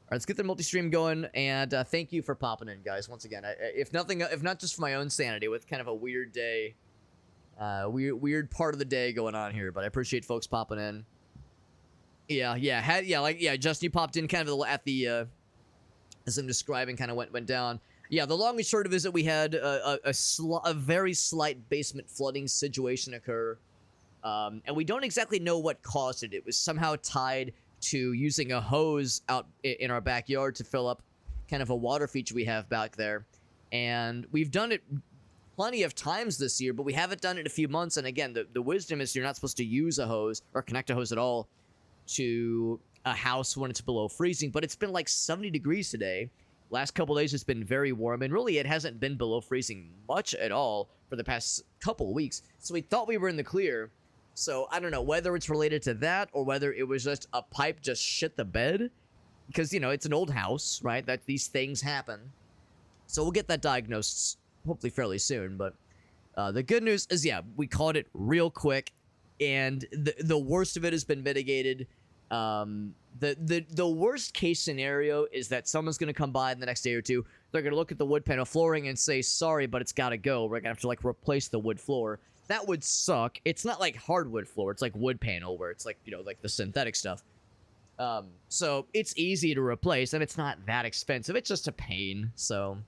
right, let's get the multi-stream going, and thank you for popping in, guys. Once again, if not just for my own sanity, with kind of a weird day, weird part of the day going on here, but I appreciate folks popping in. Yeah, Justin, you popped in kind of at the as I'm describing, kind of went down. Yeah, the long and short of it is that we had a very slight basement flooding situation occur, and we don't exactly know what caused it. It was somehow tied to using a hose out in our backyard to fill up kind of a water feature we have back there, and we've done it plenty of times this year, but we haven't done it in a few months. And again, the wisdom is you're not supposed to use a hose or connect a hose at all to a house when it's below freezing. But it's been like 70 degrees today. Last couple days it's been very warm, and really it hasn't been below freezing much at all for the past couple of weeks, so we thought we were in the clear. So I don't know whether it's related to that or whether it was just a pipe just shit the bed, because, you know, it's an old house, right? That these things happen. So we'll get that diagnosed hopefully fairly soon. But the good news is, yeah, we caught it real quick, and the worst of it has been mitigated. The worst case scenario is that someone's going to come by in the next day or two. They're going to look at the wood panel flooring and say, sorry, but it's got to go. We're going to have to, like, replace the wood floor. That would suck. It's not like hardwood floor. It's like wood panel, where it's like, you know, like the synthetic stuff. So it's easy to replace, and it's not that expensive. It's just a pain. So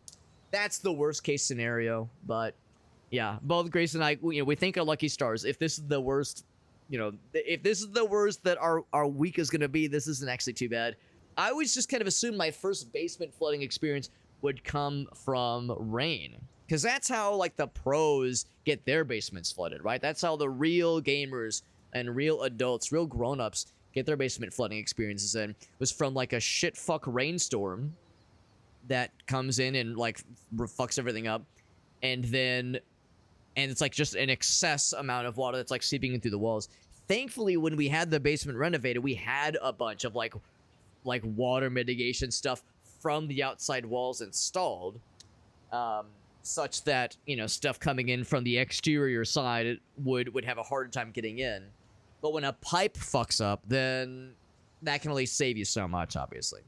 that's the worst case scenario. But yeah, both Grace and I, we think are lucky stars. If this is the worst, if this is the worst that our week is going to be, this isn't actually too bad. I always just kind of assumed my first basement flooding experience would come from rain, because that's how, like, the pros get their basements flooded, right? That's how the real gamers and real adults, real grown-ups, get their basement flooding experiences in. It was from, like, a shit-fuck rainstorm that comes in and, like, fucks everything up. And it's, like, just an excess amount of water that's, like, seeping in through the walls. Thankfully, when we had the basement renovated, we had a bunch of, like water mitigation stuff from the outside walls installed. Such that, stuff coming in from the exterior side would have a harder time getting in. But when a pipe fucks up, then that can only save you so much, obviously.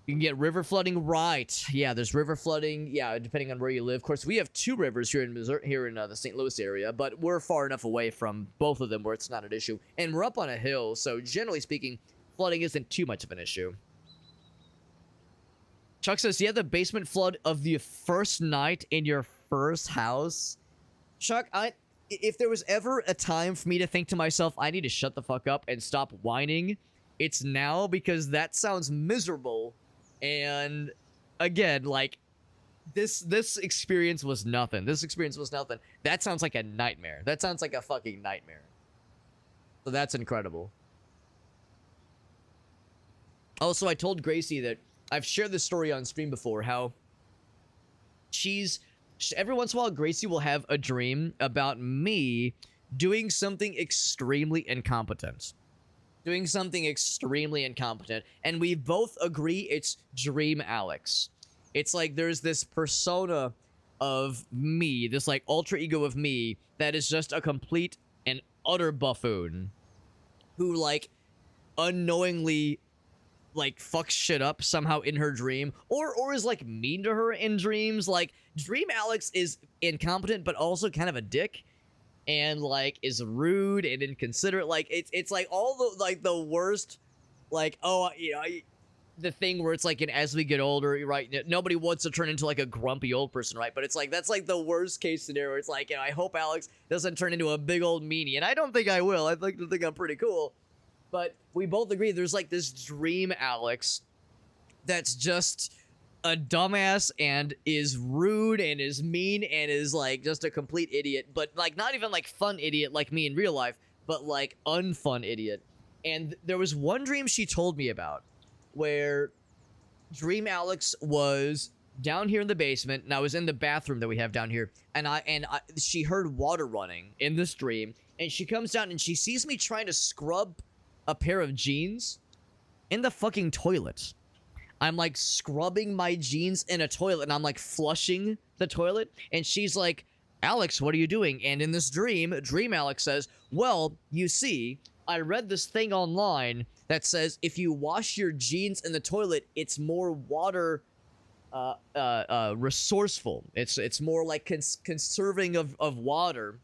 You can get river flooding, right? Yeah, there's river flooding, yeah, depending on where you live. Of course, we have two rivers here in Missouri, here in the St. Louis area, but we're far enough away from both of them where it's not an issue. And we're up on a hill, so generally speaking, flooding isn't too much of an issue. Chuck says, yeah, the basement flood of the first night in your first house. Chuck, if there was ever a time for me to think to myself, I need to shut the fuck up and stop whining, it's now, because that sounds miserable. And again, like, this experience was nothing. This experience was nothing. That sounds like a nightmare. That sounds like a fucking nightmare. So that's incredible. Also, I told Gracie that I've shared this story on stream before, how every once in a while, Gracie will have a dream about me doing something extremely incompetent. And we both agree it's Dream Alex. It's like there's this persona of me, this, like, alter ego of me that is just a complete and utter buffoon who, like, unknowingly, like, fucks shit up somehow in her dream, or is, like, mean to her in dreams. Like, Dream Alex is incompetent, but also kind of a dick, and, like, is rude and inconsiderate. Like, it's like all the, like, the worst, like, the thing where it's like, as we get older, right, nobody wants to turn into, like, a grumpy old person, right? But it's like, that's, like, the worst case scenario. It's like, I hope Alex doesn't turn into a big old meanie, and I don't think I will. I like to think I'm pretty cool. But we both agree there's, like, this Dream Alex that's just a dumbass and is rude and is mean and is, like, just a complete idiot. But, like, not even, like, fun idiot like me in real life, but, like, unfun idiot. And there was one dream she told me about where Dream Alex was down here in the basement, and I was in the bathroom that we have down here, and she heard water running in this dream, and she comes down and she sees me trying to scrub a pair of jeans in the fucking toilet. I'm, like, scrubbing my jeans in a toilet, and I'm, like, flushing the toilet, and she's like, Alex, what are you doing? And in this dream, Dream Alex says, well, you see, I read this thing online that says if you wash your jeans in the toilet, it's more water resourceful. It's more like conserving of water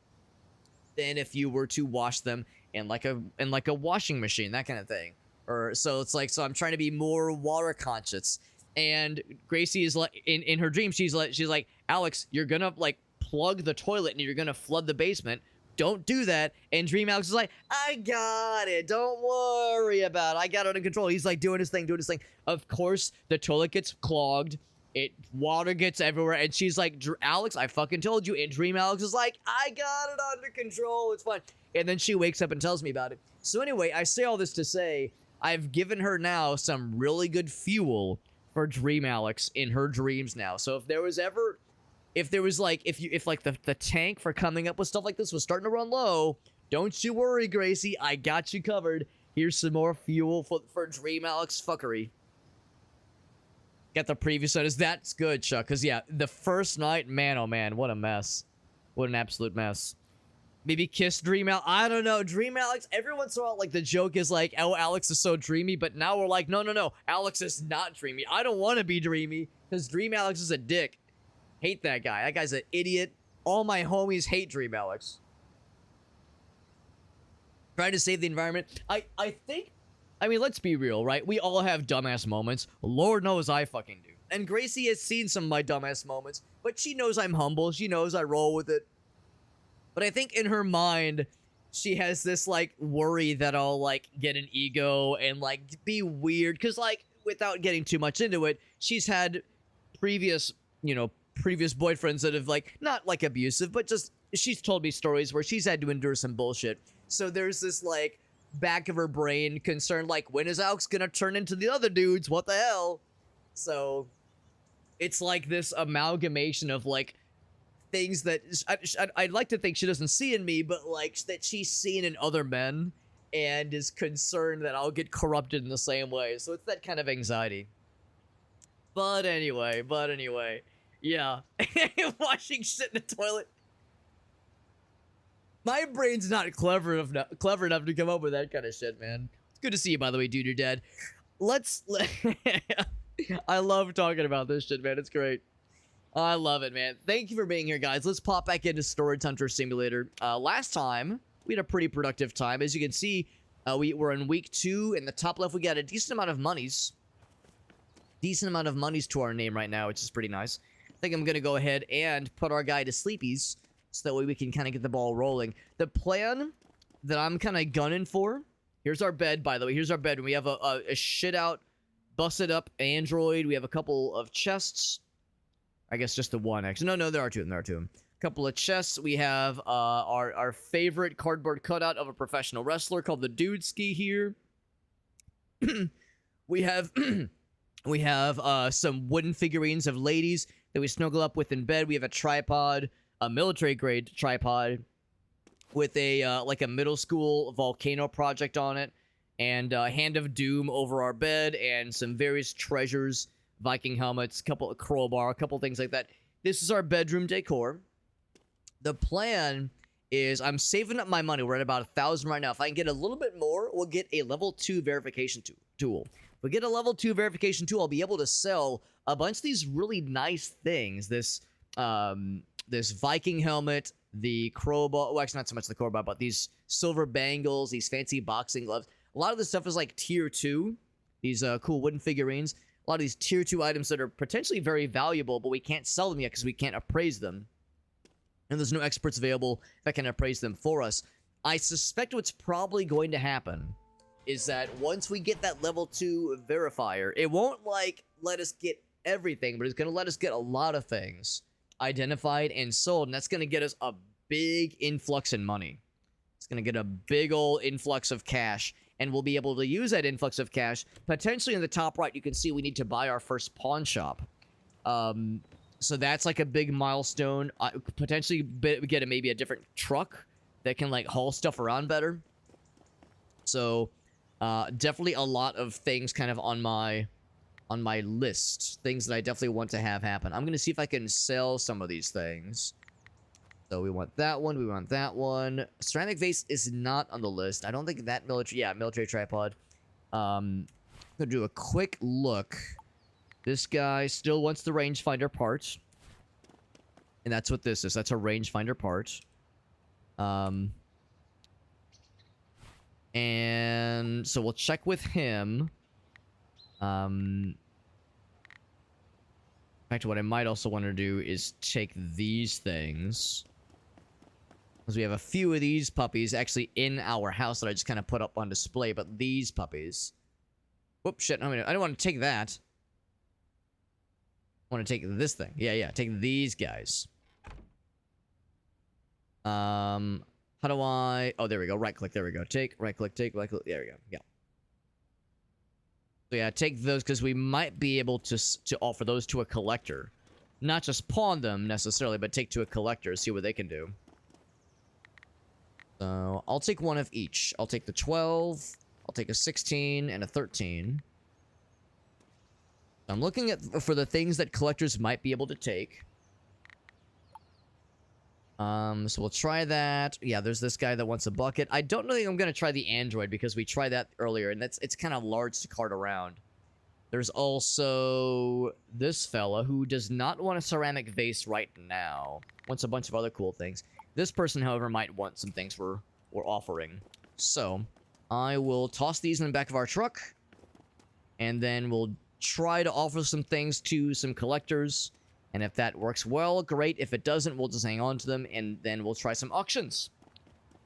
than if you were to wash them in like a washing machine, that kind of thing. Or so it's like, so I'm trying to be more water conscious. And Gracie is like, in her dream, she's like, Alex, you're gonna like plug the toilet and you're gonna flood the basement. Don't do that. And Dream Alex is like, I got it. Don't worry about it. I got it under control. He's like doing his thing. Of course, the toilet gets clogged. Water gets everywhere. And she's like, Alex, I fucking told you. And Dream Alex is like, I got it under control. It's fine. And then she wakes up and tells me about it. So anyway, I say all this to say, I've given her now some really good fuel for Dream Alex in her dreams now. So if the tank for coming up with stuff like this was starting to run low, don't you worry, Gracie. I got you covered. Here's some more fuel for Dream Alex fuckery. Get the previous notice. That's good, Chuck. Because, yeah, the first night, man, oh man, what a mess. What an absolute mess. Maybe kiss Dream Alex. I don't know. Dream Alex, every once in a while, like, the joke is like, oh, Alex is so dreamy. But now we're like, no. Alex is not dreamy. I don't want to be dreamy. Because Dream Alex is a dick. Hate that guy. That guy's an idiot. All my homies hate Dream Alex. Trying to save the environment. I mean, let's be real, right? We all have dumbass moments. Lord knows I fucking do. And Gracie has seen some of my dumbass moments, but she knows I'm humble. She knows I roll with it. But I think in her mind, she has this, like, worry that I'll, like, get an ego and, like, be weird. Because, like, without getting too much into it, she's had previous boyfriends that have, like, not, like, abusive, but just, she's told me stories where she's had to endure some bullshit. So there's this, like, back of her brain concern, like, when is Alex gonna turn into the other dudes? What the hell? So it's like this amalgamation of, like, things that I'd like to think she doesn't see in me, but, like, that she's seen in other men and is concerned that I'll get corrupted in the same way. So it's that kind of anxiety. But anyway, yeah. Washing shit in the toilet. My brain's not clever enough to come up with that kind of shit, man. It's good to see you, by the way, dude. You're dead. I love talking about this shit, man. It's great. I love it, man. Thank you for being here, guys. Let's pop back into Storage Hunter Simulator. Last time, we had a pretty productive time. As you can see, we're in week 2. In the top left, we got a decent amount of monies. Decent amount of monies to our name right now, which is pretty nice. I think I'm going to go ahead and put our guy to sleepies, so that way we can kind of get the ball rolling. The plan that I'm kind of gunning for, here's our bed, by the way. Here's our bed. We have a shit out, busted up Android. We have a couple of chests. I guess just the one, actually. No, there are two. A couple of chests. We have our favorite cardboard cutout of a professional wrestler called the Dude Ski here. We have some wooden figurines of ladies that we snuggle up with in bed. We have a tripod, a military grade tripod with a like a middle school volcano project on it, and Hand of Doom over our bed, and some various treasures, Viking helmets, couple of crowbar, a couple things like that. This is our bedroom decor. The plan is I'm saving up my money. We're at about 1,000 right now. If I can get a little bit more, we'll get a level 2 verification tool. If we get a level 2 verification tool, I'll be able to sell a bunch of these really nice things. This Viking helmet, the crowbar, well, actually not so much the crowbar, but these silver bangles, these fancy boxing gloves. A lot of this stuff is like tier 2, these cool wooden figurines. A lot of these tier 2 items that are potentially very valuable, but we can't sell them yet because we can't appraise them. And there's no experts available that can appraise them for us. I suspect what's probably going to happen is that once we get that level 2 verifier, it won't, like, let us get everything, but it's going to let us get a lot of things identified and sold, and that's going to get us a big influx in money. It's going to get a big old influx of cash, and we'll be able to use that influx of cash. Potentially in the top right, you can see we need to buy our first pawn shop. So that's like a big milestone. Potentially get maybe a different truck that can, like, haul stuff around better. So definitely a lot of things kind of on my list. Things that I definitely want to have happen. I'm going to see if I can sell some of these things. So we want that one. We want that one. Ceramic vase is not on the list. I don't think that military... Yeah, military tripod. Gonna do a quick look. This guy still wants the rangefinder part. And that's what this is. That's a rangefinder part. And so we'll check with him. In fact, what I might also want to do is take these things. Because we have a few of these puppies actually in our house that I just kind of put up on display. But these puppies... Whoops, shit. I don't want to take that. I want to take this thing. Yeah, take these guys. How do I... Oh, there we go. Right-click. There we go. Take, right-click, take, right-click. There we go. Yeah. So yeah, take those because we might be able to offer those to a collector. Not just pawn them necessarily, but take to a collector, see what they can do. So I'll take one of each. I'll take the 12, I'll take a 16, and a 13. I'm looking for the things that collectors might be able to take. So we'll try that. Yeah, there's this guy that wants a bucket. I don't think I'm gonna try the android because we tried that earlier, and it's kind of large to cart around. There's also this fella who does not want a ceramic vase right now. Wants a bunch of other cool things. This person, however, might want some things we're offering. So I will toss these in the back of our truck, and then we'll try to offer some things to some collectors. And if that works well, great. If it doesn't, we'll just hang on to them, and then we'll try some auctions.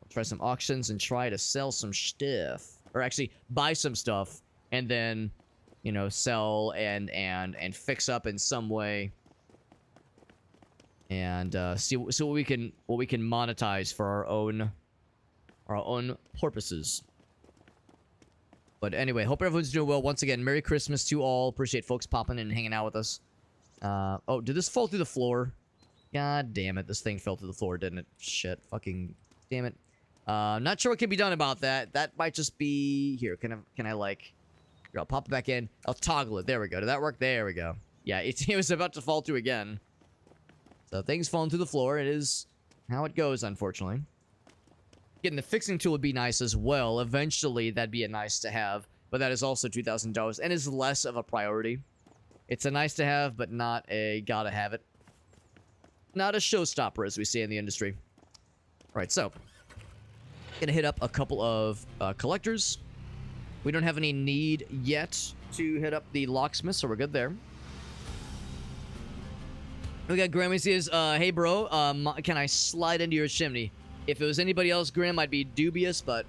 We'll try some auctions and try to sell some stuff. Or actually, buy some stuff, and then, you know, sell and fix up in some way. And see what we can monetize for our own purposes. But anyway, hope everyone's doing well. Once again, Merry Christmas to all. Appreciate folks popping in and hanging out with us. Oh, did this fall through the floor? God damn it, this thing fell through the floor, didn't it? Shit, fucking damn it. Not sure what can be done about that. That might just be... Here, can I like... Here, I'll pop it back in. I'll toggle it. There we go. Did that work? There we go. Yeah, it was about to fall through again. So things falling through the floor. It is how it goes, unfortunately. Getting the fixing tool would be nice as well. Eventually, that'd be a nice to have. But that is also $2,000 and is less of a priority. It's a nice to have, but not a gotta have it. Not a showstopper, as we say in the industry. Alright, so. Gonna hit up a couple of collectors. We don't have any need yet to hit up the locksmith, so we're good there. We got Grammy says, hey bro, can I slide into your chimney? If it was anybody else, Grim, I'd be dubious, but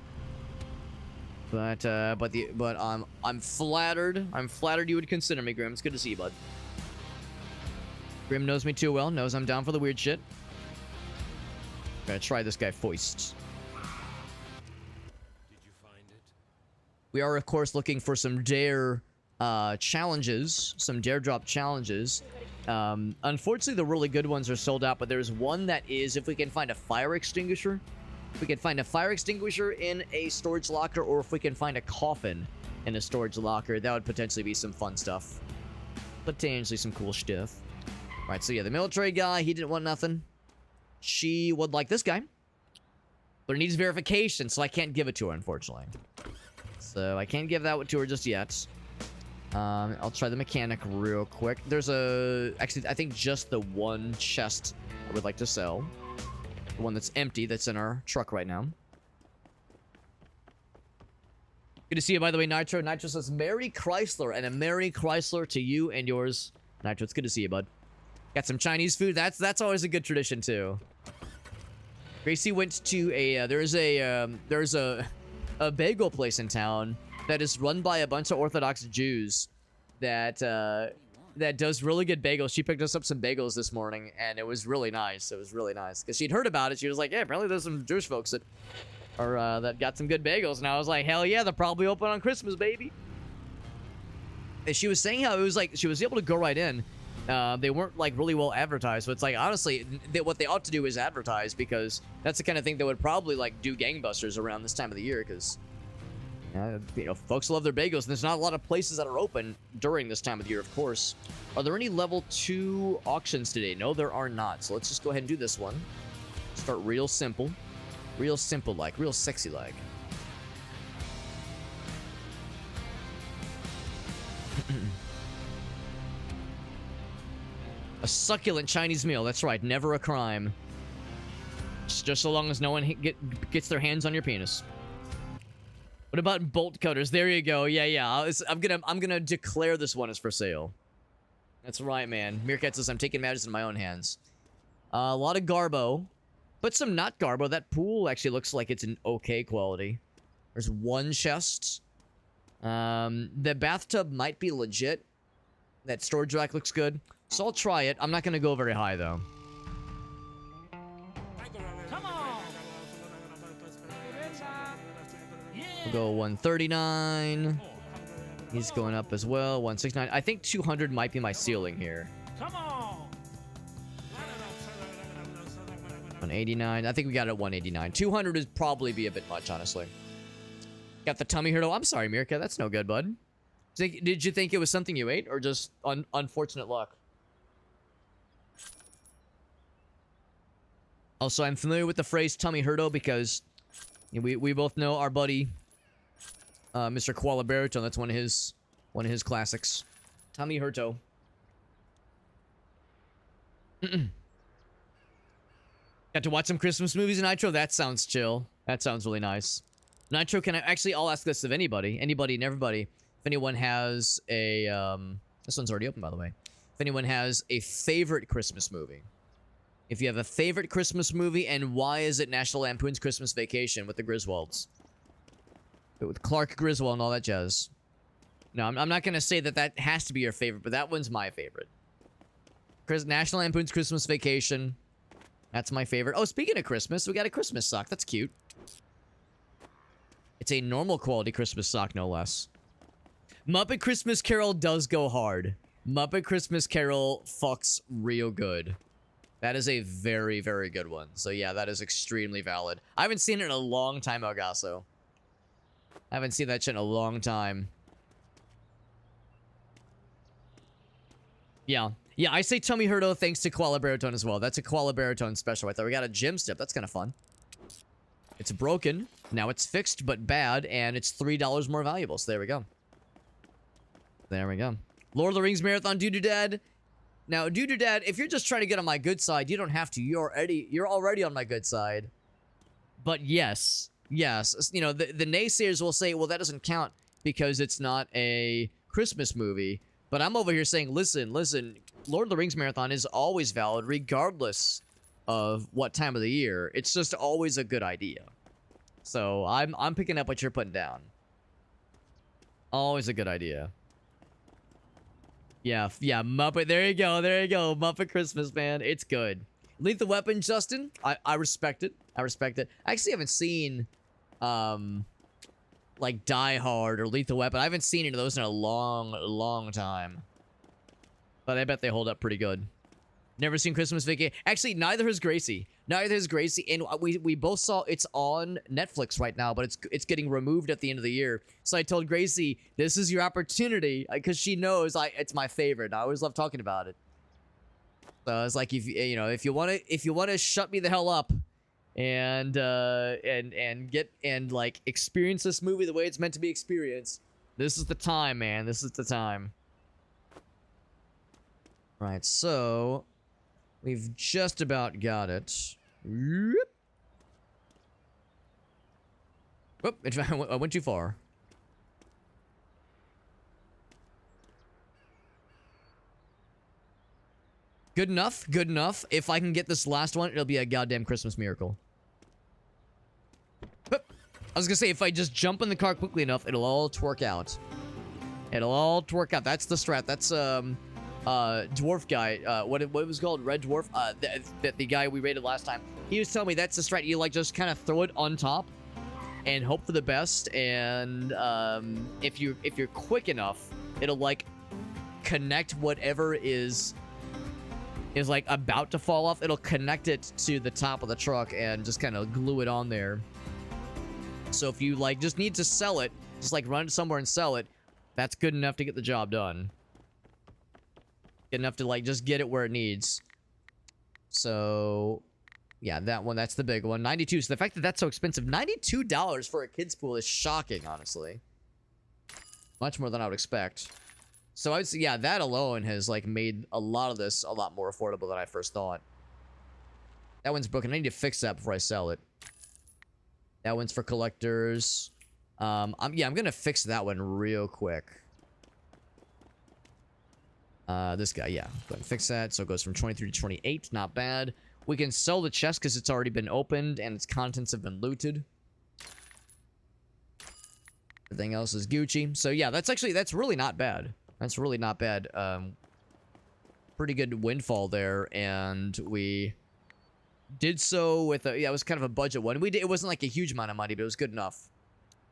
I'm flattered. I'm flattered you would consider me, Grim. It's good to see you, bud. Grim knows me too well, knows I'm down for the weird shit. Gonna try this guy first. Did you find it? We are, of course, looking for some dare challenges, some dare drop challenges. Unfortunately, the really good ones are sold out, but there's one that is, if we can find a fire extinguisher. If we can find a fire extinguisher in a storage locker, or if we can find a coffin in a storage locker, that would potentially be some fun stuff. Potentially some cool stuff. Alright, so yeah, the military guy, he didn't want nothing. She would like this guy. But it needs verification, so I can't give it to her, unfortunately. So I can't give that to her just yet. I'll try the mechanic real quick. There's actually, I think just the one chest I would like to sell. The one that's empty, that's in our truck right now. Good to see you, by the way, Nitro. Nitro says, Merry Chrysler, and a Merry Chrysler to you and yours. Nitro, it's good to see you, bud. Got some Chinese food. That's always a good tradition, too. Gracie went to a, there's a bagel place in town that is run by a bunch of Orthodox Jews that does really good bagels. She picked us up some bagels this morning, and it was really nice. It was really nice. Because she'd heard about it. She was like, yeah, apparently there's some Jewish folks that are that got some good bagels. And I was like, hell yeah, they're probably open on Christmas, baby. And she was saying how it was like, she was able to go right in. They weren't like really well advertised. So it's like, honestly, what they ought to do is advertise, because that's the kind of thing that would probably like do gangbusters around this time of the year, because you know, folks love their bagels, and there's not a lot of places that are open during this time of the year, of course. Are there any level 2 auctions today? No, there are not. So let's just go ahead and do this one. Start real simple. Real simple like. Real sexy like. A succulent Chinese meal. That's right. Never a crime. Just so long as no one gets their hands on your penis. What about bolt cutters? There you go. Yeah. I'm gonna declare this one as for sale. That's right, man. Meerkat says I'm taking matters in my own hands. A lot of Garbo, but some not Garbo. That pool actually looks like it's an okay quality. There's one chest. The bathtub might be legit. That storage rack looks good. So I'll try it. I'm not going to go very high, though. Come on. We'll go 139. He's going up as well. 169. I think 200 might be my ceiling here. Come on. 189. I think we got it at 189. 200 would probably be a bit much, honestly. Got the tummy hurdle. I'm sorry, Mirka. That's no good, bud. Did you think it was something you ate or just unfortunate luck? Also, I'm familiar with the phrase tummy hurdo because we both know our buddy, Mr. Koala Baritone. That's one of his classics. Tummy hurto. Got to watch some Christmas movies in Nitro. That sounds chill. That sounds really nice. Nitro, I'll ask this of anybody and everybody. If anyone has a, this one's already open, by the way. If anyone has a favorite Christmas movie. If you have a favorite Christmas movie, and why is it National Lampoon's Christmas Vacation with the Griswolds? With Clark Griswold and all that jazz. No, I'm not going to say that has to be your favorite, but that one's my favorite. National Lampoon's Christmas Vacation. That's my favorite. Oh, speaking of Christmas, we got a Christmas sock. That's cute. It's a normal quality Christmas sock, no less. Muppet Christmas Carol does go hard. Muppet Christmas Carol fucks real good. That is a very, very good one. So yeah, that is extremely valid. I haven't seen it in a long time, Elgaso. I haven't seen that shit in a long time. Yeah. Yeah, I say Tummy Hurdo thanks to Koala Baritone as well. That's a Koala Baritone special right there. We got a gem step. That's kind of fun. It's broken. Now it's fixed, but bad, and it's $3 more valuable. So there we go. There we go. Lord of the Rings Marathon Doodoo-Dad. Now, Doodoo-Dad, if you're just trying to get on my good side, you don't have to. You're already on my good side. But yes, you know, the naysayers will say, well, that doesn't count because it's not a Christmas movie. But I'm over here saying, listen, Lord of the Rings Marathon is always valid regardless of what time of the year. It's just always a good idea. So I'm picking up what you're putting down. Always a good idea. Yeah, Muppet. There you go. Muppet Christmas, man. It's good. Lethal Weapon, Justin. I respect it. I actually haven't seen, like Die Hard or Lethal Weapon. I haven't seen any of those in a long time. But I bet they hold up pretty good. Never seen Christmas Vacation. Actually, neither has Gracie. And we both saw it's on Netflix right now, but it's getting removed at the end of the year. So I told Gracie, this is your opportunity, because she knows it's my favorite. I always love talking about it. So it's like, if you want to shut me the hell up and like experience this movie the way it's meant to be experienced, this is the time, man. This is the time. Right, so we've just about got it. Whoop. I went too far. Good enough. If I can get this last one, it'll be a goddamn Christmas miracle. Whoop. I was gonna say, if I just jump in the car quickly enough, it'll all twerk out. That's the strat. That's, dwarf guy, what it was called, Red Dwarf, the guy we rated last time. He was telling me that's the strat. You like just kind of throw it on top and hope for the best. And if you're quick enough, it'll like connect whatever is like about to fall off. It'll connect it to the top of the truck and just kind of glue it on there. So if you like just need to sell it, just like run it somewhere and sell it, that's good enough to get the job done. Good enough to like just get it where it needs. So yeah, that one, that's the big one. 92. So the fact that that's so expensive, $92 for a kid's pool is shocking, honestly. Much more than I would expect. So I would say, yeah, that alone has like made a lot of this a lot more affordable than I first thought. That one's broken. I need to fix that before I sell it. That one's for collectors. I'm gonna fix that one real quick. This guy, yeah. Go ahead and fix that. So it goes from 23 to 28. Not bad. We can sell the chest because it's already been opened and its contents have been looted. Everything else is Gucci. So yeah, that's really not bad. That's really not bad. Pretty good windfall there, and we did so with a, yeah, it was kind of a budget one. It wasn't like a huge amount of money, but it was good enough.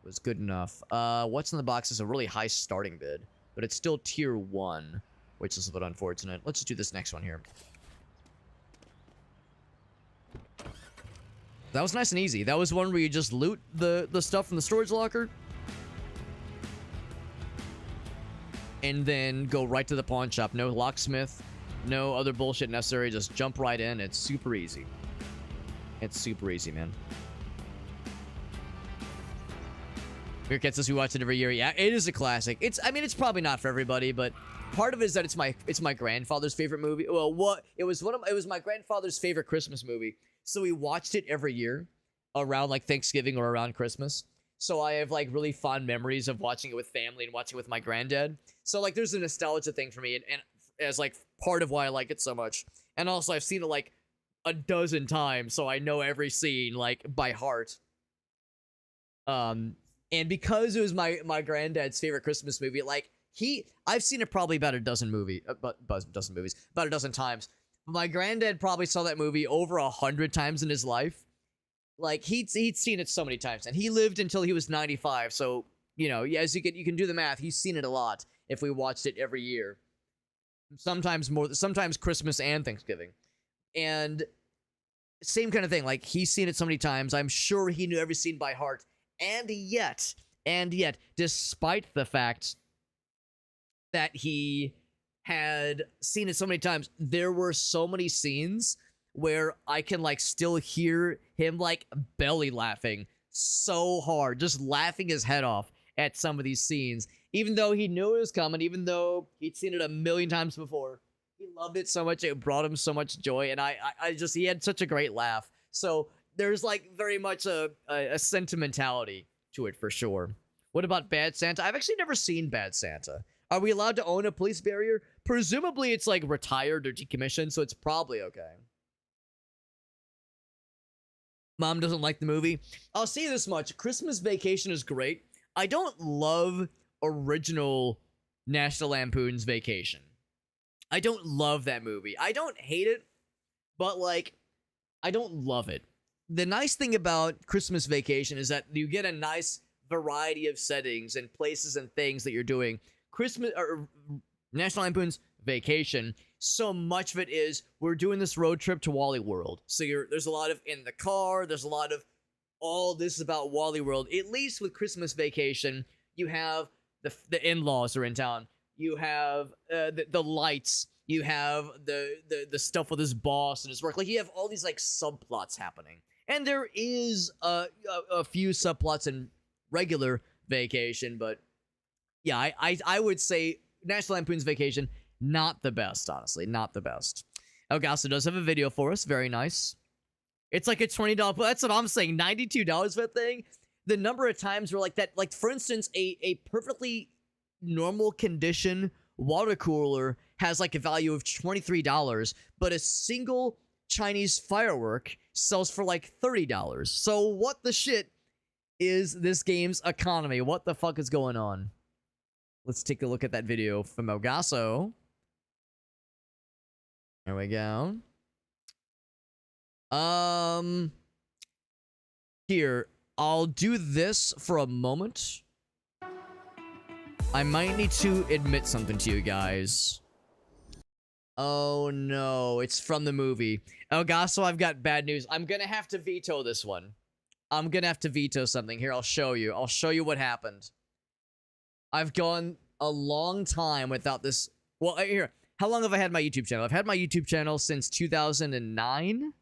It was good enough. What's in the box is a really high starting bid, but it's still tier 1, which is a bit unfortunate. Let's just do this next one here. That was nice and easy. That was one where you just loot the stuff from the storage locker. And then go right to the pawn shop. No locksmith. No other bullshit necessary. Just jump right in. It's super easy. It's super easy, man. Here gets us. We watch it every year. Yeah, it is a classic. I mean, it's probably not for everybody, but part of it is that it's my grandfather's favorite movie. Well, it was my grandfather's favorite Christmas movie. So we watched it every year around like Thanksgiving or around Christmas. So I have like really fond memories of watching it with family and watching it with my granddad. So like there's a nostalgia thing for me, and as like part of why I like it so much. And also I've seen it like a dozen times, so I know every scene like by heart. And because it was my granddad's favorite Christmas movie, like I've seen it probably about a dozen times. My granddad probably saw that movie over 100 times in his life. Like he'd seen it so many times, and he lived until he was 95. So you know, yeah, as you can do the math. He's seen it a lot. If we watched it every year, sometimes more, sometimes Christmas and Thanksgiving, and same kind of thing. Like he's seen it so many times. I'm sure he knew every scene by heart. And yet, despite the fact that he had seen it so many times, there were so many scenes where I can like still hear him like belly laughing so hard, just laughing his head off at some of these scenes, even though he knew it was coming, even though he'd seen it a million times before. He loved it so much, it brought him so much joy, and I just, he had such a great laugh. So there's like very much a sentimentality to it for sure. What about Bad Santa? I've actually never seen Bad Santa. Are we allowed to own a police barrier? Presumably it's like retired or decommissioned, so it's probably okay. Mom doesn't like the movie. I'll say this much. Christmas Vacation is great. I don't love original National Lampoon's Vacation. I don't love that movie. I don't hate it, but like, I don't love it. The nice thing about Christmas Vacation is that you get a nice variety of settings and places and things that you're doing. Christmas or National Lampoon's Vacation, so much of it is we're doing this road trip to Wally World. So there's a lot of in the car, there's a lot of all this is about Wally World. At least with Christmas Vacation, you have the in-laws are in town. You have the lights. You have the stuff with his boss and his work. Like you have all these like subplots happening. And there is a few subplots in regular Vacation, but yeah, I would say National Lampoon's Vacation, not the best, honestly, not the best. Elgaso does have a video for us, very nice. It's like a $20, that's what I'm saying, $92 for that thing. The number of times where like that, like for instance, a perfectly normal condition water cooler has like a value of $23, but a single Chinese firework sells for like $30. So what the shit is this game's economy? What the fuck is going on? Let's take a look at that video from Elgaso. There we go. Here, I'll do this for a moment. I might need to admit something to you guys. Oh no, it's from the movie. Elgaso, I've got bad news. I'm gonna have to veto this one. I'm gonna have to veto something. Here, I'll show you. I'll show you what happened. I've gone a long time without this. Well, here. How long have I had my YouTube channel? I've had my YouTube channel since 2009?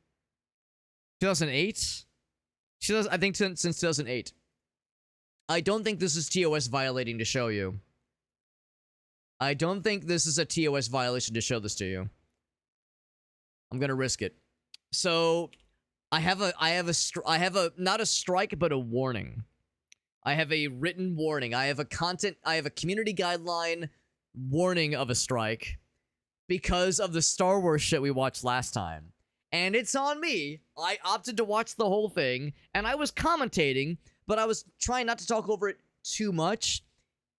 2008? I think since 2008. I don't think this is TOS violating to show you. I don't think this is a TOS violation to show this to you. I'm gonna risk it. So, I have a not a strike, but a warning. I have a written warning. I have a community guideline warning of a strike because of the Star Wars shit we watched last time. And it's on me. I opted to watch the whole thing, and I was commentating, but I was trying not to talk over it too much.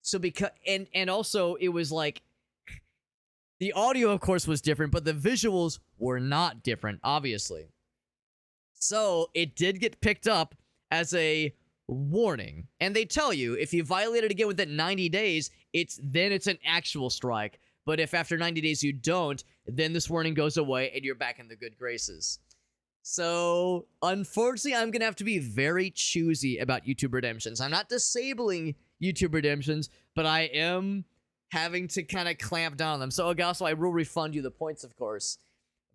So and also it was like the audio of course was different, but the visuals were not different, obviously. So it did get picked up as a warning. And they tell you if you violate it again within 90 days, it's an actual strike. But if after 90 days you don't, then this warning goes away and you're back in the good graces. So, unfortunately, I'm going to have to be very choosy about YouTube redemptions. I'm not disabling YouTube redemptions, but I am having to kind of clamp down on them. So, Agasso, I will refund you the points, of course.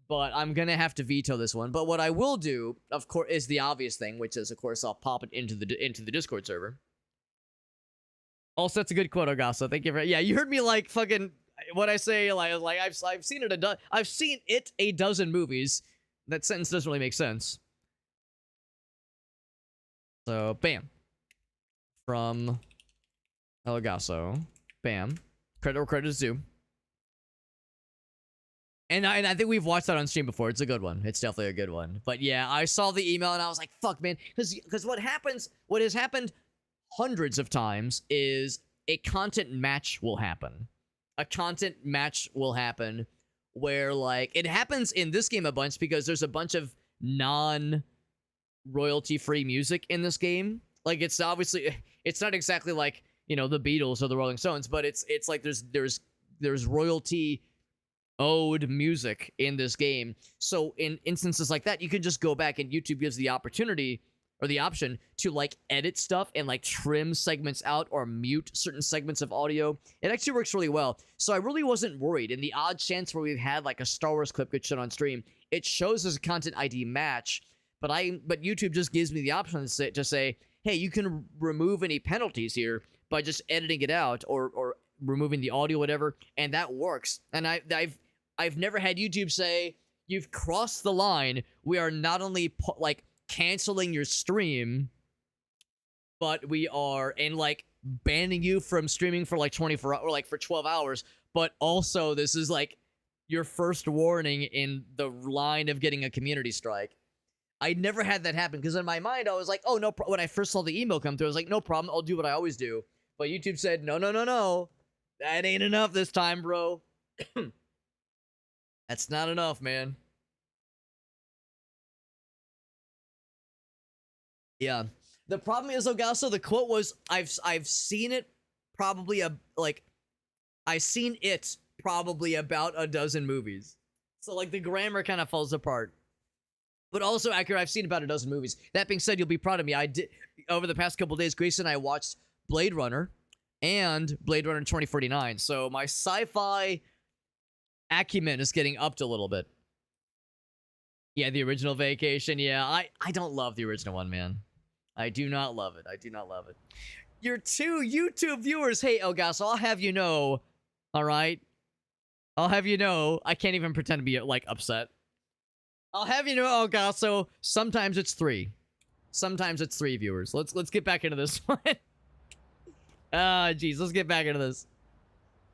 But I'm going to have to veto this one. But what I will do, of course, is the obvious thing, which is, of course, I'll pop it into the Discord server. Also, that's a good quote, Agasso. Thank you for... Yeah, you heard me, like, fucking... What I say, like I've seen it a dozen movies. That sentence doesn't really make sense. So, bam. From El Gasso. Bam. Credit where credit is due. And I think we've watched that on stream before. It's a good one. It's definitely a good one. But yeah, I saw the email and I was like, fuck, man. Because what has happened hundreds of times is a content match will happen. A content match will happen where, like, it happens in this game a bunch because there's a bunch of non-royalty-free music in this game. Like, it's obviously, it's not exactly like, you know, the Beatles or the Rolling Stones, but it's like there's royalty-owed music in this game. So in instances like that, you can just go back and YouTube gives the opportunity or the option to, like, edit stuff and, like, trim segments out or mute certain segments of audio. It actually works really well. So I really wasn't worried. In the odd chance where we've had, like, a Star Wars clip get shown on stream, it shows as a content ID match, but YouTube just gives me the option to say, hey, you can remove any penalties here by just editing it out or removing the audio, whatever, and that works. And I've never had YouTube say, you've crossed the line. We are not only, like, canceling your stream, but we are banning you from streaming for like 24 or like for 12 hours, but also this is like your first warning in the line of getting a community strike. I never had that happen because in my mind I was like, oh no, when I first saw the email come through I was like, no problem, I'll do what I always do. But YouTube said, no, that ain't enough this time, bro. That's not enough, man. Yeah. The problem is, Ogasso, the quote was, I've seen it probably I've seen it probably about a dozen movies. So, like, the grammar kind of falls apart. But also accurate, I've seen about a dozen movies. That being said, you'll be proud of me. I did, over the past couple days, Grace and I watched Blade Runner and Blade Runner 2049. So my sci-fi acumen is getting upped a little bit. Yeah, the original Vacation. Yeah, I don't love the original one, man. I do not love it. I do not love it. Your two YouTube viewers. Hey, Elgas, I'll have you know. All right? I'll have you know. I can't even pretend to be, like, upset. I'll have you know, Elgas, so sometimes it's 3. Sometimes it's 3 viewers. Let's get back into this one. Jeez. Let's get back into this.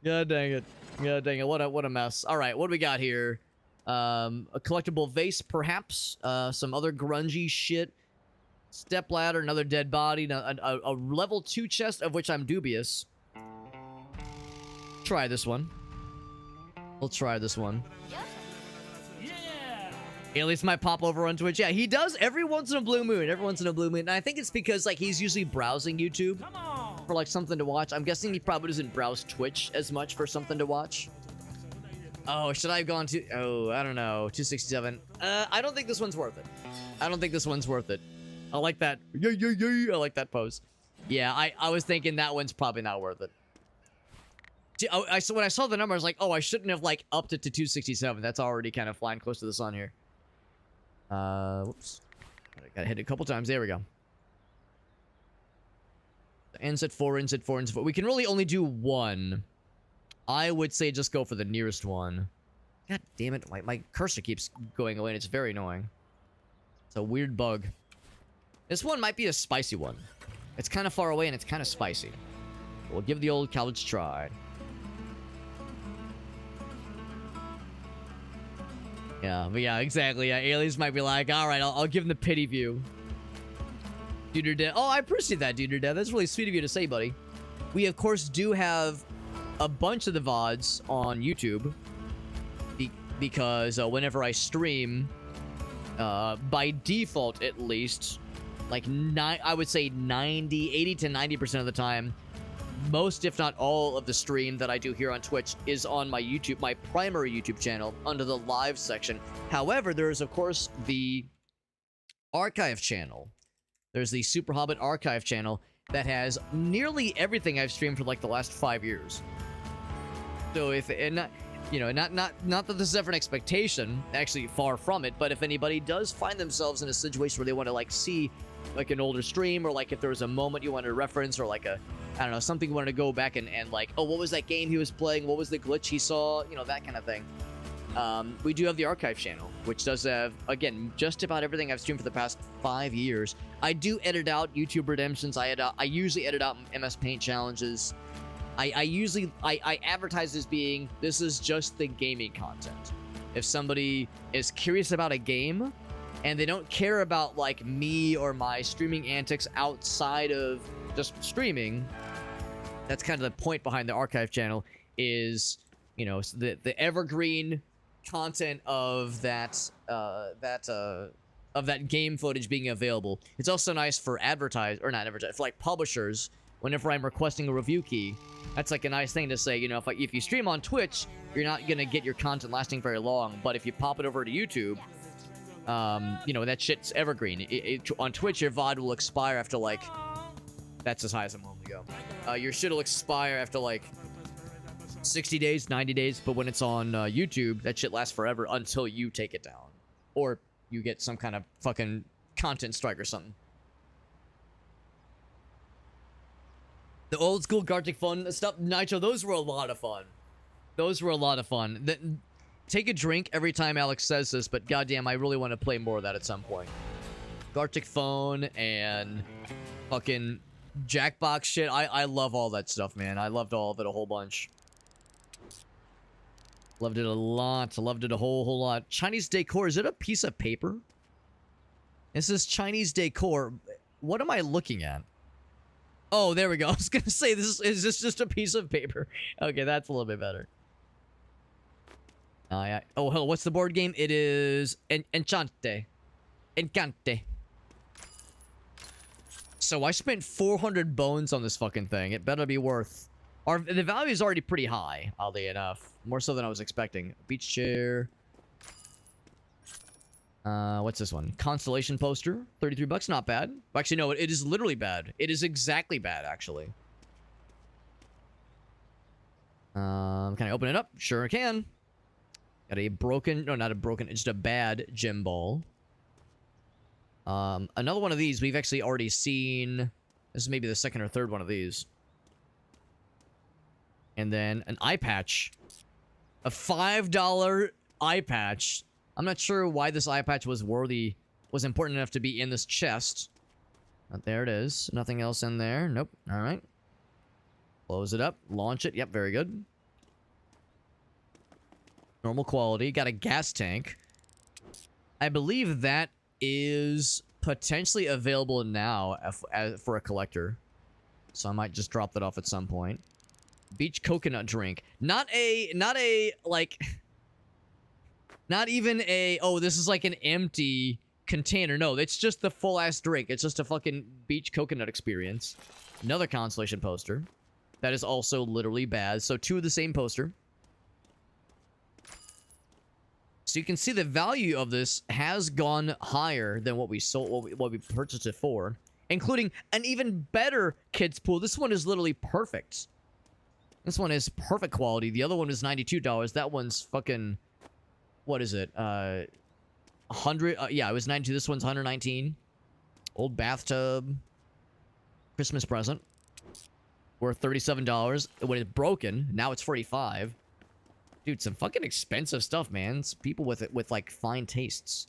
God dang it. God dang it. What a mess. All right, what do we got here? A collectible vase, perhaps. Some other grungy shit. Step ladder, another dead body, a level 2 chest, of which I'm dubious. Try this one. We'll try this one. Yeah. Alias might pop over on Twitch. Yeah, he does every once in a blue moon. Every once in a blue moon. And I think it's because, like, he's usually browsing YouTube for, like, something to watch. I'm guessing he probably doesn't browse Twitch as much for something to watch. Oh, should I have gone to... Oh, I don't know. 267. I don't think this one's worth it. I don't think this one's worth it. I like that. I like that pose. Yeah, I was thinking that one's probably not worth it. So when I saw the number, I was like, oh, I shouldn't have, like, upped it to 267. That's already kind of flying close to the sun here. Whoops. I gotta hit it a couple times. There we go. Ends at 4, ends at 4, ends at 4. We can really only do one. I would say just go for the nearest one. God damn it, my cursor keeps going away and it's very annoying. It's a weird bug. This one might be a spicy one. It's kind of far away and it's kind of spicy. We'll give the old college try. Yeah, but yeah, exactly. Yeah, aliens might be like, all right, I'll give them the pity view. Dude or dead. Oh, I appreciate that, dude or dead. That's really sweet of you to say, buddy. We, of course, do have a bunch of the VODs on YouTube. Because whenever I stream, by default, at least, like, I would say 80 to 90% of the time, most, if not all, of the stream that I do here on Twitch is on my YouTube, my primary YouTube channel, under the live section. However, there is, of course, the archive channel. There's the Super Hobbit archive channel that has nearly everything I've streamed for like the last 5 years. So if and not, you know, not that this is ever an expectation, actually far from it, but if anybody does find themselves in a situation where they want to like see like an older stream, or like if there was a moment you wanted to reference, or like a, I don't know, something you wanted to go back and like, oh, what was that game he was playing? What was the glitch he saw? You know, that kind of thing. We do have the archive channel, which does have, again, just about everything I've streamed for the past 5 years. I do edit out YouTube redemptions. I usually edit out MS Paint challenges. I advertise as being, this is just the gaming content. If somebody is curious about a game and they don't care about like me or my streaming antics outside of just streaming, that's kind of the point behind the archive channel, is, you know, the evergreen content of that game footage being available. It's also nice for for like publishers. Whenever I'm requesting a review key, that's like a nice thing to say. You know, if you stream on Twitch, you're not gonna get your content lasting very long. But if you pop it over to YouTube, you know, that shit's evergreen. On Twitch, your VOD will expire after like, that's as high as I'm willing to go. Your shit will expire after like 60 days, 90 days, but when it's on YouTube, that shit lasts forever until you take it down. Or you get some kind of fucking content strike or something. The old school Gartic Fun stuff, Nitro, those were a lot of fun. Those were a lot of fun. Take a drink every time Alex says this, but goddamn, I really want to play more of that at some point. Gartic Phone and fucking Jackbox shit. I love all that stuff, man. I loved all of it a whole bunch. Loved it a lot. Loved it a whole lot. Chinese decor. Is it a piece of paper? This is Chinese decor. What am I looking at? Oh, there we go. I was gonna say, is this just a piece of paper? Okay, that's a little bit better. Yeah. Oh, hell, what's the board game? It is Enchante. Encante. So I spent 400 bones on this fucking thing. It better be worth. The value is already pretty high, oddly enough. More so than I was expecting. Beach chair. What's this one? Constellation poster. 33 bucks, not bad. Actually, no, it is literally bad. It is exactly bad, actually. Can I open it up? Sure can. Got a broken, no, not a broken, it's just a bad gem ball. Another one of these we've actually already seen. This is maybe the second or third one of these. And then an eye patch. A $5 eye patch. I'm not sure why this eye patch was important enough to be in this chest. But there it is. Nothing else in there. Nope. All right. Close it up. Launch it. Yep, very good. Normal quality. Got a gas tank. I believe that is potentially available now for a collector. So I might just drop that off at some point. Beach coconut drink. Not even a, oh, this is like an empty container. No, it's just the full ass drink. It's just a fucking beach coconut experience. Another Constellation poster. That is also literally bad. So two of the same poster. So you can see the value of this has gone higher than what we sold, what we purchased it for, including an even better kids pool. This one is literally perfect. This one is perfect quality. The other one is $92. That one's fucking, what is it? 100. Yeah, it was 92. This one's 119. Old bathtub. Christmas present. worth $37. When it's broken, now it's $45. Dude, some fucking expensive stuff, man. It's people with like fine tastes.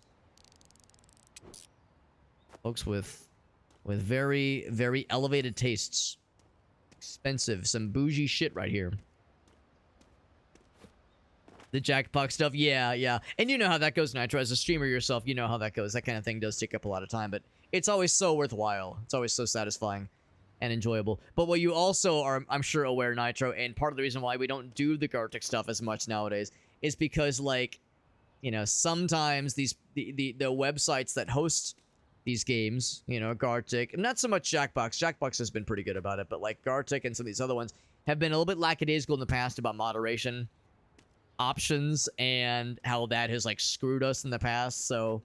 Folks with very, very elevated tastes. Expensive, some bougie shit right here. The Jackbox stuff, yeah. And you know how that goes, Nitro. As a streamer yourself, you know how that goes. That kind of thing does take up a lot of time, but it's always so worthwhile. It's always so satisfying and enjoyable. But what you also are, I'm sure, aware, Nitro, and part of the reason why we don't do the Gartic stuff as much nowadays is because, like, you know, sometimes the websites that host these games, you know, Gartic, not so much Jackbox. Jackbox has been pretty good about it, but like Gartic and some of these other ones have been a little bit lackadaisical in the past about moderation options and how that has like screwed us in the past. So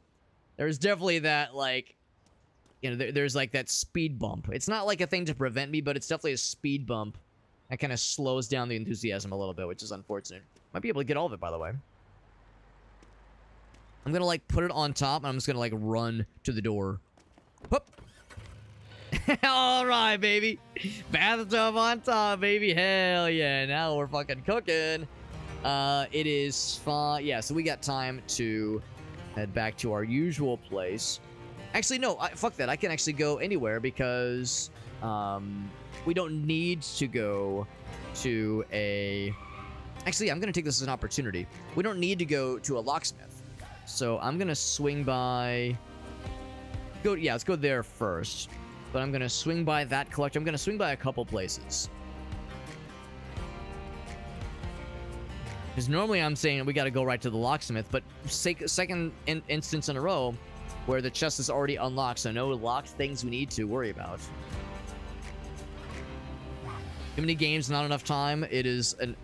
there's definitely that, like, you know, there's like that speed bump. It's not like a thing to prevent me, but it's definitely a speed bump that kind of slows down the enthusiasm a little bit, which is unfortunate. Might be able to get all of it, by the way. I'm gonna like put it on top and I'm just gonna like run to the door. Whoop. All right, baby. Bathtub on top, baby. Hell yeah. Now we're fucking cooking. It is fine. Yeah, so we got time to head back to our usual place. Actually, no, fuck that. I can actually go anywhere because we don't need to go to a... Actually, I'm going to take this as an opportunity. We don't need to go to a locksmith. So I'm going to swing by... Yeah, let's go there first. But I'm going to swing by that collector. I'm going to swing by a couple places. Because normally I'm saying we got to go right to the locksmith, but second instance in a row where the chest is already unlocked, so no locked things we need to worry about. Too many games, not enough time. It is an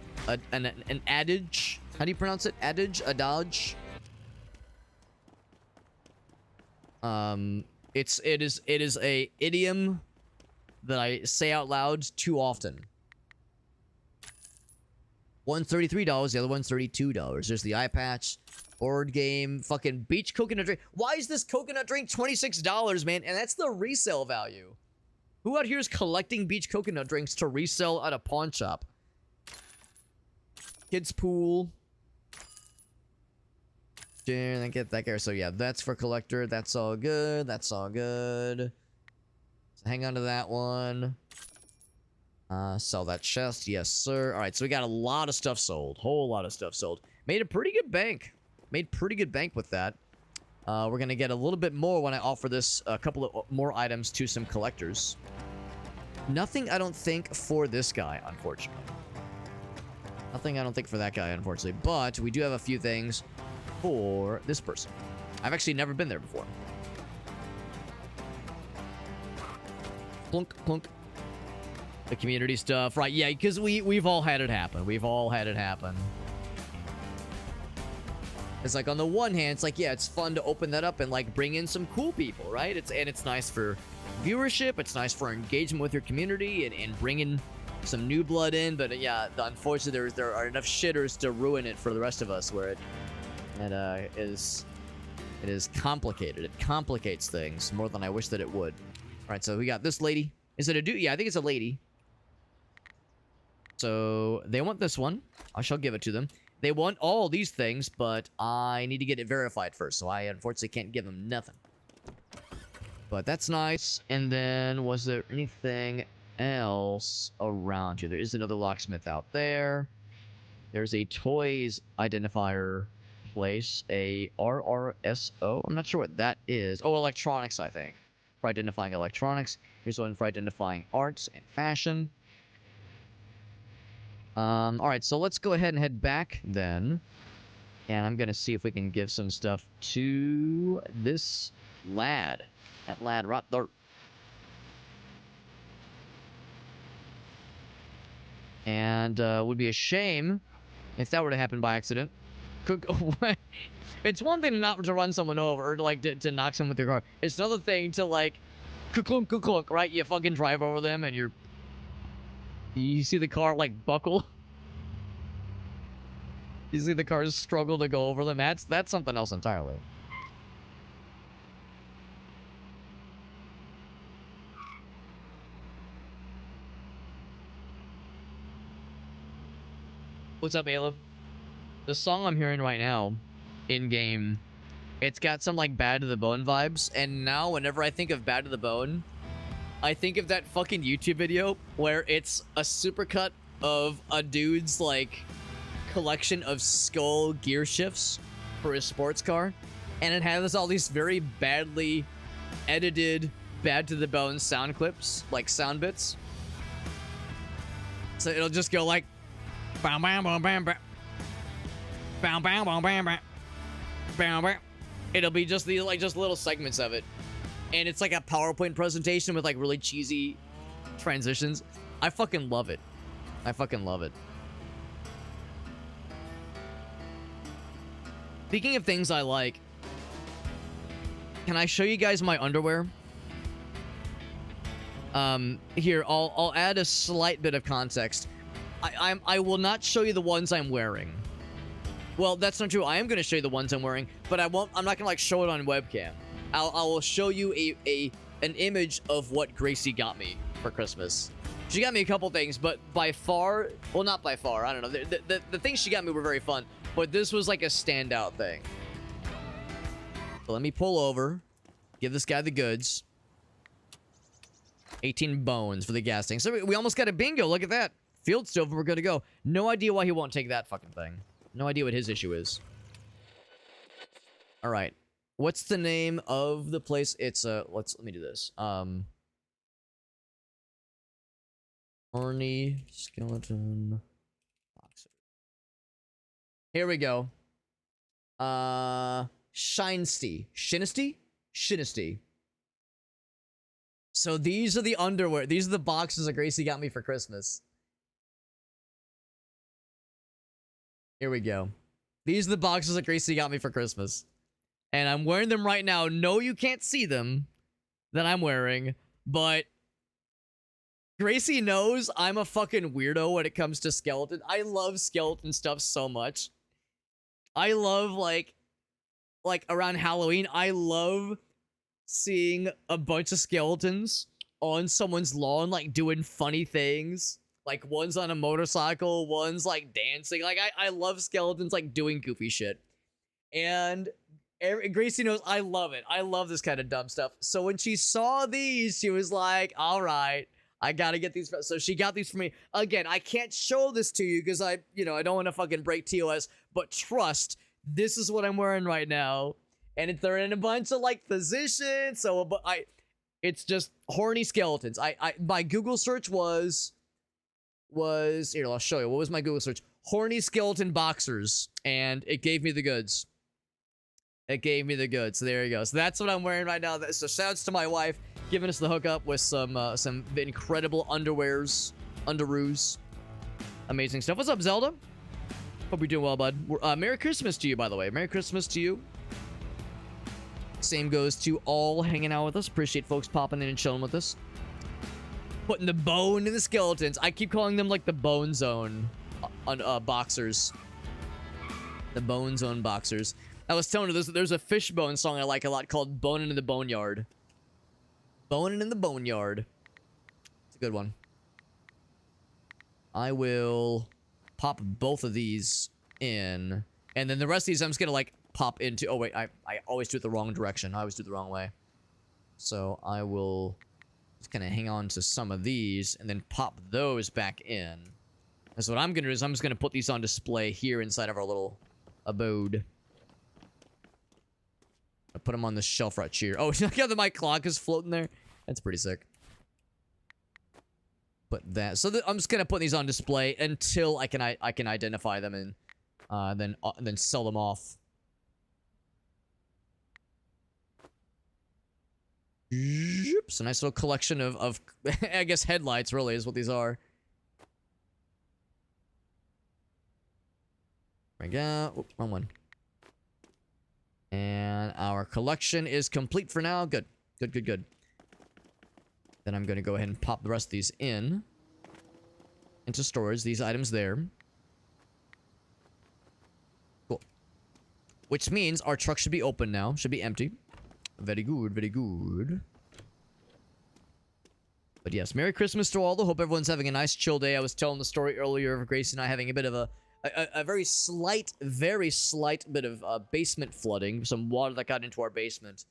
adage. How do you pronounce it? Adage? Adage? It is a idiom that I say out loud too often. One's $33, the other one's $32. There's the eye patch, board game, fucking beach coconut drink. Why is this coconut drink $26, man? And that's the resale value. Who out here is collecting beach coconut drinks to resell at a pawn shop? Kids pool. Then get that guy. So yeah, that's for collector. That's all good. That's all good. So hang on to that one. Sell that chest. Yes, sir. All right, so we got a lot of stuff sold. Whole lot of stuff sold. Made a pretty good bank. Made pretty good bank with that. We're going to get a little bit more when I offer this, a couple of more items to some collectors. Nothing, I don't think, for this guy, unfortunately. Nothing, I don't think, for that guy, unfortunately. But we do have a few things for this person. I've actually never been there before. Plunk, plunk. The community stuff, right? Yeah, because we've all had it happen. We've all had it happen. It's like, on the one hand, it's like, yeah, it's fun to open that up and like bring in some cool people, right? It's nice for viewership. It's nice for engagement with your community and bringing some new blood in. But yeah, unfortunately, there are enough shitters to ruin it for the rest of us. Where it is complicated. It complicates things more than I wish that it would. All right, so we got this lady. Is it a dude? Yeah, I think it's a lady. So they want this one. I shall give it to them. They want all these things, but I need to get it verified first, so I unfortunately can't give them nothing. But that's nice. And then, was there anything else around here? There is another locksmith out there. There's a toys identifier place, a RRSO. I'm not sure what that is. Oh, electronics, I think. For identifying electronics. Here's one for identifying arts and fashion. Alright, so let's go ahead and head back then. And I'm gonna see if we can give some stuff to this lad. That lad right there. And would be a shame if that were to happen by accident. It's one thing not to run someone over, or like to knock someone with your car. It's another thing to like, clunk, right? You fucking drive over them and you see the car like buckle. You see the cars struggle to go over them. That's something else entirely. What's up, Aleph? The song I'm hearing right now, in game, it's got some like Bad to the Bone vibes, and now whenever I think of Bad to the Bone, I think of that fucking YouTube video where it's a supercut of a dude's like collection of skull gear shifts for his sports car, and it has all these very badly edited Bad to the Bone sound clips, like sound bits. So it'll just go like bam bam bam bam bam bam bam bam bam bam bam bam. It'll be just these like just little segments of it, and it's like a PowerPoint presentation with like really cheesy transitions. I fucking love it. I fucking love it. Speaking of things I like, can I show you guys my underwear? Here, I'll add a slight bit of context. I will not show you the ones I'm wearing. Well, that's not true. I am going to show you the ones I'm wearing, but I'm not going to like show it on webcam. I will show you an image of what Gracie got me for Christmas. She got me a couple things, but by far, well, not by far, I don't know. The things she got me were very fun, but this was like a standout thing. So let me pull over, give this guy the goods. 18 bones for the gas tank. So we almost got a bingo. Look at that. Field stove, we're good to go. No idea why he won't take that fucking thing. No idea what his issue is. All right. What's the name of the place? It's let me do this. Arnie skeleton boxer. Here we go. Shinesty. So these are the underwear. These are the boxes that Gracie got me for Christmas. Here we go. These are the boxes that Gracie got me for Christmas. And I'm wearing them right now. No, you can't see them that I'm wearing, but Gracie knows I'm a fucking weirdo when it comes to skeleton. I love skeleton stuff so much. I love like around Halloween, I love seeing a bunch of skeletons on someone's lawn, like doing funny things. Like one's on a motorcycle, one's like dancing. Like I love skeletons like doing goofy shit. And Gracie knows I love it. I love this kind of dumb stuff. So when she saw these, she was like, all right, I gotta get these. So she got these for me. Again, I can't show this to you because I don't want to fucking break TOS, but trust, this is what I'm wearing right now. And they're in a bunch of like positions. So it's just horny skeletons. My Google search was here, I'll show you. What was my Google search? Horny skeleton boxers. And it gave me the goods. It gave me the goods. So there you go. So that's what I'm wearing right now. So shouts to my wife giving us the hookup with some incredible underwears, underoos. Amazing stuff. What's up, Zelda? Hope you're doing well, bud. Merry Christmas to you, by the way. Merry Christmas to you. Same goes to all hanging out with us. Appreciate folks popping in and chilling with us. Putting the bone in the skeletons. I keep calling them like the bone zone on boxers. The bone zone boxers. I was telling you, there's a Fishbone song I like a lot called Bonin' in the Boneyard. Bonin' in the Boneyard. It's a good one. I will pop both of these in. And then the rest of these I'm just going to like pop into. Oh, wait. I always do it the wrong direction. I always do it the wrong way. So I will just kind of hang on to some of these and then pop those back in. And so what I'm going to do is I'm just going to put these on display here inside of our little abode. I put them on the shelf right here. Oh, look how my clock is floating there. That's pretty sick. Put that. So I'm just gonna put these on display until I can identify them and then sell them off. Oops, a nice little collection of I guess headlights really is what these are. There we go. Oop, wrong one. And our collection is complete for now. Good. Good. Then I'm going to go ahead and pop the rest of these into storage. These items there. Cool. Which means our truck should be open now. Should be empty. Very good. Very good. But yes, Merry Christmas to all. Hope everyone's having a nice chill day. I was telling the story earlier of Grace and I having a bit of a very slight bit of basement flooding, some water that got into our basement.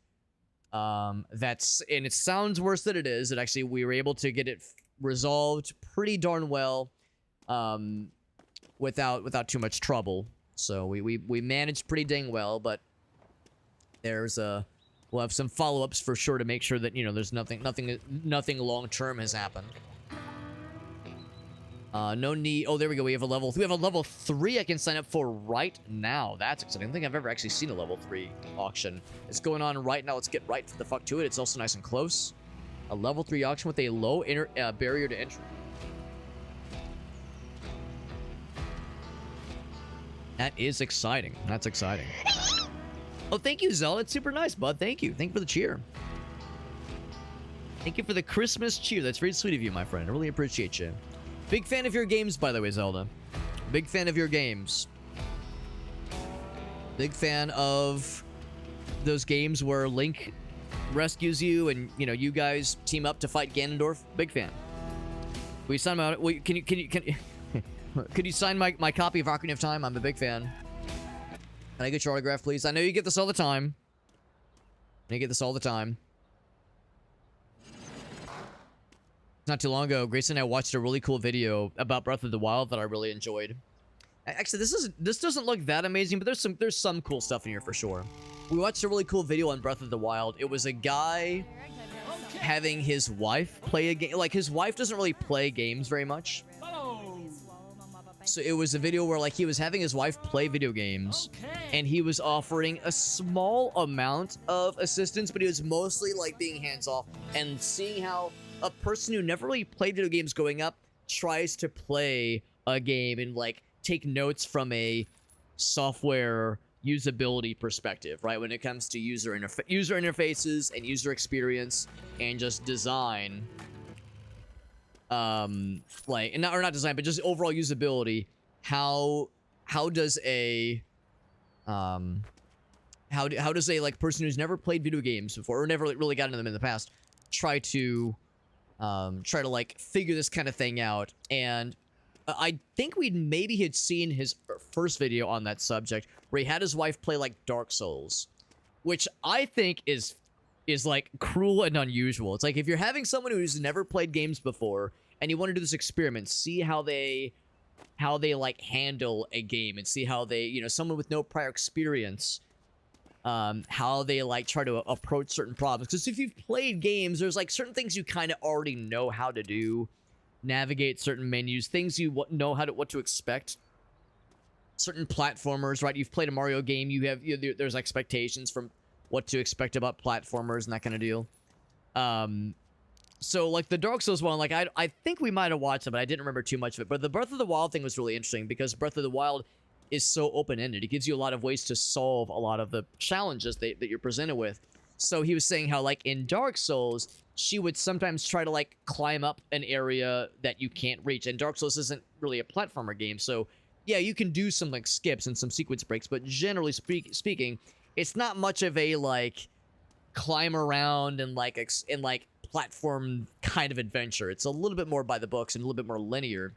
And it sounds worse than it is. It actually, we were able to get it resolved pretty darn well, without too much trouble. So we managed pretty dang well, but we'll have some follow-ups for sure to make sure that, you know, there's nothing long-term has happened. No need. Oh, there we go. We have a level 3 I can sign up for right now. That's exciting. I don't think I've ever actually seen a level 3 auction. It's going on right now. Let's get right the fuck to it. It's also nice and close. A level 3 auction with a low barrier to entry. That is exciting. That's exciting. Oh, thank you, Zelda. It's super nice, bud. Thank you. Thank you for the cheer. Thank you for the Christmas cheer. That's very sweet of you, my friend. I really appreciate you. Big fan of your games, by the way, Zelda. Big fan of your games. Big fan of those games where Link rescues you and, you know, you guys team up to fight Ganondorf. Big fan. Will you sign my... Can you sign my copy of Ocarina of Time? I'm a big fan. Can I get your autograph, please? I know you get this all the time. Not too long ago, Grace and I watched a really cool video about Breath of the Wild that I really enjoyed. Actually, this doesn't look that amazing, but there's some cool stuff in here for sure. We watched a really cool video on Breath of the Wild. It was a guy having his wife play a game. Like, his wife doesn't really play games very much. So it was a video where, like, he was having his wife play video games, and he was offering a small amount of assistance, but he was mostly, like, being hands-off and seeing how a person who never really played video games growing up tries to play a game and, like, take notes from a software usability perspective, right? When it comes to user interfaces and user experience and just design. Not design, but just overall usability. How does a like person who's never played video games before or never really gotten into them in the past try to like figure this kind of thing out? And I think we maybe had seen his first video on that subject where he had his wife play like Dark Souls, which I think is like cruel and unusual. It's like if you're having someone who's never played games before and you want to do this experiment, see how they like handle a game and see how they, you know, someone with no prior experience, how they like try to approach certain problems. Because if you've played games, there's like certain things you kind of already know how to do, navigate certain menus, things you know what to expect. Certain platformers, right? You've played a Mario game, there's expectations from what to expect about platformers and that kind of deal. So like the Dark Souls one, like I think we might have watched it, but I didn't remember too much of it. But the Breath of the Wild thing was really interesting because Breath of the Wild is so open-ended. It gives you a lot of ways to solve a lot of the challenges that you're presented with. So he was saying how like in Dark Souls, she would sometimes try to like climb up an area that you can't reach. And Dark Souls isn't really a platformer game, so yeah, you can do some like skips and some sequence breaks, but generally speaking, it's not much of a like climb around and like platform kind of adventure. It's a little bit more by the books and a little bit more linear.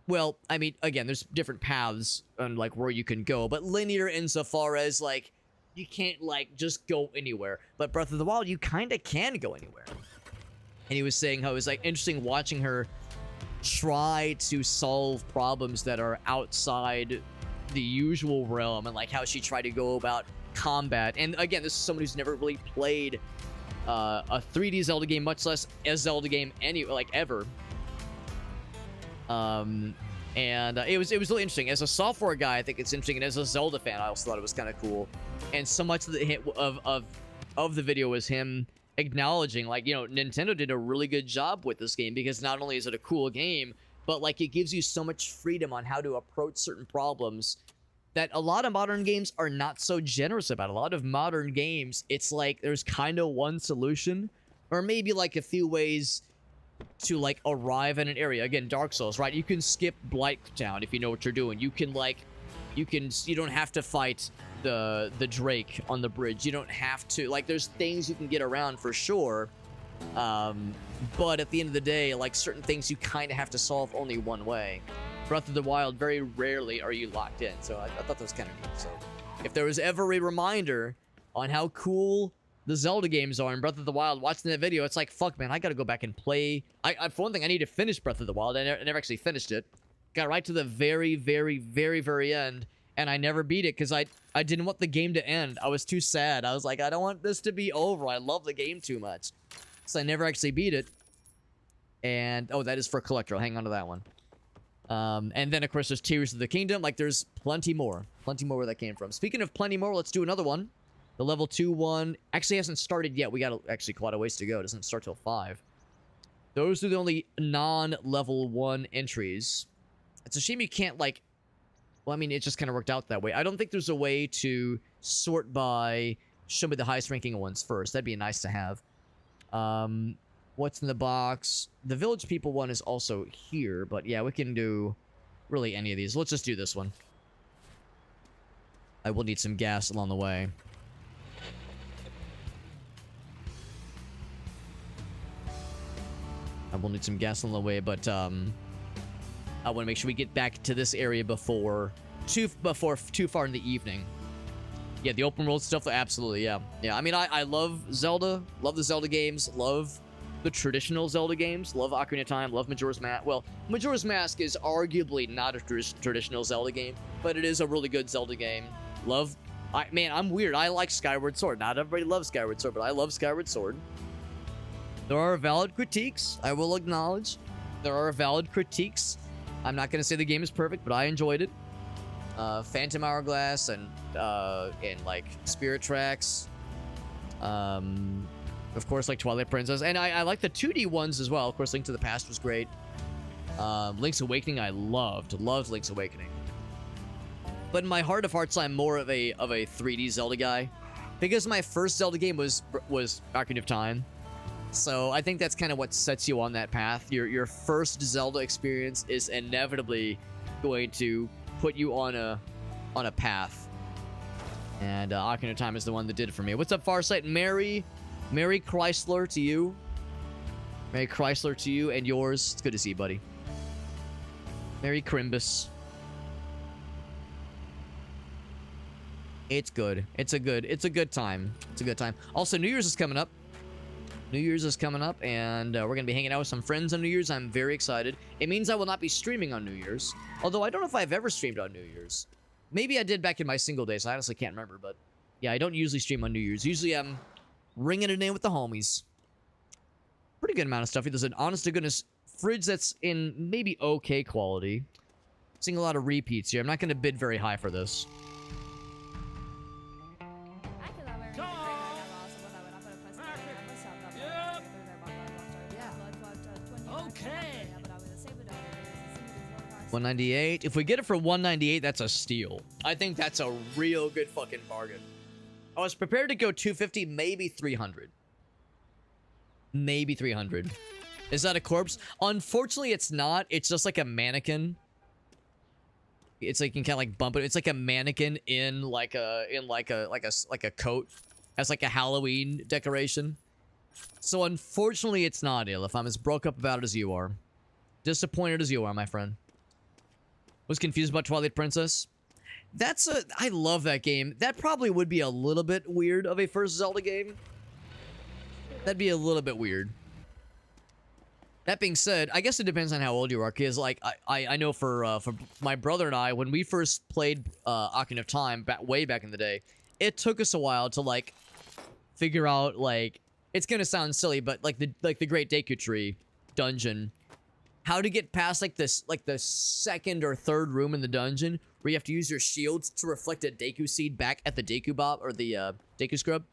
Well, I mean, again, there's different paths on like where you can go, but linear insofar as like you can't like just go anywhere. But Breath of the Wild, you kind of can go anywhere. And he was saying how it was like interesting watching her try to solve problems that are outside the usual realm and like how she tried to go about combat. And again, this is someone who's never really played a 3D Zelda game, much less a Zelda game ever. It was really interesting. As a software guy, I think it's interesting, and as a Zelda fan, I also thought it was kind of cool. And so much of the video was him acknowledging, like, you know, Nintendo did a really good job with this game because not only is it a cool game, but like it gives you so much freedom on how to approach certain problems that a lot of modern games are not so generous about. A lot of modern games, it's like there's kind of one solution or maybe like a few ways to like arrive at an area. Again, Dark Souls, right? You can skip Blight Town if you know what you're doing. You don't have to fight the Drake on the bridge. You don't have to, like, there's things you can get around for sure. But at the end of the day, like certain things you kind of have to solve only one way. Breath of the Wild, very rarely are you locked in. So I thought that was kind of neat. So if there was ever a reminder on how cool the Zelda games are in Breath of the Wild, watching that video, it's like, fuck, man, I gotta go back and play. For one thing, I need to finish Breath of the Wild. I never actually finished it. Got right to the very, very, very, very end, and I never beat it because I didn't want the game to end. I was too sad. I was like, I don't want this to be over. I love the game too much. So I never actually beat it. And, oh, that is for collector. I'll hang on to that one. And then, of course, there's Tears of the Kingdom. Like, there's plenty more. Plenty more where that came from. Speaking of plenty more, let's do another one. The level 2 one actually hasn't started yet. We got actually quite a ways to go. It doesn't start till 5. Those are the only non-level 1 entries. It's a shame you can't, like... Well, I mean, it just kind of worked out that way. I don't think there's a way to sort by... Show me the highest ranking ones first. That'd be nice to have. What's in the box? The Village People one is also here. But yeah, we can do really any of these. Let's just do this one. I will need some gas along the way. I will need some gas on the way, but I want to make sure we get back to this area before too far in the evening. Yeah, the open world stuff, absolutely, yeah. Yeah, I mean, I love Zelda, love the Zelda games, love the traditional Zelda games, love Ocarina of Time, love Majora's Mask. Well, Majora's Mask is arguably not a traditional Zelda game, but it is a really good Zelda game. Man, I'm weird. I like Skyward Sword. Not everybody loves Skyward Sword, but I love Skyward Sword. There are valid critiques, I will acknowledge. There are valid critiques. I'm not going to say the game is perfect, but I enjoyed it. Phantom Hourglass and like Spirit Tracks. Of course, like Twilight Princess. And I like the 2D ones as well. Of course, Link to the Past was great. Link's Awakening I loved. Loved Link's Awakening. But in my heart of hearts, I'm more of a 3D Zelda guy. Because my first Zelda game was Ocarina of Time. So I think that's kind of what sets you on that path. Your first Zelda experience is inevitably going to put you on a path. And Ocarina of Time is the one that did it for me. What's up, Farsight? Merry Chrysler to you. Merry Chrysler to you and yours. It's good to see you, buddy. Merry Crimbus. It's good. It's a good time. It's a good time. Also, New Year's is coming up. New Year's is coming up, and we're going to be hanging out with some friends on New Year's. I'm very excited. It means I will not be streaming on New Year's. Although, I don't know if I've ever streamed on New Year's. Maybe I did back in my single days. I honestly can't remember, but... Yeah, I don't usually stream on New Year's. Usually, I'm ringing it in with the homies. Pretty good amount of stuff. There's an honest-to-goodness fridge that's in maybe okay quality. Seeing a lot of repeats here. I'm not going to bid very high for this. Okay. 198. If we get it for 198, that's a steal. I think that's a real good fucking bargain. I was prepared to go 250, maybe 300. Maybe 300. Is that a corpse? Unfortunately, it's not. It's just like a mannequin. It's like you can kind of like bump it. It's like a mannequin in like a coat as like a Halloween decoration. So unfortunately, it's not ill. If I'm as broke up about it as you are, disappointed as you are, my friend. Was confused about Twilight Princess. I love that game. That probably would be a little bit weird of a first Zelda game. That'd be a little bit weird. That being said, I guess it depends on how old you are, because like I know for my brother and I, when we first played Ocarina of Time way back in the day, it took us a while to like figure out, like, it's gonna sound silly, but like the Great Deku Tree dungeon, how to get past like this, like the second or third room in the dungeon where you have to use your shields to reflect a Deku seed back at the Deku Bob or the Deku Scrub.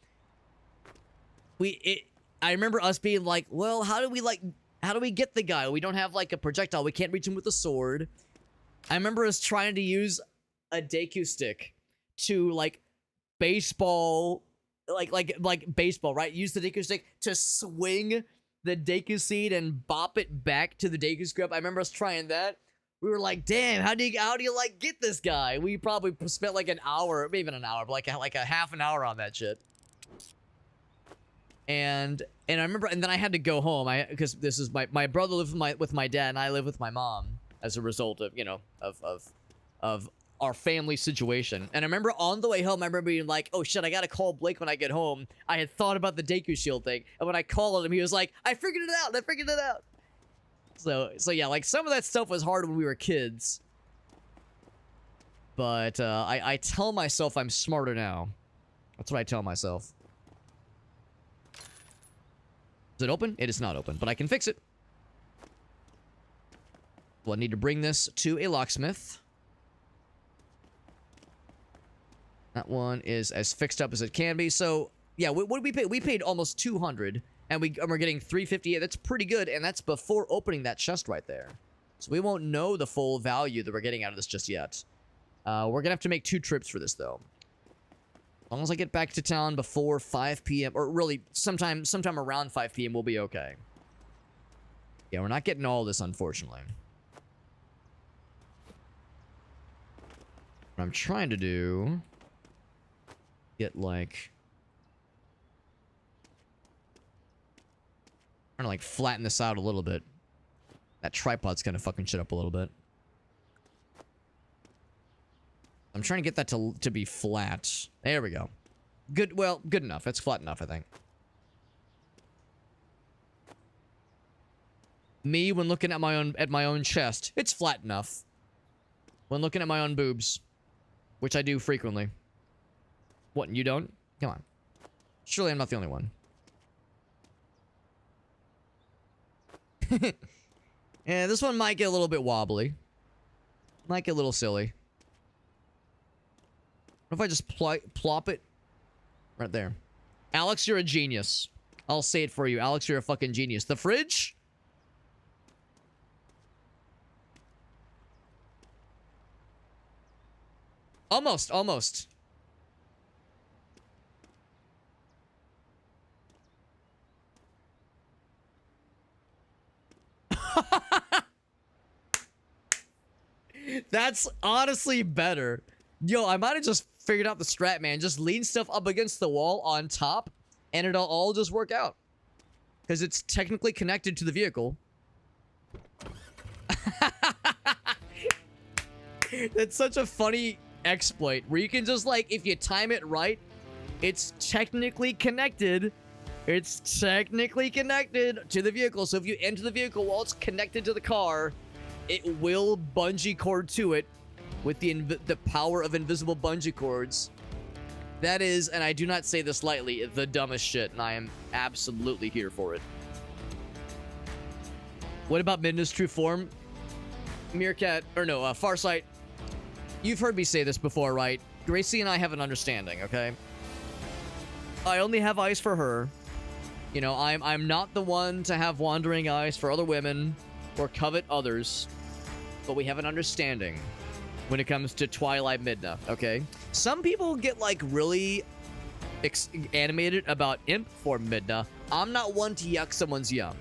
I remember us being like, well, how do we get the guy? We don't have like a projectile. We can't reach him with a sword. I remember us trying to use a Deku stick to like baseball, like baseball, right? Use the Deku stick to swing the Deku seed and bop it back to the Deku Scrub. I remember us trying that. We were like, damn, how do you like get this guy? We probably spent like an hour, maybe even an hour, but like a half an hour on that shit. And I remember, and then I had to go home. Because this is my brother lived with my dad, and I live with my mom. as a result of, you know, of our family situation. And I remember on the way home, I remember being like, oh shit, I gotta call Blake when I get home. I had thought about the Deku Shield thing, and when I called him, he was like, I figured it out, I figured it out. So yeah, like, some of that stuff was hard when we were kids. But I tell myself I'm smarter now. That's what I tell myself. Is it open? It is not open, but I can fix it. Well, I need to bring this to a locksmith. That one is as fixed up as it can be. So, yeah, what did we pay? We paid almost 200, and we're getting 350. That's pretty good, and that's before opening that chest right there. So we won't know the full value that we're getting out of this just yet. We're gonna have to make 2 trips for this, though. As long as I get back to town before 5 p.m., or really sometime around 5 p.m., we'll be okay. Yeah, we're not getting all this, unfortunately. What I'm trying to do... get, like... trying to, like, flatten this out a little bit. That tripod's gonna fucking shit up a little bit. I'm trying to get that to be flat. There we go. Good, well, good enough. It's flat enough, I think. Me, when looking at my own chest, it's flat enough. When looking at my own boobs, which I do frequently. What, you don't? Come on. Surely I'm not the only one. Yeah, this one might get a little bit wobbly. Might get a little silly. What if I just plop it right there? Alex, you're a genius. I'll say it for you. Alex, you're a fucking genius. The fridge? Almost, almost. That's honestly better. Yo, I might have just figured out the strat, man. Just lean stuff up against the wall on top, and it'll all just work out. Because it's technically connected to the vehicle. That's such a funny exploit, where you can just, like, if you time it right, it's technically connected. It's technically connected to the vehicle. So if you enter the vehicle while it's connected to the car, it will bungee cord to it with the power of invisible bungee cords. That is, and I do not say this lightly, the dumbest shit, and I am absolutely here for it. What about Midna's true form? Meerkat, or no, Farsight, you've heard me say this before, right? Gracie and I have an understanding, okay? I only have eyes for her. You know, I'm not the one to have wandering eyes for other women or covet others, but we have an understanding when it comes to Twilight Midna, okay? Some people get, like, really animated about imp form Midna. I'm not one to yuck someone's yum.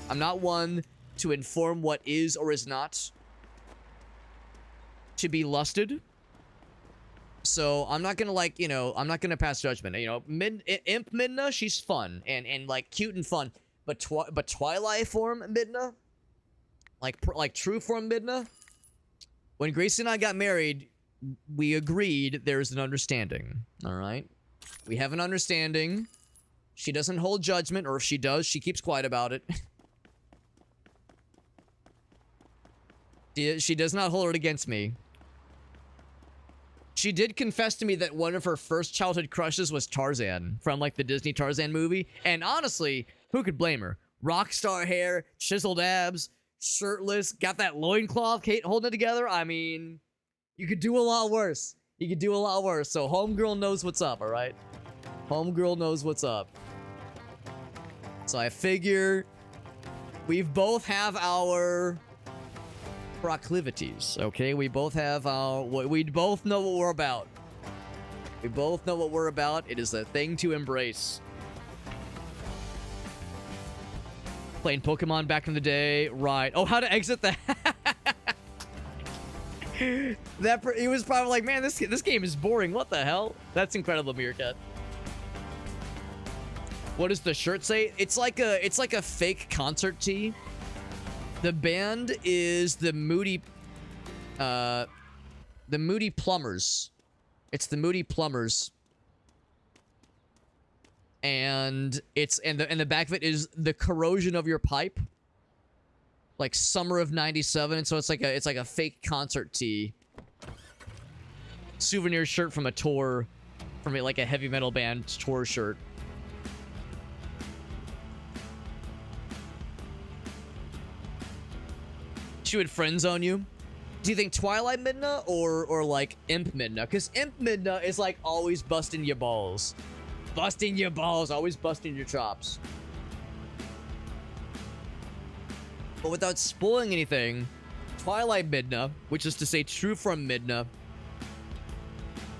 I'm not one to inform what is or is not to be lusted. So I'm not gonna, like, you know, I'm not gonna pass judgment. You know, imp Midna, she's fun and like cute and fun, but Twilight form Midna, like true form Midna. When Gracie and I got married, we agreed there's an understanding. All right, we have an understanding. She doesn't hold judgment, or if she does, she keeps quiet about it. She does not hold it against me. She did confess to me that one of her first childhood crushes was Tarzan from, like, the Disney Tarzan movie. And honestly, who could blame her? Rockstar hair, chiseled abs, shirtless, got that loincloth, Kate holding it together. I mean, you could do a lot worse. You could do a lot worse. So homegirl knows what's up, all right? Homegirl knows what's up. So I figure we both have our proclivities, okay? We both have our... We both know what we're about. We both know what we're about. It is a thing to embrace. Playing Pokemon back in the day, right? Oh, how to exit that? He was probably like, man, this game is boring. What the hell? That's incredible, Meerkat. What does the shirt say? It's like a fake concert tee. The band is the Moody Plumbers. It's the Moody Plumbers. And it's and the back of it is the corrosion of your pipe. Like summer of '97, and so it's like a fake concert tee. Souvenir shirt from a tour, from like a heavy metal band tour shirt. She would friend zone you. Do you think Twilight Midna or like Imp Midna? Because Imp Midna is like always busting your balls. Busting your balls, always busting your chops. But without spoiling anything, Twilight Midna, which is to say true from Midna,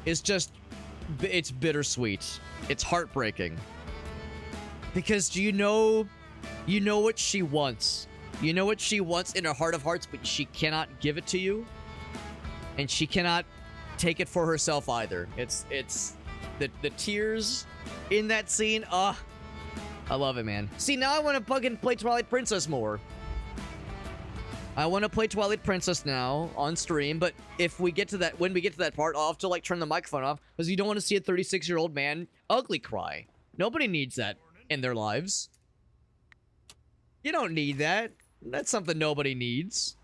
is just, it's bittersweet. It's heartbreaking. Because you know what she wants. You know what she wants in her heart of hearts, but she cannot give it to you. And she cannot take it for herself either. It's the tears in that scene. I love it, man. See, now I want to fucking play Twilight Princess more. I want to play Twilight Princess now on stream, but if we get to that, when we get to that part, I'll have to like turn the microphone off because you don't want to see a 36-year-old man ugly cry. Nobody needs that in their lives. You don't need that. That's something nobody needs.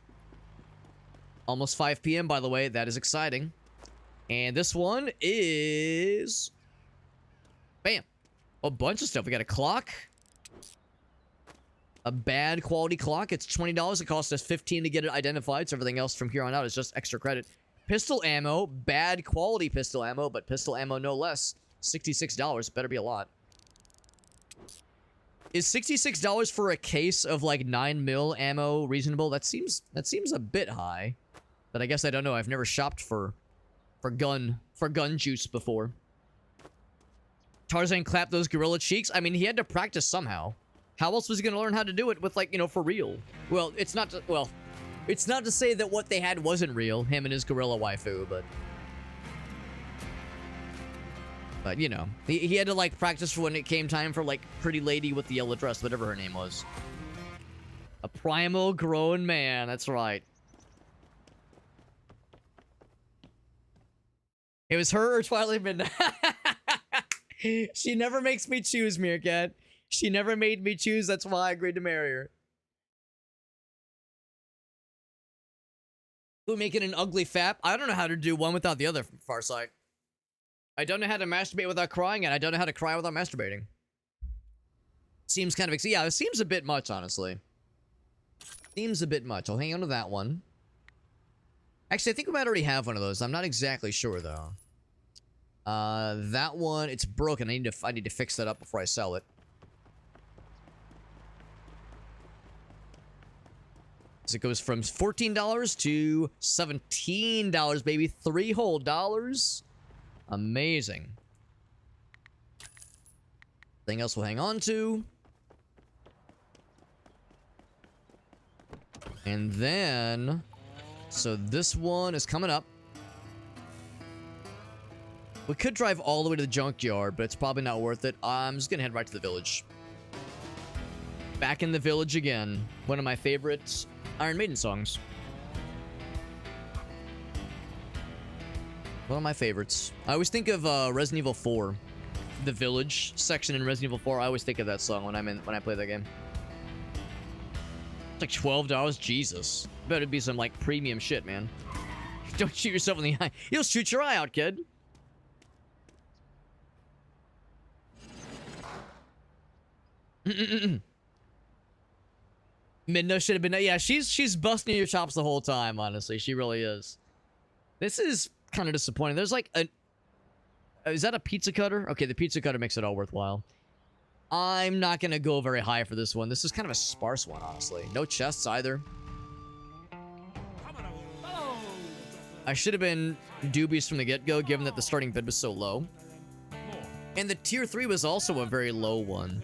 Almost 5 p.m. by the way. That is exciting. And this one is... Bam. A bunch of stuff. We got a clock. A bad quality clock. It's $20. It costs us $15 to get it identified. So everything else from here on out is just extra credit. Pistol ammo. Bad quality pistol ammo, but pistol ammo no less. $66. Better be a lot. Is $66 for a case of like 9mm ammo reasonable? That seems a bit high. But I guess I don't know. I've never shopped for gun juice before. Tarzan clapped those gorilla cheeks. I mean, he had to practice somehow. How else was he gonna learn how to do it with, like, you know, for real? Well, it's not to say that what they had wasn't real, him and his gorilla waifu, but you know, he had to, like, practice for when it came time for, like, pretty lady with the yellow dress, whatever her name was. A primal grown man, that's right. It was her or Twilight Midnight. She never makes me choose, Meerkat. She never made me choose, that's why I agreed to marry her. Who making an ugly fap? I don't know how to do one without the other, Farsight. I don't know how to masturbate without crying, and I don't know how to cry without masturbating. Seems kind of... Yeah, it seems a bit much, honestly. Seems a bit much. I'll hang on to that one. Actually, I think we might already have one of those. I'm not exactly sure, though. That one, it's broken. I need to fix that up before I sell it. So it goes from $14 to $17, baby. $3 whole dollars. Amazing. Thing else we'll hang on to. And then... So this one is coming up. We could drive all the way to the junkyard, but it's probably not worth it. I'm just gonna head right to the village. Back in the village again. One of my favorite Iron Maiden songs. One of my favorites. I always think of Resident Evil 4. The village section in Resident Evil 4. I always think of that song when I play that game. It's like $12. Jesus. Better be some like premium shit, man. Don't shoot yourself in the eye. You'll shoot your eye out, kid. Midna should have been... Yeah, she's busting your chops the whole time, honestly. She really is. This is kind of disappointing. There's like a... Is that a pizza cutter? Okay, the pizza cutter makes it all worthwhile. I'm not going to go very high for this one. This is kind of a sparse one, honestly. No chests either. I should have been dubious from the get-go, given that the starting bid was so low. And the tier 3 was also a very low one.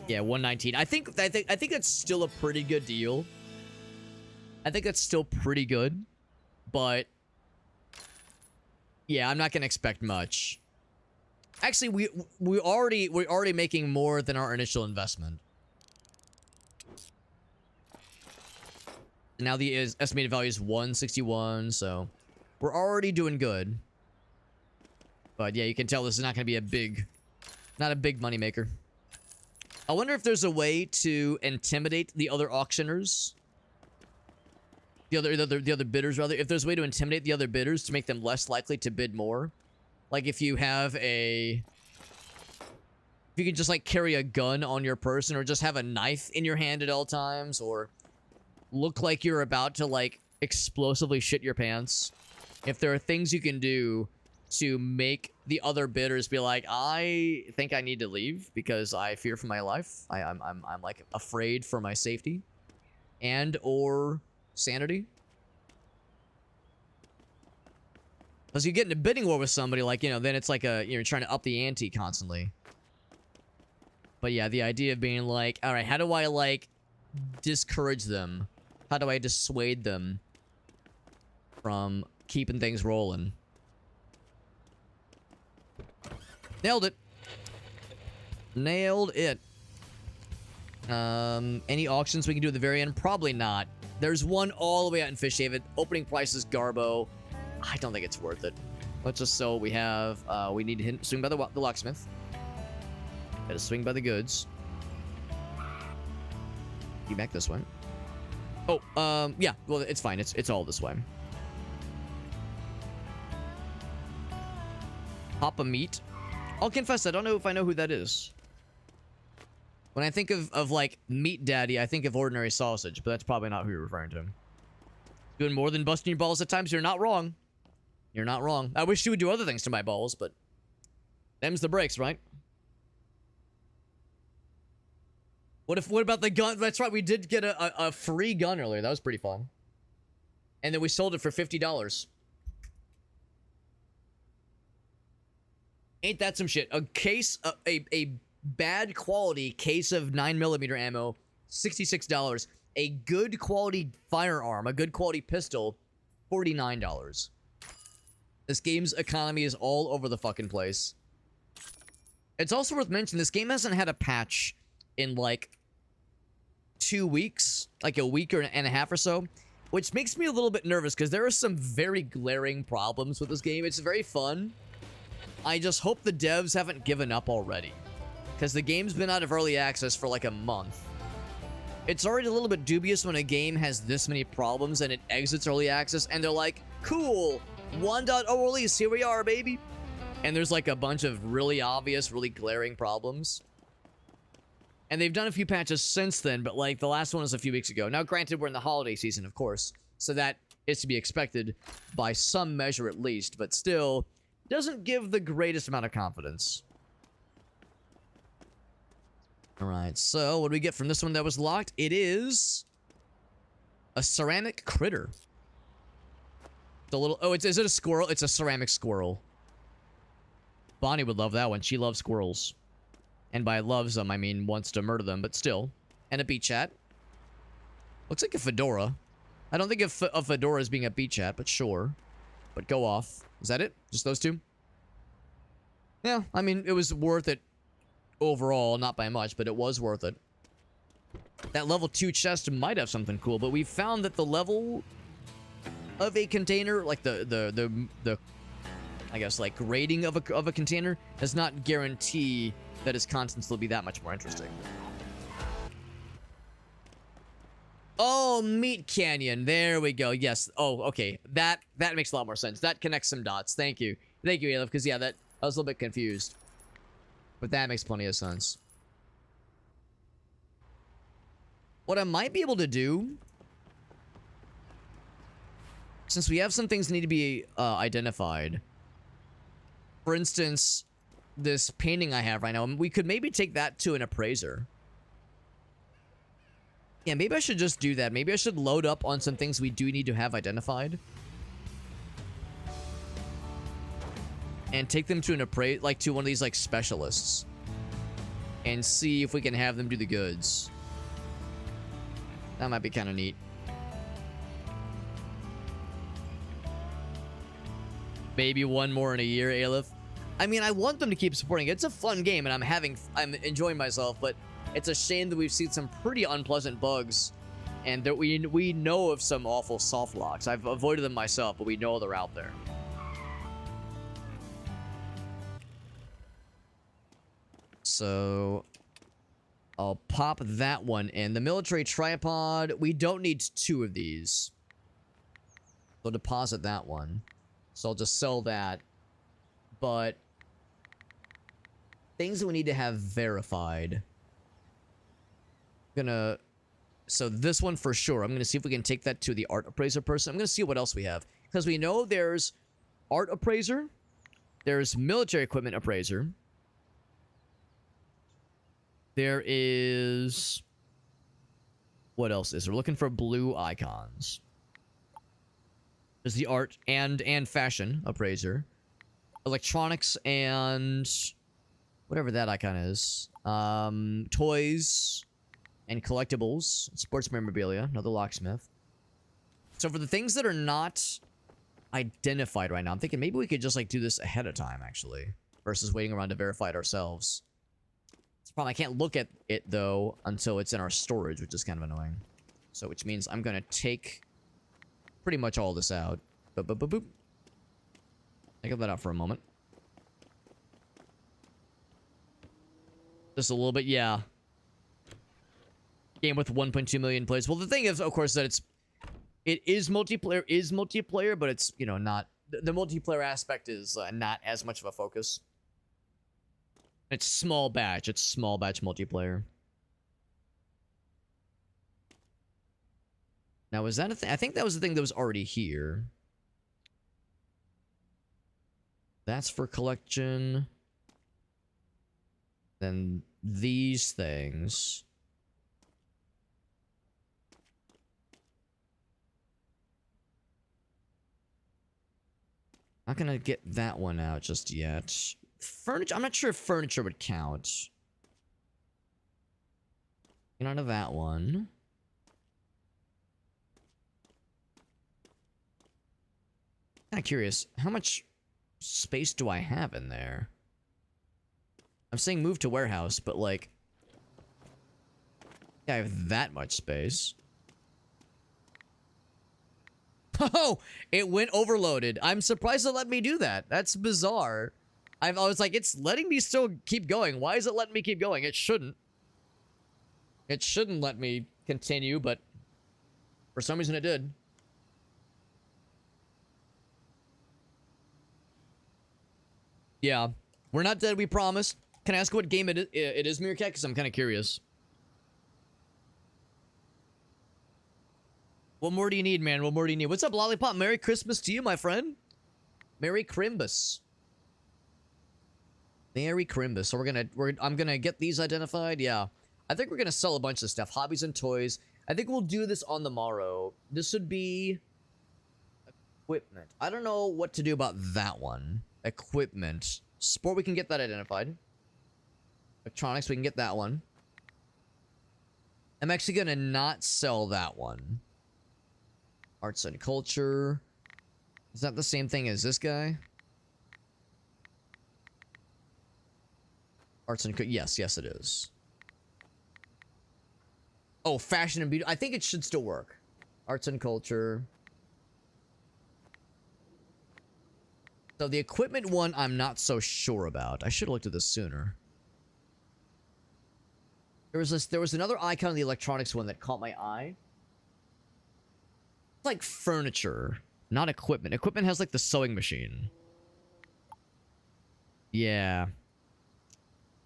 Yeah, 119. I think that's still a pretty good deal. I think that's still pretty good, but yeah, I'm not gonna expect much. Actually, we're already making more than our initial investment. Now the estimated value is 161, so we're already doing good. But yeah, you can tell this is not going to be not a big moneymaker. I wonder if there's a way to intimidate the other auctioners. The other bidders, rather. If there's a way to intimidate the other bidders to make them less likely to bid more. Like if you have if you can just like carry a gun on your person, or just have a knife in your hand at all times, or look like you're about to like explosively shit your pants. If there are things you can do to make the other bidders be like, I think I need to leave because I fear for my life. I'm like afraid for my safety and or sanity. Because you get in a bidding war with somebody, like, you know, then it's like you're trying to up the ante constantly. But yeah, the idea of being like, all right, how do I like discourage them? How do I dissuade them from keeping things rolling? Nailed it. Nailed it. Any auctions we can do at the very end? Probably not. There's one all the way out in Fishhaven. Opening price is Garbo. I don't think it's worth it. Let's just so we have. We need to swing by the locksmith. Gotta swing by the goods. You back this way. Oh, yeah. Well, it's fine. It's all this way. Papa Meat. I'll confess, I don't know if I know who that is. When I think of like Meat Daddy, I think of ordinary sausage, but that's probably not who you're referring to. Doing more than busting your balls at times, you're not wrong. You're not wrong. I wish you would do other things to my balls, but them's the breaks, right? What about the gun? That's right, we did get a free gun earlier. That was pretty fun. And then we sold it for $50. Ain't that some shit? A case, a bad quality case of 9mm ammo, $66. A good quality firearm, a good quality pistol, $49. This game's economy is all over the fucking place. It's also worth mentioning, this game hasn't had a patch in like 2 weeks, like a week and a half or so, which makes me a little bit nervous because there are some very glaring problems with this game. It's very fun. I just hope the devs haven't given up already, because the game's been out of early access for like a month. It's already a little bit dubious when a game has this many problems and it exits early access and they're like, cool, 1.0 release, here we are, baby. And there's like a bunch of really obvious, really glaring problems. And they've done a few patches since then, but like the last one was a few weeks ago. Now, granted, we're in the holiday season, of course, so that is to be expected by some measure at least, but still doesn't give the greatest amount of confidence. Alright, so what do we get from this one that was locked? It is a ceramic critter. It's a little... Oh, is it a squirrel? It's a ceramic squirrel. Bonnie would love that one. She loves squirrels. And by loves them, I mean wants to murder them, but still. And a beach hat. Looks like a fedora. I don't think of a fedora as being a beach hat, but sure. But go off. Is that it? Just those two? Yeah, I mean, it was worth it overall. Not by much, but it was worth it. That level 2 chest might have something cool, but we found that the level of a container, like the I guess, like, grading of a container does not guarantee that its contents will be that much more interesting. Oh, Meat Canyon. There we go. Yes. Oh, okay. That makes a lot more sense. That connects some dots. Thank you. Thank you, Aleph, because, yeah, I was a little bit confused. But that makes plenty of sense. What I might be able to do, since we have some things that need to be identified. For instance, this painting I have right now, we could maybe take that to an appraiser. Yeah, maybe I should just do that. Maybe I should load up on some things we do need to have identified. And take them to an to one of these, like, specialists. And see if we can have them do the goods. That might be kind of neat. Maybe one more in a year, Aleph. I mean, I want them to keep supporting it. It's a fun game, and I'm enjoying myself, but it's a shame that we've seen some pretty unpleasant bugs And that we know of some awful soft locks. I've avoided them myself, but we know they're out there. So I'll pop that one in. The military tripod, we don't need 2 of these. So deposit that one. So I'll just sell that. But things that we need to have verified. So this one for sure. I'm gonna see if we can take that to the art appraiser person. I'm gonna see what else we have. Because we know there's art appraiser. There's military equipment appraiser. There is... What else is there? We're looking for blue icons. There's the art and fashion appraiser. Electronics and... whatever that icon is. Toys and collectibles. Sports memorabilia. Another locksmith. So for the things that are not identified right now, I'm thinking maybe we could just like do this ahead of time, actually. Versus waiting around to verify it ourselves. It's a problem. I can't look at it, though, until it's in our storage, which is kind of annoying. So, which means I'm going to take pretty much all this out. Boop, boop, boop, boop. Take that out for a moment. Just a little bit, yeah. Game with 1.2 million players. Well, the thing is, of course, that it is multiplayer, but it's, you know, not... The multiplayer aspect is not as much of a focus. It's small batch. It's small batch multiplayer. Now, was that a thing? I think that was the thing that was already here. That's for collection. Then these things. Not gonna get that one out just yet. Furniture, I'm not sure if furniture would count. Get out of that one. Kinda curious, how much space do I have in there? I'm saying move to warehouse, but like... yeah, I have that much space. Oh! It went overloaded. I'm surprised it let me do that. That's bizarre. I was like, it's letting me still keep going. Why is it letting me keep going? It shouldn't. It shouldn't let me continue, but... for some reason it did. Yeah. We're not dead, we promise. Can I ask what game it is, Meerkat? Because I'm kind of curious. What more do you need, man? What more do you need? What's up, Lollipop? Merry Christmas to you, my friend. Merry Crimbus. Merry Crimbus. So I'm gonna get these identified. Yeah. I think we're gonna sell a bunch of stuff. Hobbies and toys. I think we'll do this on the morrow. This would be... equipment. I don't know what to do about that one. Equipment. Sport, we can get that identified. Electronics, we can get that one. I'm actually gonna not sell that one. Arts and culture. Is that the same thing as this guy? Arts and... yes, it is. Oh, fashion and beauty. I think it should still work. Arts and culture. So the equipment one, I'm not so sure about. I should have looked at this sooner. There was another icon on the electronics one that caught my eye. It's like furniture, not equipment. Equipment has like the sewing machine. Yeah.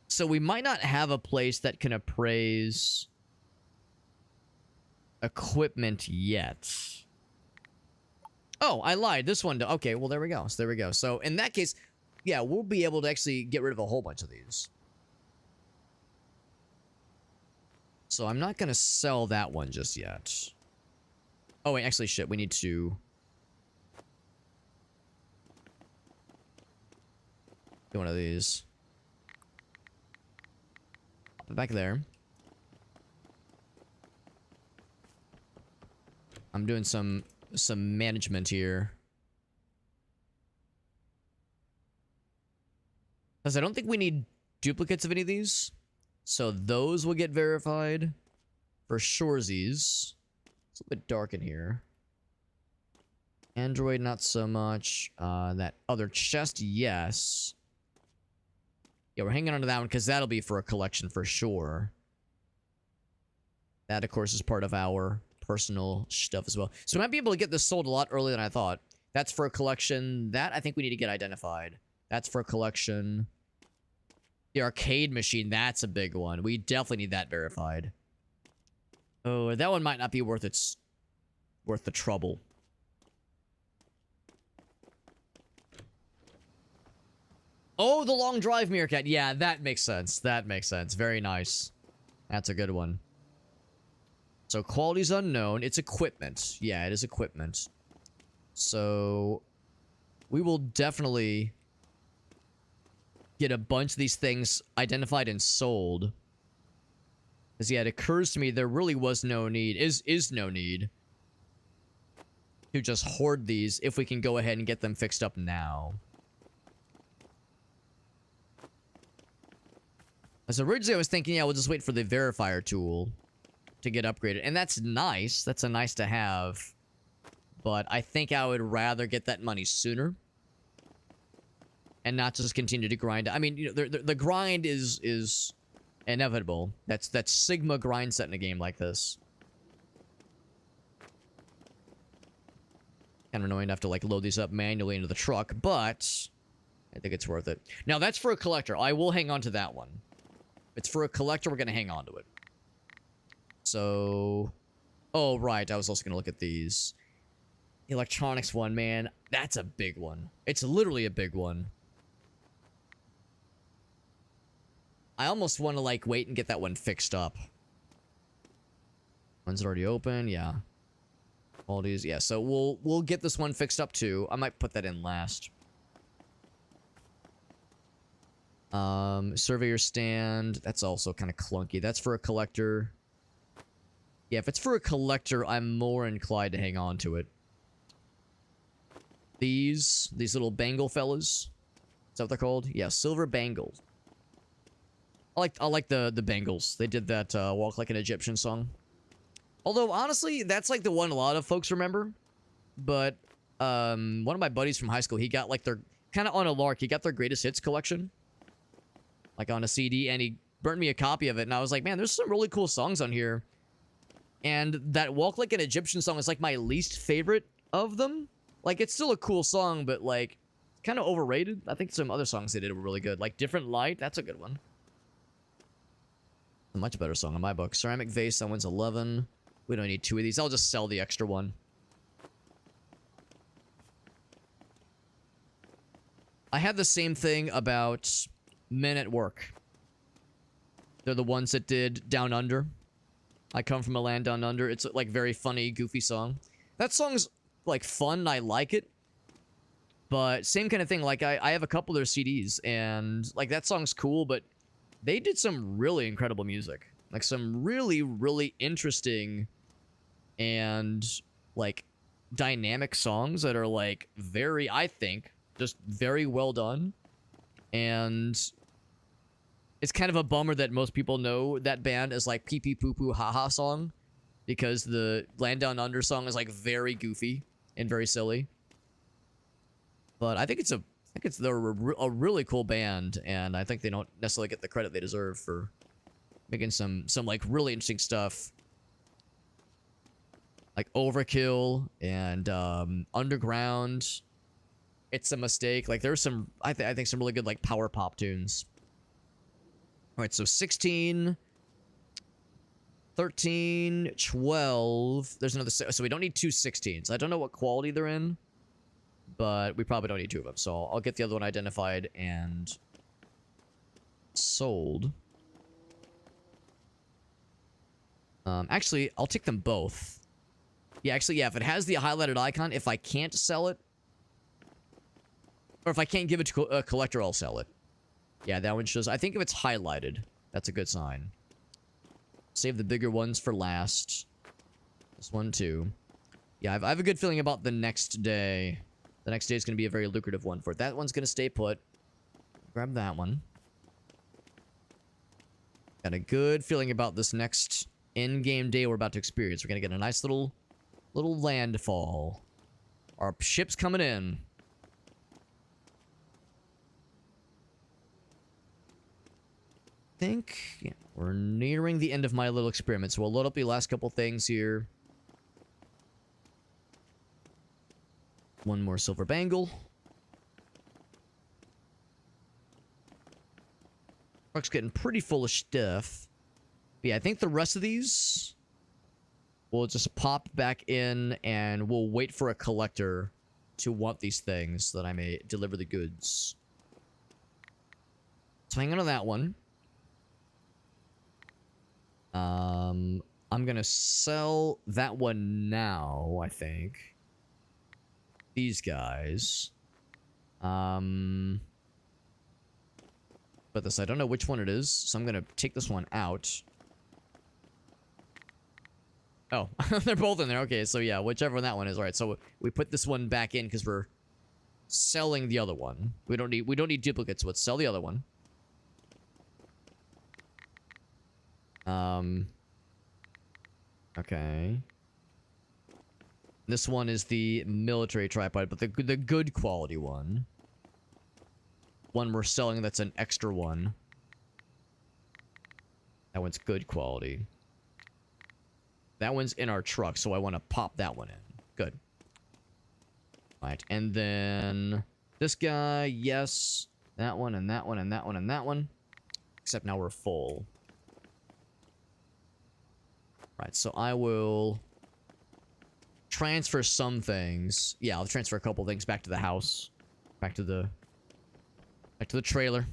So we might not have a place that can appraise equipment yet. Oh, I lied. This one... okay, well, there we go. So there we go. So in that case, yeah, we'll be able to actually get rid of a whole bunch of these. So I'm not going to sell that one just yet. Oh, wait, actually, shit. We need to... do one of these. Pop it back there. I'm doing some management here. Because I don't think we need duplicates of any of these. So those will get verified for surezies. It's a little bit dark in here. Android, not so much. That other chest, yes. Yeah, we're hanging on to that one because that'll be for a collection for sure. That, of course, is part of our personal stuff as well. So we might be able to get this sold a lot earlier than I thought. That's for a collection. That, I think we need to get identified. That's for a collection. The arcade machine, that's a big one. We definitely need that verified. Oh, that one might not be worth the trouble. Oh, the long drive meerkat. Yeah, that makes sense. That makes sense. Very nice. That's a good one. So quality's unknown. It's equipment. Yeah, it is equipment. So we will definitely get a bunch of these things identified and sold. Because yeah, it occurs to me there really was no need, is no need to just hoard these if we can go ahead and get them fixed up now. So originally I was thinking, yeah, we'll just wait for the verifier tool to get upgraded. And that's nice. That's a nice to have. But I think I would rather get that money sooner. And not just continue to grind. I mean, you know, the grind is inevitable. That's Sigma grind set in a game like this. Kind of annoying to have to like load these up manually into the truck, but I think it's worth it. Now that's for a collector. I will hang on to that one. If it's for a collector, we're gonna hang on to it. So, oh right, I was also gonna look at these. Electronics one, man, that's a big one. It's literally a big one. I almost want to like wait and get that one fixed up. One's already open, yeah. All these, yeah. So we'll get this one fixed up too. I might put that in last. Surveyor stand. That's also kind of clunky. That's for a collector. Yeah, if it's for a collector, I'm more inclined to hang on to it. These little bangle fellas. Is that what they're called? Yeah, silver bangles. I like the bangles. They did that Walk Like an Egyptian song. Although honestly, that's like the one a lot of folks remember. But one of my buddies from high school, he got like their kind of on a lark, he got their greatest hits collection. Like on a CD, and he burnt me a copy of it, and I was like, man, there's some really cool songs on here. And that Walk Like an Egyptian song is like my least favorite of them. Like, it's still a cool song, but like, kind of overrated. I think some other songs they did were really good. Like Different Light, that's a good one. A much better song in my book. Ceramic vase, that one's 11. We don't need two of these. I'll just sell the extra one. I had the same thing about Men at Work. They're the ones that did Down Under. I Come From a Land Down Under. It's like very funny, goofy song. That song's like fun and I like it. But same kind of thing. Like I have a couple of their CDs and like that song's cool, but they did some really incredible music. Like some really, really interesting and like dynamic songs that are like very, I think, just very well done. And it's kind of a bummer that most people know that band as like Pee Pee Poo Poo Ha Ha song, because the Land Down Under song is like very goofy and very silly. But I think they're a really cool band, and I think they don't necessarily get the credit they deserve for making some like really interesting stuff. Like Overkill and Underground. It's a Mistake. Like there's some I think some really good like power pop tunes. All right, so 16, 13, 12. There's another, so we don't need two 16s. I don't know what quality they're in, but we probably don't need two of them. So I'll get the other one identified and sold. Actually, I'll take them both. Yeah, actually, yeah, if it has the highlighted icon, if I can't sell it, or if I can't give it to a collector, I'll sell it. Yeah, that one shows. I think if it's highlighted, that's a good sign. Save the bigger ones for last. This one, too. Yeah, I have a good feeling about the next day. The next day is going to be a very lucrative one for it. That one's going to stay put. Grab that one. Got a good feeling about this next in-game day we're about to experience. We're going to get a nice little Little landfall. Our ship's coming in. I think yeah, we're nearing the end of my little experiment, so we'll load up the last couple things here. One more silver bangle. Truck's getting pretty full of stuff. But yeah, I think the rest of these we'll just pop back in and we'll wait for a collector to want these things so that I may deliver the goods. So hang on to that one. I'm gonna sell that one now, I think. These guys. But this, I don't know which one it is, so I'm gonna take this one out. Oh, they're both in there. Okay, so yeah, whichever one that one is. All right, so we put this one back in because we're selling the other one. We don't need duplicates. So let's sell the other one. Okay. This one is the military tripod, but the good quality one. One we're selling that's an extra one. That one's good quality. That one's in our truck, so I want to pop that one in. Good. Right, and then this guy, yes. That one, and that one, and that one, and that one. Except now we're full. Right, so I will transfer some things. Yeah, I'll transfer a couple things back to the house. Back to the trailer.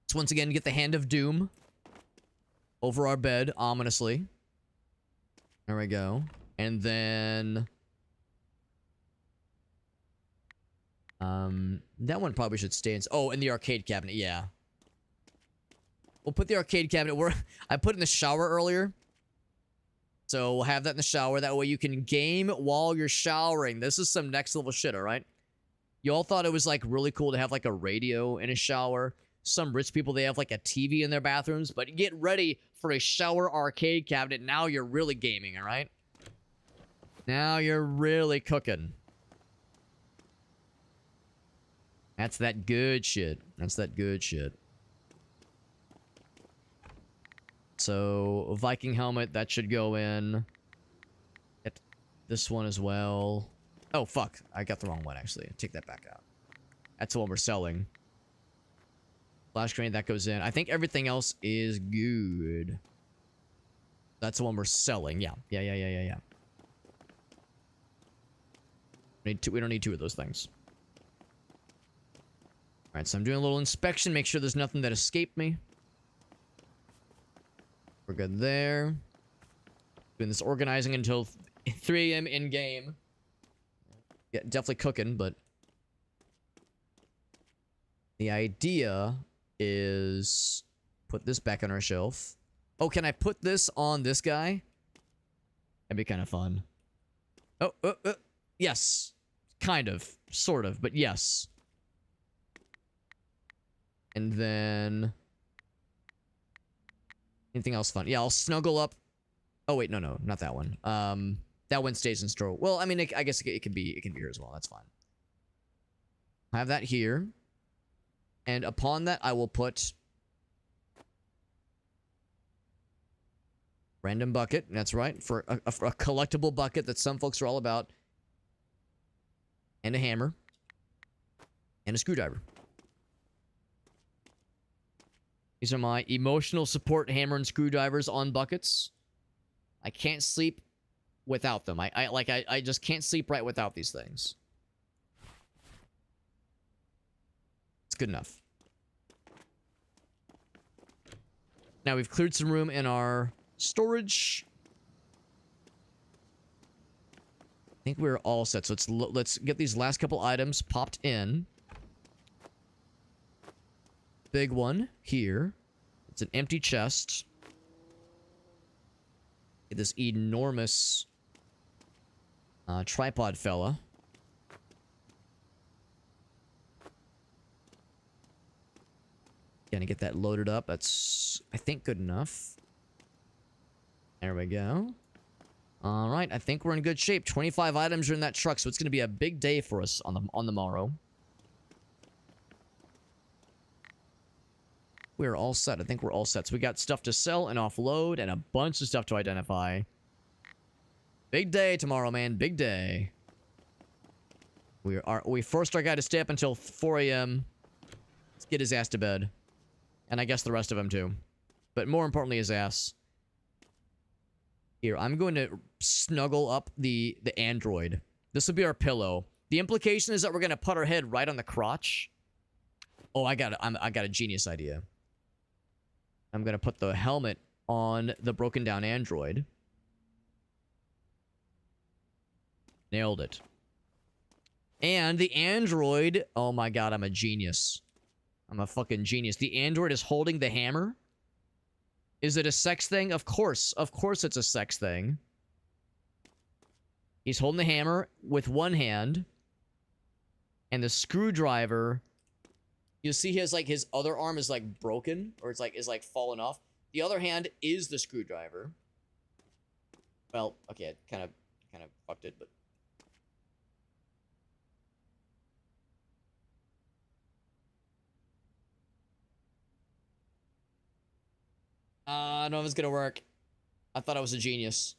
Let's once again get the Hand of Doom over our bed, ominously. There we go. And then that one probably should stay in. Oh, in the arcade cabinet, yeah. We'll put the arcade cabinet where I put it in the shower earlier. So we'll have that in the shower. That way you can game while you're showering. This is some next level shit, alright? You all thought it was like really cool to have like a radio in a shower. Some rich people, they have like a TV in their bathrooms. But get ready for a shower arcade cabinet. Now you're really gaming, alright? Now you're really cooking. That's that good shit. That's that good shit. So, Viking helmet, that should go in. Get this one as well. Oh, fuck. I got the wrong one, actually. Take that back out. That's the one we're selling. Flash grenade, that goes in. I think everything else is good. That's the one we're selling. Yeah. Yeah. We don't need two of those things. Alright, so I'm doing a little inspection. Make sure there's nothing that escaped me. We're good there. Doing this organizing until 3 AM in-game. Yeah, definitely cooking, but the idea is put this back on our shelf. Oh, can I put this on this guy? That'd be kind of fun. Oh, yes. Kind of. Sort of, but yes. And then anything else fun? Yeah, I'll snuggle up. Oh wait, no, not that one. That one stays in store. Well, I mean, I guess it can be here as well. That's fine. I have that here, and upon that, I will put random bucket. That's right, for a collectible bucket that some folks are all about, and a hammer, and a screwdriver. These are my emotional support hammer and screwdrivers on buckets. I can't sleep without them. I just can't sleep right without these things. It's good enough. Now we've cleared some room in our storage. I think we're all set. So let's get these last couple items popped in. Big one here. It's an empty chest. Get this enormous tripod fella. Gonna get that loaded up. That's, I think, good enough. There we go. All right, I think we're in good shape. 25 items are in that truck, so it's going to be a big day for us on the morrow. We're all set. I think we're all set. So we got stuff to sell and offload and a bunch of stuff to identify. Big day tomorrow, man. Big day. We forced our guy to stay up until 4 a.m. Let's get his ass to bed. And I guess the rest of him too. But more importantly, his ass. Here, I'm going to snuggle up the android. This will be our pillow. The implication is that we're going to put our head right on the crotch. Oh, I got a genius idea. I'm going to put the helmet on the broken down android. Nailed it. And the android... Oh my god, I'm a genius. I'm a fucking genius. The android is holding the hammer. Is it a sex thing? Of course. Of course it's a sex thing. He's holding the hammer with one hand. And the screwdriver... You see his, like, his other arm is, like, broken. Or it's, like, fallen off. The other hand is the screwdriver. Well, okay, I kind of fucked it, but... I don't know if it's gonna work. I thought I was a genius.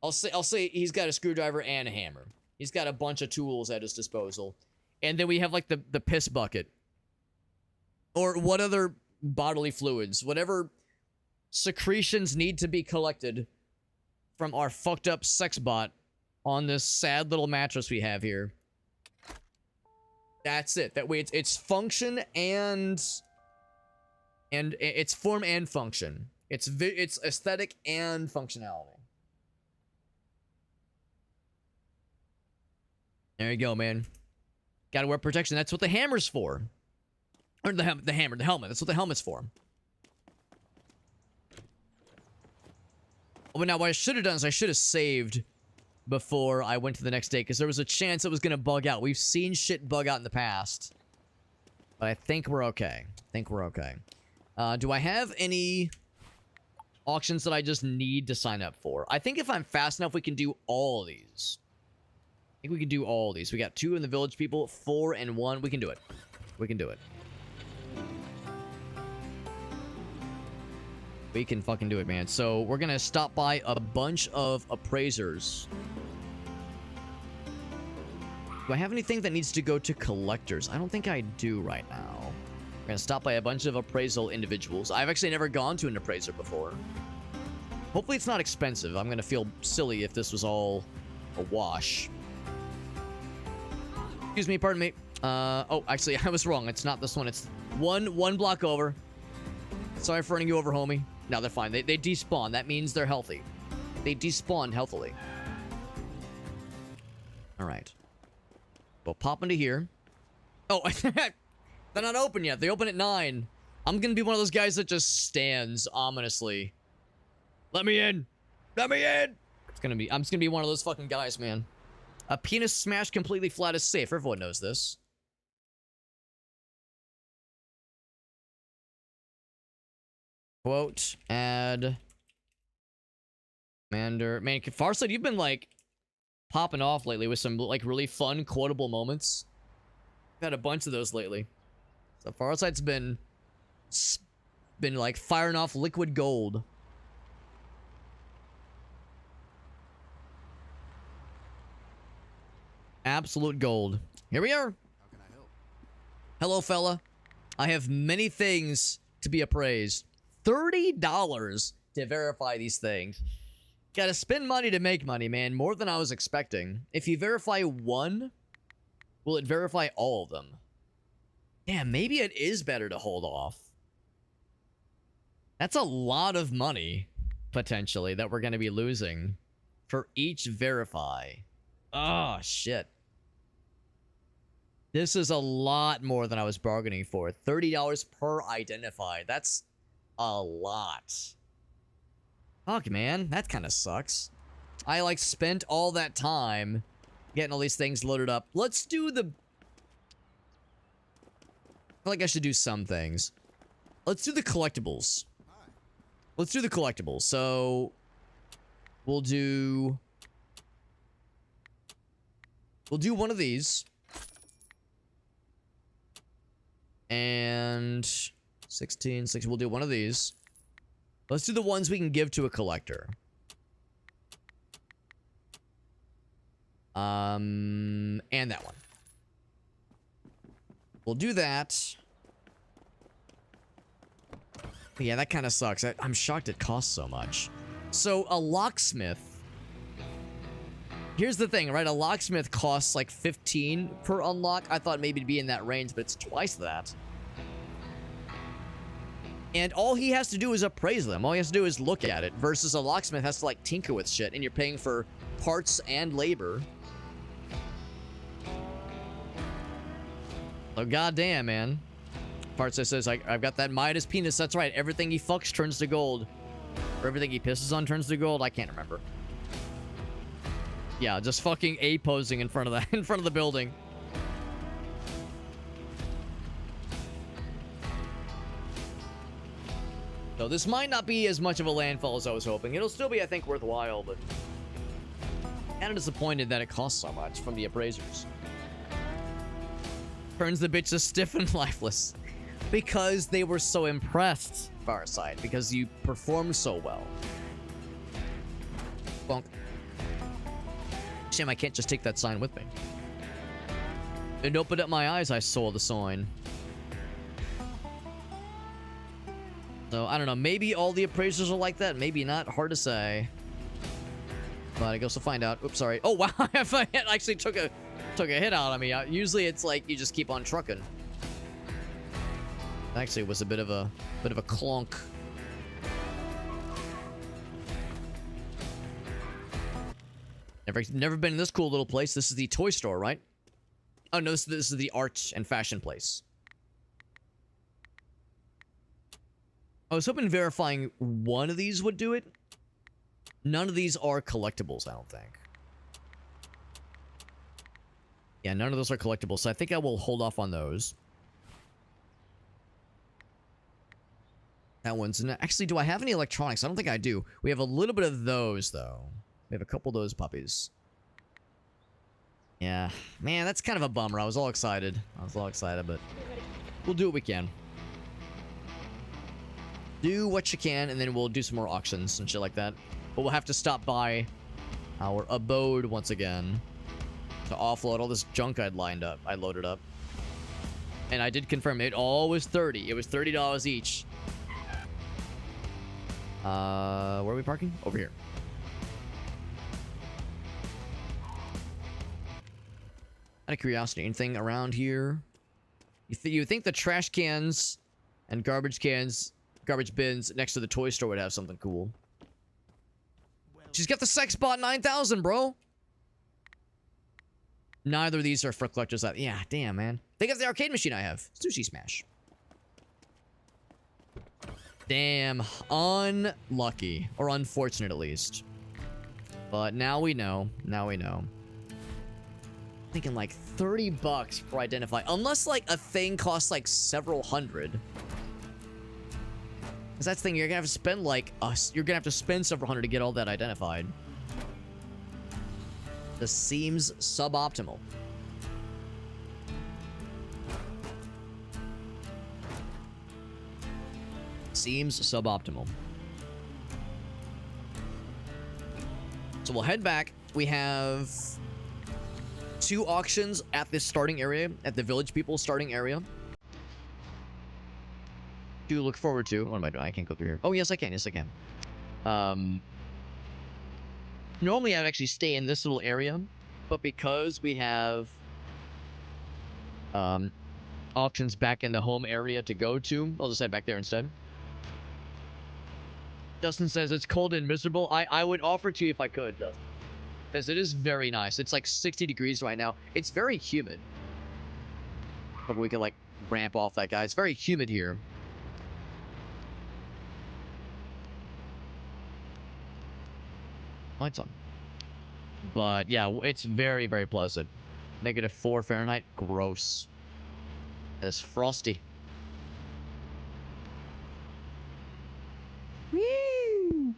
I'll say he's got a screwdriver and a hammer. He's got a bunch of tools at his disposal. And then we have, like, the piss bucket. Or what other bodily fluids. Whatever secretions need to be collected from our fucked up sex bot on this sad little mattress we have here. That's it. That way it's function and it's form and function. It's aesthetic and functionality. There you go, man. Gotta wear protection. That's what the hammer's for. Or the helmet. That's what the helmet's for. Oh, but now what I should have done is I should have saved before I went to the next day, because there was a chance it was gonna bug out. We've seen shit bug out in the past. But I think we're okay. Do I have any auctions that I just need to sign up for? I think if I'm fast enough, we can do all of these. I think we can do all of these. We got 2 in the village people, 4 and 1. We can do it. We can do it. We can fucking do it, man. So we're gonna stop by a bunch of appraisers. Do I have anything that needs to go to collectors? I don't think I do right now. We're gonna stop by a bunch of appraisal individuals. I've actually never gone to an appraiser before. Hopefully it's not expensive. I'm gonna feel silly if this was all a wash. Excuse me, pardon me. Oh, actually, I was wrong. It's not this one. It's one block over. Sorry for running you over, homie. No, they're fine. They despawn. That means they're healthy. They despawned healthily. All right. We'll pop into here. Oh, they're not open yet. They open at 9. I'm gonna be one of those guys that just stands ominously. Let me in. Let me in. I'm just gonna be one of those fucking guys, man. A penis smashed completely flat is safe. Everyone knows this. Quote, add. Commander. Man, Farsight, you've been, like, popping off lately with some, like, really fun, quotable moments. I've had a bunch of those lately. So Farsight's been, like, firing off liquid gold. Absolute gold. Here we are. How can I help? Hello, fella. I have many things to be appraised. $30 to verify these things. Gotta spend money to make money, man. More than I was expecting. If you verify one, will it verify all of them? Damn, maybe it is better to hold off. That's a lot of money, potentially, that we're gonna be losing for each verify. Oh, shit. This is a lot more than I was bargaining for. $30 per identified. That's a lot. Fuck, man. That kind of sucks. I, like, spent all that time getting all these things loaded up. Let's do the... I feel like I should do some things. Let's do the collectibles. Let's do the collectibles. So, We'll do one of these. And 16, 16. We'll do one of these. Let's do the ones we can give to a collector. And that one. We'll do that. But yeah, that kind of sucks. I'm shocked it costs so much. So a locksmith. Here's the thing, right? A locksmith costs like 15 per unlock. I thought maybe it'd be in that range, but it's twice that. And all he has to do is appraise them. All he has to do is look at it. Versus a locksmith has to like tinker with shit, and you're paying for parts and labor. Oh goddamn, man. Parts that says I've got that Midas penis. That's right. Everything he fucks turns to gold. Or everything he pisses on turns to gold. I can't remember. Yeah, just fucking A-posing in front of the building. So this might not be as much of a landfall as I was hoping. It'll still be, I think, worthwhile, but kind of disappointed that it costs so much from the appraisers. Turns the bitches stiff and lifeless because they were so impressed, Farsight, because you performed so well. Bonk. Shame I can't just take that sign with me. It opened up my eyes, I saw the sign. So, I don't know. Maybe all the appraisers are like that. Maybe not. Hard to say. But I guess we'll find out. Oops, sorry. Oh, wow. It actually took a hit out of me. Usually it's like you just keep on trucking. Actually, it was a bit of a clunk. Never been in this cool little place. This is the toy store, right? Oh, no, this is the art and fashion place. I was hoping verifying one of these would do it. None of these are collectibles, I don't think. Yeah, none of those are collectibles, so I think I will hold off on those. That one's... Actually, do I have any electronics? I don't think I do. We have a little bit of those, though. We have a couple of those puppies. Yeah. Man, that's kind of a bummer. I was all excited. But we'll do what we can. Do what you can, and then we'll do some more auctions and shit like that. But we'll have to stop by our abode once again to offload all this junk I loaded up. And I did confirm it all was 30. It was $30 each. Where are we parking? Over here. Out of curiosity, anything around here? You think the trash cans and garbage bins next to the toy store would have something cool. She's got the Sexbot 9000, bro. Neither of these are for collectors. Yeah, damn, man. Think of the arcade machine I have. Sushi Smash. Damn. Unlucky. Or unfortunate, at least. But now we know. Thinking like 30 bucks for identify. Unless, like, a thing costs, like, several hundred. Because that's the thing, you're gonna have to spend, like, you're gonna have to spend several hundred to get all that identified. This seems suboptimal. Seems suboptimal. So we'll head back. We have 2 auctions at this starting area, at the village people starting area. To look forward to. What am I doing? I can't go through here. Oh, yes, I can. Yes, I can. Normally, I'd actually stay in this little area, but because we have auctions back in the home area to go to, I'll just head back there instead. Dustin says it's cold and miserable. I would offer to you if I could, Dustin. Because it is very nice. It's like 60 degrees right now. It's very humid. But we can, like, ramp off that guy. It's very humid here. Lights on. But yeah, it's very, very pleasant. -4 Fahrenheit. Gross. It's frosty. Woo!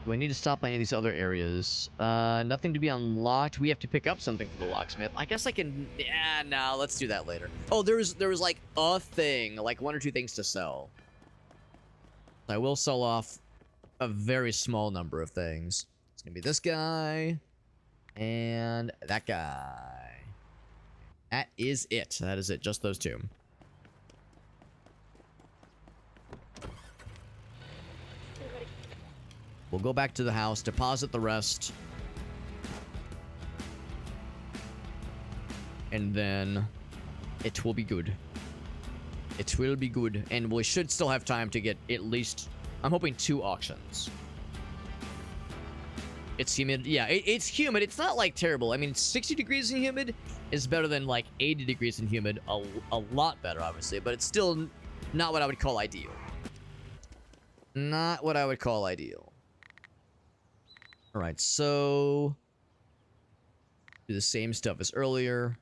Do I need to stop by any of these other areas? Nothing to be unlocked. We have to pick up something from the locksmith. I guess I can... Yeah, no, let's do that later. Oh, there was like a thing, like 1 or 2 things to sell. I will sell off a very small number of things. It's gonna be this guy and that guy. That is it. That is it. Just those 2. We'll go back to the house, deposit the rest. And then it will be good. It will be good. And we should still have time to get at least, I'm hoping, 2 auctions. It's humid. Yeah, it's humid. It's not like terrible. I mean, 60 degrees and humid is better than like 80 degrees and humid. A lot better, obviously. But it's still not what I would call ideal. Not what I would call ideal. Alright, so... do the same stuff as earlier.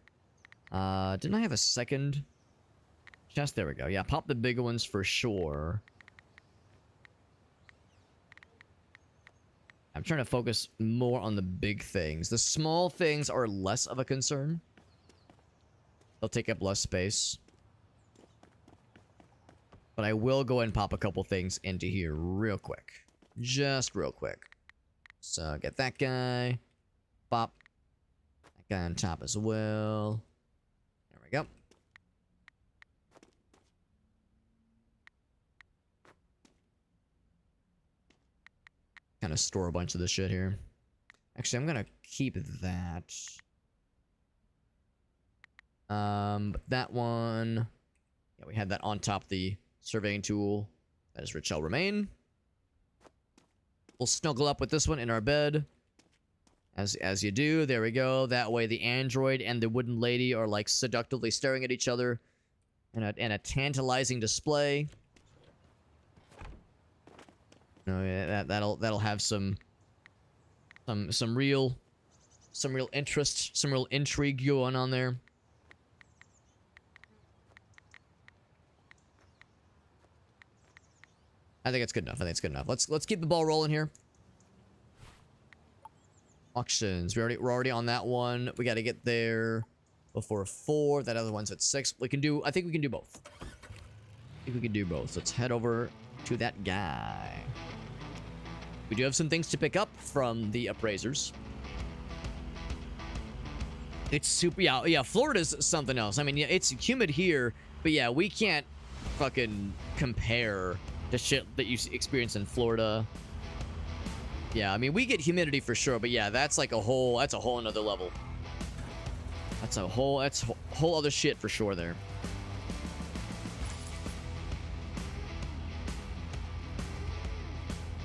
Didn't I have a second chest? There we go. Yeah, pop the bigger ones for sure. I'm trying to focus more on the big things. The small things are less of a concern. They'll take up less space. But I will go and pop a couple things into here real quick. Just real quick. So, get that guy. Pop. That guy on top as well. There we go. Kind of store a bunch of this shit here. Actually, I'm gonna keep that. But that one... yeah, we had that on top the surveying tool. That is shall remain. We'll snuggle up with this one in our bed. As you do. There we go. That way the android and the wooden lady are like seductively staring at each other in a tantalizing display. No, yeah, that'll have some real interest, some real intrigue going on there. I think it's good enough. I think it's good enough. Let's keep the ball rolling here. Auctions. We're already on that one. We got to get there before 4. That other one's at 6. We can do. I think we can do both. I think we can do both. Let's head over to that guy. We do have some things to pick up from the appraisers. It's super. Yeah. Florida's something else. I mean, yeah, it's humid here, but yeah, we can't fucking compare the shit that you experience in Florida. Yeah, I mean, we get humidity for sure, but yeah, that's like a whole another level. That's whole other shit for sure there.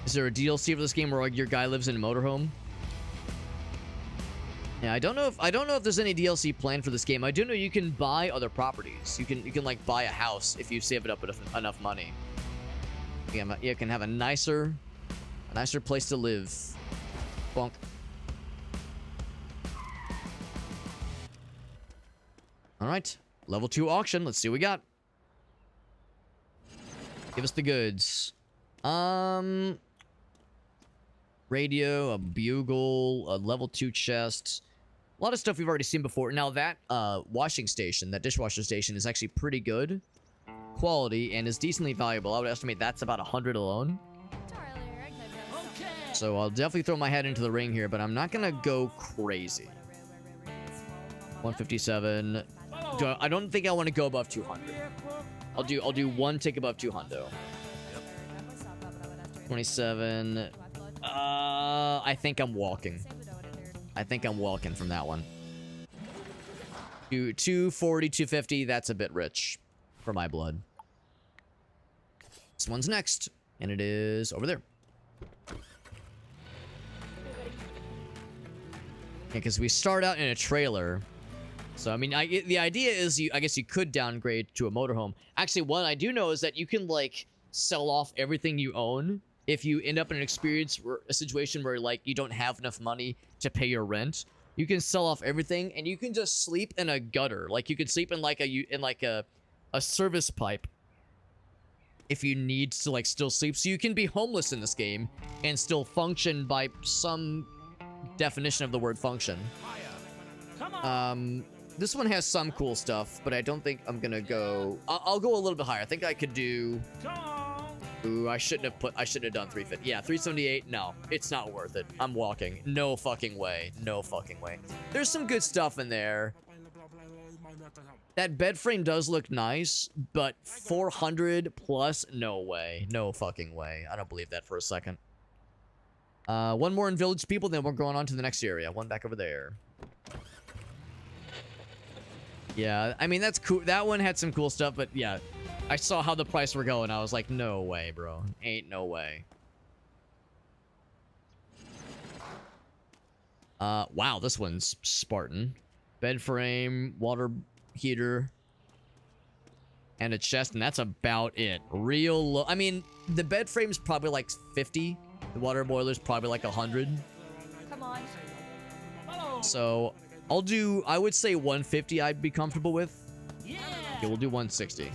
Is there a DLC for this game where like, your guy lives in a motorhome? Yeah, I don't know if there's any DLC planned for this game. I do know you can buy other properties. You can like buy a house if you save it up enough money. You can have a nicer place to live. Bonk. All right, level 2 auction. Let's see what we got. Give us the goods. Radio, a bugle, a level 2 chest. A lot of stuff we've already seen before. Now that washing station, that dishwasher station is actually pretty good quality and is decently valuable. I would estimate that's about 100 alone. So I'll definitely throw my head into the ring here, but I'm not gonna go crazy. 157. I don't think I want to go above 200. I'll do one tick above 200. 27. I think I'm walking. I think I'm walking from that one. 240, 250. That's a bit rich for my blood. This one's next, and it is over there. Yeah, because we start out in a trailer. So, I mean, the idea is, I guess you could downgrade to a motorhome. Actually, what I do know is that you can, like, sell off everything you own if you end up in a situation where, like, you don't have enough money to pay your rent. You can sell off everything, and you can just sleep in a gutter. Like, you could sleep in, like, a service pipe. if you need to like still sleep. So you can be homeless in this game and still function by some definition of the word function. Come on. This one has some cool stuff, but I don't think I'm gonna go. I'll go a little bit higher. I think I could do. Come on. Ooh, I shouldn't have done 350. Yeah, 378. No, it's not worth it. I'm walking. No fucking way. No fucking way. There's some good stuff in there. That bed frame does look nice, but 400 plus? No way. No fucking way. I don't believe that for a second. One more in Village People, then we're going on to the next area. One back over there. Yeah, I mean, that's cool. That one had some cool stuff, but yeah. I saw how the price were going. I was like, no way, bro. Ain't no way. Wow, this one's Spartan. Bed frame, water heater, and a chest, and that's about it. Real low. I mean, the bed frame's probably like 50. The water boiler's probably like 100. Come on. So I would say 150 I'd be comfortable with. Yeah. Okay, we'll do 160.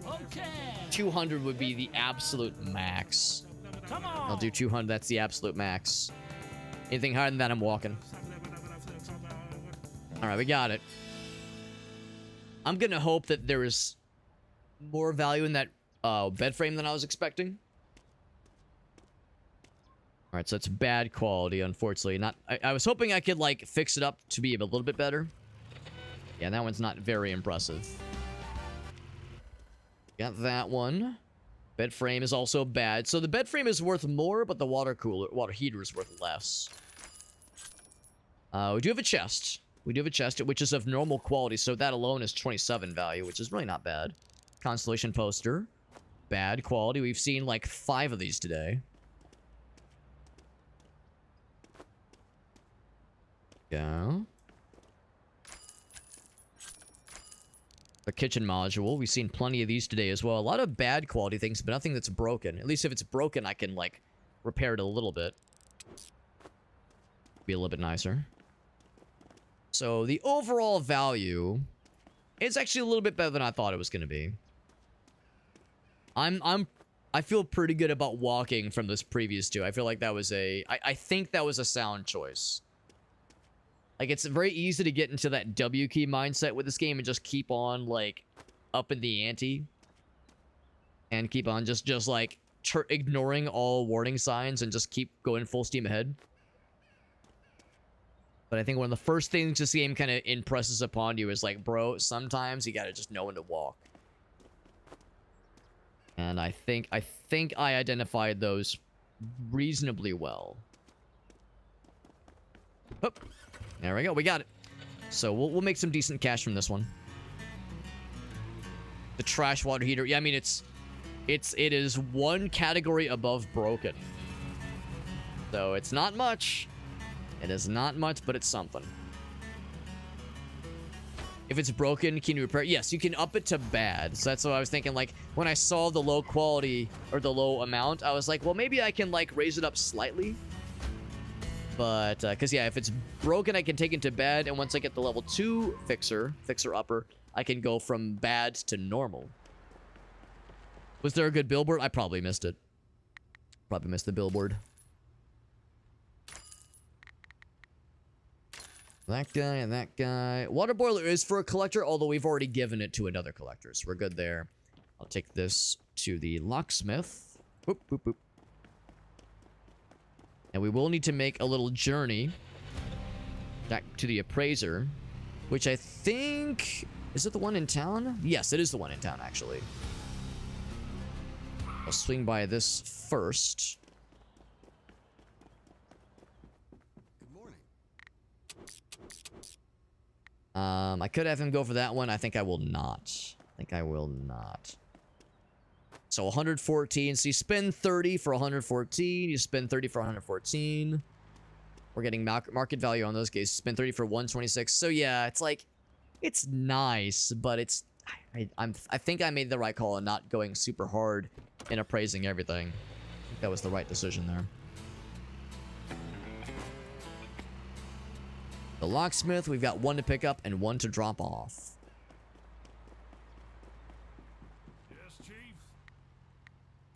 Okay. 200 would be the absolute max. Come on. I'll do 200. That's the absolute max. Anything higher than that, I'm walking. All right, we got it. I'm gonna hope that there is more value in that bed frame than I was expecting. All right, so it's bad quality, unfortunately. I was hoping I could like fix it up to be a little bit better. Yeah, that one's not very impressive. Got that one. Bed frame is also bad. So the bed frame is worth more, but the water heater is worth less. We do have a chest. We do have a chest, which is of normal quality, so that alone is 27 value, which is really not bad. Constellation poster. Bad quality. We've seen like 5 of these today. Yeah. The kitchen module. We've seen plenty of these today as well. A lot of bad quality things, but nothing that's broken. At least if it's broken, I can, like, repair it a little bit. Be a little bit nicer. So, the overall value is actually a little bit better than I thought it was going to be. I feel pretty good about walking from this previous two. I feel like that was I think that was a sound choice. Like, it's very easy to get into that W key mindset with this game and just keep on, like, upping the ante. And keep on just like, ignoring all warning signs and just keep going full steam ahead. But I think one of the first things this game kind of impresses upon you is, like, bro, sometimes you gotta just know when to walk. And I think I identified those reasonably well. Oop. There we go. We got it. So we'll make some decent cash from this one. The trash water heater. Yeah, I mean it is one category above broken. So it's not much. It is not much, but it's something. If it's broken, can you repair it? Yes, you can up it to bad. So that's what I was thinking. Like, when I saw the low quality or the low amount, I was like, well, maybe I can, like, raise it up slightly. But, because, yeah, if it's broken, I can take it to bad. And once I get the level 2 fixer-upper, I can go from bad to normal. Was there a good billboard? I probably missed it. Probably missed the billboard. That guy and that guy. Water boiler is for a collector, although we've already given it to another collector, so we're good there. I'll take this to the locksmith. Boop, boop, boop. And we will need to make a little journey back to the appraiser, which I think... Is it the one in town? Yes, it is the one in town, actually. I'll swing by this first. I could have him go for that one. I think I will not. So 114. So you spend 30 for 114. You spend 30 for 114. We're getting market value on those guys. Spend 30 for 126. So yeah, it's like, it's nice, but it's... I think I made the right call in not going super hard in appraising everything. I think that was the right decision there. The locksmith, we've got one to pick up and one to drop off.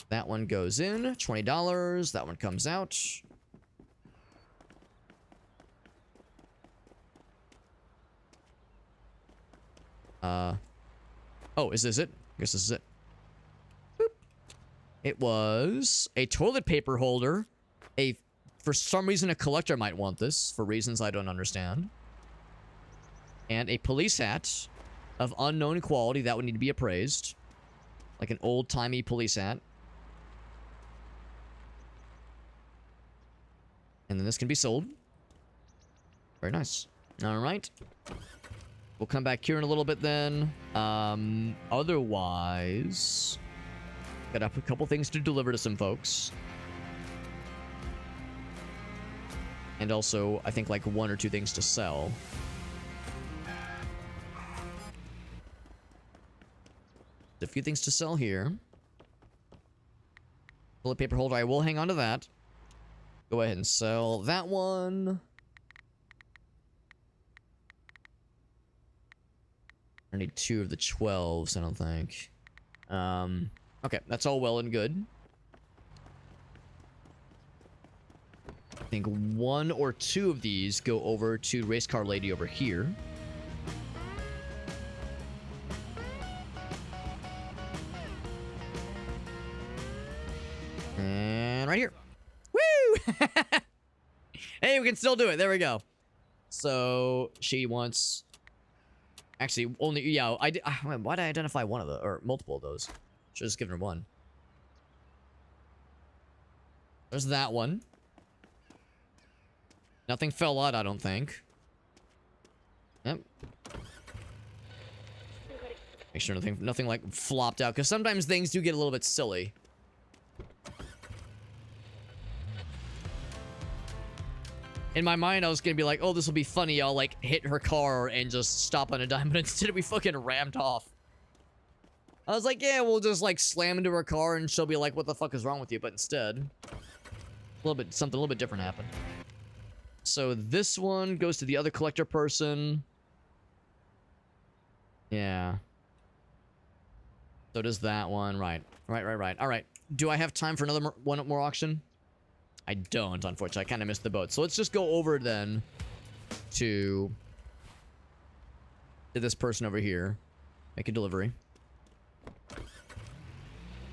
That one goes in, $20. That one comes out. Oh, is this it? I guess this is it. Boop. It was a toilet paper holder. For some reason, a collector might want this, for reasons I don't understand. And a police hat of unknown quality that would need to be appraised. Like an old-timey police hat. And then this can be sold. Very nice. Alright. We'll come back here in a little bit then. Otherwise... got a couple things to deliver to some folks. And also, I think like 1 or 2 things to sell. A few things to sell here. Toilet paper holder, I will hang on to that. Go ahead and sell that one. I need 2 of the 12s, I don't think. Okay, that's all well and good. I think 1 or 2 of these go over to Race Car Lady over here. And right here. Woo! Hey, we can still do it. There we go. So, she wants... Actually, only... Yeah, I did... Why did I identify one of the... Or multiple of those? Should have just given her one. There's that one. Nothing fell out, I don't think. Yep. Make sure nothing like flopped out, because sometimes things do get a little bit silly. In my mind, I was gonna be like, oh, this will be funny. I'll like hit her car and just stop on a dime, but instead we fucking rammed off. I was like, yeah, we'll just like slam into her car and she'll be like, what the fuck is wrong with you? But instead, something a little bit different happened. So this one goes to the other collector person. Yeah. So does that one. Right. Right. All right. Do I have time for another one more auction? I don't, unfortunately. I kind of missed the boat. So let's just go over then to this person over here. Make a delivery.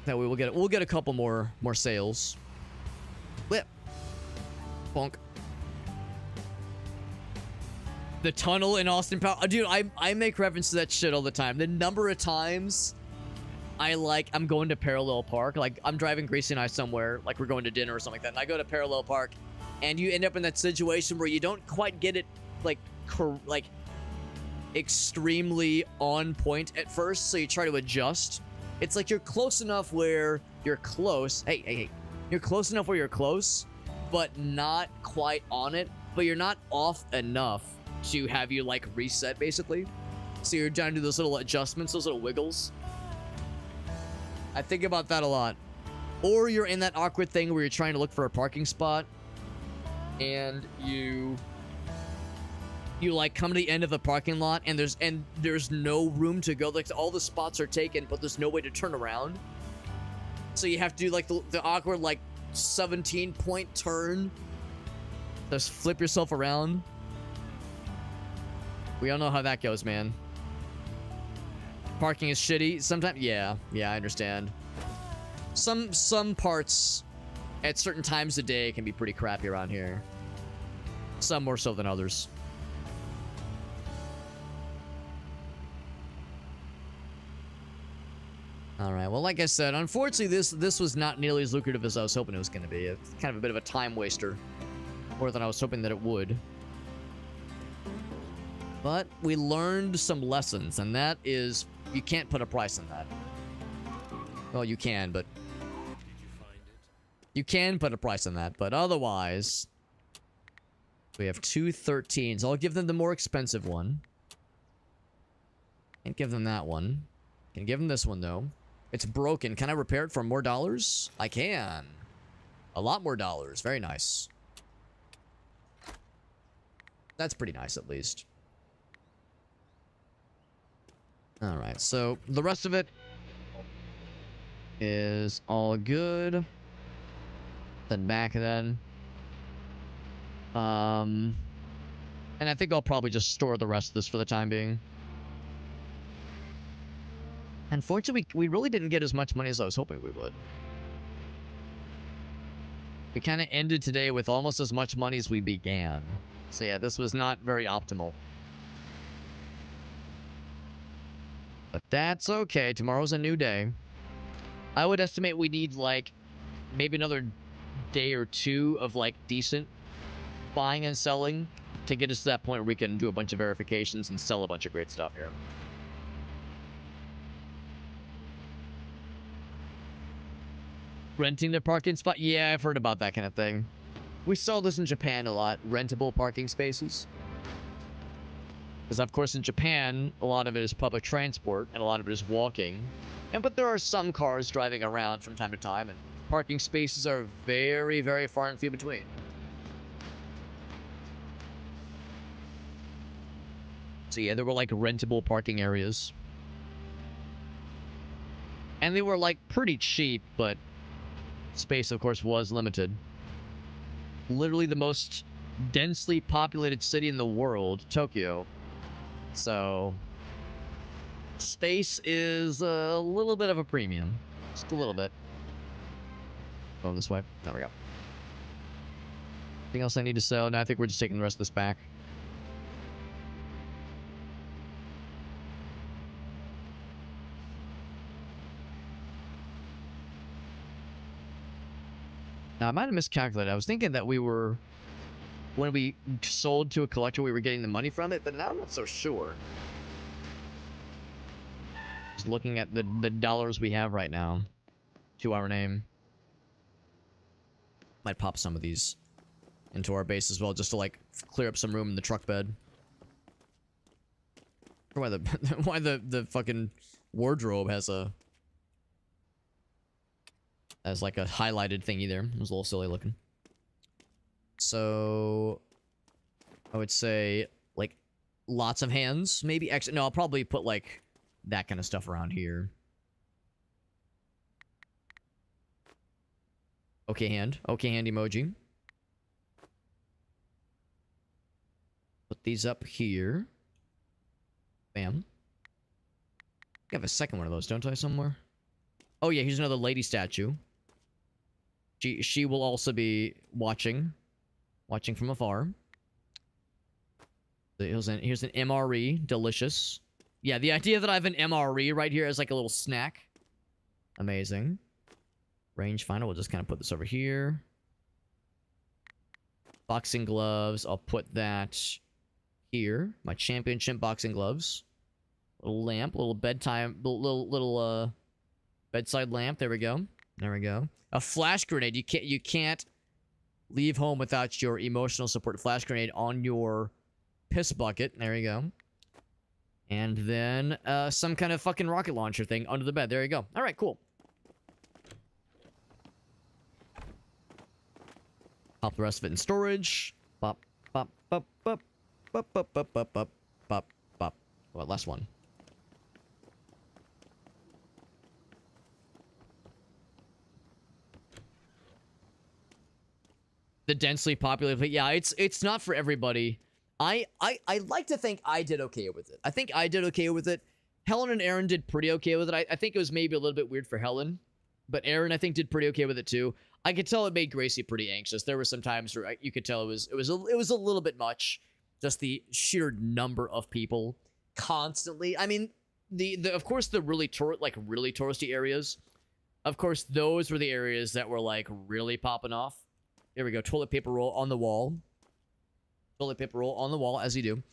That way we'll get a couple more sales. Whip. Bonk. The tunnel in Austin Power. Dude, I make reference to that shit all the time. The number of times I'm going to Parallel Park. Like, I'm driving Gracie and I somewhere. Like, we're going to dinner or something like that. And I go to Parallel Park. And you end up in that situation where you don't quite get it, like extremely on point at first. So you try to adjust. It's like you're close enough where you're close. Hey. You're close enough where you're close, but not quite on it. But you're not off enough to have you, like, reset, basically. So you're trying to do those little adjustments, those little wiggles. I think about that a lot. Or you're in that awkward thing where you're trying to look for a parking spot, and you like come to the end of the parking lot, and there's no room to go. Like, all the spots are taken, but there's no way to turn around. So you have to do like the awkward like 17-point turn. Just flip yourself around. We all know how that goes, man. Parking is shitty sometimes. Yeah, I understand. Some parts at certain times of day can be pretty crappy around here. Some more so than others. All right. Well, like I said, unfortunately, this was not nearly as lucrative as I was hoping it was going to be. It's kind of a bit of a time waster, more than I was hoping that it would. But we learned some lessons, and that is, you can't put a price on that. Well, you can, but... You can put a price on that, but otherwise... We have 2 13s. I'll give them the more expensive one. Can't give them that one. Can give them this one, though. It's broken. Can I repair it for more dollars? I can. A lot more dollars. Very nice. That's pretty nice, at least. Alright, so the rest of it... is all good. Then back then. And I think I'll probably just store the rest of this for the time being. Unfortunately, we really didn't get as much money as I was hoping we would. We kind of ended today with almost as much money as we began. So yeah, this was not very optimal. But that's okay. Tomorrow's a new day. I would estimate we need, like, maybe another day or two of, like, decent buying and selling to get us to that point where we can do a bunch of verifications and sell a bunch of great stuff here. Renting the parking spot? Yeah, I've heard about that kind of thing. We saw this in Japan a lot. Rentable parking spaces. Because, of course, in Japan, a lot of it is public transport, and a lot of it is walking. But there are some cars driving around from time to time, and parking spaces are very, very far and few between. So yeah, there were, like, rentable parking areas. And they were, like, pretty cheap, but space, of course, was limited. Literally the most densely populated city in the world, Tokyo. So, space is a little bit of a premium. Just a little bit. Going this way. There we go. Anything else I need to sell? No, I think we're just taking the rest of this back. Now, I might have miscalculated. I was thinking that we were... When we sold to a collector, we were getting the money from it, but now I'm not so sure. Just looking at the dollars we have right now to our name. Might pop some of these into our base as well, just to, like, clear up some room in the truck bed. Or why the fucking wardrobe has like a highlighted thingy there. It was a little silly looking. So, I would say, like, lots of hands, maybe extra. No, I'll probably put, like, that kind of stuff around here. Okay hand. Okay hand emoji. Put these up here. Bam. I have a second one of those, don't I, somewhere? Oh, yeah, here's another lady statue. She will also be watching. Watching from afar. Here's an MRE. Delicious. Yeah, the idea that I have an MRE right here as like a little snack. Amazing. Rangefinder, we'll just kind of put this over here. Boxing gloves, I'll put that here. My championship boxing gloves. Little lamp, little bedtime, little bedside lamp. There we go. There we go. A flash grenade. You can't leave home without your emotional support flash grenade on your piss bucket. There you go. And then some kind of fucking rocket launcher thing under the bed. There you go. All right, cool. Pop the rest of it in storage. Pop, pop, pop, pop, pop, pop, pop, pop, pop, pop, pop. What, last one? The densely populated, but yeah, it's not for everybody. I like to think I did okay with it. I think I did okay with it. Helen and Aaron did pretty okay with it. I think it was maybe a little bit weird for Helen, but Aaron I think did pretty okay with it too. I could tell it made Gracie pretty anxious. There were some times where you could tell it was a little bit much. Just the sheer number of people constantly. I mean, the of course the really touristy areas. Of course, those were the areas that were like really popping off. There we go. Toilet paper roll on the wall. Toilet paper roll on the wall, as you do.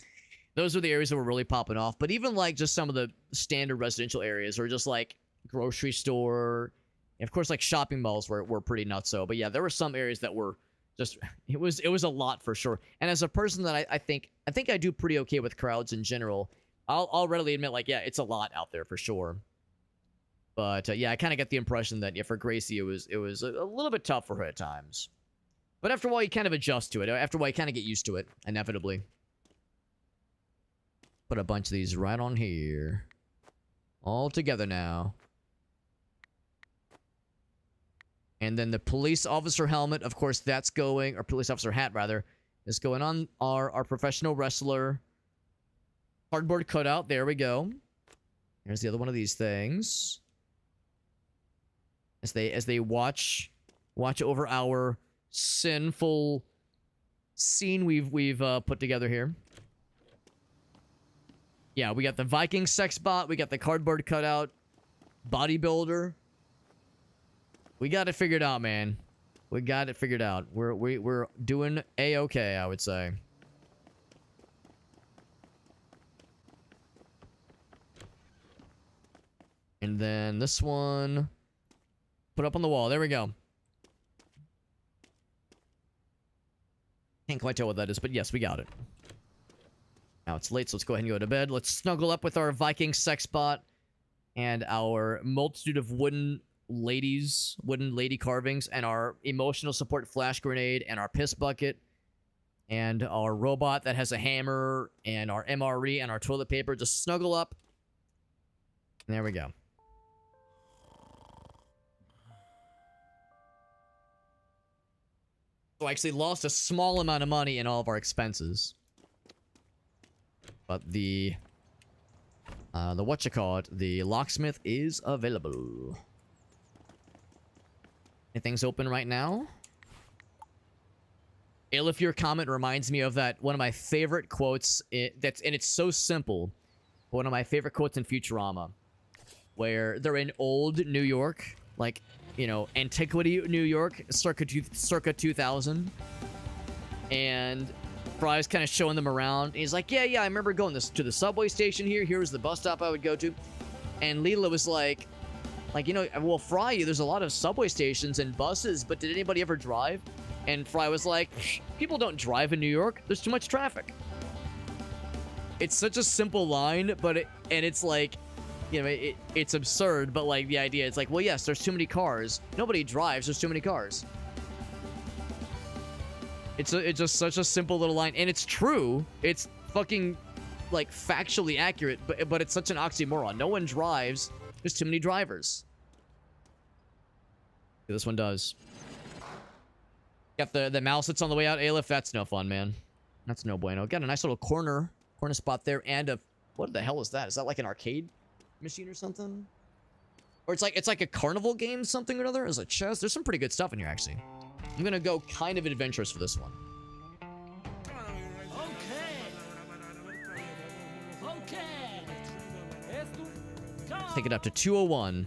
Those are the areas that were really popping off. But even, like, just some of the standard residential areas, or just, like, grocery store. And of course, like, shopping malls were pretty nutso. But, yeah, there were some areas that were just... It was a lot, for sure. And as a person that I think I do pretty okay with crowds in general, I'll readily admit, like, yeah, it's a lot out there, for sure. But, yeah, I kind of get the impression that, yeah, for Gracie, it was a little bit tough for her at times. But after a while, you kind of adjust to it. After a while, you kind of get used to it, inevitably. Put a bunch of these right on here. All together now. And then the police officer helmet, of course, that's going, or police officer hat, rather, is going on our professional wrestler cardboard cutout. There we go. There's the other one of these things. As they watch over our sinful scene we've put together here. Yeah, we got the Viking sex bot, we got the cardboard cutout, bodybuilder. We got it figured out, man. We got it figured out. We're doing A-okay, I would say. And then this one, put up on the wall. There we go. Can't quite tell what that is, but yes, we got it. Now it's late, so let's go ahead and go to bed. Let's snuggle up with our Viking sex bot and our multitude of wooden lady carvings, and our emotional support flash grenade, and our piss bucket, and our robot that has a hammer, and our MRE, and our toilet paper. Just snuggle up. And there we go. So I actually lost a small amount of money in all of our expenses. But the whatchamacallit, the locksmith is available. Anything's open right now? Aleph, your comment reminds me of that one of my favorite quotes. And it's so simple. One of my favorite quotes in Futurama, where they're in old New York, like, you know, antiquity New York, circa 2000, and Fry's kind of showing them around. He's like, yeah, I remember going to the subway station here. Here was the bus stop I would go to. And Leela was like, you know, well, Fry, there's a lot of subway stations and buses, but did anybody ever drive? And Fry was like, people don't drive in New York. There's too much traffic. It's such a simple line, but it's like, you know, it's absurd, but like the idea, it's like, well, yes, there's too many cars. Nobody drives. There's too many cars. It's just such a simple little line, and it's true. It's fucking like factually accurate, but it's such an oxymoron. No one drives. There's too many drivers. Yeah, this one does. Got the mouse that's on the way out, Aleph. That's no fun, man. That's no bueno. Got a nice little corner spot there, and what the hell is that? Is that like an arcade machine or something? Or it's like a carnival game, something or another? There's a chest. There's some pretty good stuff in here, actually. I'm gonna go kind of adventurous for this one. Okay. Take it up to 201.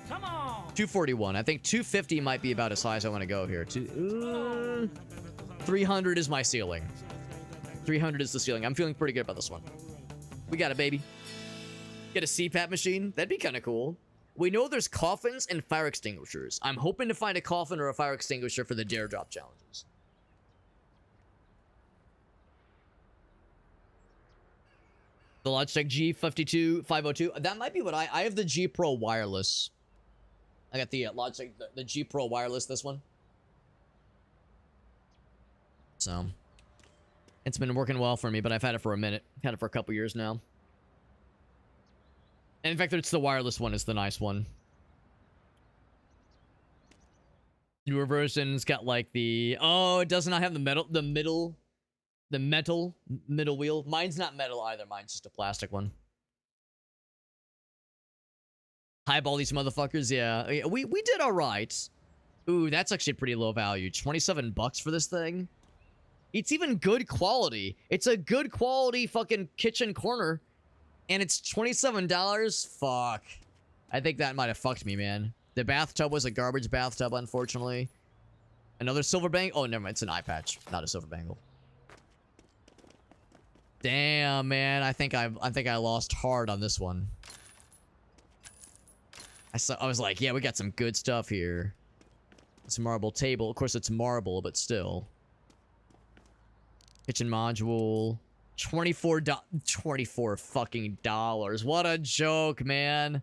Come on. 241. I think 250 might be about as high as I want to go here. 300 is my ceiling. 300 is the ceiling. I'm feeling pretty good about this one. We got it, baby. Get a CPAP machine. That'd be kind of cool. We know there's coffins and fire extinguishers. I'm hoping to find a coffin or a fire extinguisher for the dare drop challenges. The Logitech G52502. That might be what I have the G Pro wireless. I got the Logitech, the G Pro wireless, this one. So, it's been working well for me, but I've had it for a minute. Had it for a couple years now. And in fact, it's the wireless one is the nice one. Newer version's got like the... Oh, it does not have the metal wheel. Mine's not metal either. Mine's just a plastic one. Highball these motherfuckers. Yeah, we did all right. Ooh, that's actually pretty low value. 27 bucks for this thing. It's even good quality. It's a good quality fucking kitchen corner. And it's $27? Fuck. I think that might have fucked me, man. The bathtub was a garbage bathtub, unfortunately. Another silver bangle? Oh, never mind. It's an eye patch, not a silver bangle. Damn, man. I think I lost hard on this one. I was like, yeah, we got some good stuff here. It's a marble table. Of course, it's marble, but still. Kitchen module. 24 fucking dollars. What a joke, man.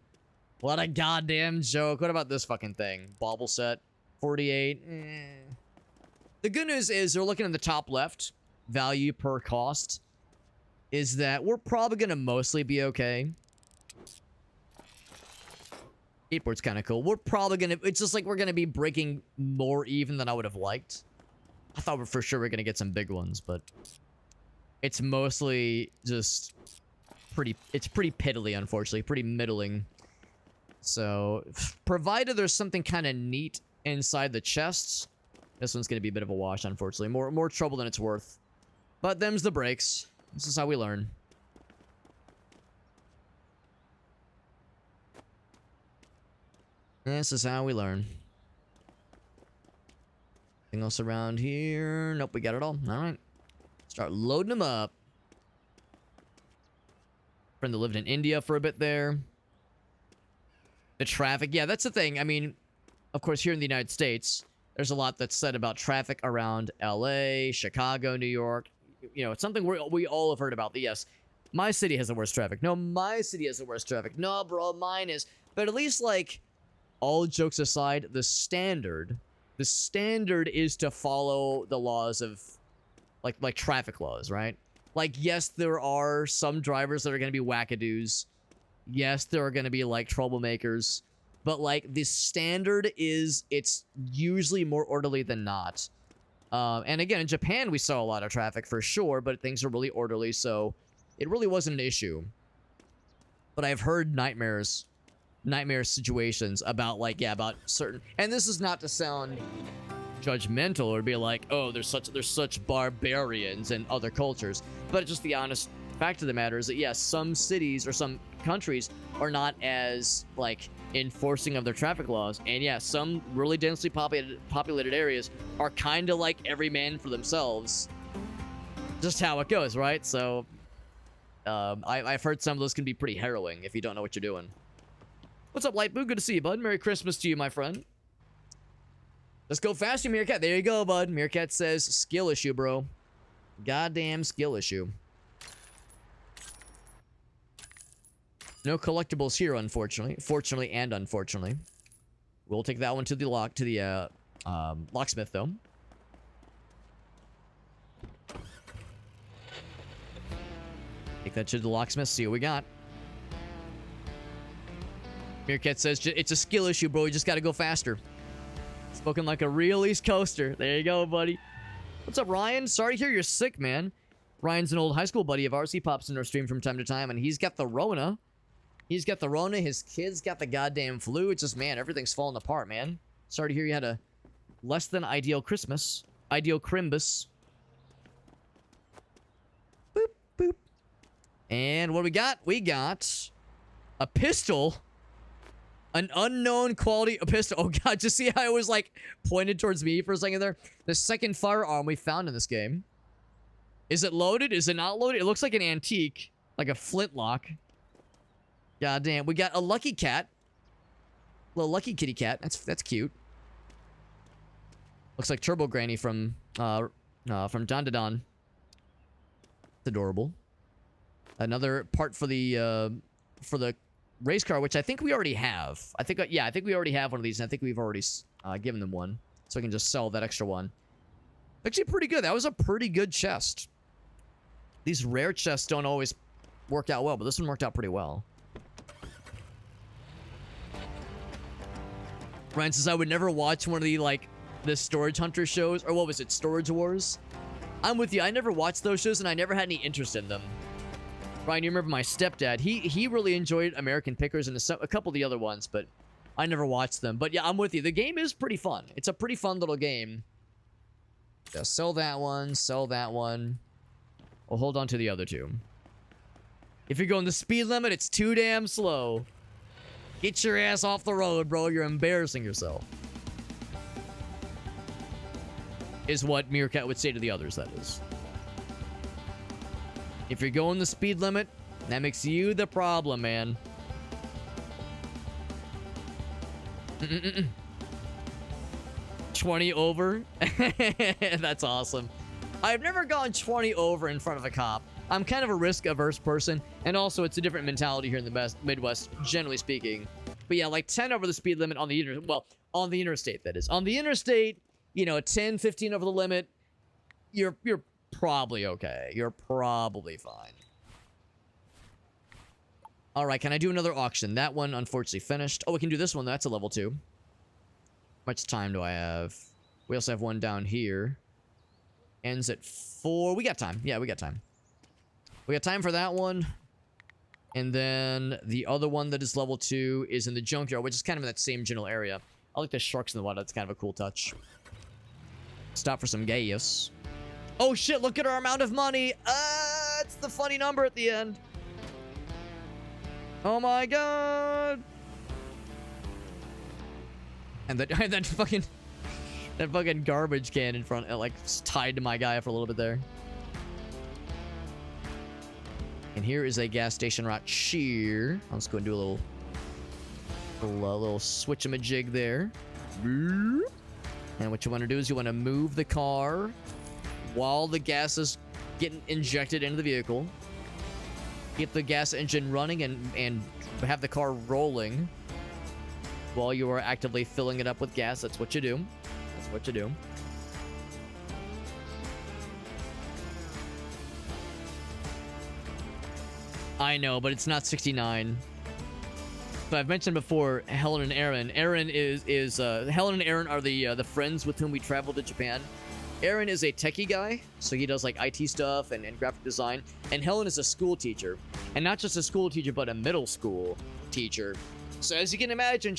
What a goddamn joke. What about this fucking thing? Bauble set. 48. The good news is they're looking in the top left. Value per cost. Is that we're probably going to mostly be okay. Skateboard's kind of cool. We're probably gonna, it's just like we're gonna be breaking more even than I would have liked. I thought for sure we're gonna get some big ones, but it's mostly just it's pretty piddly, unfortunately, pretty middling. So, provided there's something kind of neat inside the chests, this one's gonna be a bit of a wash, unfortunately. More trouble than it's worth. But them's the breaks. This is how we learn. This is how we learn. Anything else around here? Nope, we got it all. Alright. Start loading them up. Friend that lived in India for a bit there. The traffic. Yeah, that's the thing. I mean, of course, here in the United States, there's a lot that's said about traffic around LA, Chicago, New York. You know, it's something we all have heard about. Yes, my city has the worst traffic. No, my city has the worst traffic. No, bro, mine is. But at least, like, all jokes aside, the standard is to follow the laws of, like traffic laws, right? Like, yes, there are some drivers that are going to be wackadoos. Yes, there are going to be, like, troublemakers. But, like, the standard is it's usually more orderly than not. And again, in Japan, we saw a lot of traffic for sure, but things are really orderly, so it really wasn't an issue. But I've heard nightmare situations about, like, yeah, about certain, and this is not to sound judgmental or be like, oh, there's such barbarians and other cultures, but just the honest fact of the matter is that yes, some cities or some countries are not as, like, enforcing of their traffic laws, and yeah, some really densely populated areas are kind of like every man for themselves. Just how it goes, right? So I've heard some of those can be pretty harrowing if you don't know what you're doing. What's up, Lightboo? Good to see you, bud. Merry Christmas to you, my friend. Let's go faster, Meerkat. There you go, bud. Meerkat says skill issue, bro. Goddamn skill issue. No collectibles here, unfortunately. Fortunately and unfortunately. We'll take that one to the locksmith, though. Take that to the locksmith, see what we got. Meerkat says it's a skill issue, bro. You just gotta go faster. Spoken like a real East Coaster. There you go, buddy. What's up, Ryan? Sorry to hear you're sick, man. Ryan's an old high school buddy of ours. He pops in our stream from time to time, and he's got the Rona. He's got the Rona. His kid's got the goddamn flu. It's just, man, everything's falling apart, man. Sorry to hear you had a less than ideal Christmas. Ideal Crimbus. Boop, boop. And what we got? We got a pistol. An unknown quality pistol. Oh, God. Just see how it was, like, pointed towards me for a second there? The second firearm we found in this game. Is it loaded? Is it not loaded? It looks like an antique. Like a flintlock. God damn. We got a lucky cat. Little lucky kitty cat. That's cute. Looks like Turbo Granny from Don to Don. It's adorable. Another part for the race car, which I think we already have. I think we already have one of these, and I think we've already given them one. So I can just sell that extra one. Actually, pretty good. That was a pretty good chest. These rare chests don't always work out well, but this one worked out pretty well. Ryan says, I would never watch one of the Storage Hunter shows, or what was it, Storage Wars? I'm with you. I never watched those shows, and I never had any interest in them. Ryan, you remember my stepdad. He really enjoyed American Pickers and a couple of the other ones, but I never watched them. But yeah, I'm with you. The game is pretty fun. It's a pretty fun little game. Yeah, sell that one. Sell that one. We'll hold on to the other two. If you're going the speed limit, it's too damn slow. Get your ass off the road, bro. You're embarrassing yourself. Is what Meerkat would say to the others, that is. If you're going the speed limit, that makes you the problem, man. 20 over? That's awesome. I've never gone 20 over in front of a cop. I'm kind of a risk-averse person, and also it's a different mentality here in the Midwest, generally speaking. But yeah, like 10 over the speed limit on the on the interstate, that is. On the interstate, you know, 10, 15 over the limit, you're probably okay. You're probably fine. All right, can I do another auction? That one, unfortunately, finished. Oh, we can do this one. That's a level 2. How much time do I have? We also have one down here. Ends at 4. We got time. Yeah, we got time. We got time for that one. And then the other one that is level 2 is in the junkyard, which is kind of in that same general area. I like the sharks in the water. That's kind of a cool touch. Stop for some gas. Oh, shit. Look at our amount of money. It's the funny number at the end. Oh, my God. And that fucking... That fucking garbage can in front, like, tied to my guy for a little bit there. And here is a gas station right here. I'll just go and do a little switch-a-majig there. And what you want to do is you want to move the car while the gas is getting injected into the vehicle. Get the gas engine running and have the car rolling while you are actively filling it up with gas. That's what you do. That's what you do. I know, but it's not 69. So I've mentioned before, Helen and Aaron. Aaron is Helen and Aaron are the friends with whom we traveled to Japan. Aaron is a techie guy, so he does like IT stuff and graphic design. And Helen is a school teacher, and not just a school teacher, but a middle school teacher. So as you can imagine,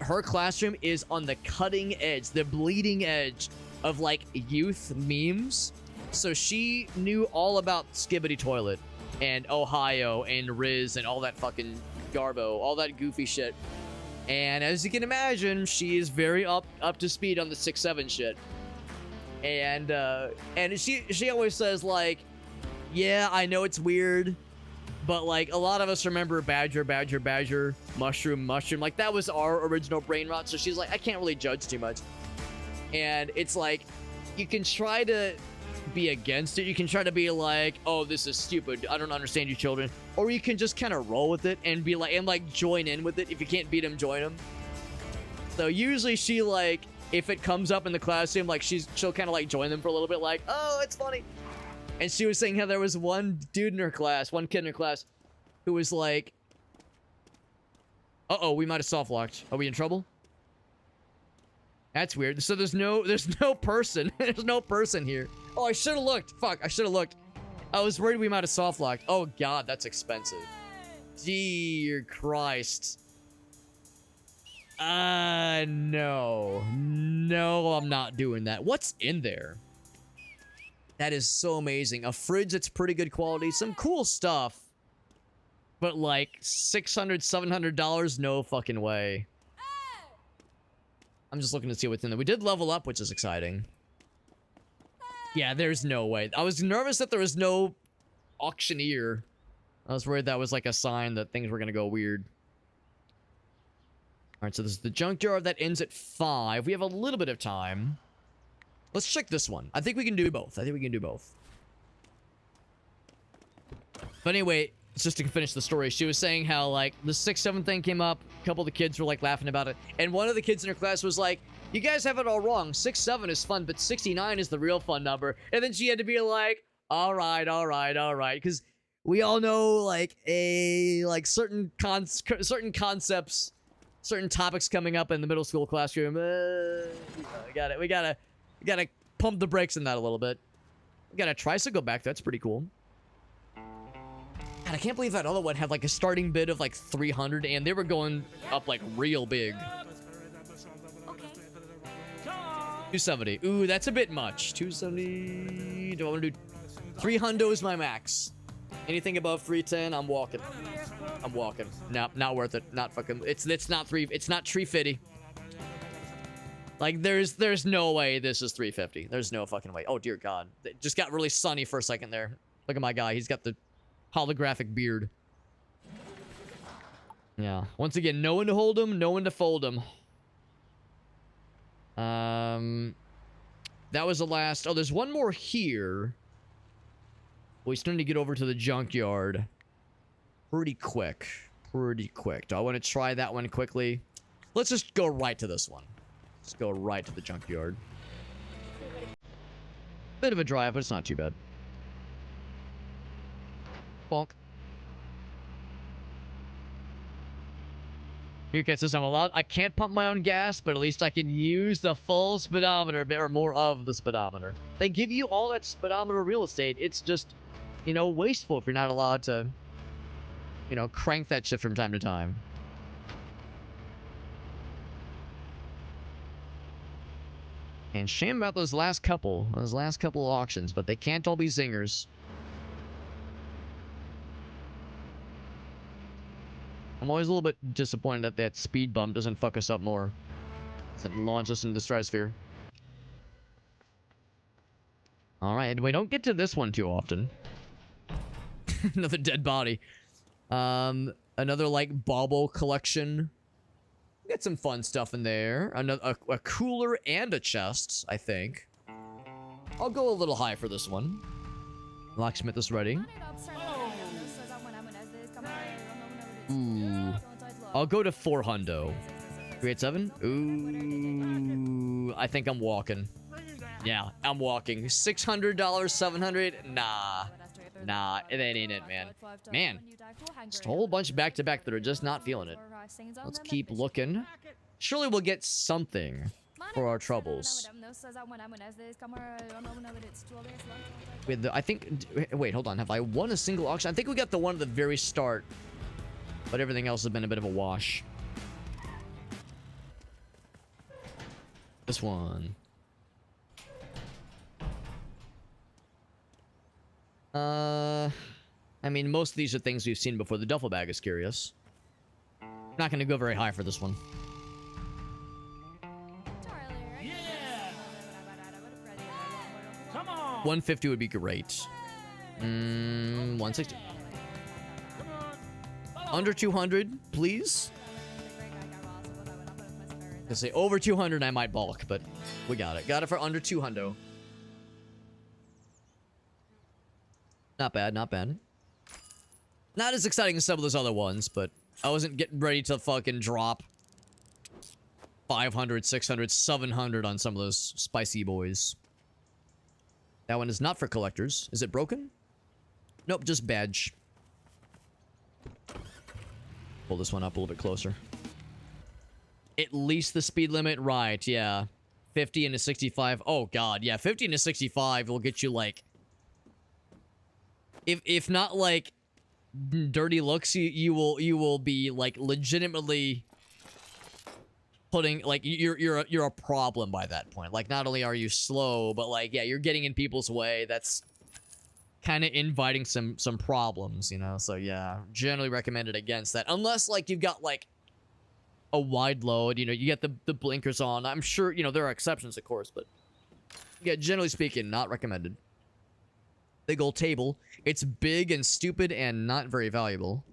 her classroom is on the cutting edge, the bleeding edge of like youth memes. So she knew all about Skibbity Toilet and Ohio and Riz and all that fucking garbo, all that goofy shit. And as you can imagine, she is very up to speed on the 6-7 shit. And she always says like, yeah, I know it's weird, but like a lot of us remember badger, mushroom. Like that was our original brain rot. So she's like, I can't really judge too much. And it's like, you can try to be against it. You can try to be like, oh, this is stupid. I don't understand you children. Or you can just kind of roll with it and be like, and like join in with it. If you can't beat them, join them. So usually she like, if it comes up in the classroom, like she'll kind of like join them for a little bit, like, oh, it's funny. And she was saying how there was one kid in her class, who was like, uh-oh, we might have soft locked. Are we in trouble? That's weird. So there's no person. There's no person here. Oh, I should have looked. Fuck, I should have looked. I was worried we might have soft locked. Oh God, that's expensive. Dear Christ. No. No, I'm not doing that. What's in there? That is so amazing. A fridge that's pretty good quality. Some cool stuff. But like $600, $700? No fucking way. I'm just looking to see what's in there. We did level up, which is exciting. Yeah, there's no way. I was nervous that there was no auctioneer. I was worried that was like a sign that things were going to go weird. All right, so this is the junkyard. That ends at 5. We have a little bit of time. Let's check this one. I think we can do both. But anyway, just to finish the story, she was saying how, like, the 6-7 thing came up. A couple of the kids were, like, laughing about it. And one of the kids in her class was like, you guys have it all wrong. 6-7 is fun, but 69 is the real fun number. And then she had to be like, all right. Because we all know, like, certain concepts, certain topics coming up in the middle school classroom. We gotta pump the brakes in that a little bit. We got a tricycle back. That's pretty cool. God, I can't believe that other one had like a starting bid of like 300 and they were going up like real big. 270. Ooh, that's a bit much. 270. Do I want to do 300 is my max. Anything above 310, I'm walking. No, not worth it. Not fucking. It's not 350. Like there's no way this is 350. There's no fucking way. Oh dear God. It just got really sunny for a second there. Look at my guy. He's got the holographic beard. Yeah. Once again, no one to hold him, no one to fold him. That was the last. Oh, there's one more here. We still need to get over to the junkyard. Pretty quick. Do I want to try that one quickly? Let's just go right to this one. Let's go right to the junkyard. Bit of a drive, but it's not too bad. Bonk. Okay, so I'm allowed. I can't pump my own gas, but at least I can use the full speedometer or more of the speedometer. They give you all that speedometer real estate. It's just, you know, wasteful if you're not allowed to, you know, crank that shit from time to time. And shame about those last couple auctions, but they can't all be zingers. I'm always a little bit disappointed that that speed bump doesn't fuck us up more. Doesn't launch us into the stratosphere. Alright, and we don't get to this one too often. Another dead body. Another, like, bauble collection. Get some fun stuff in there. Another a cooler and a chest, I think. I'll go a little high for this one. Locksmith is ready. Ooh. I'll go to 400. 387? Ooh. I think I'm walking. Yeah, I'm walking. $600, 700? Nah. Nah, it ain't it, man. Man, just a whole bunch back-to-back that are just not feeling it. Let's keep looking. Surely we'll get something for our troubles. I think... Wait, hold on. Have I won a single auction? I think we got the one at the very start. But everything else has been a bit of a wash. This one. I mean, most of these are things we've seen before. The duffel bag is curious. Not gonna go very high for this one. Yeah. Come on. 150 would be great. 160. Come on. Under 200, please. To say over 200, I might balk, but we got it. Got it for under 200. Not bad, not bad. Not as exciting as some of those other ones, but I wasn't getting ready to fucking drop 500, 600, 700 on some of those spicy boys. That one is not for collectors. Is it broken? Nope, just badge. Pull this one up a little bit closer. At least the speed limit, right, yeah. 50 into 65. Oh, God, yeah, 50 into 65 will get you, like... If not, like, dirty looks, you will be, like, legitimately putting, like, you're a problem by that point. Like, not only are you slow, but, like, yeah, you're getting in people's way. That's kind of inviting some problems, you know? So, yeah, generally recommended against that. Unless, like, you've got, like, a wide load, you know, you get the blinkers on. I'm sure, you know, there are exceptions, of course, but, yeah, generally speaking, not recommended. Big old table. It's big and stupid and not very valuable.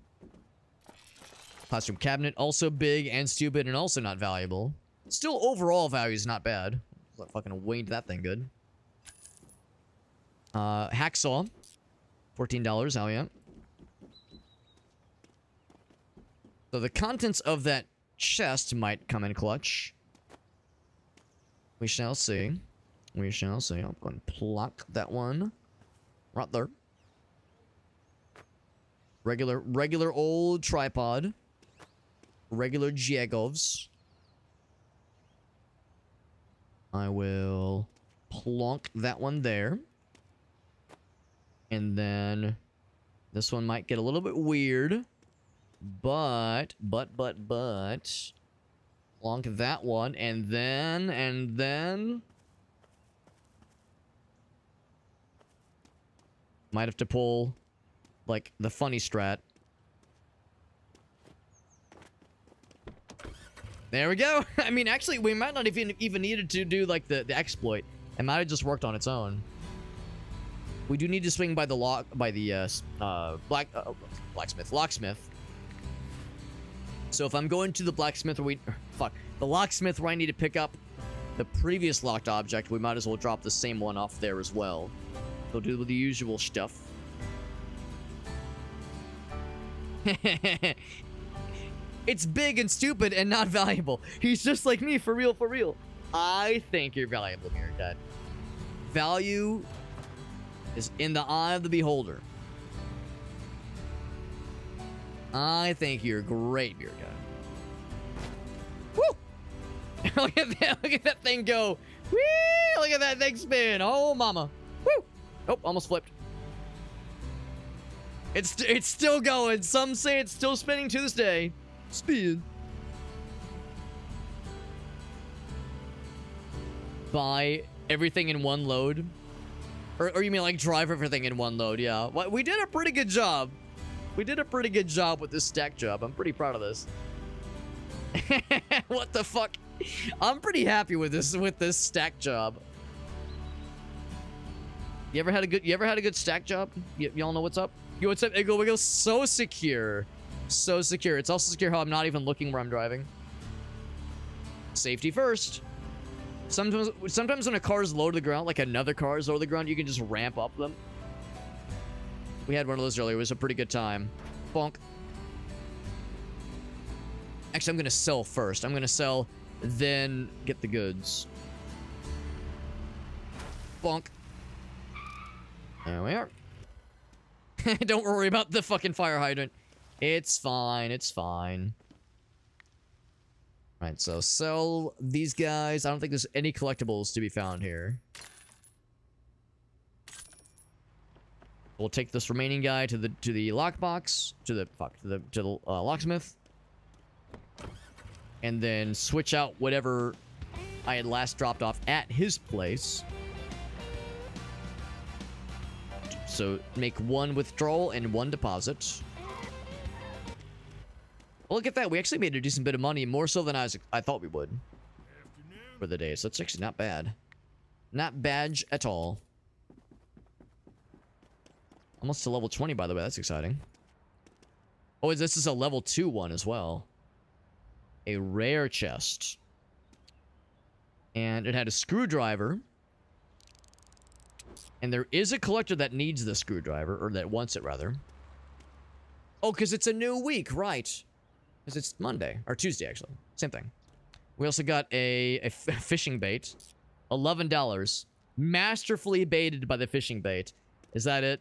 Classroom cabinet, also big and stupid and also not valuable. Still, overall value is not bad. I fucking winged that thing good. Hacksaw. $14, oh yeah. So the contents of that chest might come in clutch. We shall see. We shall see. I'm going to pluck that one. Right there. Regular old tripod. Regular Jagovs. I will plonk that one there. And then this one might get a little bit weird. But plonk that one and then might have to pull, like, the funny strat. There we go. I mean, actually, we might not even needed to do, like, the exploit. It might have just worked on its own. We do need to swing by the locksmith. So if I'm going to the blacksmith the locksmith where I need to pick up the previous locked object, we might as well drop the same one off there as well. They'll do the usual stuff. It's big and stupid and not valuable. He's just like me, for real, for real. I think you're valuable, Meerkat. Value is in the eye of the beholder. I think you're great, Meerkat. Look at that thing go. Whee! Look at that thing spin. Oh, mama. Woo! Oh, almost flipped. It's still going. Some say it's still spinning to this day. Spin. Buy everything in one load. Or you mean like drive everything in one load? Yeah. Well, we did a pretty good job. We did a pretty good job with this stack job. I'm pretty proud of this. What the fuck? I'm pretty happy with this stack job. You ever had a good stack job? Y'all know what's up? Yo, what's up? It goes so secure. So secure. It's also secure how I'm not even looking where I'm driving. Safety first. Sometimes when a car is low to the ground, like another car is low to the ground, you can just ramp up them. We had one of those earlier. It was a pretty good time. Bonk. Actually, I'm going to sell first. I'm going to sell, then get the goods. Bonk. There we are. Don't worry about the fucking fire hydrant. It's fine. It's fine. All right, so sell these guys. I don't think there's any collectibles to be found here. We'll take this remaining guy to the lockbox, to the locksmith, and then switch out whatever I had last dropped off at his place. So make one withdrawal and one deposit. Well, look at that. We actually made a decent bit of money, more so than I thought we would for the day. So it's actually not bad. Not bad at all. Almost to level 20, by the way. That's exciting. Oh, this is a level 2 one as well. A rare chest. And it had a screwdriver. And there is a collector that needs the screwdriver, or that wants it, rather. Oh, because it's a new week, right. Because it's Monday, or Tuesday, actually. Same thing. We also got a fishing bait. $11. Masterfully baited by the fishing bait. Is that it?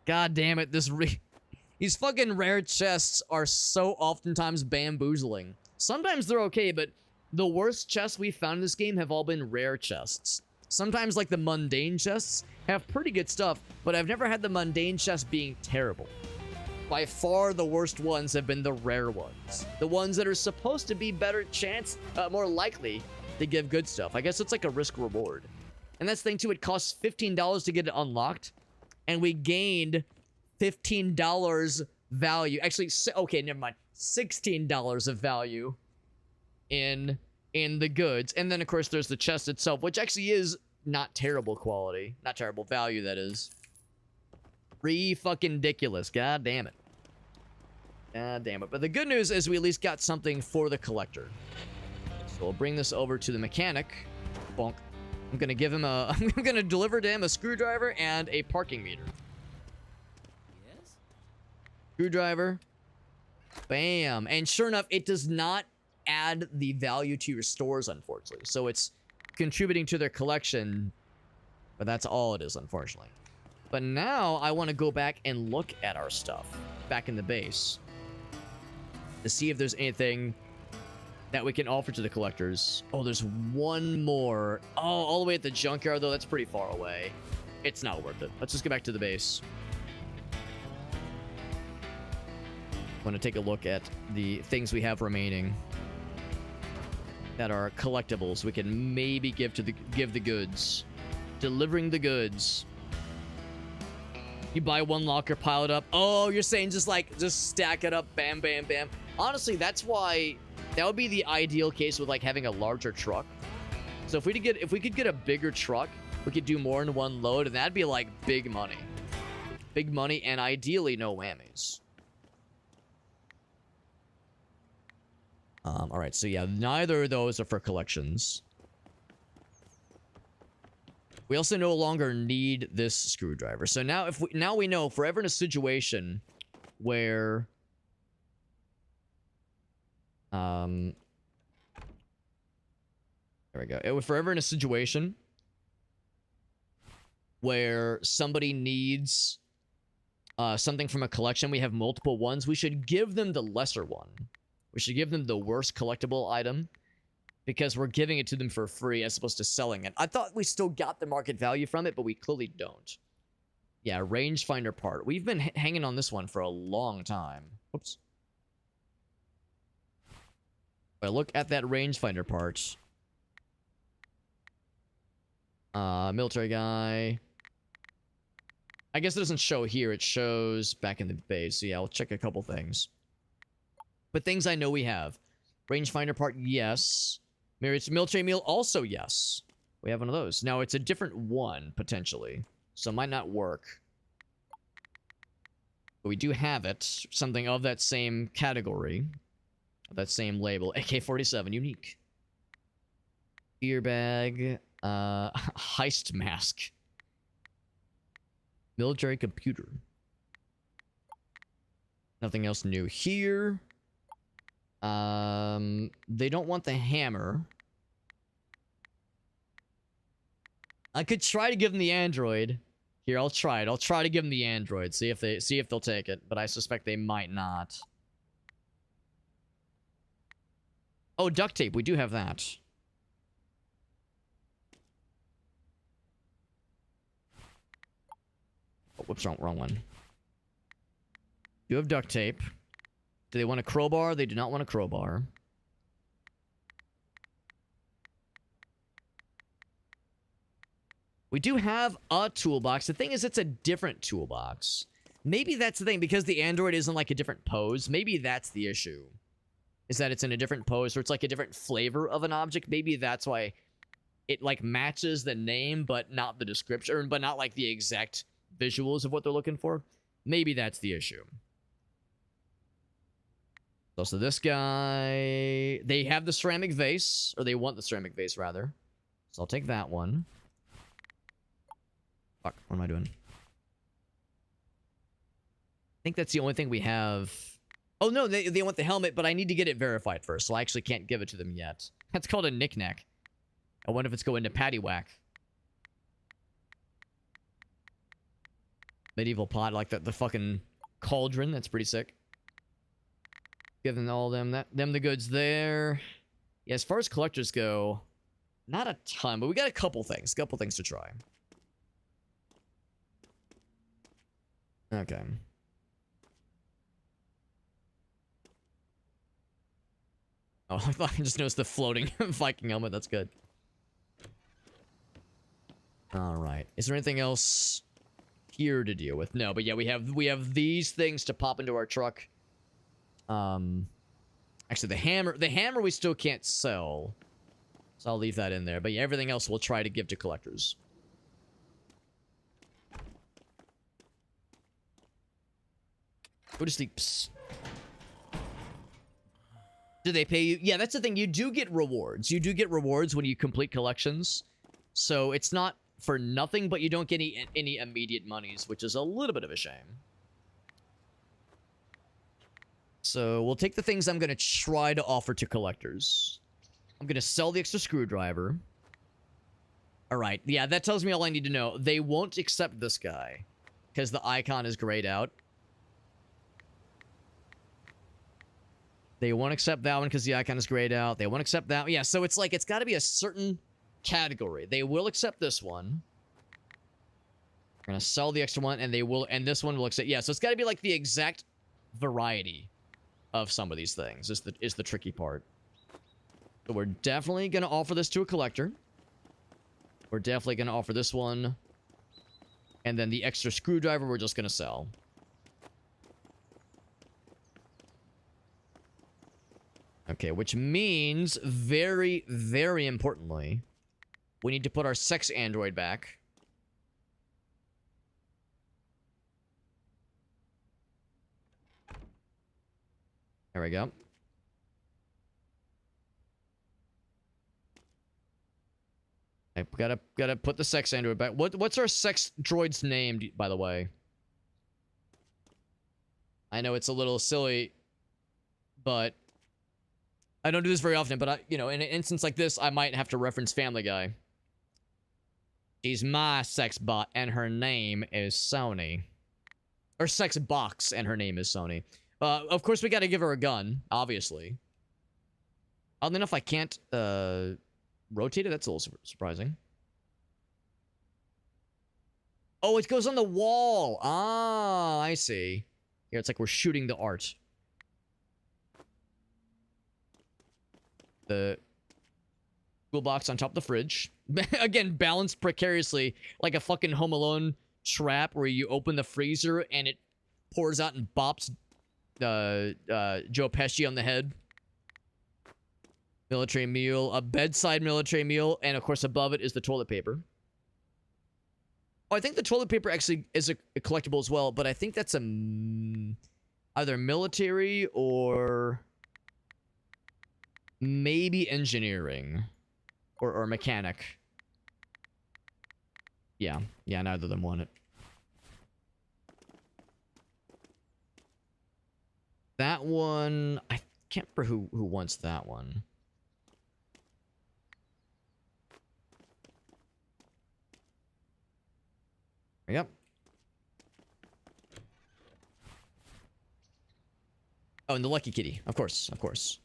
God damn it, these fucking rare chests are so oftentimes bamboozling. Sometimes they're okay, but the worst chests we've found in this game have all been rare chests. Sometimes, like, the mundane chests have pretty good stuff, but I've never had the mundane chests being terrible. By far, the worst ones have been the rare ones. The ones that are supposed to be better chance, more likely to give good stuff. I guess it's like a risk-reward. And that's the thing, too. It costs $15 to get it unlocked, and we gained $15 value. Actually, okay, never mind. $16 of value in the goods. And then, of course, there's the chest itself, which actually is not terrible quality. Not terrible value, that is. Fucking-diculous. God damn it. God damn it. But the good news is we at least got something for the collector. So we'll bring this over to the mechanic. Bonk. I'm gonna give him a... I'm gonna deliver to him a screwdriver and a parking meter. Yes? Screwdriver. Bam. And sure enough, it does not add the value to your stores, unfortunately. So it's contributing to their collection, but that's all it is, unfortunately. But now I want to go back and look at our stuff back in the base to see if there's anything that we can offer to the collectors. Oh, there's one more. Oh, all the way at the junkyard, though. That's pretty far away. It's not worth it. Let's just get back to the base. I want to take a look at the things we have remaining that are collectibles we can maybe give the goods. Delivering the goods. You buy one locker, pile it up. Oh, you're saying just stack it up, bam, bam, bam. Honestly, that's why that would be the ideal case with like having a larger truck. So if we could get a bigger truck, we could do more in one load, and that'd be like big money. Big money, and ideally no whammies. All right, so yeah, neither of those are for collections. We also no longer need this screwdriver. So now now we know if we're ever in a situation where there we go. If we're ever in a situation where somebody needs something from a collection, we have multiple ones, we should give them the lesser one. We should give them the worst collectible item because we're giving it to them for free as opposed to selling it. I thought we still got the market value from it, but we clearly don't. Yeah, rangefinder part. We've been hanging on this one for a long time. Whoops. But look at that rangefinder part. Military guy. I guess it doesn't show here. It shows back in the base. So yeah, I'll check a couple things. But things I know we have. Rangefinder part, yes. Military meal, also yes. We have one of those. Now, it's a different one, potentially. So it might not work. But we do have it. Something of that same category. That same label. AK-47, unique. Ear bag. Heist mask. Military computer. Nothing else new here. They don't want the hammer. I could try to give them the android. Here, I'll try it. I'll try to give them the android. See if they'll take it, but I suspect they might not. Oh, duct tape. We do have that. Oh, whoops, wrong one. You have duct tape. Do they want a crowbar? They do not want a crowbar. We do have a toolbox. The thing is, it's a different toolbox. Maybe that's the thing, because the android is in like a different pose. Maybe that's the issue. Is that it's in a different pose, or it's like a different flavor of an object. Maybe that's why it like matches the name, but not the description, but not like the exact visuals of what they're looking for. Maybe that's the issue. So this guy, they have the ceramic vase, or they want the ceramic vase, rather. So I'll take that one. Fuck, what am I doing? I think that's the only thing we have. Oh, no, they want the helmet, but I need to get it verified first, so I actually can't give it to them yet. That's called a knick-knack. I wonder if it's going to paddywhack. Medieval pot, like the fucking cauldron. That's pretty sick. Giving all them the goods there. Yeah, as far as collectors go, not a ton, but we got a couple things to try. Okay. Oh, I thought I just noticed the floating Viking helmet. That's good. All right. Is there anything else here to deal with? No, but yeah, we have these things to pop into our truck. Actually, the hammer we still can't sell, so I'll leave that in there. But yeah, everything else we'll try to give to collectors. Go to sleep. Psst. Do they pay you? Yeah, that's the thing. You do get rewards. You do get rewards when you complete collections. So it's not for nothing, but you don't get any immediate monies, which is a little bit of a shame. So we'll take the things I'm going to try to offer to collectors. I'm going to sell the extra screwdriver. All right. Yeah, that tells me all I need to know. They won't accept this guy because the icon is grayed out. They won't accept that one because the icon is grayed out. They won't accept that. Yeah, so it's like it's got to be a certain category. They will accept this one. We're going to sell the extra one, and they will, and this one will accept. Yeah, so it's got to be like the exact variety of some of these things is the tricky part. So we're definitely going to offer this to a collector. We're definitely going to offer this one. And then the extra screwdriver we're just going to sell. Okay, which means, very, very importantly, we need to put our sex android back. There we go. I gotta put the sex android back. What's our sex droid's name, by the way? I know it's a little silly, but I don't do this very often. But you know, in an instance like this, I might have to reference Family Guy. She's my sex bot, and her name is Sony. Or sex box, and her name is Sony. Of course, we gotta give her a gun, obviously. Oddly enough, I can't rotate it. That's a little surprising. Oh, it goes on the wall. Ah, I see. Here, it's like we're shooting the art. The toolbox on top of the fridge. Again, balanced precariously, like a fucking Home Alone trap where you open the freezer and it pours out and bops Joe Pesci on the head. Military meal, a bedside military meal, and of course above it is the toilet paper. Oh, I think the toilet paper actually is a collectible as well, but I think that's either military or maybe engineering or mechanic. Yeah, neither of them want it. That one, I can't remember who wants that one. Yep. Oh, and the Lucky Kitty. Of course, of course.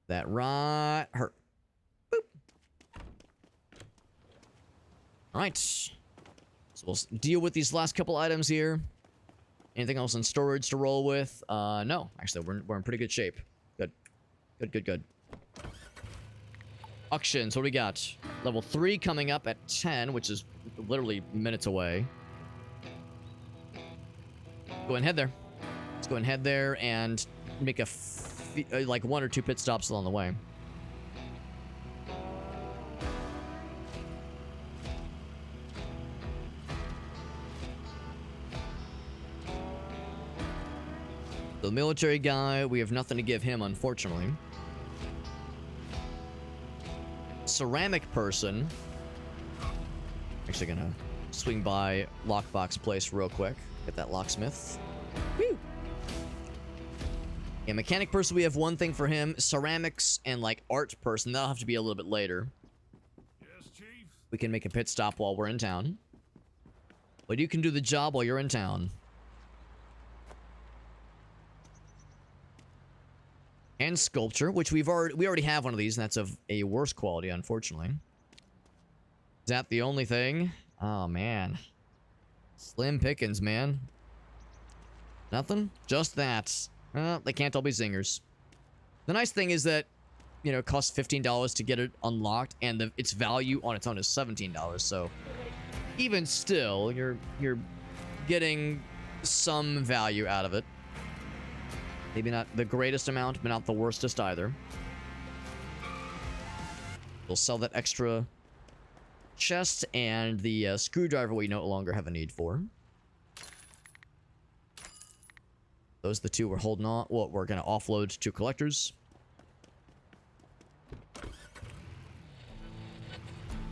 That right. Her. Boop. Alright. So we'll deal with these last couple items here. Anything else in storage to roll with? No. Actually, we're in pretty good shape. Good. Good. Auctions, what do we got? Level 3 coming up at 10, which is literally minutes away. Go and head there. Let's go and head there and make like 1 or 2 pit stops along the way. The military guy, we have nothing to give him, unfortunately. Ceramic person. Actually gonna swing by lockbox place real quick. Get that locksmith. Woo! Yeah, mechanic person, we have one thing for him. Ceramics and like art person, that'll have to be a little bit later. Yes, Chief. We can make a pit stop while we're in town. But you can do the job while you're in town. And sculpture, which we already have one of these, and that's of a worse quality, unfortunately. Is that the only thing? Oh, man. Slim pickings, man. Nothing? Just that. They can't all be zingers. The nice thing is that, you know, it costs $15 to get it unlocked, and its value on its own is $17, so even still, you're getting some value out of it. Maybe not the greatest amount, but not the worstest either. We'll sell that extra chest and the screwdriver we no longer have a need for. Those are the two we're holding on. Well, we're going to offload to collectors.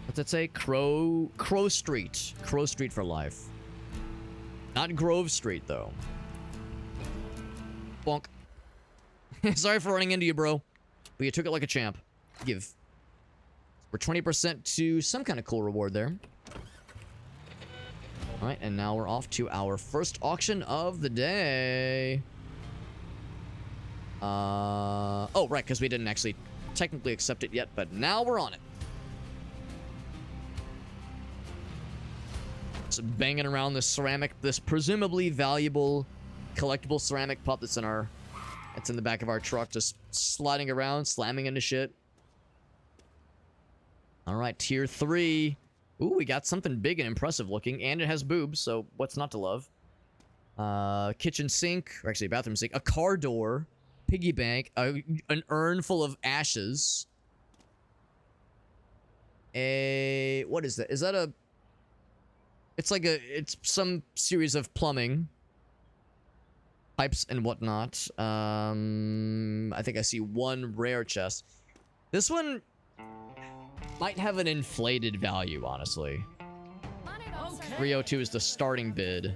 What's that say? Crow Street. Crow Street for life. Not Grove Street, though. Bonk. Sorry for running into you, bro. But you took it like a champ. Give. We're 20% to some kind of cool reward there. Alright, and now we're off to our first auction of the day. Oh, right, because we didn't actually technically accept it yet, but now we're on it. Just banging around this ceramic, this presumably valuable collectible ceramic pup that's in the back of our truck, just sliding around, slamming into shit. All right, tier 3. Ooh, we got something big and impressive looking, and it has boobs, so what's not to love? Kitchen sink, or actually a bathroom sink, a car door, piggy bank, an urn full of ashes. What is that? Is that a... It's some series of plumbing. Pipes and whatnot. I think I see one rare chest. This one might have an inflated value, honestly. 302 is the starting bid.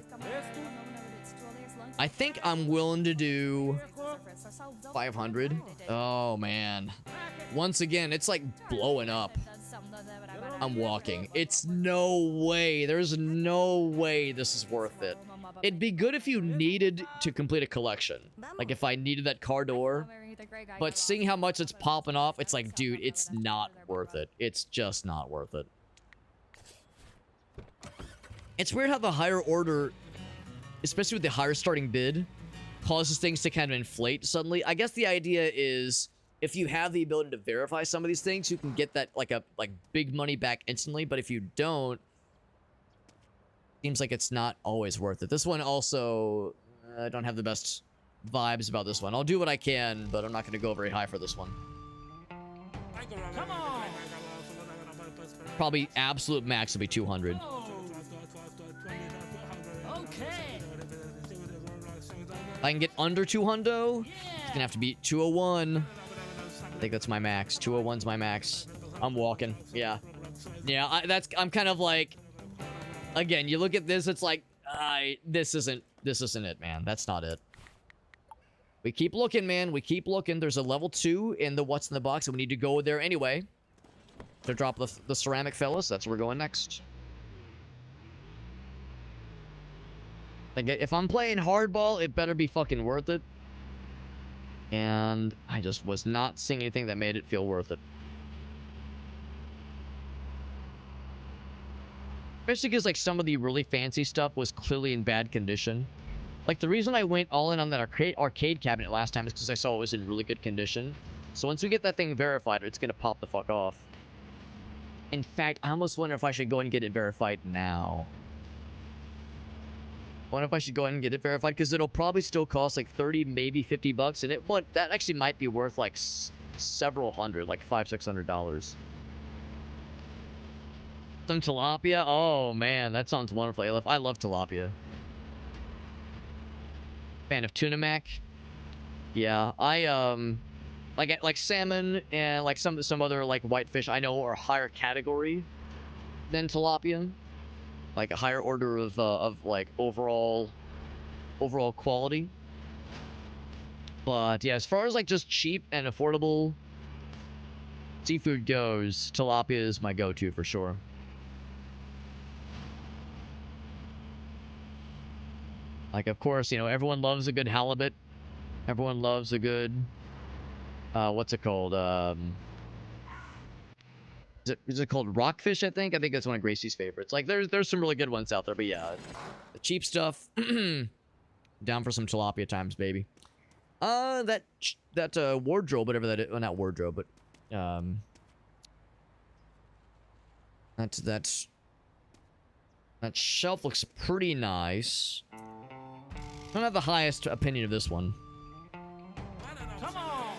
I think I'm willing to do 500. Oh, man. Once again, it's like blowing up. I'm walking. It's no way. There's no way this is worth it. It'd be good if you needed to complete a collection. Like if I needed that car door But seeing how much it's popping off, it's like, dude, it's not worth it. It's just not worth it. It's weird how the higher order, especially with the higher starting bid, causes things to kind of inflate suddenly. I guess the idea is if you have the ability to verify some of these things, you can get that like big money back instantly. But if you don't, seems like it's not always worth it. This one also, I don't have the best vibes about this one. I'll do what I can, but I'm not going to go very high for this one. Come on. Probably absolute max will be 200. Okay. If I can get under 200, it's gonna have to be 201. I think that's my max. 201's my max. I'm walking. Yeah. I'm kind of like, again, you look at this, it's like, this isn't it, man. That's not it. We keep looking, man. We keep looking. There's a level 2 in the what's in the box, and we need to go there anyway. To drop the ceramic fellas. That's where we're going next. Like, if I'm playing hardball, it better be fucking worth it. And I just was not seeing anything that made it feel worth it. Especially because, like, some of the really fancy stuff was clearly in bad condition. Like, the reason I went all in on that arcade cabinet last time is because I saw it was in really good condition. So once we get that thing verified, it's gonna pop the fuck off. In fact, I almost wonder if I should go and get it verified now. I wonder if I should go ahead and get it verified, because it'll probably still cost like 30, maybe 50 bucks, and that actually might be worth like several hundred, like $500-600. Some tilapia? Oh man, that sounds wonderful. I love tilapia. Fan of tuna mac? Yeah, I like salmon and like some other like whitefish I know are higher category than tilapia. Like a higher order of like overall quality. But yeah, as far as like just cheap and affordable seafood goes, tilapia is my go-to for sure. Like, of course, you know, everyone loves a good halibut. Everyone loves a good what's it called? Is it called rockfish, I think? I think that's one of Gracie's favorites. Like, there's some really good ones out there, but yeah. The cheap stuff. Down for some tilapia times, baby. That wardrobe, whatever that is. Well, not wardrobe, but, that shelf looks pretty nice. I don't have the highest opinion of this one. Come on.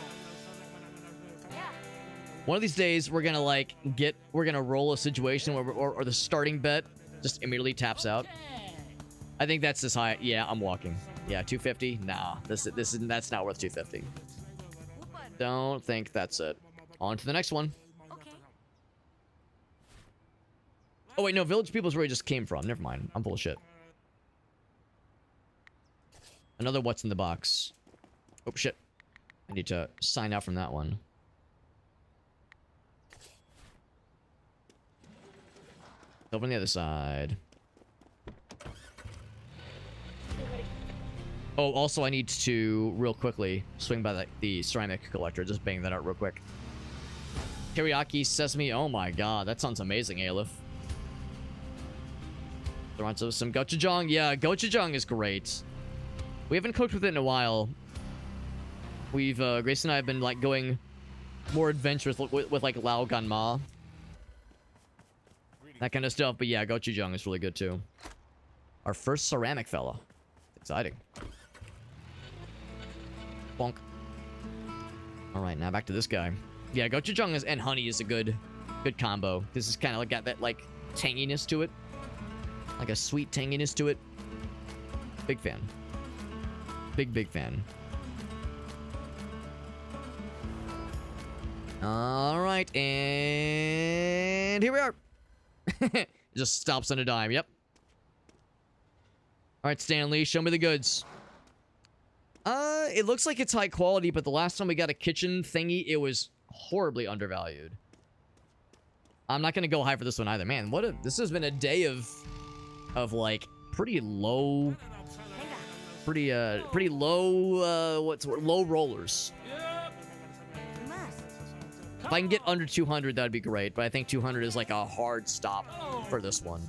One of these days, we're gonna roll a situation where or the starting bet just immediately taps out. I think that's as high. Yeah, I'm walking. Yeah, 250. Nah, that's not worth 250. Don't think that's it. On to the next one. Okay. Oh wait, no, Village People's where we just came from. Never mind. I'm full of shit. Another what's in the box. Oh shit. I need to sign out from that one. Over on the other side. Oh, also I need to, real quickly, swing by the ceramic collector. Just bang that out real quick. Teriyaki sesame. Oh my god, that sounds amazing, Aleph. Throw on some gochujang. Yeah, gochujang is great. We haven't cooked with it in a while. We've, Grace and I have been, like, going more adventurous with like, Lao Gan Ma. That kind of stuff. But yeah, gochujang is really good, too. Our first ceramic fella. Exciting. Bonk. Alright, now back to this guy. Yeah, gochujang and honey is a good combo. This is kind of like got that, like, tanginess to it. Like a sweet tanginess to it. Big fan. Big fan. Alright, and here we are. It just stops on a dime, yep. Alright, Stanley, show me the goods. It looks like it's high quality, but the last time we got a kitchen thingy, it was horribly undervalued. I'm not gonna go high for this one either. Man, this has been a day of like, pretty low... Pretty low, low rollers. If I can get under 200, that'd be great. But I think 200 is like a hard stop for this one.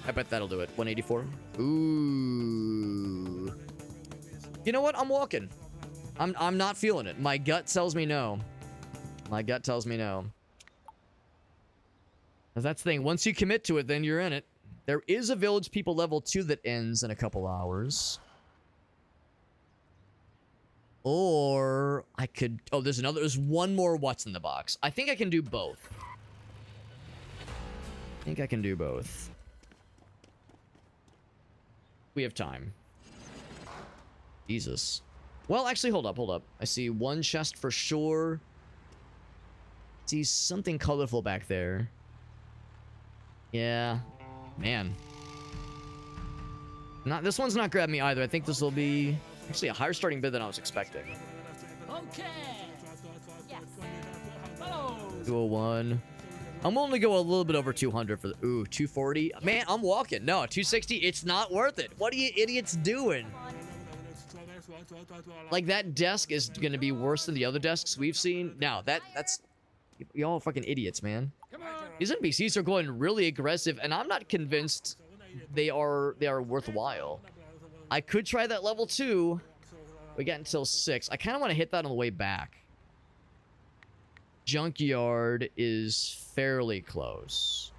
I bet that'll do it. 184. Ooh. You know what? I'm walking. I'm not feeling it. My gut tells me no. My gut tells me no. That's the thing. Once you commit to it, then you're in it. There is a Village People level 2 that ends in a couple hours. Or I could... Oh, there's one more What's in the Box. I think I can do both. I think I can do both. We have time. Jesus. Well, actually, hold up. I see one chest for sure. I see something colorful back there. Yeah. Man. This one's not grabbing me either. I think this will be actually a higher starting bid than I was expecting. Okay. Yes. Oh. 201. I'm willing to go a little bit over 200 for the... Ooh, 240. Man, I'm walking. No, 260. It's not worth it. What are you idiots doing? Like, that desk is going to be worse than the other desks we've seen. No, that's... Y'all fucking idiots, man. These NPCs are going really aggressive, and I'm not convinced they are worthwhile. I could try that level 2. We got until 6. I kind of want to hit that on the way back. Junkyard is fairly close.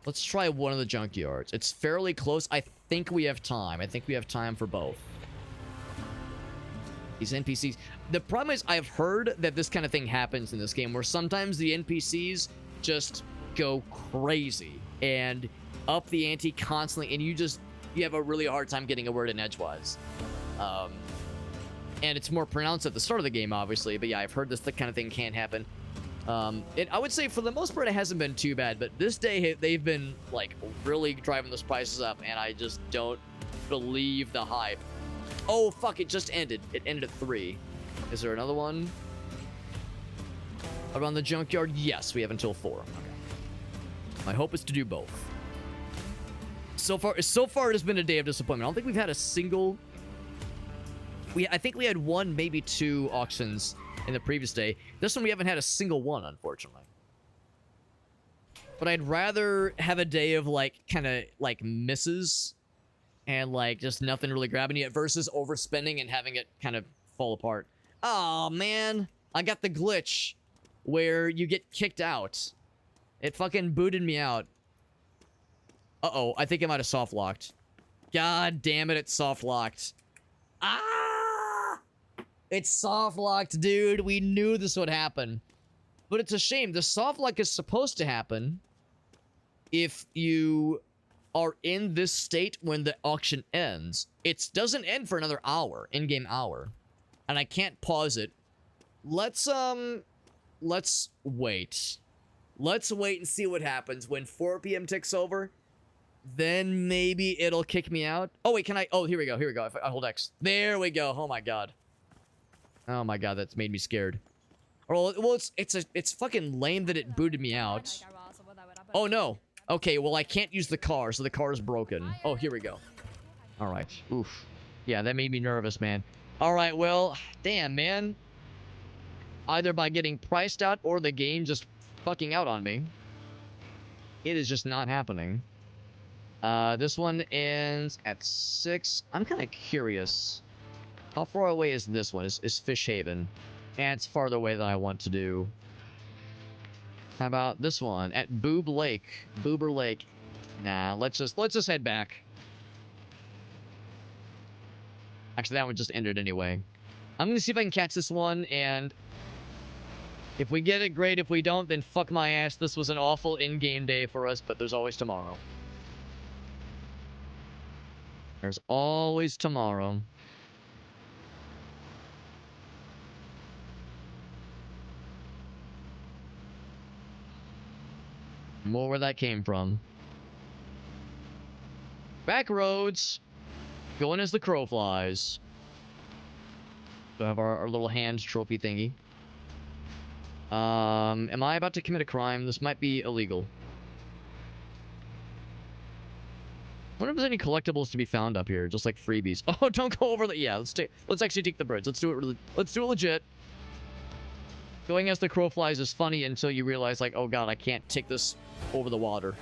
Let's try one of the junkyards. It's fairly close. I think we have time. I think we have time for both. These NPCs. The problem is I've heard that this kind of thing happens in this game where sometimes the NPCs just go crazy and up the ante constantly, and you have a really hard time getting a word in edgewise. And it's more pronounced at the start of the game, obviously, but yeah, I've heard this kind of thing can happen. I would say for the most part it hasn't been too bad, but this day they've been like really driving those prices up, and I just don't believe the hype. Oh fuck, it just ended. It ended at 3. Is there another one around the junkyard? Yes, we have until 4. Okay. My hope is to do both. So far it has been a day of disappointment. I don't think we've had a single... I think we had 1, maybe 2 auctions in the previous day. This one we haven't had a single one, unfortunately. But I'd rather have a day of like kind of like misses and like just nothing really grabbing you versus overspending and having it kind of fall apart. Oh man, I got the glitch where you get kicked out. It fucking booted me out. Uh-oh, I think it might have soft locked. God damn it, it's soft locked. Ah! It's soft locked, dude. We knew this would happen. But it's a shame. The soft lock is supposed to happen if you are in this state when the auction ends. It doesn't end for another hour, in-game hour. And I can't pause it. Let's wait. Let's wait and see what happens when 4 p.m. ticks over. Then maybe it'll kick me out. Oh, wait, can I... Oh, here we go. If I hold X. There we go. Oh, my God. Oh, my God. That's made me scared. Well, it's fucking lame that it booted me out. Oh, no. Okay, well, I can't use the car, so the car is broken. Oh, here we go. All right. Oof. Yeah, that made me nervous, man. All right, well, damn, man. Either by getting priced out or the game just fucking out on me. It is just not happening. This one ends at 6. I'm kind of curious. How far away is this one? Is Fish Haven? And it's farther away than I want to do. How about this one at Boober Lake? Nah, let's just head back. Actually, that one just ended anyway. I'm gonna see if I can catch this one, and if we get it, great. If we don't, then fuck my ass. This was an awful in-game day for us, but there's always tomorrow. There's always tomorrow. More where that came from. Back roads. Going as the crow flies. We have our little hand trophy thingy. Am I about to commit a crime? This might be illegal. I wonder if there's any collectibles to be found up here, just like freebies. Oh, don't go over the... Yeah, let's actually take the bridge. Let's do it legit. Going as the crow flies is funny until you realize, like, oh god, I can't take this over the water.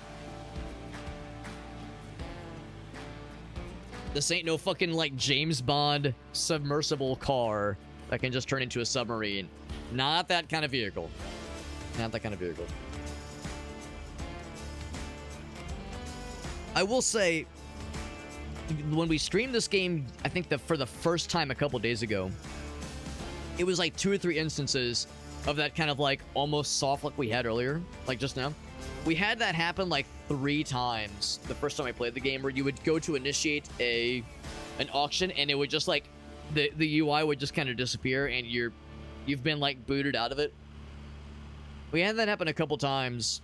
This ain't no fucking, like, James Bond submersible car that can just turn into a submarine. Not that kind of vehicle. Not that kind of vehicle. I will say, when we streamed this game, I think for the first time a couple days ago, it was like 2 or 3 instances of that kind of like almost soft look we had earlier, like just now. We had that happen like 3 times the first time I played the game, where you would go to initiate an auction and it would just like the UI would just kind of disappear and you've been like booted out of it. We had that happen a couple times.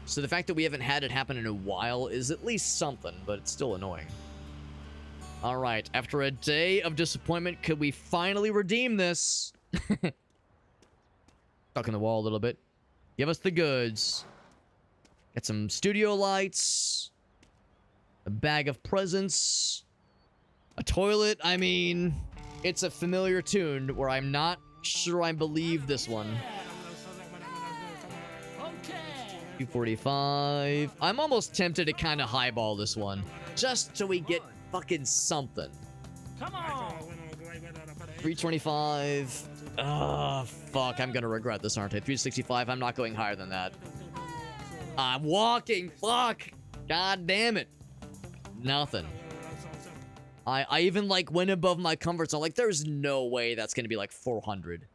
So the fact that we haven't had it happen in a while is at least something, but it's still annoying. All right, after a day of disappointment, could we finally redeem this? Stuck in the wall a little bit. Give us the goods. Get some studio lights. A bag of presents. A toilet. I mean, it's a familiar tune where I'm not sure I believe this one. 245. I'm almost tempted to kind of highball this one. Just so we get fucking something. Come on. 325. Ah, fuck. I'm gonna regret this, aren't I? 365. I'm not going higher than that. I'm walking. Fuck. God damn it. Nothing. I even like went above my comfort zone. Like, there's no way that's gonna be like 400.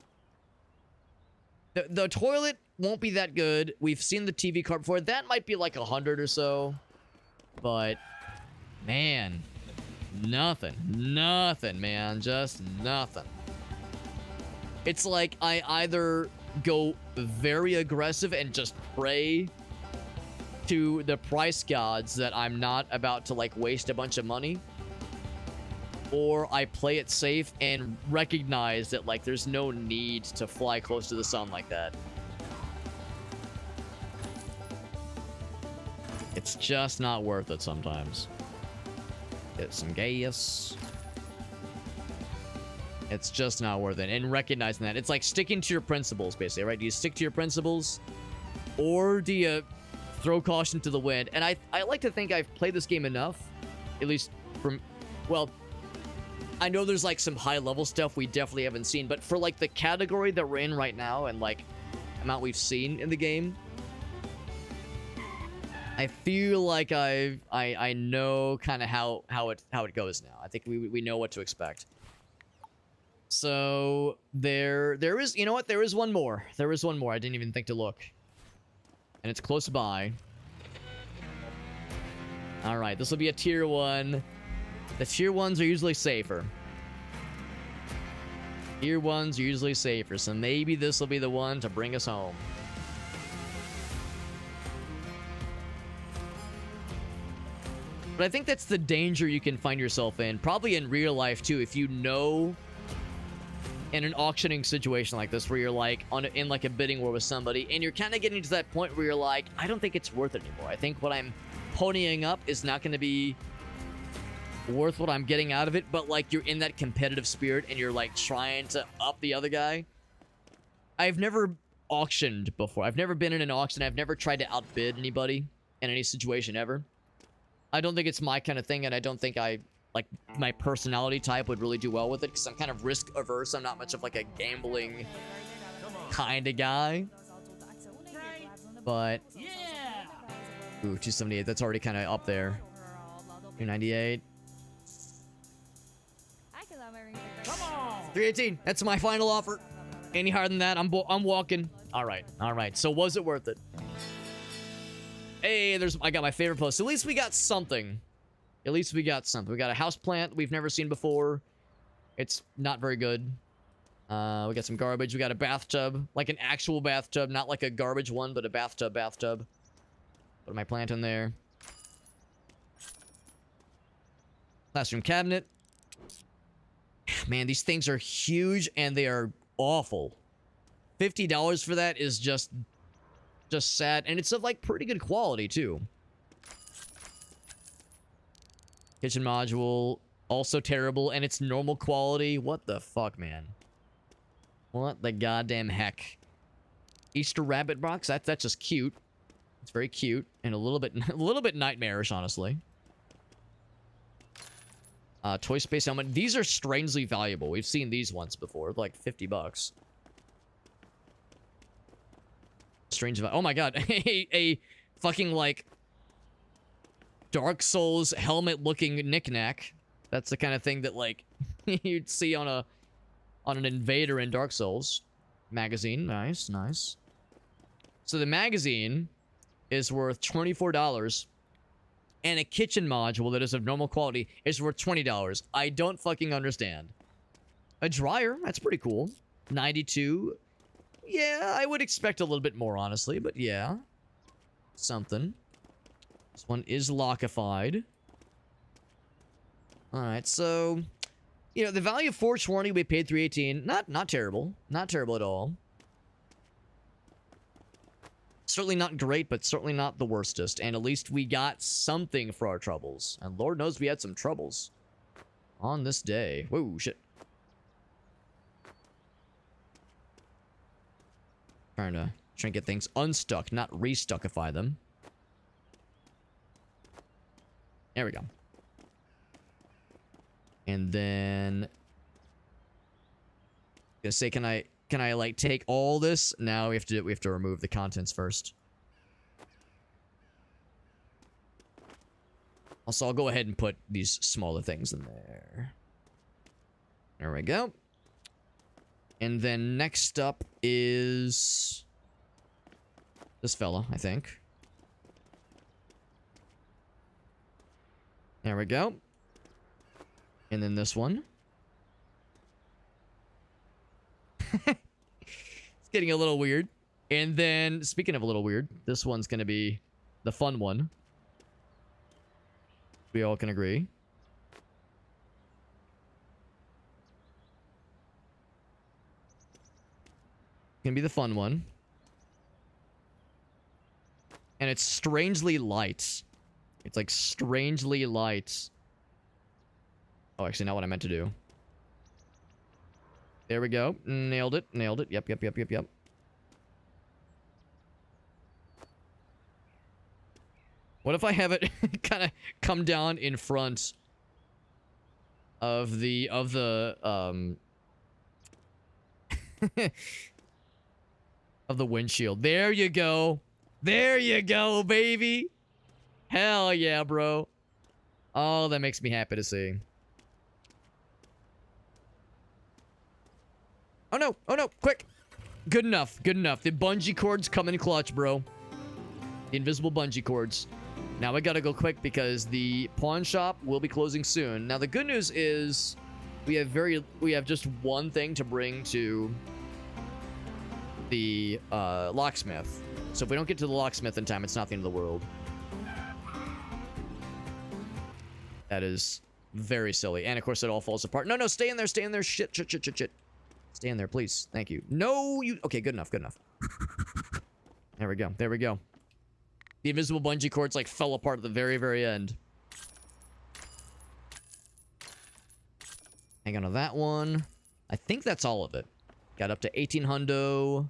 The toilet won't be that good. We've seen the TV cart before. That might be like 100 or so. But, man, nothing. Nothing, man. Just nothing. It's like I either go very aggressive and just pray to the price gods that I'm not about to, like, waste a bunch of money. Or I play it safe and recognize that, like, there's no need to fly close to the sun like that. It's just not worth it sometimes. Get some gas. It's just not worth it. And recognizing that. It's like sticking to your principles, basically, right? Do you stick to your principles? Or do you throw caution to the wind? And I like to think I've played this game enough. At least from... Well... I know there's like some high level stuff we definitely haven't seen, but for like the category that we're in right now and like amount we've seen in the game, I feel like I know kind of how it goes now. I think we know what to expect. So there is, you know what? There is one more. There is one more. I didn't even think to look, and it's close by. All right, this will be a tier 1. The tier 1s are usually safer. Tier 1s are usually safer, so maybe this will be the one to bring us home. But I think that's the danger you can find yourself in, probably in real life too, if you know in an auctioning situation like this where you're like in like a bidding war with somebody and you're kind of getting to that point where you're like, I don't think it's worth it anymore. I think what I'm ponying up is not going to be worth what I'm getting out of it, but like you're in that competitive spirit and you're like trying to up the other guy. I've never auctioned before. I've never been in an auction. I've never tried to outbid anybody in any situation ever. I don't think it's my kind of thing, and I don't think my personality type would really do well with it because I'm kind of risk averse. I'm not much of like a gambling kind of guy. But Yeah. ooh, 278. That's already kind of up there. 298. Come on. 318. That's my final offer. Any higher than that, I'm walking. All right. All right. So was it worth it? Hey, I got my favorite post. At least we got something. At least we got something. We got a house plant we've never seen before. It's not very good. We got some garbage. We got a bathtub, like an actual bathtub, not like a garbage one, but a bathtub. Put my plant in there. Classroom cabinet. Man, these things are huge and they are awful. $50 for that is just sad, and it's of like pretty good quality too. Kitchen module, also terrible, and it's normal quality. What the fuck, man? What the goddamn heck? Easter rabbit box. That's just cute. It's very cute and a little bit nightmarish, honestly. Toy Space helmet. These are strangely valuable. We've seen these once before, like $50. Strange. Oh my god, a fucking like Dark Souls helmet-looking knickknack. That's the kind of thing that like you'd see on an invader in Dark Souls. Magazine, nice, nice. So the magazine is worth $24, and a kitchen module that is of normal quality is worth $20. I don't fucking understand. A dryer, that's pretty cool. 92. Yeah, I would expect a little bit more, honestly, but yeah. Something. This one is lockified. Alright, so... You know, the value of Forge Warning, we paid $318. Not terrible. Not terrible at all. Certainly not great, but certainly not the worstest. And at least we got something for our troubles. And Lord knows we had some troubles. On this day. Whoa, shit. Trying to get things unstuck, not restuckify them. There we go. And then... Gonna say, can I like take all this? No, we have to remove the contents first. Also, I'll go ahead and put these smaller things in there. There we go. And then next up is this fella, I think. There we go. And then this one. It's getting a little weird. And then, speaking of a little weird, this one's gonna be the fun one. We all can agree. Gonna be the fun one. And it's strangely light. It's like strangely light. Oh, actually, not what I meant to do. There we go. Nailed it. Nailed it. Yep. What if I have it kind of come down in front of the of the windshield? There you go. There you go, baby. Hell yeah, bro. Oh, that makes me happy to see. Oh no, quick. Good enough, good enough. The bungee cords come in clutch, bro. The invisible bungee cords. Now we gotta go quick because the pawn shop will be closing soon. Now the good news is we have just one thing to bring to the locksmith. So if we don't get to the locksmith in time, it's not the end of the world. That is very silly. And of course it all falls apart. No, stay in there, stay in there. Shit. Stay in there, please. Thank you. No, you... Okay, good enough. There we go. The invisible bungee cords, like, fell apart at the very, very end. Hang on to that one. I think that's all of it. Got up to 18 hundo.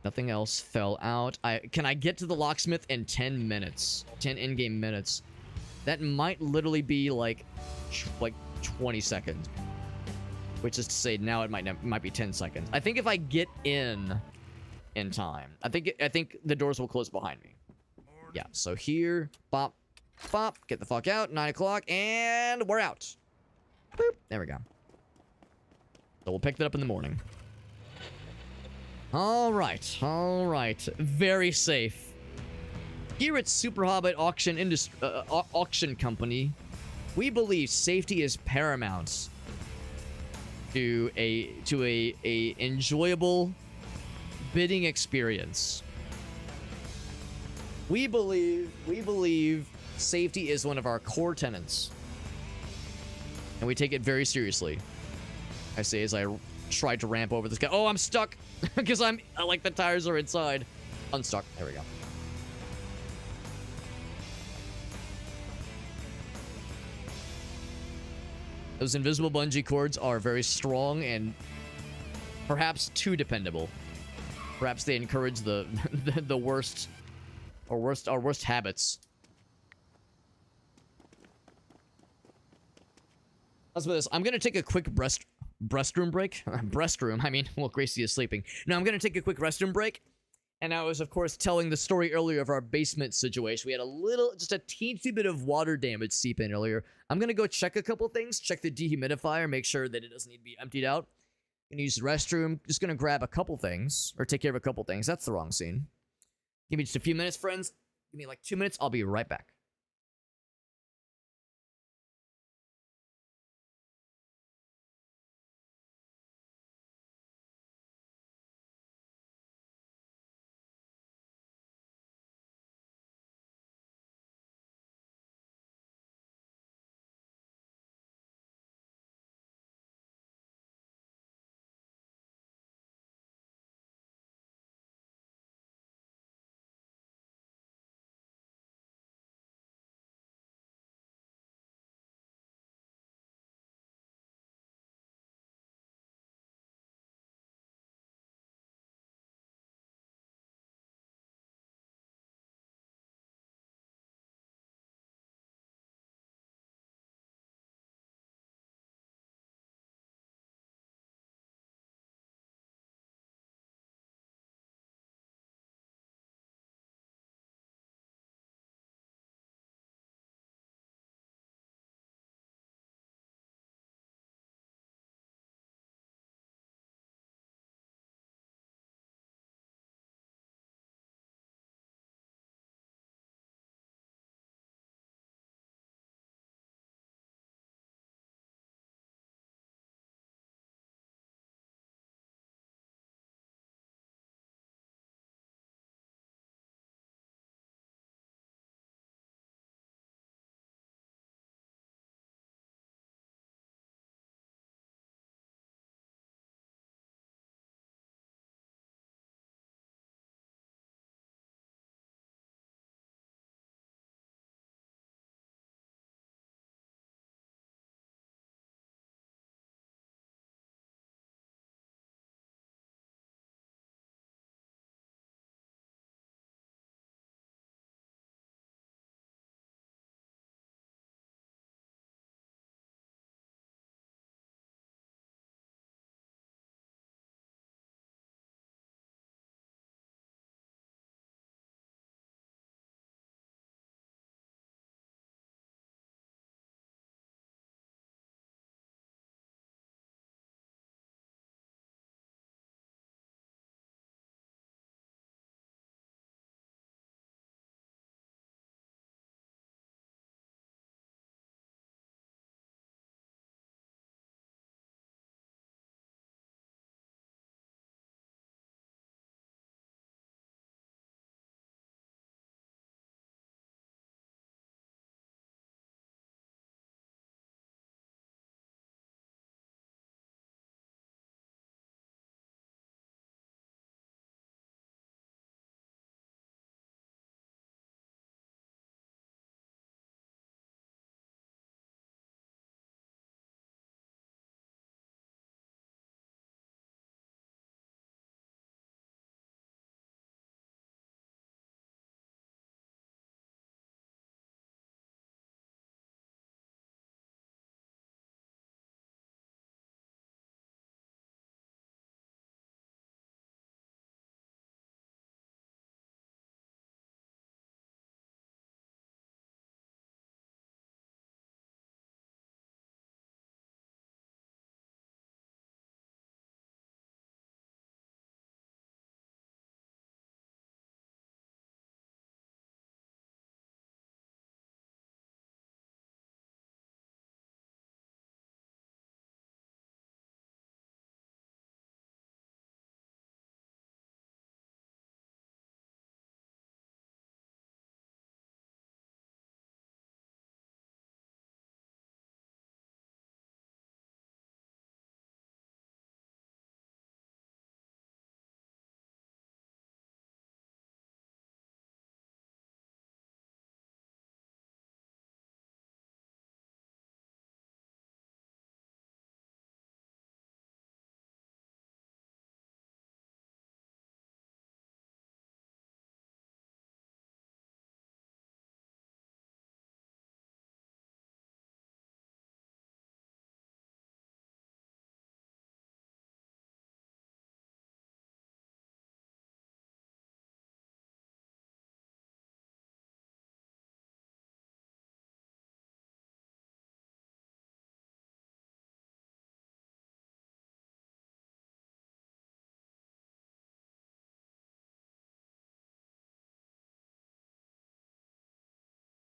Nothing else fell out. Can I get to the locksmith in 10 minutes? 10 in-game minutes. That might literally be, like 20 seconds. Which is to say, now it might be 10 seconds. I think if I get in time, I think the doors will close behind me. Yeah. So here, bop, get the fuck out. 9 o'clock, and we're out. Boop. There we go. So we'll pick that up in the morning. All right. Very safe. Here at Super Hobbit Auction Company, we believe safety is paramount to a enjoyable bidding experience. We believe safety is one of our core tenets, and we take it very seriously. I say as I try to ramp over this guy. Oh, I'm stuck because like the tires are inside. Unstuck. There we go. Those invisible bungee cords are very strong and perhaps too dependable. Perhaps they encourage the the worst or worst habits. Let's do this. I'm gonna take a quick restroom break. Restroom. I mean, well, Gracie is sleeping. No, I'm gonna take a quick restroom break. And I was, of course, telling the story earlier of our basement situation. We had just a teensy bit of water damage seep in earlier. I'm gonna go check a couple things. Check the dehumidifier, make sure that it doesn't need to be emptied out. Gonna use the restroom. Just gonna grab a couple things, or take care of a couple things. That's the wrong scene. Give me just a few minutes, friends. Give me like 2 minutes. I'll be right back.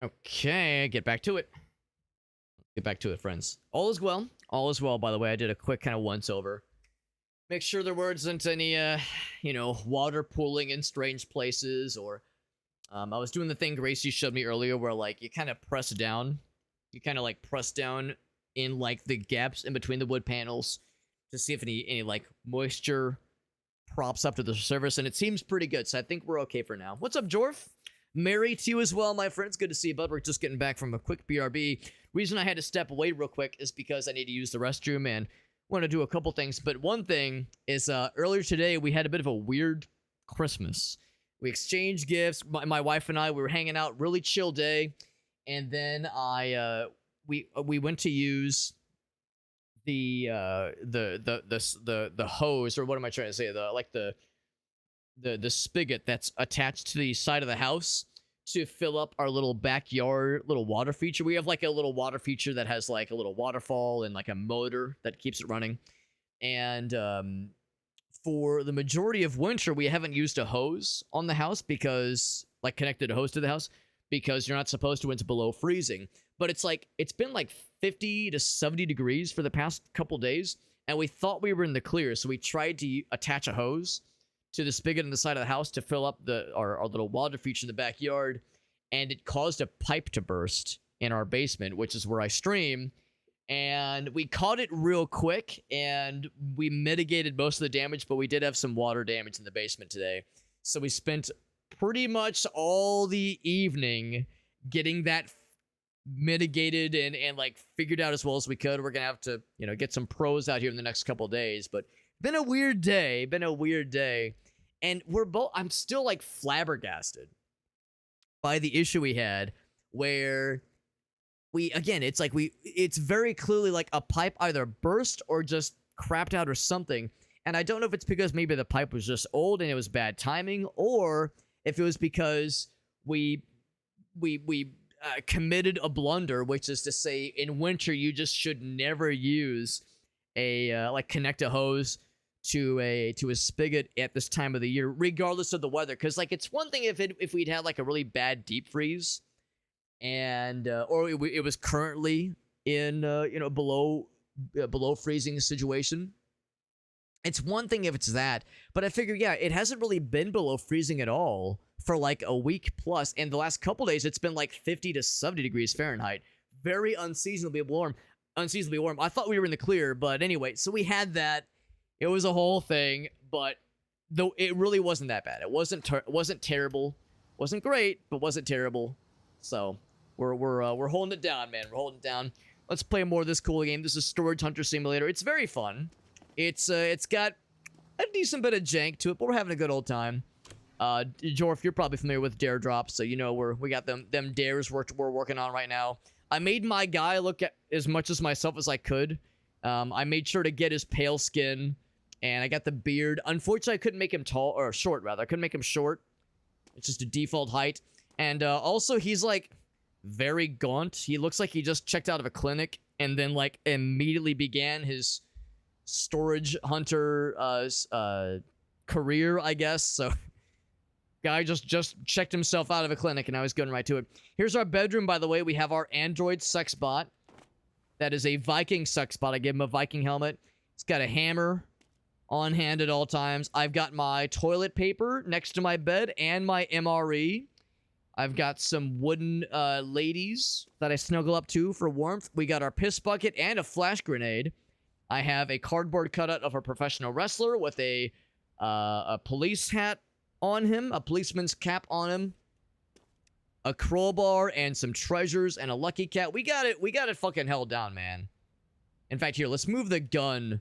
Okay, get back to it. Get back to it, friends. All is well. All is well, by the way. I did a quick kind of once-over. Make sure there wasn't any, water pooling in strange places, or... I was doing the thing Gracie showed me earlier where, like, you kind of press down. You kind of, like, press down in, like, the gaps in between the wood panels to see if any like, moisture props up to the surface, and it seems pretty good, so I think we're okay for now. What's up, Jorf? Merry to you as well, my friends. Good to see you, bud. We're just getting back from a quick BRB. Reason I had to step away real quick is because I need to use the restroom and want to do a couple things, but one thing is, earlier today, we had a bit of a weird Christmas. We exchanged gifts. My wife and I, we were hanging out, really chill day, and then we went to use the hose, or what am I trying to say? The spigot that's attached to the side of the house to fill up our little backyard little water feature. We have like a little water feature that has like a little waterfall and like a motor that keeps it running, and for the majority of winter, we haven't used a hose on the house because, like, connected a hose to the house, because you're not supposed to when it's below freezing. But it's been like 50 to 70 degrees for the past couple days, and we thought we were in the clear, so we tried to attach a hose to the spigot on the side of the house to fill up our little water feature in the backyard, and it caused a pipe to burst in our basement, which is where I stream. And we caught it real quick, and we mitigated most of the damage, but we did have some water damage in the basement today. So we spent pretty much all the evening getting that mitigated and like figured out as well as we could. We're gonna have to, get some pros out here in the next couple days, but been a weird day, and I'm still like flabbergasted by the issue we had where it's very clearly like a pipe either burst or just crapped out or something. And I don't know if it's because maybe the pipe was just old and it was bad timing, or if it was because we committed a blunder, which is to say in winter, you just should never use connect a hose to a spigot at this time of the year, regardless of the weather. Cause like, it's one thing if we'd had like a really bad deep freeze, and or it was currently in below freezing situation. It's one thing if it's that, but I figure it hasn't really been below freezing at all for like a week plus, and the last couple days it's been like 50 to 70 degrees Fahrenheit, very unseasonably warm. I thought we were in the clear, but anyway, so we had that. It was a whole thing, but though it really wasn't that bad. It wasn't terrible, wasn't great, but wasn't terrible. So we're holding it down, man. We're holding it down. Let's play more of this cool game. This is Storage Hunter Simulator. It's very fun. It's got a decent bit of jank to it, but we're having a good old time. Jorf, you're probably familiar with dare drops, so we got them dares we're working on right now. I made my guy look at as much as myself as I could. I made sure to get his pale skin, and I got the beard. Unfortunately, I couldn't make him tall, or short rather. I couldn't make him short. It's just a default height. And also, he's like very gaunt. He looks like he just checked out of a clinic and then like immediately began his storage hunter career, I guess. So guy just checked himself out of a clinic, and now he's going right to it. Here's our bedroom, by the way. We have our android sex bot. That is a Viking sex bot. I gave him a Viking helmet. It's got a hammer on hand at all times. I've got my toilet paper next to my bed and my MRE. I've got some wooden ladies that I snuggle up to for warmth. We got our piss bucket and a flash grenade. I have a cardboard cutout of a professional wrestler with a police hat on him, a policeman's cap on him, a crowbar, and some treasures, and a lucky cat. We got it fucking held down, man. In fact, here, let's move the gun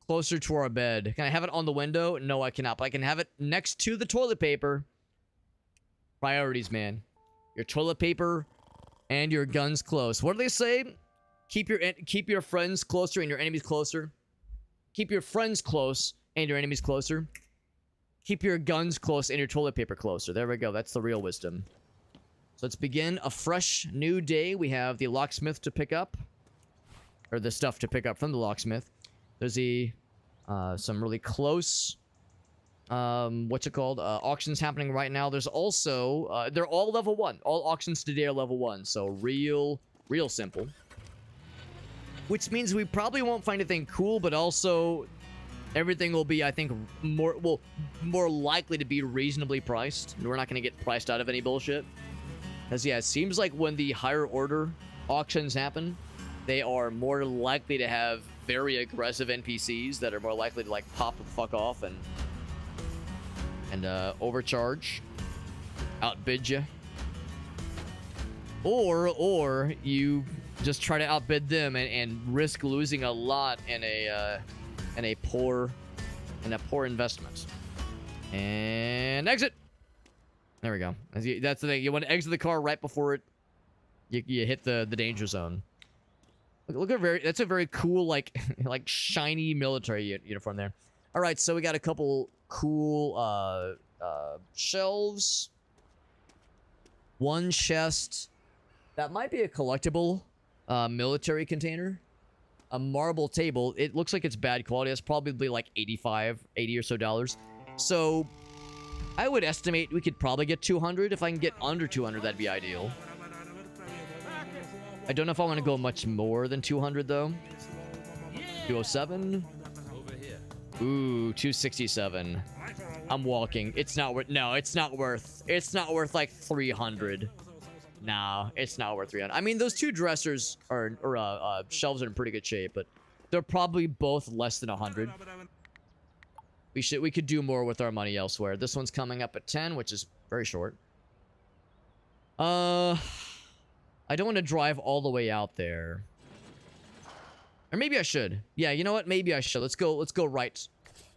closer to our bed. Can I have it on the window? No, I cannot, but I can have it next to the toilet paper. Priorities, man. Your toilet paper and your guns close. What do they say? Keep your friends closer and your enemies closer. Keep your friends close and your enemies closer. Keep your guns close and your toilet paper closer. There we go. That's the real wisdom. So let's begin a fresh new day. We have the locksmith to pick up, or the stuff to pick up from the locksmith. There's some really close What's it called? Auctions happening right now. There's also, they're all level 1. All auctions today are level 1. So real simple. Which means we probably won't find anything cool, but also everything will be, I think, more likely to be reasonably priced. We're not going to get priced out of any bullshit. Because, yeah, it seems like when the higher order auctions happen, they are more likely to have very aggressive NPCs that are more likely to, like, pop the fuck off and overcharge, outbid you. Or you just try to outbid them and risk losing a lot in a poor investment. And exit. There we go. That's the thing. You want to exit the car right before you hit the danger zone. Look at that's a very cool like shiny military uniform there. All right, so we got a couple cool shelves. One chest. That might be a collectible military container. A marble table. It looks like it's bad quality. It's probably like $80 or so dollars. So I would estimate we could probably get 200. If I can get under 200, that'd be ideal. I don't know if I want to go much more than 200 though. 207. Ooh, 267. I'm walking. It's not worth. No, it's not worth. It's not worth like 300. No, it's not worth 300. I mean, those two dressers shelves are in pretty good shape, but they're probably both less than 100. We could do more with our money elsewhere. This one's coming up at 10, which is very short. I don't want to drive all the way out there. Or maybe I should. Yeah, you know what? Maybe I should. Let's go right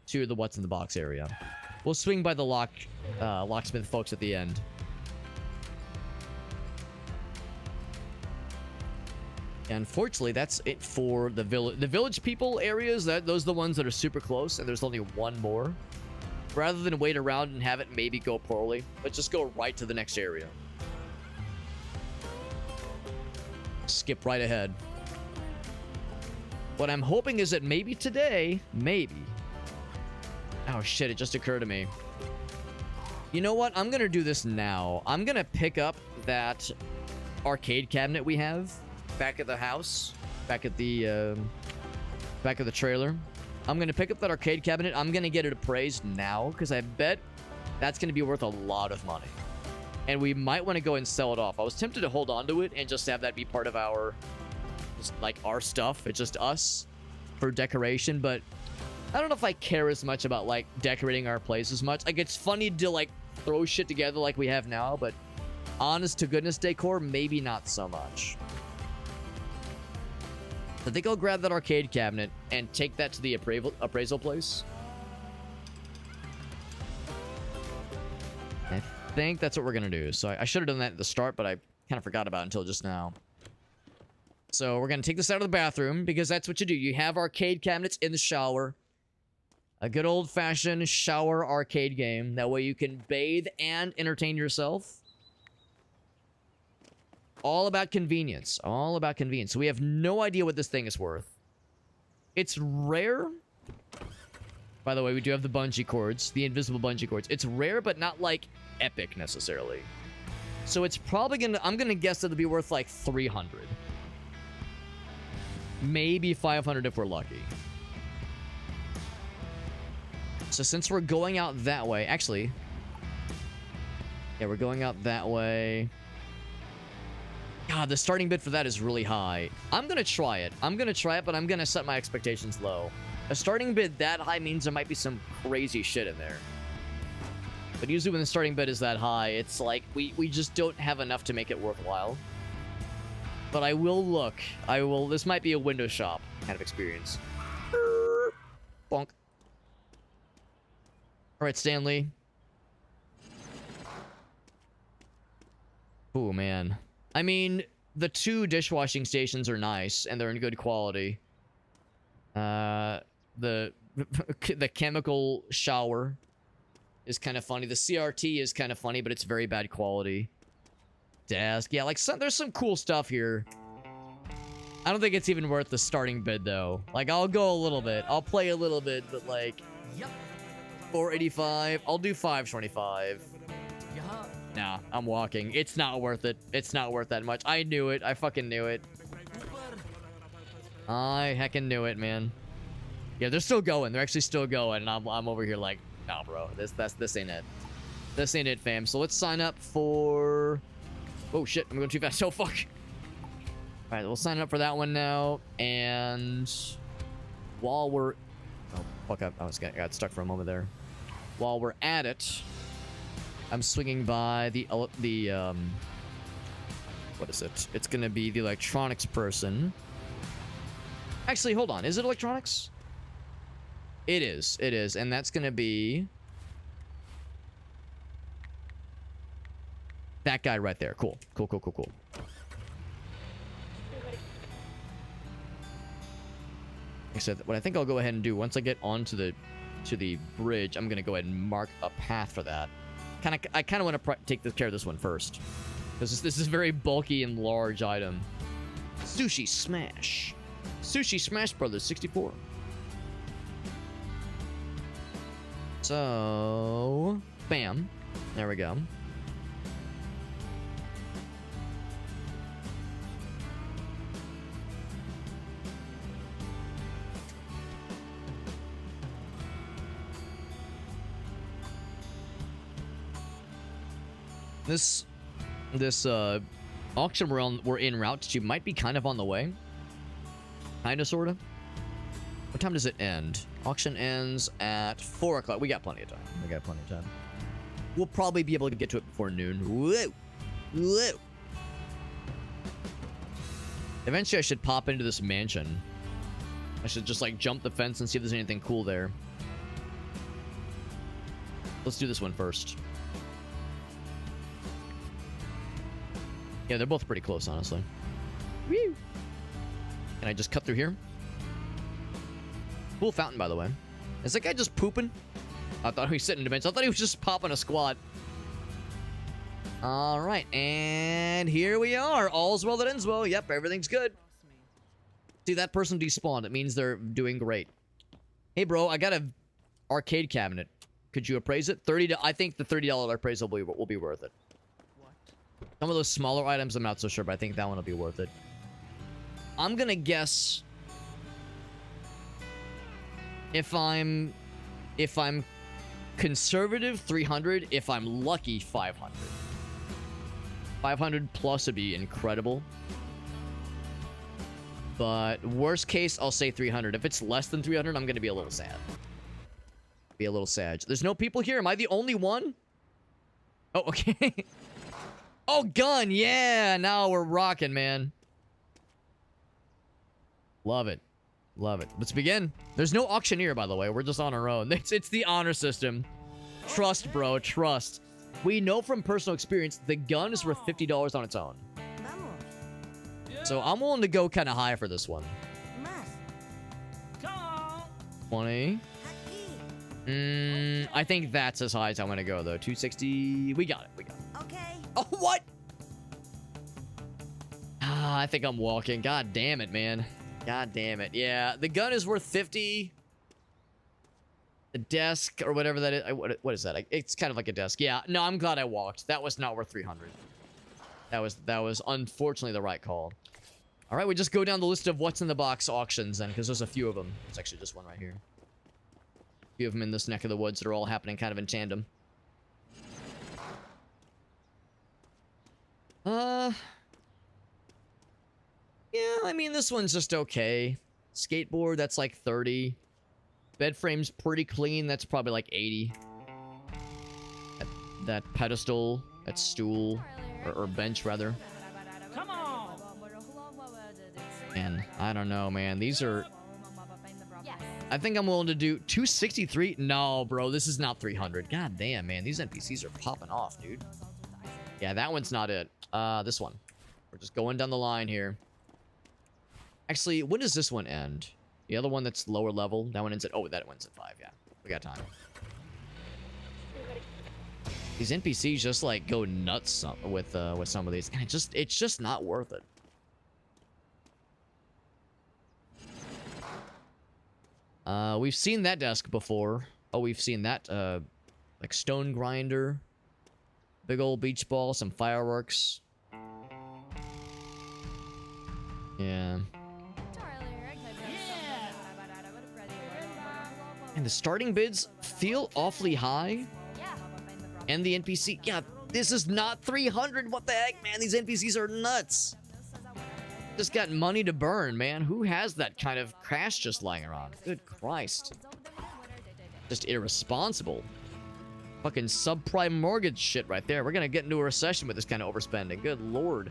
to the what's in the box area. We'll swing by the locksmith folks at the end. Unfortunately, that's it for the village people areas. Those are the ones that are super close, and there's only one more. Rather than wait around and have it maybe go poorly, let's just go right to the next area. Skip right ahead. What I'm hoping is that maybe today, maybe. Oh shit, it just occurred to me. You know what? I'm gonna do this now. I'm gonna pick up that arcade cabinet we have back at the house, back at the trailer. I'm gonna pick up that arcade cabinet. I'm gonna get it appraised now because I bet that's gonna be worth a lot of money, and we might want to go and sell it off. I was tempted to hold on to it and just have that be part of our, just like our stuff. It's just us for decoration, but I don't know if I care as much about like decorating our place as much. Like, it's funny to like throw shit together like we have now, but honest to goodness decor, maybe not so much. I think I'll grab that arcade cabinet and take that to the appraisal place. I think that's what we're gonna do. So I should have done that at the start, but I kind of forgot about it until just now. So we're gonna take this out of the bathroom because that's what you do. You have arcade cabinets in the shower. A good old-fashioned shower arcade game. That way you can bathe and entertain yourself. All about convenience. All about convenience. So we have no idea what this thing is worth. It's rare. By the way, we do have the bungee cords. The invisible bungee cords. It's rare, but not, like, epic, necessarily. So it's probably gonna... I'm gonna guess it'll be worth, like, 300. Maybe 500 if we're lucky. So since we're going out that way... Actually... Yeah, we're going out that way... God, the starting bid for that is really high. I'm gonna try it. But I'm gonna set my expectations low. A starting bid that high means there might be some crazy shit in there. But usually when the starting bid is that high, it's like we just don't have enough to make it worthwhile. But I will look. This might be a window shop kind of experience. Bonk. Alright, Stanley. Oh, man. I mean, the two dishwashing stations are nice, and they're in good quality. The chemical shower is kind of funny. The CRT is kind of funny, but it's very bad quality. Desk. Yeah, like, there's some cool stuff here. I don't think it's even worth the starting bid, though. Like, I'll go a little bit. I'll play a little bit, but, like... Yep. 485. I'll do 525. Nah, I'm walking. It's not worth it. It's not worth that much. I knew it. I fucking knew it. I heckin' knew it, man. Yeah, they're still going. They're actually still going. And I'm over here like, nah, bro. This ain't it. This ain't it, fam. So let's sign up for... Oh, shit. I'm going too fast. Oh, fuck. All right, we'll sign up for that one now. And while we're... Oh, fuck up. I got stuck for a moment there. While we're at it, I'm swinging by the what is it? It's going to be the electronics person. Actually, hold on. Is it electronics? It is. It is. And that's going to be... that guy right there. Cool. Cool, cool, cool, cool. Like I said, what I think I'll go ahead and do, once I get onto the bridge, I'm going to go ahead and mark a path for that. I kind of want to take care of this one first. Because this is a very bulky and large item. Sushi Smash. Sushi Smash Brothers 64. So, bam. There we go. This auction we're in route to might be kind of on the way. Kinda, sorta. What time does it end? Auction ends at 4 o'clock. We got plenty of time. We got plenty of time. We'll probably be able to get to it before noon. Whoa! Whoa! Eventually, I should pop into this mansion. I should just, jump the fence and see if there's anything cool there. Let's do this one first. Yeah, they're both pretty close, honestly. Woo! Can I just cut through here? Cool fountain, by the way. Is that guy just pooping? I thought he was sitting in a bench. I thought he was just popping a squat. All right, and here we are. All's well that ends well. Yep, everything's good. See, that person despawned. It means they're doing great. Hey, bro, I got a arcade cabinet. Could you appraise it? I think the $30 appraisal will be worth it. Some of those smaller items, I'm not so sure, but I think that one will be worth it. I'm gonna guess if I'm conservative, 300. If I'm lucky, 500. 500 plus would be incredible. But worst case, I'll say 300. If it's less than 300, I'm gonna be a little sad. Be a little sad. There's no people here. Am I the only one? Oh, okay. Oh, gun. Yeah, now we're rocking, man. Love it. Love it. Let's begin. There's no auctioneer, by the way. We're just on our own. It's the honor system. Trust, bro. Trust. We know from personal experience the gun is worth $50 on its own. So I'm willing to go kind of high for this one. 20. I think that's as high as I'm going to go, though. 260. We got it. We got it. Okay. Oh, what? Ah, I think I'm walking. God damn it, man. God damn it. Yeah, the gun is worth 50. The desk or whatever that is. What is that? It's kind of like a desk. Yeah. No, I'm glad I walked. That was not worth 300. That was unfortunately the right call. All right, we just go down the list of what's in the box auctions then, because there's a few of them. There's actually just one right here. A few of them in this neck of the woods that are all happening kind of in tandem. Yeah, I mean, this one's just okay. Skateboard, that's like 30. Bed frame's pretty clean. That's probably like 80. That pedestal, that stool, or bench, rather. Come on! And I don't know, man. These are... Yes. I think I'm willing to do 263. No, bro, this is not 300. God damn, man. These NPCs are popping off, dude. Yeah, that one's not it. This one. We're just going down the line here. Actually, when does this one end? The other one that's lower level, that one ends at... Oh, that one's at 5, yeah. We got time. These NPCs just, go nuts with some of these. And it's just not worth it. We've seen that desk before. Oh, we've seen that. Like stone grinder. Big old beach ball. Some fireworks. Yeah. And the starting bids feel awfully high. And the NPC, yeah, this is not 300. What the heck, man? These NPCs are nuts. Just got money to burn, man. Who has that kind of cash just lying around? Good Christ. Just irresponsible. Fucking subprime mortgage shit right there. We're gonna get into a recession with this kind of overspending. Good Lord.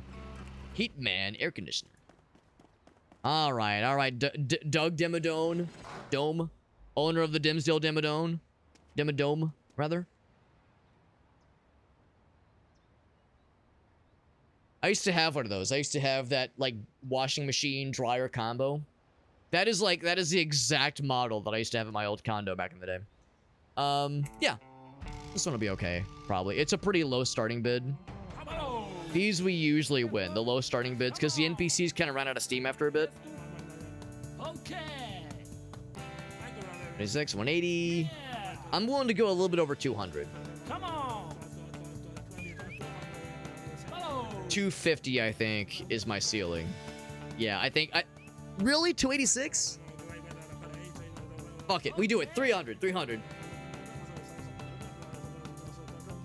Heat man, air conditioner. All right. Doug Dimmadome. Dome. Owner of the Dimsdale Dimmadome. Dimmadome, rather. I used to have one of those. I used to have that, like, washing machine dryer combo. That is the exact model that I used to have in my old condo back in the day. Yeah. This one will be okay, probably. It's a pretty low starting bid. These we usually win, the low starting bids, because the NPCs kind of run out of steam after a bit. Okay. 26, 180. I'm willing to go a little bit over 200. Come on. 250, I think, is my ceiling. Yeah, I think really 286? Fuck it, we do it. 300.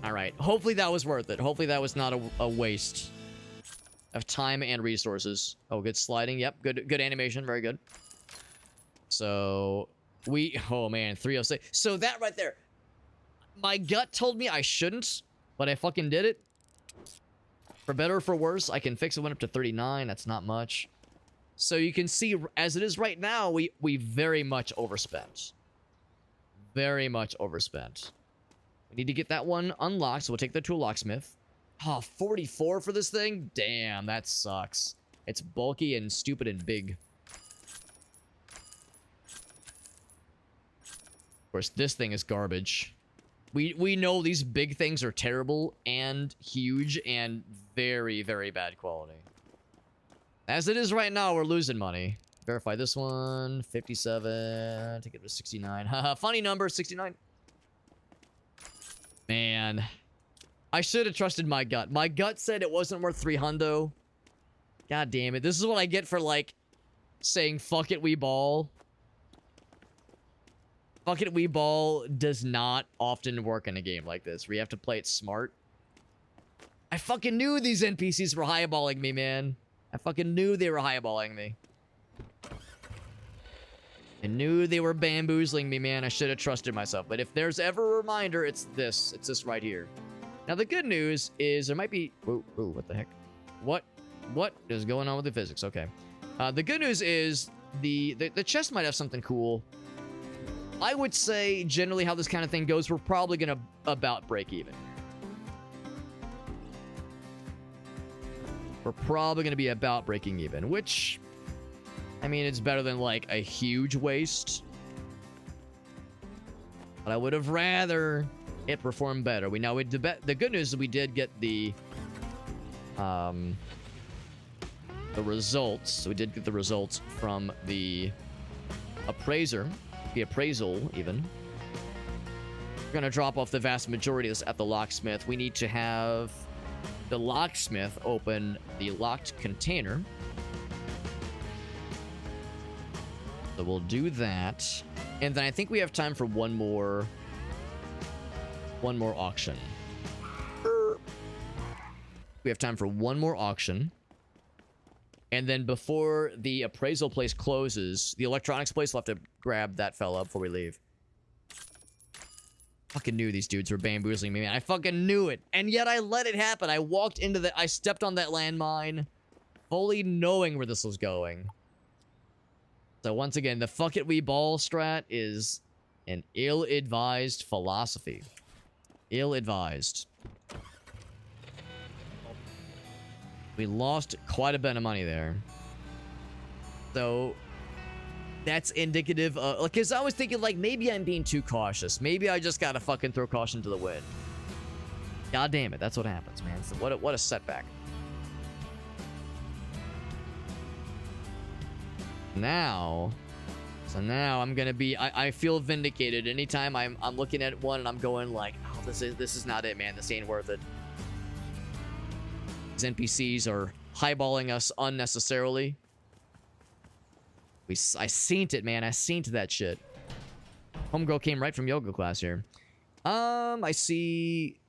All right. Hopefully that was worth it. Hopefully that was not a waste of time and resources. Oh, good sliding. Yep, good animation. Very good. So oh man, 306. So that right there, my gut told me I shouldn't, but I fucking did it. For better or for worse, I can fix it. Went up to 39. That's not much. So you can see, as it is right now, we very much overspent. Very much overspent. We need to get that one unlocked, so we'll take that to a locksmith. Oh, 44 for this thing? Damn, that sucks. It's bulky and stupid and big. Of course, this thing is garbage. We know these big things are terrible and huge and very, very bad quality. As it is right now, we're losing money. Verify this one. 57. Take it to 69. Haha, funny number, 69. Man. I should have trusted my gut. My gut said it wasn't worth 300. God damn it. This is what I get for, like, saying, fuck it, we ball. Fuck it, we ball does not often work in a game like this, where you have to play it smart. I fucking knew these NPCs were highballing me, man. I fucking knew they were highballing me. I knew they were bamboozling me, man. I should have trusted myself. But if there's ever a reminder, it's this. It's this right here. Now, the good news is there might be... Whoa, what the heck? What is going on with the physics? Okay. The good news is the chest might have something cool. I would say, generally, how this kind of thing goes, we're probably going to about break even. We're probably going to be about breaking even, which, I mean, it's better than, like, a huge waste. But I would have rather it performed better. The good news is we did get the results. We did get the results from the appraiser. The appraisal, even. We're going to drop off the vast majority of this at the locksmith. We need to have the locksmith open the locked container. So we'll do that. And then I think we have time for one more auction. We have time for one more auction. And then before the appraisal place closes, the electronics place will have to grab that fella before we leave. Fucking knew these dudes were bamboozling me, man. I fucking knew it. And yet I let it happen. I stepped on that landmine, fully knowing where this was going. So once again, the fuck it we ball strat is an ill-advised philosophy. Ill-advised. We lost quite a bit of money there. So that's indicative of, like, because I was thinking, like, maybe I'm being too cautious. Maybe I just gotta fucking throw caution to the wind. God damn it, that's what happens, man. So what a setback. Now, So now I'm gonna be. I feel vindicated anytime I'm looking at one and I'm going like, oh, this is not it, man. This ain't worth it. These NPCs are highballing us unnecessarily. I seen it, man. I seen that shit. Homegirl came right from yoga class here. I see.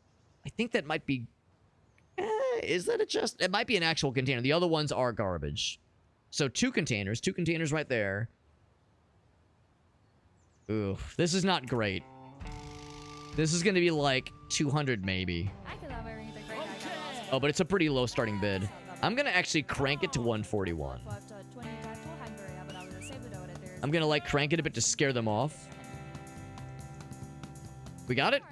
I think that might be. Is that a just? It might be an actual container. The other ones are garbage. So two containers right there. Ooh, this is not great. This is gonna be like 200 maybe. Oh, but it's a pretty low starting bid. I'm gonna actually crank it to 141. I'm gonna like crank it a bit to scare them off. We got it?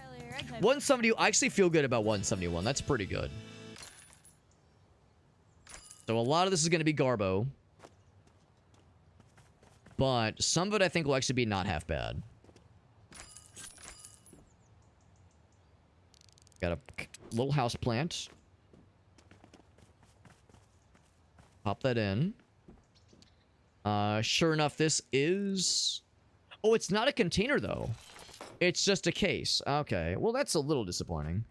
170. I actually feel good about 171. That's pretty good. So a lot of this is gonna be Garbo. But some of it I think will actually be not half bad. Got a little house plant. Pop that in. Sure enough, this is... Oh, it's not a container, though. It's just a case. Okay, well, that's a little disappointing.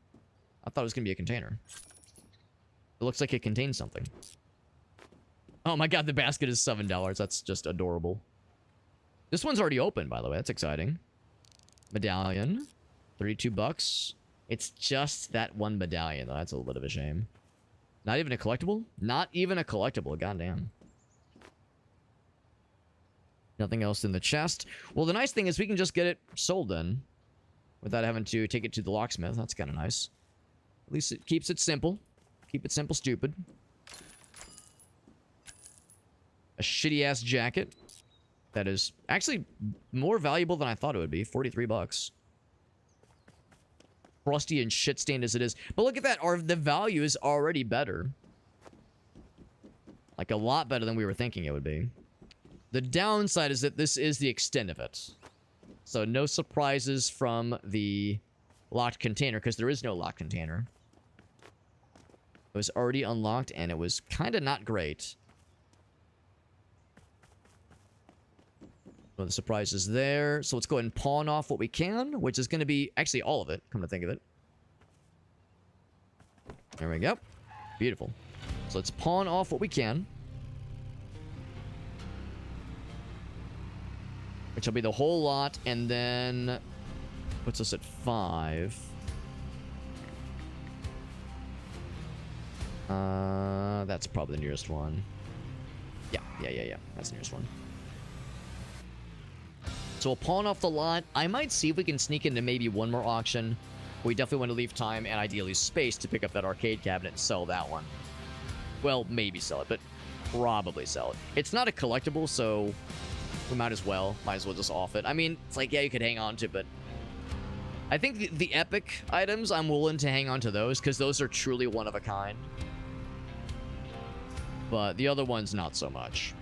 I thought it was going to be a container. It looks like it contains something. Oh my god, the basket is $7. That's just adorable. This one's already open, by the way. That's exciting. Medallion. 32 bucks. It's just that one medallion, though. That's a little bit of a shame. Not even a collectible? Not even a collectible. Goddamn. Nothing else in the chest. Well, the nice thing is we can just get it sold then. Without having to take it to the locksmith. That's kind of nice. At least it keeps it simple. Keep it simple, stupid. A shitty-ass jacket. That is actually more valuable than I thought it would be. 43 bucks. Rusty and shit-stained as it is. But look at that. The value is already better. Like, a lot better than we were thinking it would be. The downside is that this is the extent of it. So, no surprises from the locked container, because there is no locked container. It was already unlocked, and it was kind of not great. One of the surprises there. So let's go ahead and pawn off what we can, which is going to be actually all of it, come to think of it. There we go. Beautiful. So let's pawn off what we can. Which will be the whole lot, and then puts us at 5. That's probably the nearest one. Yeah. That's the nearest one. So we'll pawn off the lot. I might see if we can sneak into maybe one more auction. We definitely want to leave time and ideally space to pick up that arcade cabinet and sell that one. Well, maybe sell it, but probably sell it. It's not a collectible, so we might as well just off it. I mean, it's like, yeah, you could hang on to it, but I think the epic items, I'm willing to hang on to those because those are truly one of a kind. But the other ones, not so much.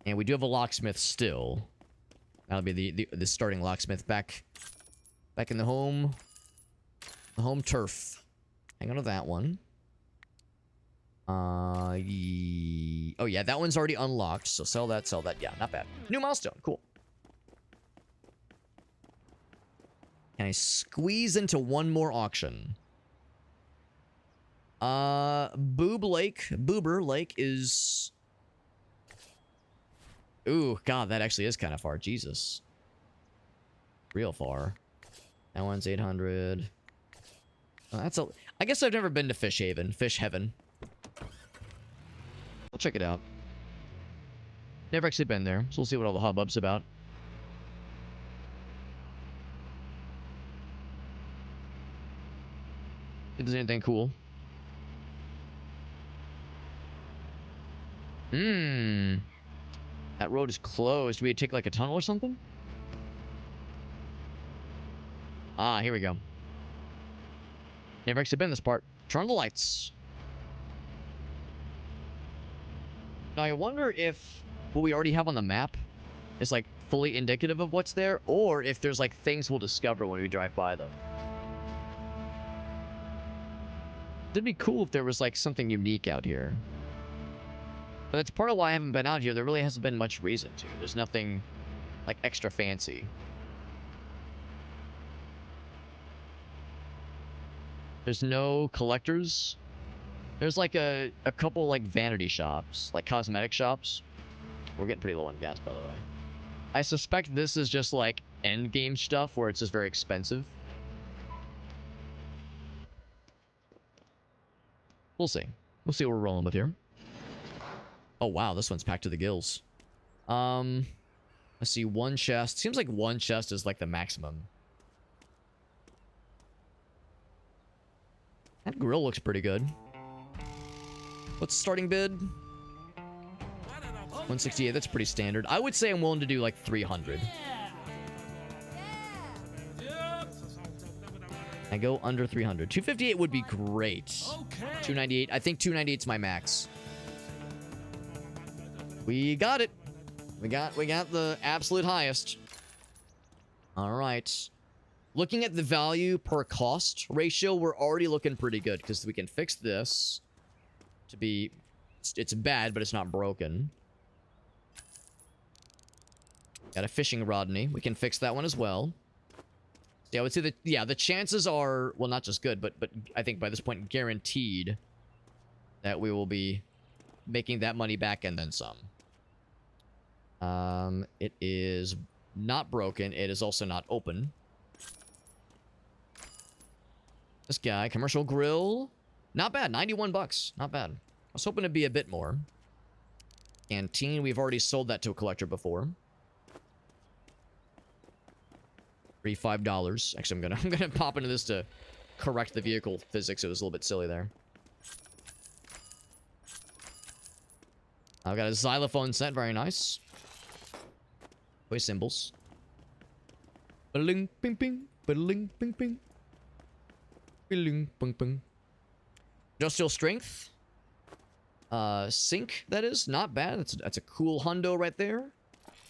And we do have a locksmith still. That'll be the starting locksmith back in the home turf. Hang on to that one. Oh yeah, that one's already unlocked. So sell that. Yeah, not bad. New milestone. Cool. Can I squeeze into one more auction? Boober Lake is... Ooh, God, that actually is kind of far. Jesus. Real far. That one's 800. That's a... I guess I've never been to Fish Heaven. I'll check it out. Never actually been there, so we'll see what all the hubbub's about. If there's anything cool. That road is closed. Do we take like a tunnel or something? Ah, here we go. Never actually been in this part. Turn on the lights. Now I wonder if what we already have on the map is like fully indicative of what's there, or if there's like things we'll discover when we drive by them. It'd be cool if there was like something unique out here. But that's part of why I haven't been out here. There really hasn't been much reason to. There's nothing like extra fancy. There's no collectors. There's like a couple like vanity shops, like cosmetic shops. We're getting pretty low on gas, by the way. I suspect this is just like end game stuff where it's just very expensive. We'll see. We'll see what we're rolling with here. Oh wow, this one's packed to the gills. Let's see, one chest. Seems like one chest is like the maximum. That grill looks pretty good. What's the starting bid? 168, that's pretty standard. I would say I'm willing to do like 300. I go under 300. 258 would be great. 298. I think 298 is my max. We got it. We got the absolute highest. All right. Looking at the value per cost ratio, we're already looking pretty good because we can fix this to be... It's bad, but it's not broken. Got a fishing rodney. We can fix that one as well. Yeah, I would say that, yeah, the chances are, well, not just good, but I think by this point, guaranteed that we will be making that money back and then some. It is not broken. It is also not open. This guy, commercial grill. Not bad, 91 bucks. Not bad. I was hoping to be a bit more. Canteen, we've already sold that to a collector before. $35. Actually, I'm gonna pop into this to correct the vehicle physics. It was a little bit silly there. I've got a xylophone set, very nice. Toy symbols. Ba-ling, ping, ping. Ba-ling, ping, ping. Ba-ling, ping, ping. Industrial strength. Sink, that is. Not bad. That's a cool hundo right there.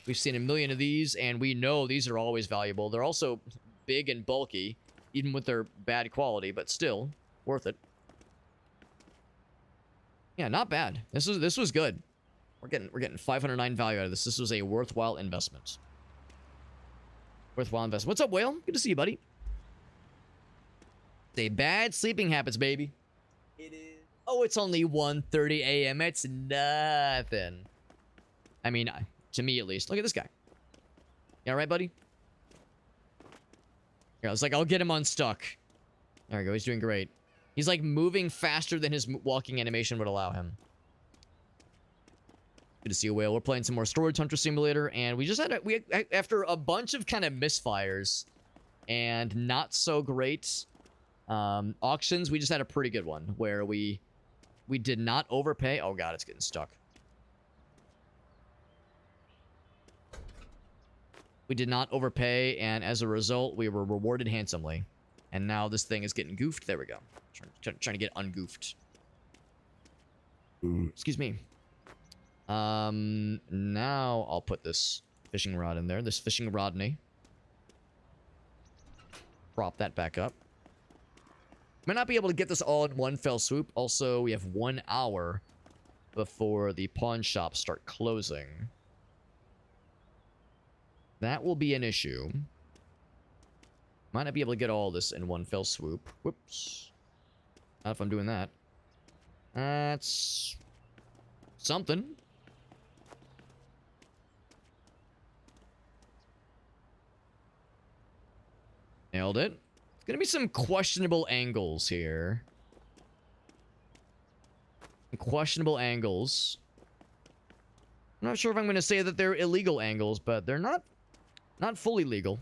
We've seen a million of these, and we know these are always valuable. They're also big and bulky, even with their bad quality, but still worth it. Yeah, not bad. This was good. We're getting 509 value out of this. This was a worthwhile investment. Worthwhile investment. What's up, Whale? Good to see you, buddy. It's a bad sleeping habits, baby. It is. Oh, it's only 1:30 a.m. It's nothing. I mean, to me at least. Look at this guy. You all right, buddy? Yeah, it's like, I'll get him unstuck. There we go. He's doing great. He's like moving faster than his walking animation would allow him. Good to see a whale. We're playing some more Storage Hunter Simulator, and we just had after a bunch of kind of misfires and not so great auctions, we just had a pretty good one where we did not overpay. Oh god, it's getting stuck. We did not overpay, and as a result, we were rewarded handsomely. And now this thing is getting goofed. There we go. Trying to get ungoofed. Excuse me. Now I'll put this fishing rod in there. This fishing rodney. Prop that back up. Might not be able to get this all in one fell swoop. Also, we have 1 hour before the pawn shops start closing. That will be an issue. Might not be able to get all this in one fell swoop. Whoops. Not if I'm doing that. That's something. Nailed it. It's gonna be some questionable angles here. Questionable angles. I'm not sure if I'm gonna say that they're illegal angles, but they're not fully legal.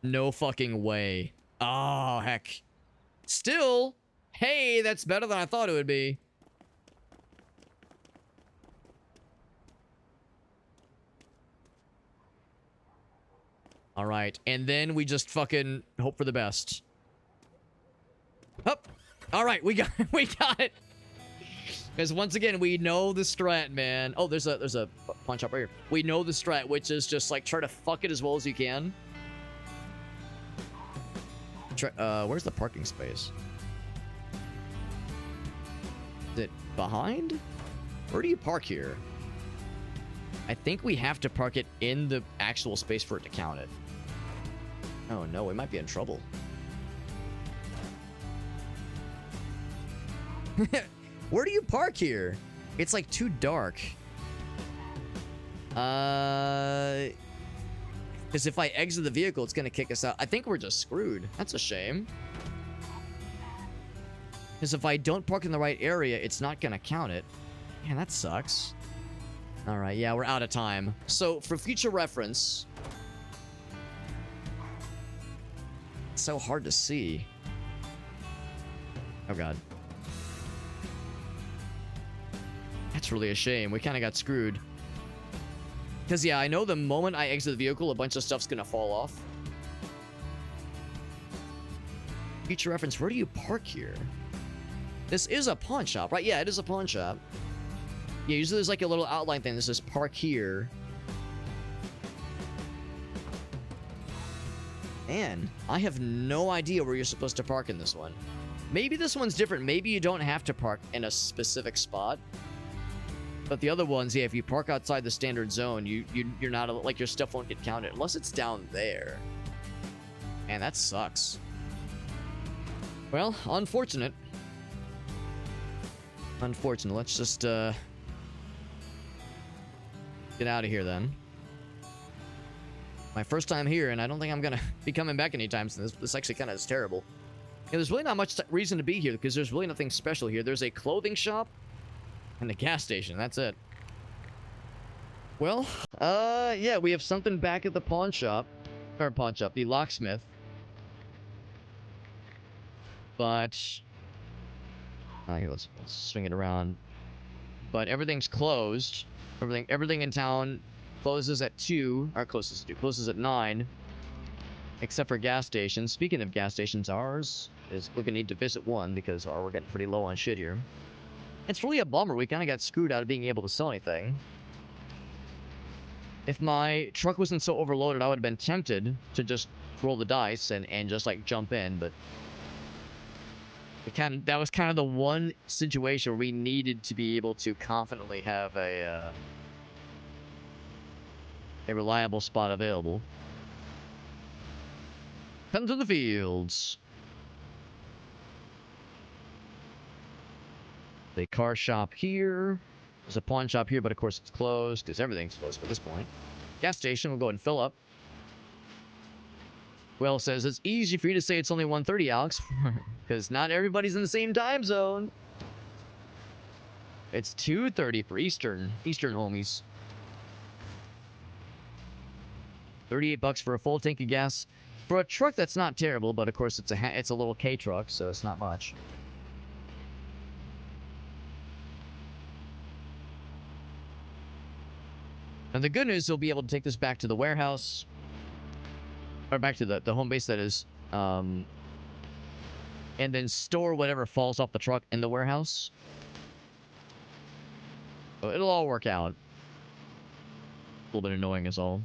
No fucking way. Oh, heck. Still, hey, that's better than I thought it would be. All right, and then we just fucking hope for the best. Up. All right, we got it. Because once again, we know the strat, man. Oh, there's a pawn shop right here. We know the strat, which is just like try to fuck it as well as you can. Where's the parking space? Is it behind? Where do you park here? I think we have to park it in the actual space for it to count it. Oh no, we might be in trouble. Where do you park here? It's like too dark. Because if I exit the vehicle, it's gonna kick us out. I think we're just screwed. That's a shame. Because if I don't park in the right area, it's not gonna count it. Man, that sucks. All right, yeah, we're out of time. So for future reference, it's so hard to see. Oh god. That's really a shame. We kind of got screwed. Because, yeah, I know the moment I exit the vehicle, a bunch of stuff's going to fall off. Future reference, where do you park here? This is a pawn shop, right? Yeah, it is a pawn shop. Yeah, usually there's like a little outline thing that says park here. Man, I have no idea where you're supposed to park in this one. Maybe this one's different. Maybe you don't have to park in a specific spot. But the other ones, yeah, if you park outside the standard zone, you're not, like, your stuff won't get counted unless it's down there. Man, that sucks. Well, unfortunate. Unfortunate. Let's just get out of here then. My first time here, and I don't think I'm gonna be coming back anytime soon. This actually kind of is terrible. Yeah, there's really not much reason to be here because there's really nothing special here. There's a clothing shop and a gas station. That's it. Well, yeah, we have something back at the pawn shop. Or pawn shop, the locksmith. But here, let's swing it around. But everything's closed. Everything in town closes at 2. Or closes at 9. Except for gas stations. Speaking of gas stations, ours is we're gonna need to visit one because we're getting pretty low on shit here. It's really a bummer. We kind of got screwed out of being able to sell anything. If my truck wasn't so overloaded, I would have been tempted to just roll the dice and just like jump in, but that was kind of the one situation where we needed to be able to confidently have a reliable spot available. Come to the fields. The car shop here. There's a pawn shop here, but of course it's closed because everything's closed at this point. Gas station, we'll go ahead and fill up. Will says, it's easy for you to say it's only 1:30, Alex, because not everybody's in the same time zone. It's 2:30 for Eastern homies. $38 for a full tank of gas. For a truck, that's not terrible, but of course it's a little K truck, so it's not much. And the good news, you'll be able to take this back to the warehouse. Or back to the home base, that is. And then store whatever falls off the truck in the warehouse. So it'll all work out. A little bit annoying is all.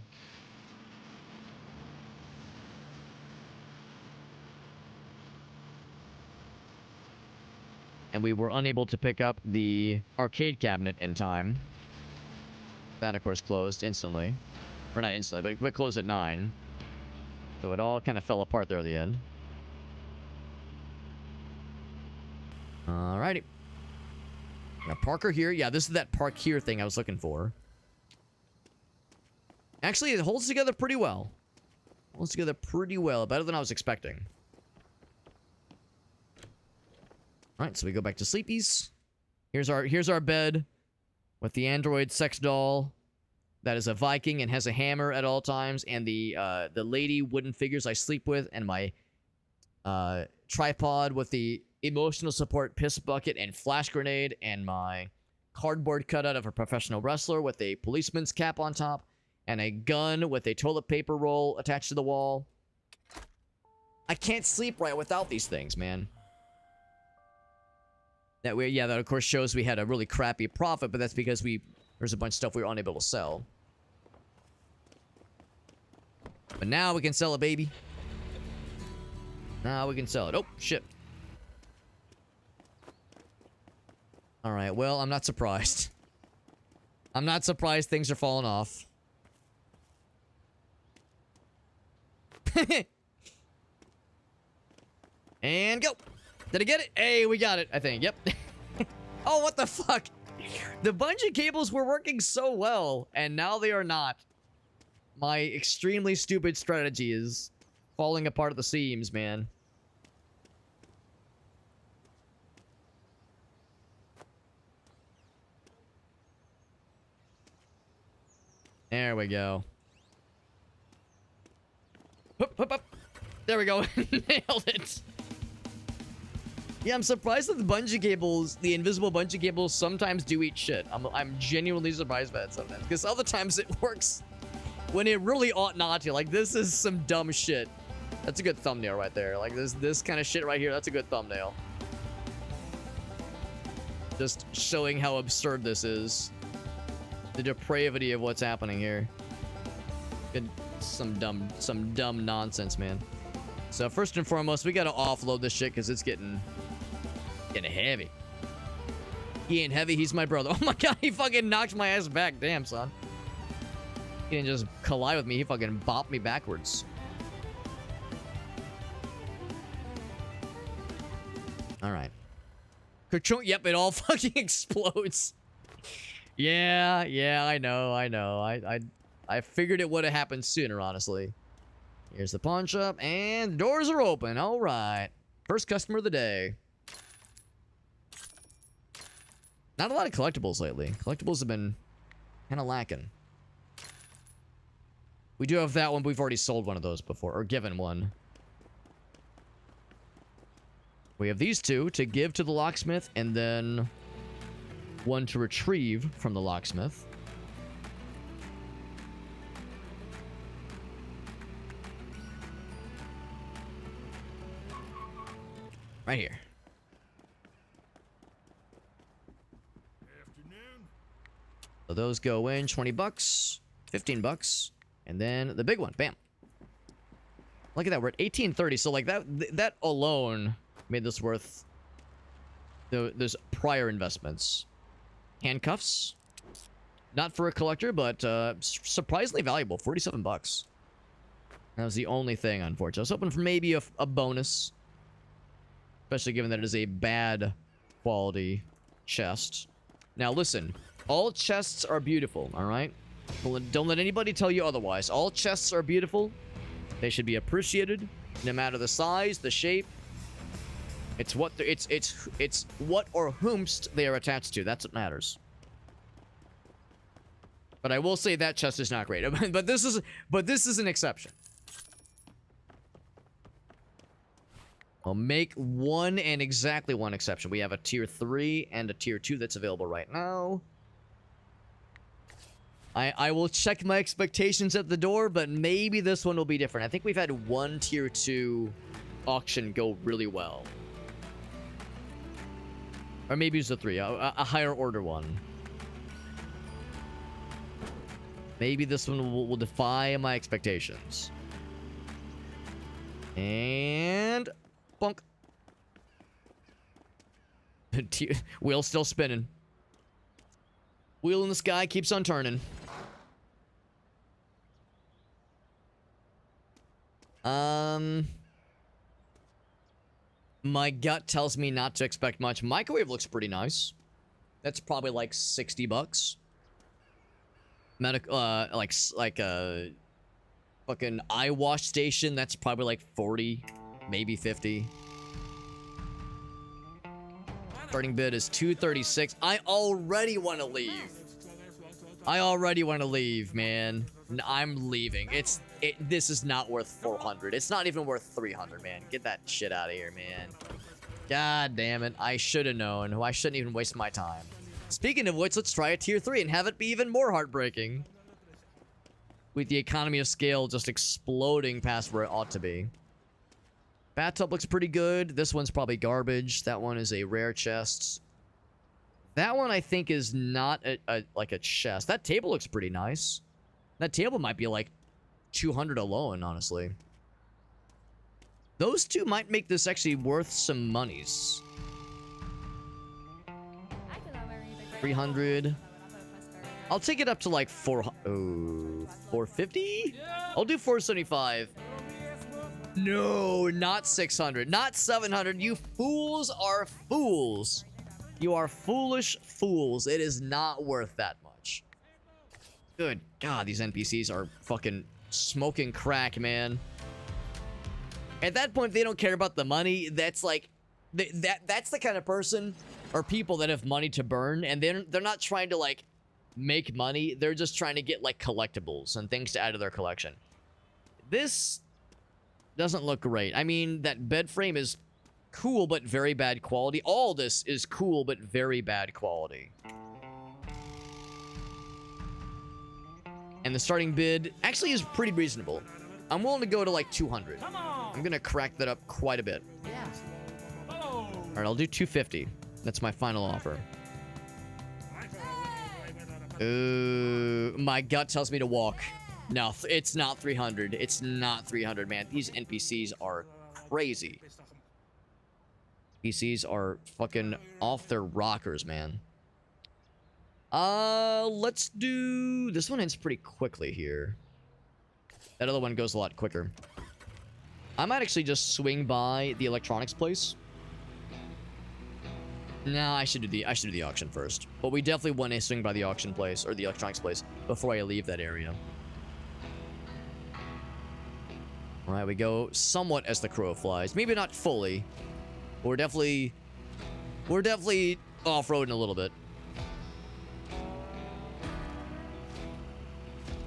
And we were unable to pick up the arcade cabinet in time. That, of course, closed instantly. Or not instantly, but closed at 9. So it all kind of fell apart there at the end. Alrighty. Got Parker here. Yeah, this is that park here thing I was looking for. Actually, it holds together pretty well. Holds together pretty well. Better than I was expecting. Alright, so we go back to Sleepy's. Here's our bed. With the android sex doll that is a Viking and has a hammer at all times, and the lady wooden figures I sleep with, and my tripod with the emotional support piss bucket and flash grenade, and my cardboard cutout of a professional wrestler with a policeman's cap on top, and a gun with a toilet paper roll attached to the wall. I can't sleep right without these things, man. That way, yeah, that of course shows we had a really crappy profit, but that's because there's a bunch of stuff we were unable to sell. But now we can sell a baby. Now we can sell it. Oh, shit. Alright, well, I'm not surprised. I'm not surprised things are falling off. And go! Did I get it? Hey, we got it, I think. Yep. Oh, what the fuck? The bungee cables were working so well, and now they are not. My extremely stupid strategy is falling apart at the seams, man. There we go. Hup, hup, hup. There we go. Nailed it. Yeah, I'm surprised that the bungee cables, the invisible bungee cables, sometimes do eat shit. I'm genuinely surprised by that sometimes. Because other times it works when it really ought not to. Like, this is some dumb shit. That's a good thumbnail right there. Like, this kind of shit right here, that's a good thumbnail. Just showing how absurd this is. The depravity of what's happening here. Good, some dumb nonsense, man. So first and foremost, we gotta offload this shit because it's getting heavy. He ain't heavy, he's my brother. Oh my god, he fucking knocked my ass back. Damn, son. He didn't just collide with me, he fucking bopped me backwards. Alright. Yep, it all fucking explodes. Yeah, I know. I figured it would have happened sooner, honestly. Here's the pawn shop, and the doors are open. All right. First customer of the day. Not a lot of collectibles lately. Collectibles have been kind of lacking. We do have that one, but we've already sold one of those before, or given one. We have these two to give to the locksmith, and then one to retrieve from the locksmith. Right here. Afternoon. So those go in 20 bucks, 15 bucks, and then the big one, bam. Look at that, we're at 1830. So like that alone made this worth those prior investments. Handcuffs, not for a collector, but surprisingly valuable, 47 bucks. That was the only thing, unfortunately. I was hoping for maybe a bonus. Especially given that it is a bad quality chest. Now listen, all chests are beautiful, alright? Don't let anybody tell you otherwise. All chests are beautiful. They should be appreciated, no matter the size, the shape. It's what it's what or whomst they are attached to. That's what matters. But I will say that chest is not great. but this is an exception. I'll make one and exactly one exception. We have a tier 3 and a tier 2 that's available right now. I will check my expectations at the door, but maybe this one will be different. I think we've had one tier 2 auction go really well. Or maybe it's a 3, a higher order one. Maybe this one will defy my expectations. And bonk. Wheel still spinning. Wheel in the sky keeps on turning. My gut tells me not to expect much. Microwave looks pretty nice. That's probably like 60 bucks. Like a fucking eye wash station, that's probably like 40, maybe 50. Starting bid is 236. I already want to leave. I already want to leave, man. I'm leaving. This is not worth 400. It's not even worth 300, man. Get that shit out of here, man. God damn it. I should have known. I shouldn't even waste my time. Speaking of which, let's try a tier 3 and have it be even more heartbreaking. With the economy of scale just exploding past where it ought to be. Bathtub looks pretty good. This one's probably garbage. That one is a rare chest. That one I think is not like a chest. That table looks pretty nice. That table might be like 200 alone, honestly. Those two might make this actually worth some monies. 300. I'll take it up to like 450? I'll do 475. No, not 600. Not 700. You fools are fools. You are foolish fools. It is not worth that much. Good God, these NPCs are fucking smoking crack, man. At that point, they don't care about the money. That's like, that's the kind of person or people that have money to burn, and they're not trying to like make money. They're just trying to get like collectibles and things to add to their collection. This doesn't look great. I mean, that bed frame is cool, but very bad quality. All this is cool, but very bad quality. And the starting bid actually is pretty reasonable. I'm willing to go to like 200. Come on. I'm gonna crack that up quite a bit. Oh. All right, I'll do 250. That's my final offer. My gut tells me to walk. No, it's not 300. It's not 300, man. These NPCs are crazy. NPCs are fucking off their rockers, man. Let's do... This one ends pretty quickly here. That other one goes a lot quicker. I might actually just swing by the electronics place. No, I should do the auction first. But we definitely want to swing by the auction place or the electronics place before I leave that area. All right, we go somewhat as the crow flies. Maybe not fully. We're definitely off-roading a little bit.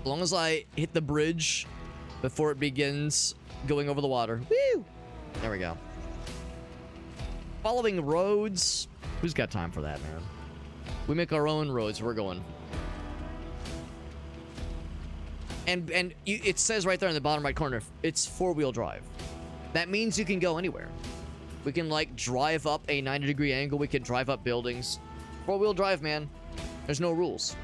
As long as I hit the bridge before it begins going over the water. Woo! There we go. Following roads. Who's got time for that, man? We make our own roads. We're going. And it says right there in the bottom right corner, it's 4-wheel drive. That means you can go anywhere. We can, like, drive up a 90-degree angle. We can drive up buildings. 4-wheel drive, man. There's no rules.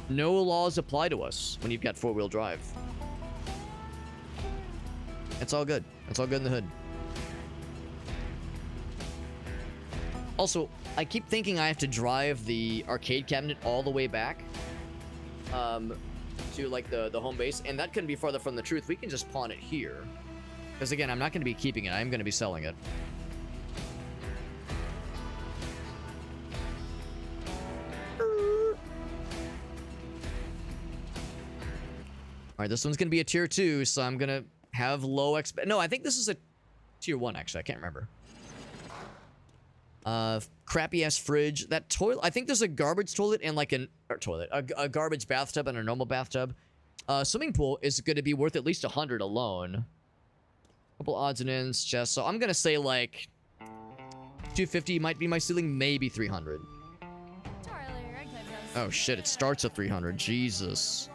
No laws apply to us when you've got 4-wheel drive. It's all good. It's all good in the hood. Also, I keep thinking I have to drive the arcade cabinet all the way back to like the home base, and that couldn't be farther from the truth. We can just pawn it here. Because again, I'm not going to be keeping it. I'm going to be selling it. Alright, this one's going to be a tier 2, so I'm going to have low exp... No, I think this is a tier 1, actually. I can't remember. Crappy-ass fridge. That toilet... I think there's a garbage toilet and like a garbage bathtub and a normal bathtub. Swimming pool is going to be worth at least 100 alone. Couple odds and ends, just... So I'm going to say, like... 250 might be my ceiling, maybe 300. Oh, shit, it starts at 300. Jesus.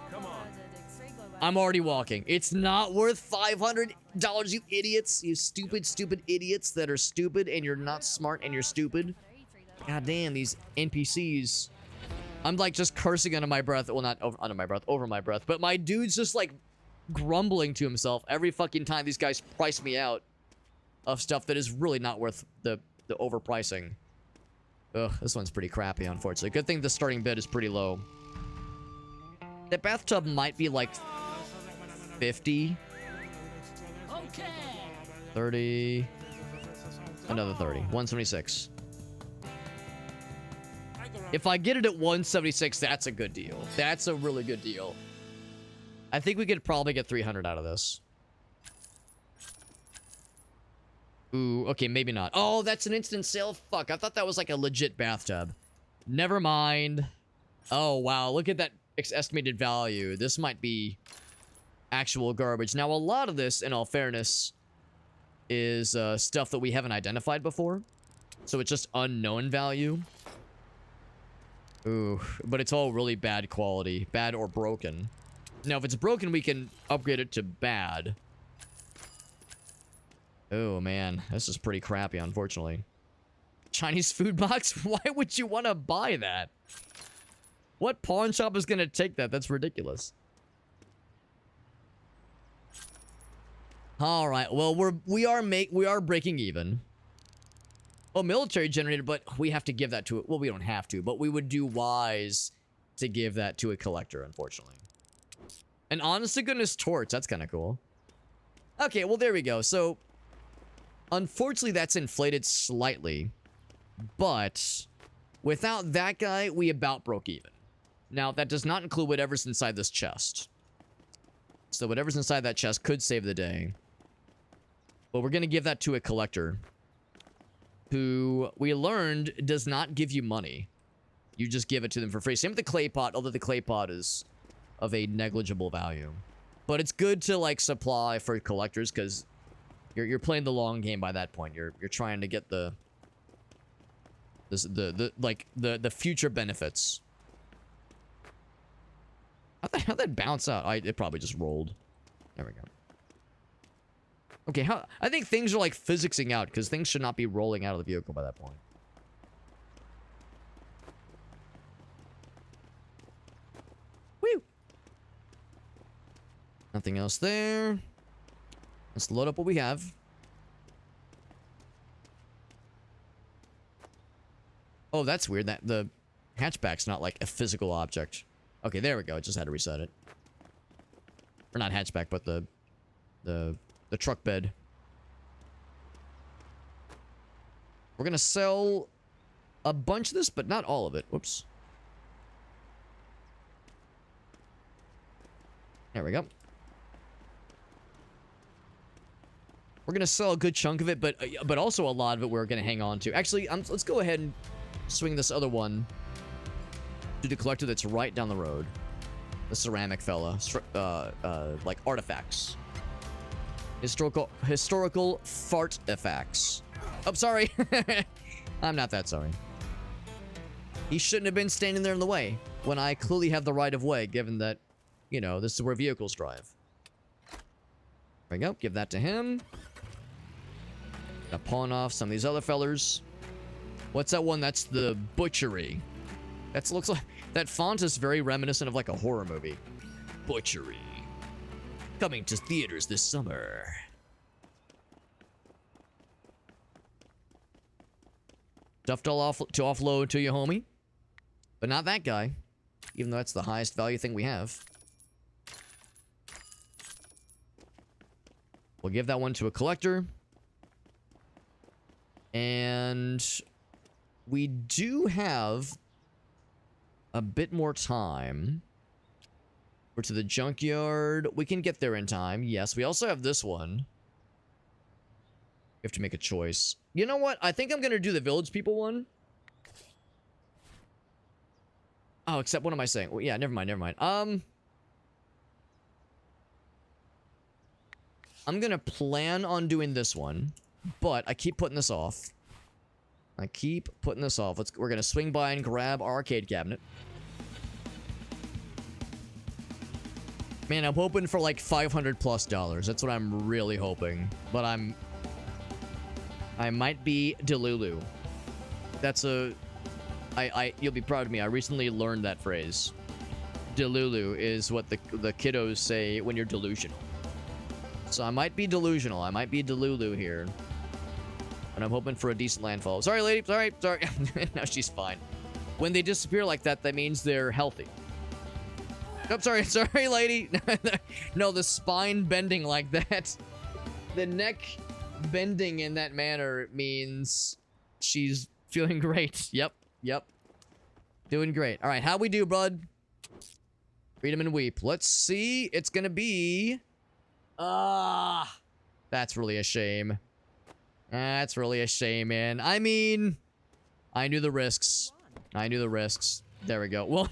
I'm already walking. It's not worth $500, you idiots. You stupid, stupid idiots that are stupid and you're not smart and you're stupid. God damn, these NPCs. I'm like just cursing under my breath. Well, not under my breath, over my breath. But my dude's just like grumbling to himself every fucking time these guys price me out of stuff that is really not worth the overpricing. Ugh, this one's pretty crappy, unfortunately. Good thing the starting bid is pretty low. That bathtub might be like 50. Okay. 30. Another 30. 176. If I get it at 176, that's a good deal. That's a really good deal. I think we could probably get 300 out of this. Ooh, okay, maybe not. Oh, that's an instant sale? Fuck, I thought that was like a legit bathtub. Never mind. Oh, wow, look at that estimated value. This might be actual garbage. Now, a lot of this, in all fairness, is stuff that we haven't identified before. So it's just unknown value. Ooh, but it's all really bad quality. Bad or broken. Now, if it's broken, we can upgrade it to bad. Oh, man. This is pretty crappy, unfortunately. Chinese food box? Why would you want to buy that? What pawn shop is going to take that? That's ridiculous. All right. Well, we are breaking even. Oh, military generator, but we have to give that to it. Well, we don't have to, but we would do wise to give that to a collector, unfortunately. An honest to goodness torch. That's kind of cool. Okay, well, there we go. So, unfortunately, that's inflated slightly. But without that guy, we about broke even. Now, that does not include whatever's inside this chest. So whatever's inside that chest could save the day. But we're going to give that to a collector. Who we learned does not give you money. You just give it to them for free. Same with the clay pot, although the clay pot is of a negligible value. But it's good to, like, supply for collectors, because you're playing the long game by that point. You're trying to get the future benefits. How'd that bounce out? It probably just rolled. There we go. Okay, I think things are like physicsing out, because things should not be rolling out of the vehicle by that point. Woo! Nothing else there. Let's load up what we have. Oh, that's weird. That the hatchback's not like a physical object. Okay, there we go. I just had to reset it. Or not hatchback, but the truck bed. We're gonna sell a bunch of this, but not all of it. Whoops. There we go. We're gonna sell a good chunk of it, but also a lot of it we're gonna hang on to. Actually, let's go ahead and swing this other one to the collector that's right down the road. The ceramic fella, like artifacts. Historical fart effects. Oh, sorry. I'm not that sorry. He shouldn't have been standing there in the way when I clearly have the right of way, given that, you know, this is where vehicles drive. There we go. Give that to him. Gonna pawn off some of these other fellers. What's that one? That's the butchery. That looks like that font is very reminiscent of like a horror movie. Butchery. Coming to theaters this summer. Stuff to offload to your homie. But not that guy. Even though that's the highest value thing we have. We'll give that one to a collector. And we do have a bit more time. We're to the junkyard. We can get there in time. Yes, we also have this one. We have to make a choice. You know what? I think I'm going to do the village people one. Oh, except what am I saying? Well, yeah, never mind. I'm going to plan on doing this one, but I keep putting this off. We're going to swing by and grab our arcade cabinet. Man, I'm hoping for like $500+. That's what I'm really hoping. But I might be Delulu. That's you'll be proud of me. I recently learned that phrase. Delulu is what the kiddos say when you're delusional. So I might be delusional. I might be Delulu here. And I'm hoping for a decent landfall. Sorry, lady. Sorry. No, she's fine. When they disappear like that, that means they're healthy. Oh, sorry, lady. No, the spine bending like that. The neck bending in that manner means she's feeling great. Yep. Doing great. All right, how we do, bud? Freedom and weep. Let's see. It's gonna be... that's really a shame. That's really a shame, man. I mean, I knew the risks. There we go. Well,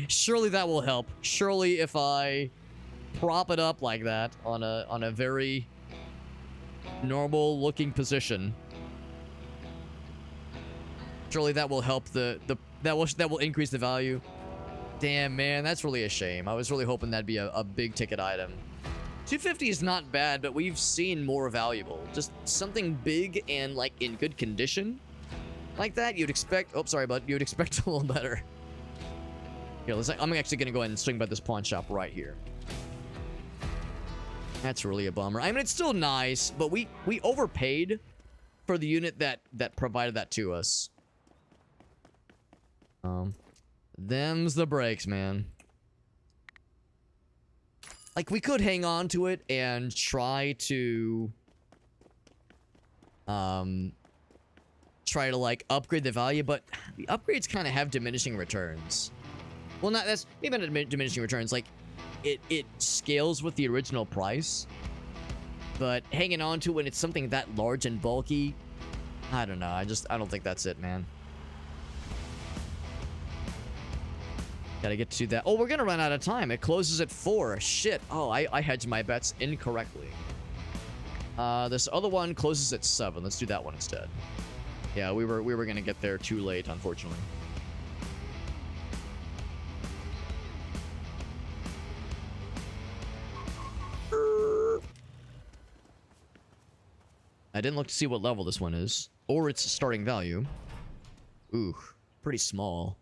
surely that will help. Surely if I prop it up like that on a very normal looking position, surely that will help that will increase the value. Damn, man, that's really a shame. I was really hoping that'd be a big ticket item. 250 is not bad, but we've seen more valuable. Just something big and like in good condition like that, you'd expect. Oh, sorry, bud. You'd expect a little better. Here, I'm actually gonna go ahead and swing by this pawn shop right here. That's really a bummer. I mean, it's still nice, but we overpaid for the unit that provided that to us. Them's the breaks, man. Like, we could hang on to it and try to like upgrade the value, but the upgrades kind of have diminishing returns. Well, not that's maybe not diminishing returns. Like, it scales with the original price, but hanging on to it when it's something that large and bulky, I don't know. I don't think that's it, man. Gotta get to that. Oh, we're gonna run out of time. It closes at 4. Shit. Oh, I hedged my bets incorrectly. This other one closes at 7. Let's do that one instead. Yeah, we were gonna get there too late, unfortunately. I didn't look to see what level this one is, or its starting value. Ooh, pretty small.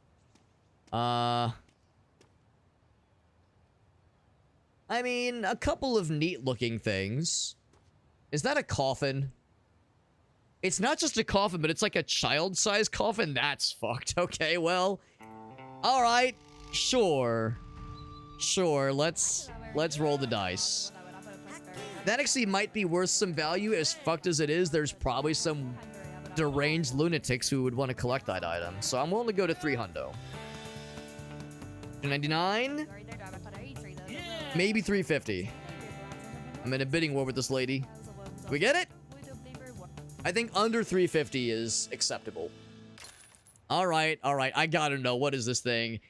I mean, a couple of neat-looking things. Is that a coffin? It's not just a coffin, but it's like a child-sized coffin? That's fucked. Okay, well... Alright. Sure. Sure, let's roll the dice. That actually might be worth some value. As fucked as it is, there's probably some deranged lunatics who would want to collect that item. So I'm willing to go to 300. 299? Maybe 350. I'm in a bidding war with this lady. Do we get it? I think under 350 is acceptable. Alright, alright. I gotta know. What is this thing?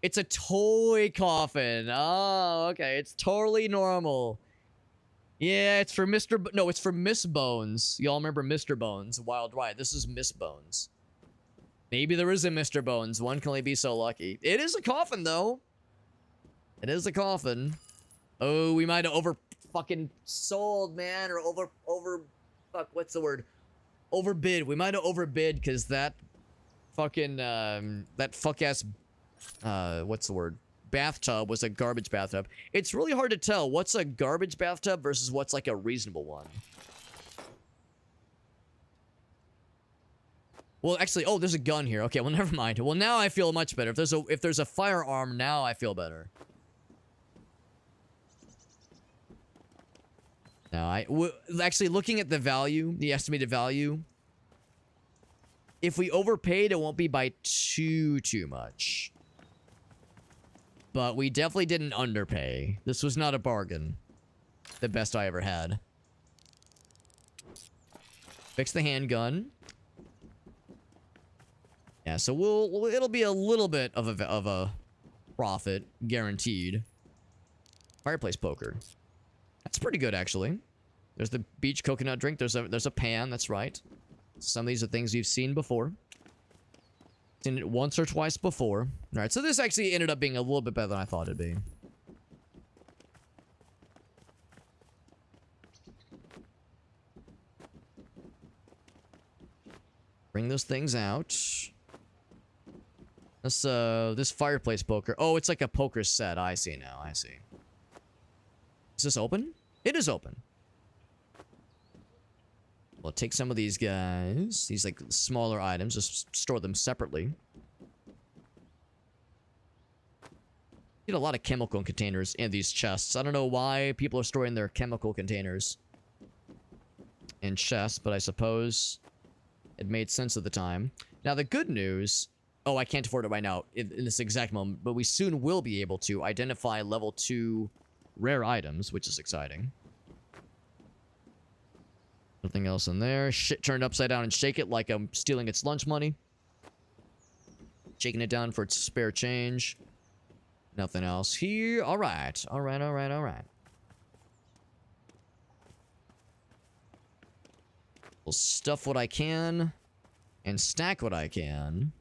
It's a toy coffin. Oh, okay. It's totally normal. Yeah, it's for No, it's for Miss Bones. Y'all remember Mr. Bones? Wild Ride. This is Miss Bones. Maybe there is a Mr. Bones. One can only be so lucky. It is a coffin, though. It is a coffin. Oh, we might have fucking sold, man. Or fuck, what's the word? Overbid. We might have overbid because that fucking, that fuck-ass, what's the word? Bathtub was a garbage bathtub. It's really hard to tell what's a garbage bathtub versus what's like a reasonable one. Well, actually, oh, there's a gun here. Okay, well, never mind. Well, now I feel much better. If there's a firearm, now I feel better. Now, actually, looking at the value, the estimated value, if we overpaid, it won't be by too much. But we definitely didn't underpay. This was not a bargain. The best I ever had. Fix the handgun. Yeah, so it'll be a little bit of a profit, guaranteed. Fireplace poker. That's pretty good, actually. There's the beach coconut drink. There's a pan. That's right. Some of these are things you've seen before. Seen it once or twice before. All right, so this actually ended up being a little bit better than I thought it'd be. Bring those things out. This fireplace poker. Oh, it's like a poker set. I see now. I see. Is this open? It is open. We'll take some of these guys. These, like, smaller items. Just store them separately. Get a lot of chemical containers in these chests. I don't know why people are storing their chemical containers in chests, but I suppose it made sense at the time. Now, the good news... Oh, I can't afford it right now in this exact moment, but we soon will be able to identify level 2 rare items, which is exciting. Nothing else in there. Shit turned upside down and shake it like I'm stealing its lunch money. Shaking it down for its spare change. Nothing else here. Alright. Alright, alright, alright. We'll stuff what I can. And stack what I can.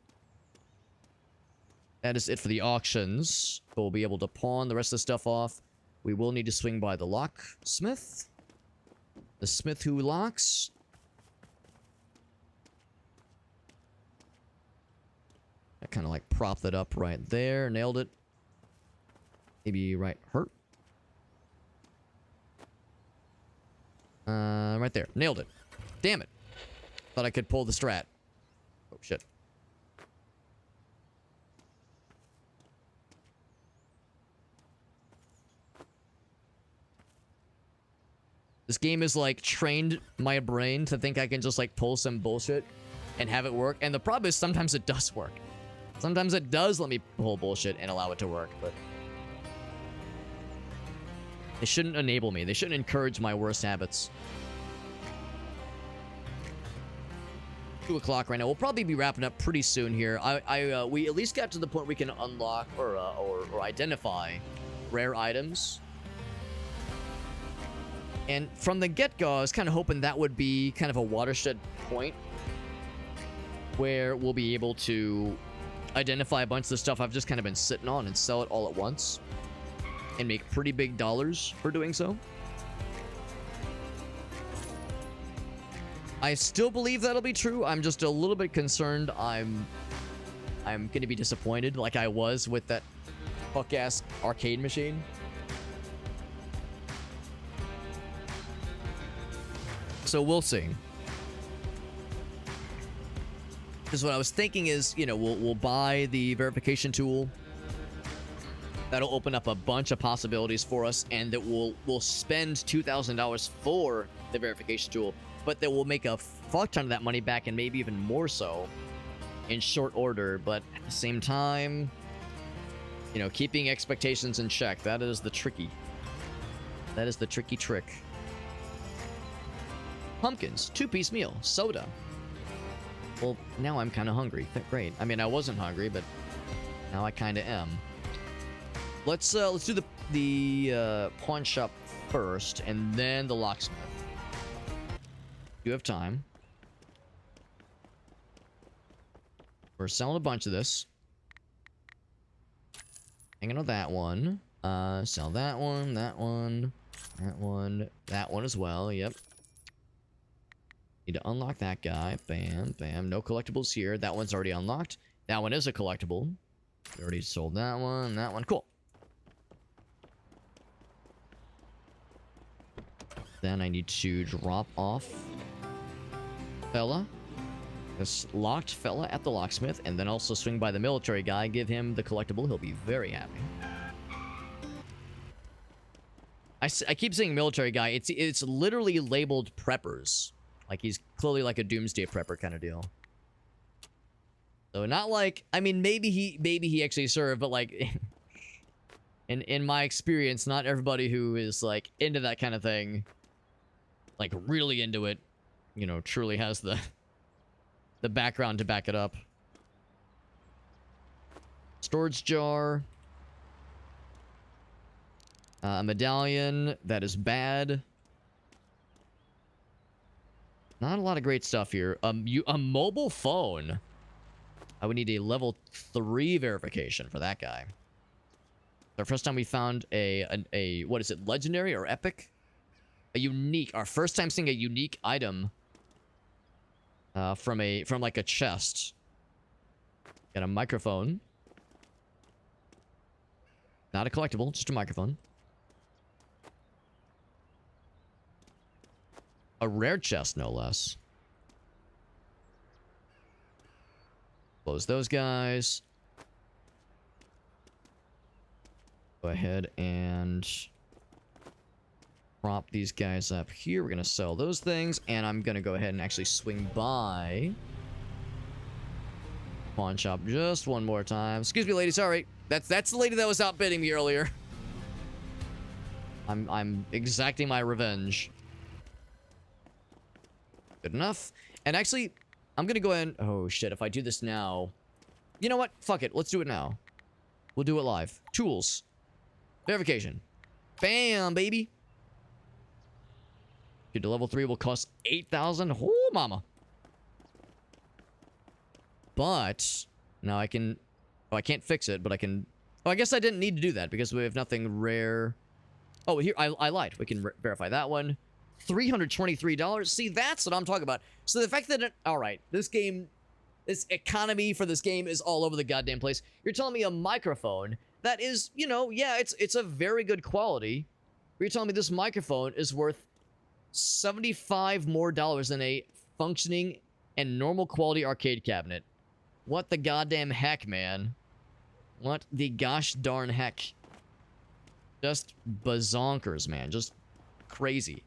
That is it for the auctions. We'll be able to pawn the rest of the stuff off. We will need to swing by the locksmith. The smith who locks. I kind of like propped that up right there. Nailed it. Maybe right hurt. Right there. Nailed it. Damn it. Thought I could pull the strat. Oh, shit. This game is, like, trained my brain to think I can just, like, pull some bullshit and have it work. And the problem is sometimes it does work. Sometimes it does let me pull bullshit and allow it to work, but... They shouldn't enable me. They shouldn't encourage my worst habits. 2 o'clock right now. We'll probably be wrapping up pretty soon here. We at least got to the point we can unlock or identify rare items. And from the get-go, I was kind of hoping that would be kind of a watershed point where we'll be able to identify a bunch of the stuff I've just kind of been sitting on and sell it all at once and make pretty big dollars for doing so. I still believe that'll be true. I'm just a little bit concerned. I'm gonna be disappointed like I was with that fuck-ass arcade machine. So we'll see. Because what I was thinking is, you know, we'll buy the verification tool. That'll open up a bunch of possibilities for us, and that we'll spend $2,000 for the verification tool, but that we'll make a fuck ton of that money back, and maybe even more so in short order. But at the same time, you know, keeping expectations in check, that is the tricky trick. Pumpkins, 2-piece meal, soda. Well, now I'm kind of hungry. Great. I mean, I wasn't hungry, but now I kind of am. Let's do the pawn shop first, and then the locksmith. You have time. We're selling a bunch of this. Hanging on that one. Sell that one, that one, that one, that one as well. Yep. Need to unlock that guy. Bam, bam. No collectibles here. That one's already unlocked. That one is a collectible. We already sold that one, that one. Cool. Then I need to drop off fella. This locked fella at the locksmith, and then also swing by the military guy, give him the collectible. He'll be very happy. I keep saying military guy. It's literally labeled preppers. Like, he's clearly like a doomsday prepper kind of deal. So not like, I mean, maybe he actually served, but like in my experience, not everybody who is like into that kind of thing, like really into it, you know, truly has the background to back it up. Storage jar. A medallion that is bad. Not a lot of great stuff here. A mobile phone. I would need a level 3 verification for that guy. The first time we found a what is it, legendary or epic? A unique. Our first time seeing a unique item. From like a chest. Got a microphone. Not a collectible, just a microphone. A rare chest, no less. Close those guys. Go ahead and prop these guys up here. We're going to sell those things, and I'm going to go ahead and actually swing by pawn shop just one more time. Excuse me, lady. Sorry. That's the lady that was outbidding me earlier. I'm exacting my revenge. Good enough. And actually, I'm gonna go ahead and... Oh, shit. If I do this now... You know what? Fuck it. Let's do it now. We'll do it live. Tools. Verification. Bam, baby. Get to level 3 will cost 8,000. Oh, mama. But... Now I can... Oh, I can't fix it, but I can... Oh, I guess I didn't need to do that because we have nothing rare. Oh, here, I lied. We can verify that one. $323. See, that's what I'm talking about. So the fact that all right, this game, this economy for this game is all over the goddamn place. You're telling me a microphone that is, you know, yeah, it's a very good quality. You're telling me this microphone is worth $75 more than a functioning and normal quality arcade cabinet. What the goddamn heck, man? What the gosh darn heck? Just bazonkers, man. Just crazy.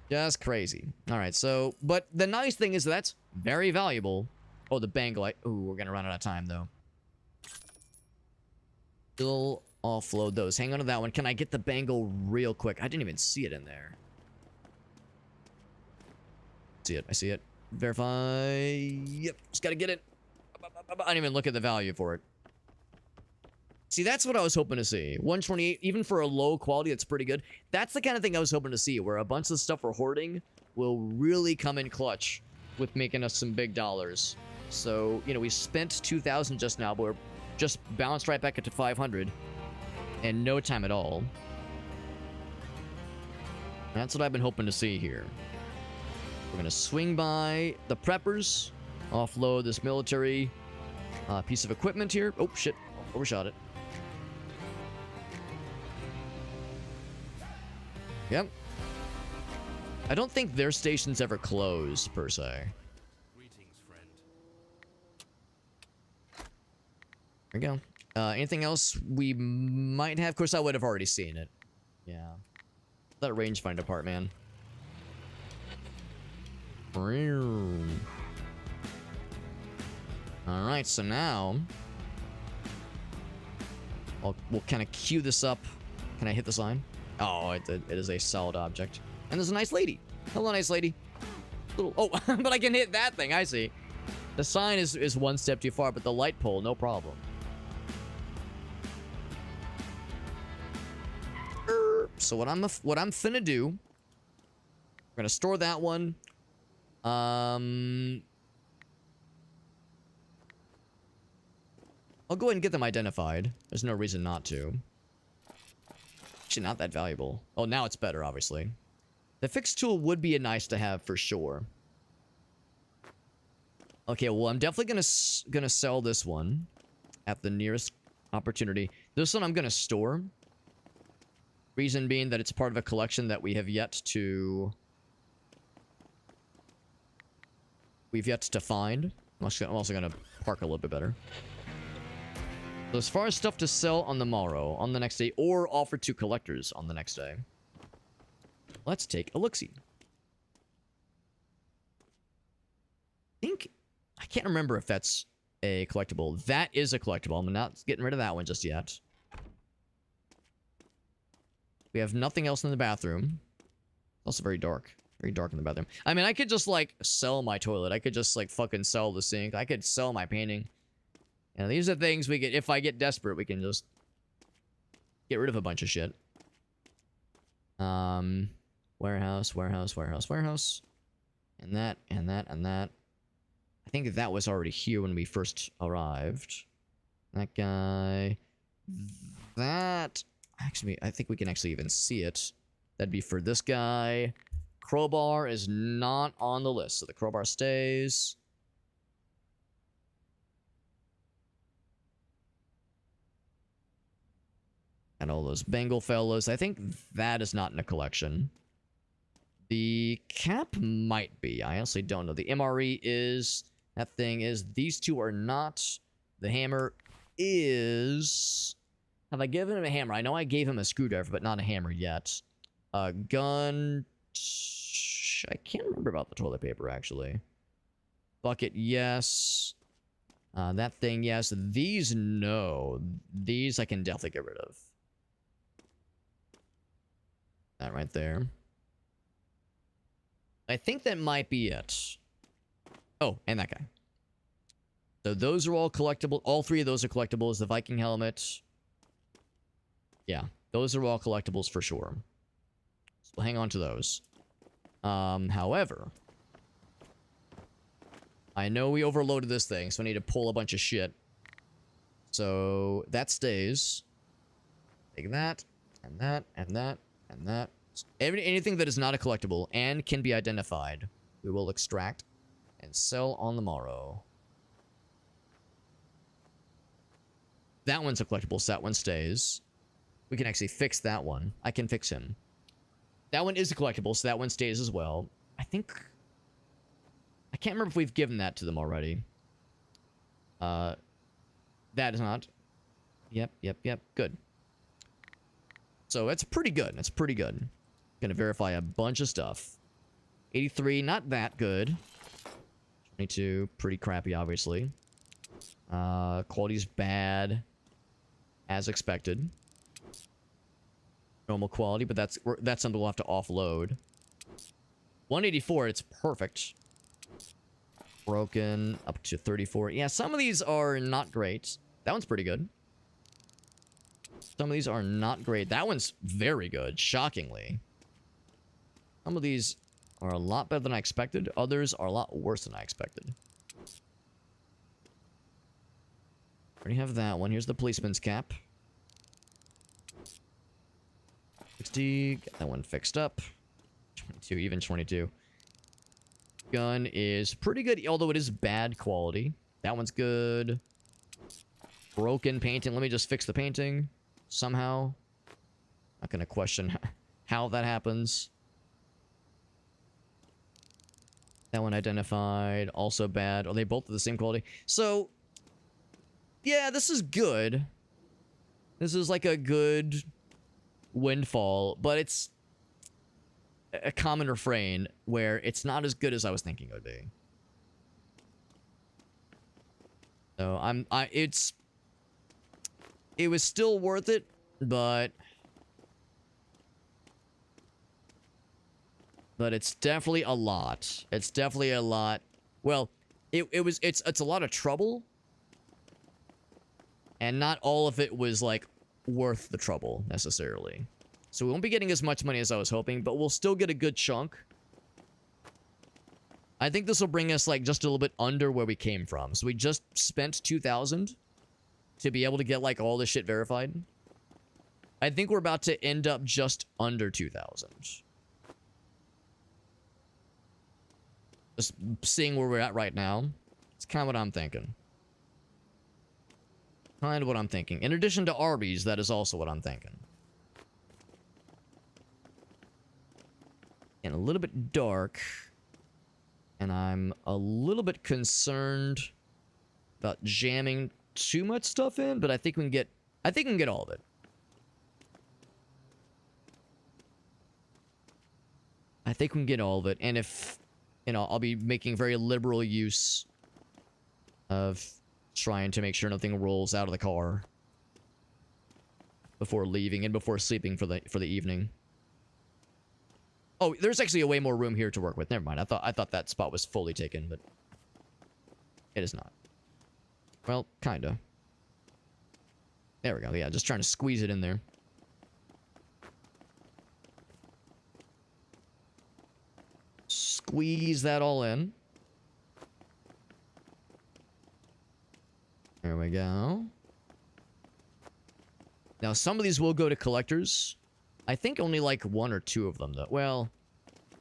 Just crazy. Alright, so... But the nice thing is that's very valuable. Oh, the bangle. Ooh, we're gonna run out of time, though. Still offload those. Hang on to that one. Can I get the bangle real quick? I didn't even see it in there. See it. I see it. Verify. Yep. Just gotta get it. I didn't even look at the value for it. See, that's what I was hoping to see. 128, even for a low quality, that's pretty good. That's the kind of thing I was hoping to see, where a bunch of the stuff we're hoarding will really come in clutch with making us some big dollars. So, you know, we spent 2,000 just now, but we're just bounced right back up to 500 in no time at all. That's what I've been hoping to see here. We're gonna swing by the preppers, offload this military piece of equipment here. Oh, shit. Overshot it. Yep. I don't think their stations ever close, per se. Greetings, friend. There we go. Anything else we might have? Of course, I would have already seen it. Yeah. That rangefinder part, man. Alright, so now... we'll kind of queue this up. Can I hit the sign? Oh, it is a solid object. And there's a nice lady. Hello, nice lady. Little, oh, but I can hit that thing. I see. The sign is one step too far, but the light pole, no problem. So what I'm finna do, we're gonna store that one. I'll go ahead and get them identified. There's no reason not to. Actually, not that valuable. Oh, now it's better, obviously. The fix tool would be a nice to have for sure. Okay, well, I'm definitely gonna sell this one at the nearest opportunity. This one I'm gonna store. Reason being that it's part of a collection that we have yet to... We've yet to find. I'm also gonna park a little bit better. So as far as stuff to sell on the morrow, on the next day, or offer to collectors on the next day, let's take a look-see. I can't remember if that's a collectible. That is a collectible. I'm not getting rid of that one just yet. We have nothing else in the bathroom. Also very dark. Very dark in the bathroom. I mean, I could just, like, sell my toilet. I could just, like, fucking sell the sink. I could sell my painting. And these are things we get, if I get desperate, we can just get rid of a bunch of shit. Warehouse, warehouse, warehouse, warehouse. And that, and that, and that. I think that was already here when we first arrived. That guy. That. Actually, I think we can actually even see it. That'd be for this guy. Crowbar is not on the list, so the crowbar stays. And all those Bengal fellas. I think that is not in a collection. The cap might be. I honestly don't know. The MRE is. That thing is. These two are not. The hammer is. Have I given him a hammer? I know I gave him a screwdriver, but not a hammer yet. Gun. I can't remember about the toilet paper, actually. Bucket, yes. That thing, yes. These, no. These I can definitely get rid of. That right there. I think that might be it. Oh, and that guy. So those are all collectible. All three of those are collectibles. The Viking helmet. Yeah, those are all collectibles for sure. So we'll hang on to those. However, I know we overloaded this thing, so I need to pull a bunch of shit. So that stays. Take that, and that, and that, and that. Anything that is not a collectible and can be identified, we will extract and sell on the morrow. That one's a collectible, so that one stays. We can actually fix that one. I can fix him. That one is a collectible, so that one stays as well. I think... I can't remember if we've given that to them already. That is not. Yep. Good. So that's pretty good. That's pretty good. Gonna verify a bunch of stuff. 83, not that good. 22, pretty crappy, obviously. Quality's bad. As expected. Normal quality, but that's something we'll have to offload. 184, it's perfect. Broken, up to 34. Yeah, some of these are not great. That one's pretty good. Some of these are not great. That one's very good, shockingly. Some of these are a lot better than I expected. Others are a lot worse than I expected. Already have that one. Here's the policeman's cap. 60. Get that one fixed up. 22, even 22. Gun is pretty good, although it is bad quality. That one's good. Broken painting. Let me just fix the painting. Somehow. Not gonna question how that happens. That one identified. Also bad. Are they both of the same quality? So, yeah, this is good. This is like a good windfall, but it's a common refrain where it's not as good as I was thinking it would be. So it was still worth it, but it's definitely a lot. It's definitely a lot. Well, it's a lot of trouble, and not all of it was like worth the trouble necessarily. So we won't be getting as much money as I was hoping, but we'll still get a good chunk. I think this will bring us like just a little bit under where we came from. So we just spent 2,000 to be able to get like all this shit verified. I think we're about to end up just under 2,000. Just seeing where we're at right now, it's kind of what I'm thinking. Kind of what I'm thinking. In addition to Arby's, that is also what I'm thinking. And a little bit dark. And I'm a little bit concerned about jamming too much stuff in, but I think we can get all of it. I think we can get all of it. And if, you know, I'll be making very liberal use of trying to make sure nothing rolls out of the car before leaving and before sleeping for the evening. Oh, there's actually a way more room here to work with. Never mind. I thought that spot was fully taken, but it is not. Well, kinda. There we go. Yeah, just trying to squeeze it in there. Squeeze that all in. There we go. Now, some of these will go to collectors. I think only like 1 or 2 of them, though. Well,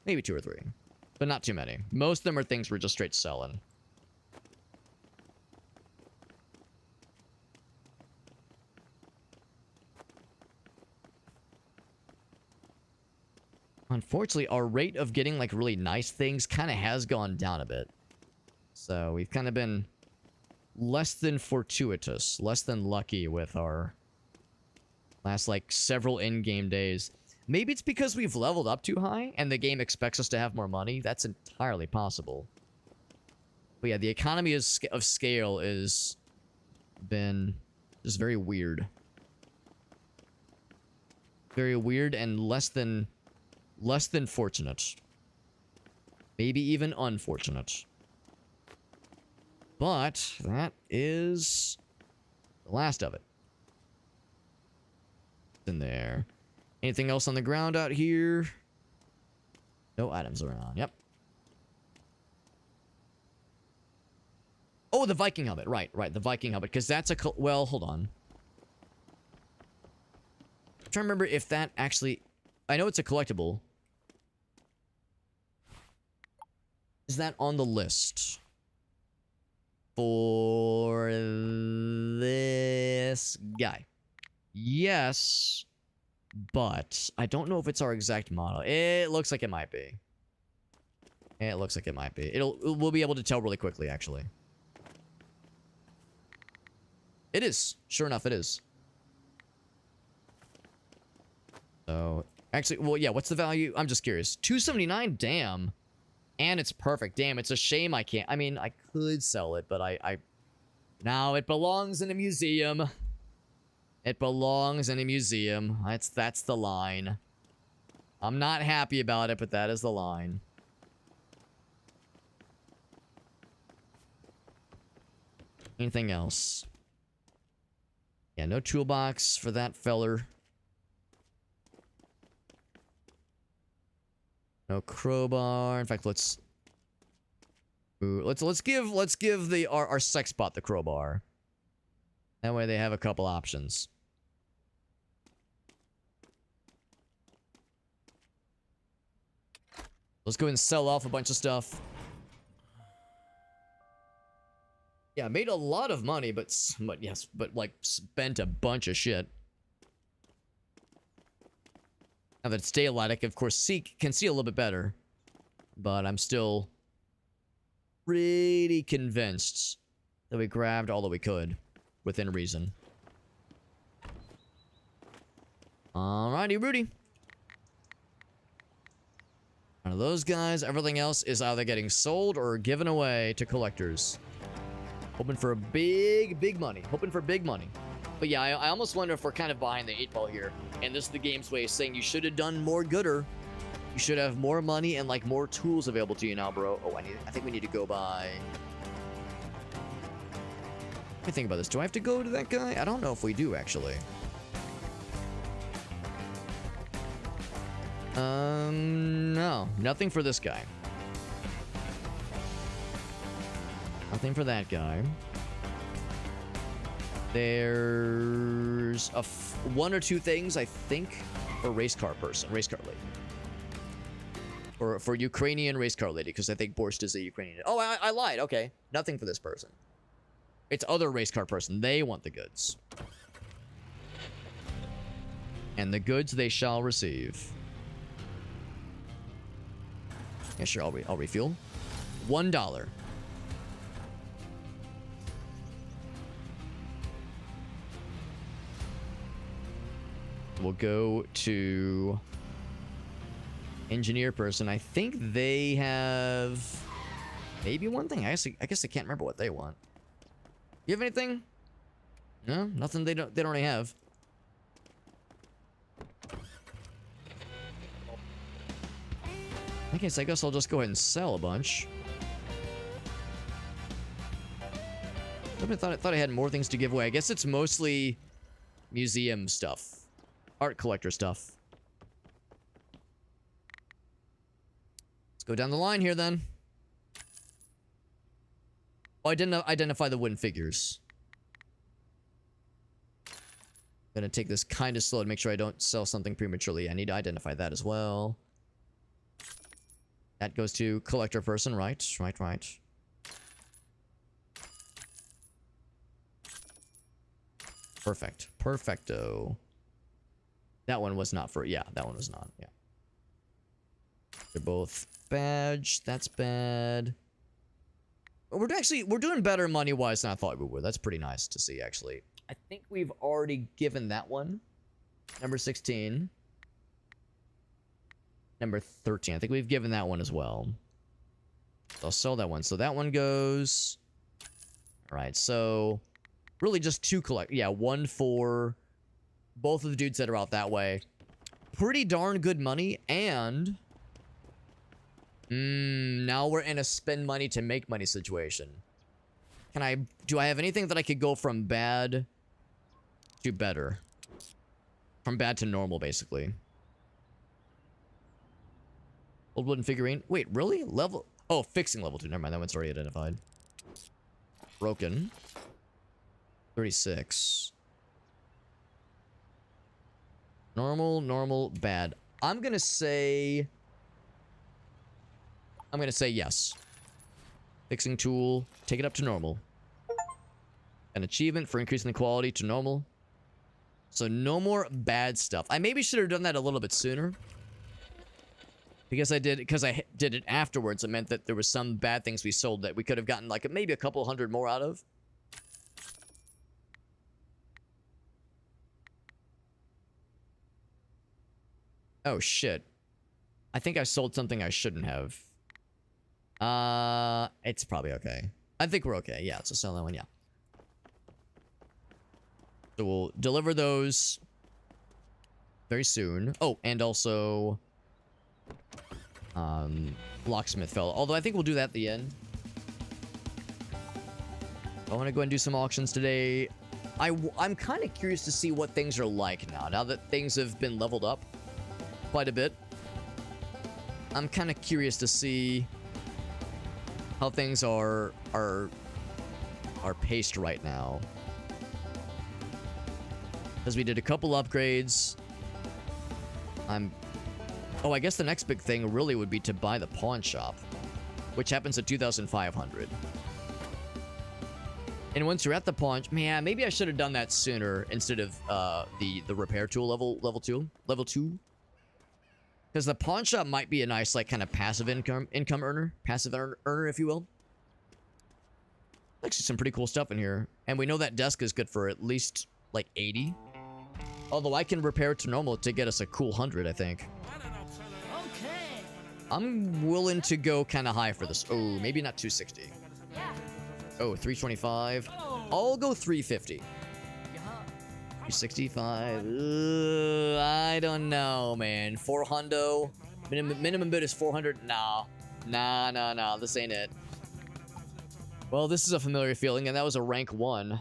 maybe 2 or 3. But not too many. Most of them are things we're just straight selling. Unfortunately, our rate of getting like really nice things kind of has gone down a bit. So we've kind of been less than fortuitous, less than lucky with our last like several in-game days. Maybe it's because we've leveled up too high and the game expects us to have more money. That's entirely possible. But yeah, the economy of scale is been just very weird. Very weird and less than fortunate. Maybe even unfortunate. But that is the last of it. In there. Anything else on the ground out here? No items around. Yep. Oh, the Viking helmet. Right. The Viking helmet. Because that's a... Well, hold on. I'm trying to remember if that actually... I know it's a collectible. Is that on the list? For this guy. Yes. But I don't know if it's our exact model. It looks like it might be. It looks like it might be. We'll be able to tell really quickly, actually. It is. Sure enough, it is. So, actually, well, yeah, what's the value? I'm just curious. 279, damn. And it's perfect. Damn, it's a shame I can't. I mean, I could sell it, but now it belongs in a museum. It belongs in a museum. That's the line. I'm not happy about it, but that is the line. Anything else? Yeah, no toolbox for that feller. No crowbar. In fact, let's give our sex bot the crowbar. That way they have a couple options. Let's go ahead and sell off a bunch of stuff. Yeah, made a lot of money, but like spent a bunch of shit. Now that it's daylight, I can, of course, can see a little bit better. But I'm still pretty convinced that we grabbed all that we could within reason. Alrighty, Rudy. Out of those guys, everything else is either getting sold or given away to collectors. Hoping for big money. Hoping for big money. But yeah, I almost wonder if we're kind of behind the 8 ball here. And this is the game's way of saying you should have done more gooder. You should have more money and like more tools available to you now, bro. Oh, I think we need to go by... Let me think about this. Do I have to go to that guy? I don't know if we do, actually. No. Nothing for this guy. Nothing for that guy. There's one or two things, I think, for race car lady. Or for Ukrainian race car lady, because I think Borscht is a Ukrainian. Oh, I lied. Okay. Nothing for this person. It's other race car person. They want the goods. And the goods they shall receive. Yeah, sure. I'll refuel. $1. We'll go to engineer person. I think they have maybe one thing. I guess I can't remember what they want. You have anything? No, nothing. They don't already have. I guess I'll just go ahead and sell a bunch. I thought I had more things to give away. I guess it's mostly museum stuff. Art collector stuff. Let's go down the line here then. Oh, I didn't identify the wooden figures. I'm gonna take this kind of slow to make sure I don't sell something prematurely. I need to identify that as well. That goes to collector person, right? Right. Perfect. Perfecto. That one was not for... Yeah, that one was not. Yeah. They're both badge. That's bad. We're doing better money-wise than I thought we would. That's pretty nice to see, actually. I think we've already given that one. Number 16. Number 13. I think we've given that one as well. So I'll sell that one. So that one goes... Alright, so... Really just two collect... Yeah, one for... Both of the dudes that are out that way. Pretty darn good money, and... now we're in a spend money to make money situation. Do I have anything that I could go from bad to better? From bad to normal, basically. Old wooden figurine. Wait, really? Level... Oh, fixing level 2. Never mind, that one's already identified. Broken. 36. Normal, bad. I'm gonna say yes. Fixing tool. Take it up to normal. An achievement for increasing the quality to normal. So no more bad stuff. I maybe should have done that a little bit sooner. Because I did it afterwards. It meant that there was some bad things we sold that we could have gotten like maybe a couple hundred more out of. Oh shit. I think I sold something I shouldn't have. It's probably okay. I think we're okay. Yeah, let's sell that one, yeah. So we'll deliver those very soon. Oh, and also locksmith fella. Although I think we'll do that at the end. I want to go and do some auctions today. I'm kind of curious to see what things are like now that things have been leveled up quite a bit. I'm kind of curious to see how things are paced right now. Because we did a couple upgrades. Oh, I guess the next big thing really would be to buy the pawn shop, which happens at 2,500. And once you're at the pawn, man, maybe I should have done that sooner instead of the repair tool level two. Because the pawn shop might be a nice like kind of passive income earner, if you will. Actually, some pretty cool stuff in here, and we know that desk is good for at least like 80. Although I can repair it to normal to get us a cool 100, I think. Okay. I'm willing to go kind of high for this. Oh, maybe not 260. Yeah. Oh, 325. I'll go 350. 365. I don't know, man. 400. Minimum bid is 400. Nah. This ain't it. Well, this is a familiar feeling, and that was a rank 1.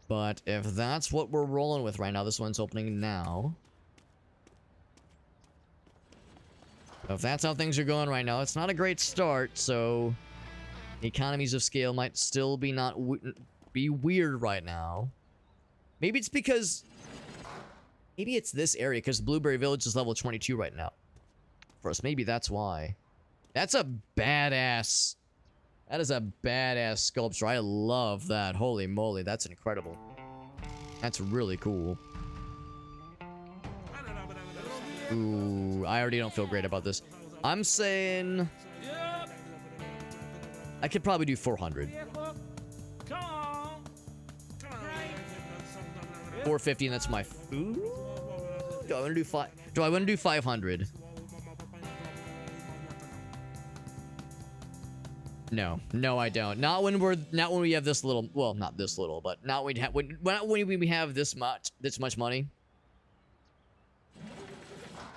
But if that's what we're rolling with right now, this one's opening now. If that's how things are going right now, it's not a great start, so economies of scale might still be be weird right now. Maybe it's because maybe it's this area because Blueberry Village is level 22 right now. For us, maybe that's why. That's a badass. That is a badass sculpture. I love that. Holy moly, that's incredible. That's really cool. Ooh, I already don't feel great about this. I'm saying I could probably do 400. 450, and that's my. Ooh. Do I want to do five? Do I want to do 500? No, I don't. Not when we have this little. Well, not this little, but not when we have this much money.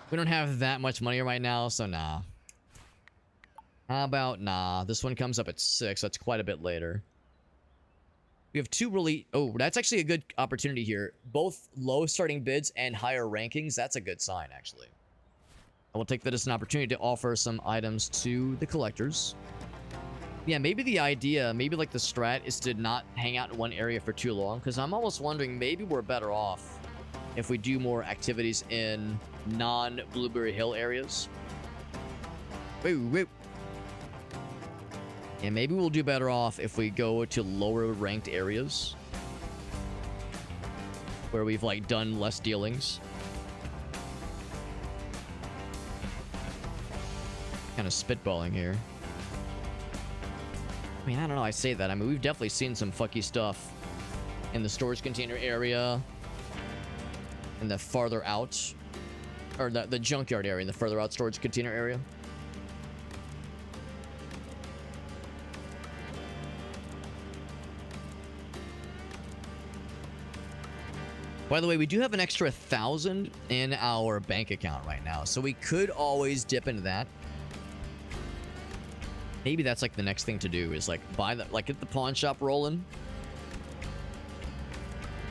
We don't have that much money right now, so nah. How about nah? This one comes up at 6. That's quite a bit later. We have 2 really. Oh, that's actually a good opportunity here. Both low starting bids and higher rankings. That's a good sign, actually. I will take that as an opportunity to offer some items to the collectors. Yeah, maybe the idea, maybe like the strat is to not hang out in one area for too long, because I'm almost wondering maybe we're better off if we do more activities in non-Blueberry Hill areas. Woo. Yeah, maybe we'll do better off if we go to lower ranked areas where we've like done less dealings. Kind of spitballing here. I mean, I don't know, I say that. I mean, we've definitely seen some fucky stuff in the storage container area, in the farther out, or the junkyard area, in the further out storage container area. By the way, we do have an extra 1,000 in our bank account right now, so we could always dip into that. Maybe that's like the next thing to do is like buy the get the pawn shop rolling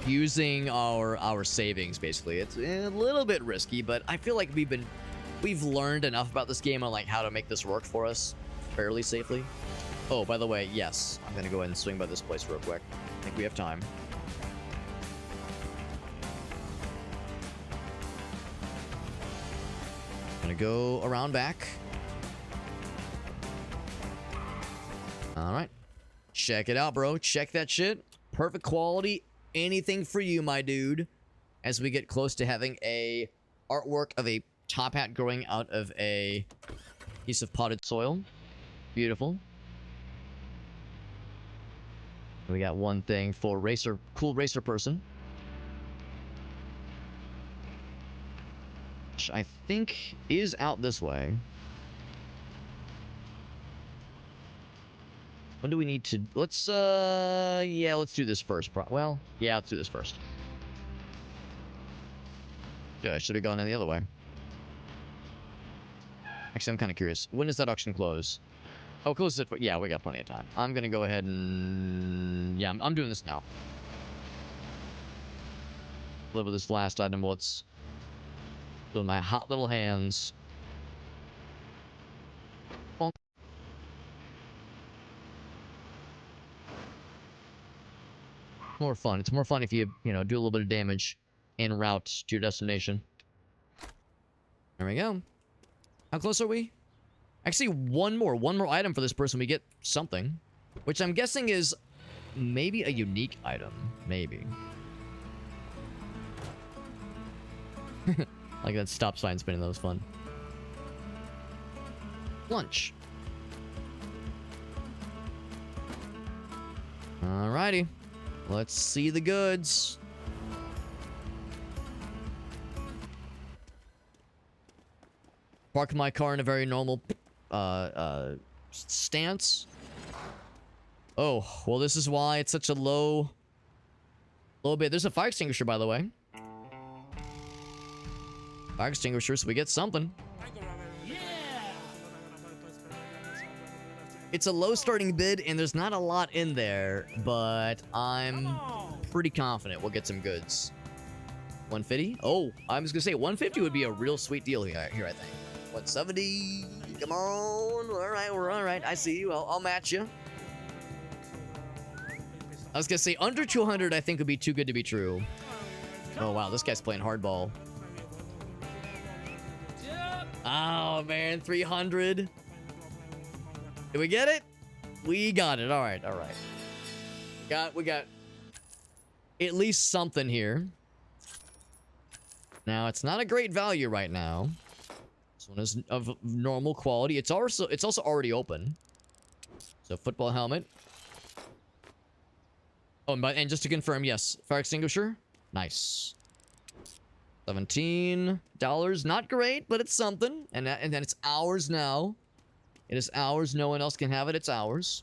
using our savings. Basically, it's a little bit risky, but I feel like we've learned enough about this game on like how to make this work for us fairly safely. Oh, by the way, yes, I'm gonna go ahead and swing by this place real quick. I think we have time. Gonna go around back. All right, check it out, bro. Check that shit. Perfect quality Anything for you, my dude. As we get close to having a artwork of a top hat growing out of a piece of potted soil. Beautiful. We got one thing for racer, cool racer person. Which I think is out this way. When do we need to... Let's, yeah, let's do this first. Well, yeah, let's do this first. Yeah, I should have gone in the other way. Actually, I'm kind of curious. When does that auction close? Oh, close it. Yeah, we got plenty of time. I'm going to go ahead and... Yeah, I'm doing this now. Deliver this last item. Let's... with my hot little hands. Bonk. More fun. It's more fun if you, do a little bit of damage en route to your destination. There we go. How close are we? Actually, one more item for this person. We get something, which I'm guessing is maybe a unique item. Maybe. Like that stop sign spinning. That was fun. Lunch. Alrighty. Let's see the goods. Park my car in a very normal stance. Oh, well, this is why it's such a low bid. There's a fire extinguisher, by the way. Fire extinguisher, so we get something. Yeah. It's a low starting bid, and there's not a lot in there, but I'm pretty confident we'll get some goods. 150? Oh, I was gonna say 150 would be a real sweet deal here, I think. 170? Come on. All right, we're all right. I see you. I'll match you. I was gonna say under 200 I think would be too good to be true. Oh, wow. This guy's playing hardball. Oh, man. 300. Did we get it? We got it. All right. All right. We got at least something here. Now, it's not a great value right now. This one is of normal quality. It's also already open. So, football helmet. Oh, and just to confirm, yes, fire extinguisher. Nice. $17. Not great, but it's something. And then it's ours now. It is ours. No one else can have it. It's ours.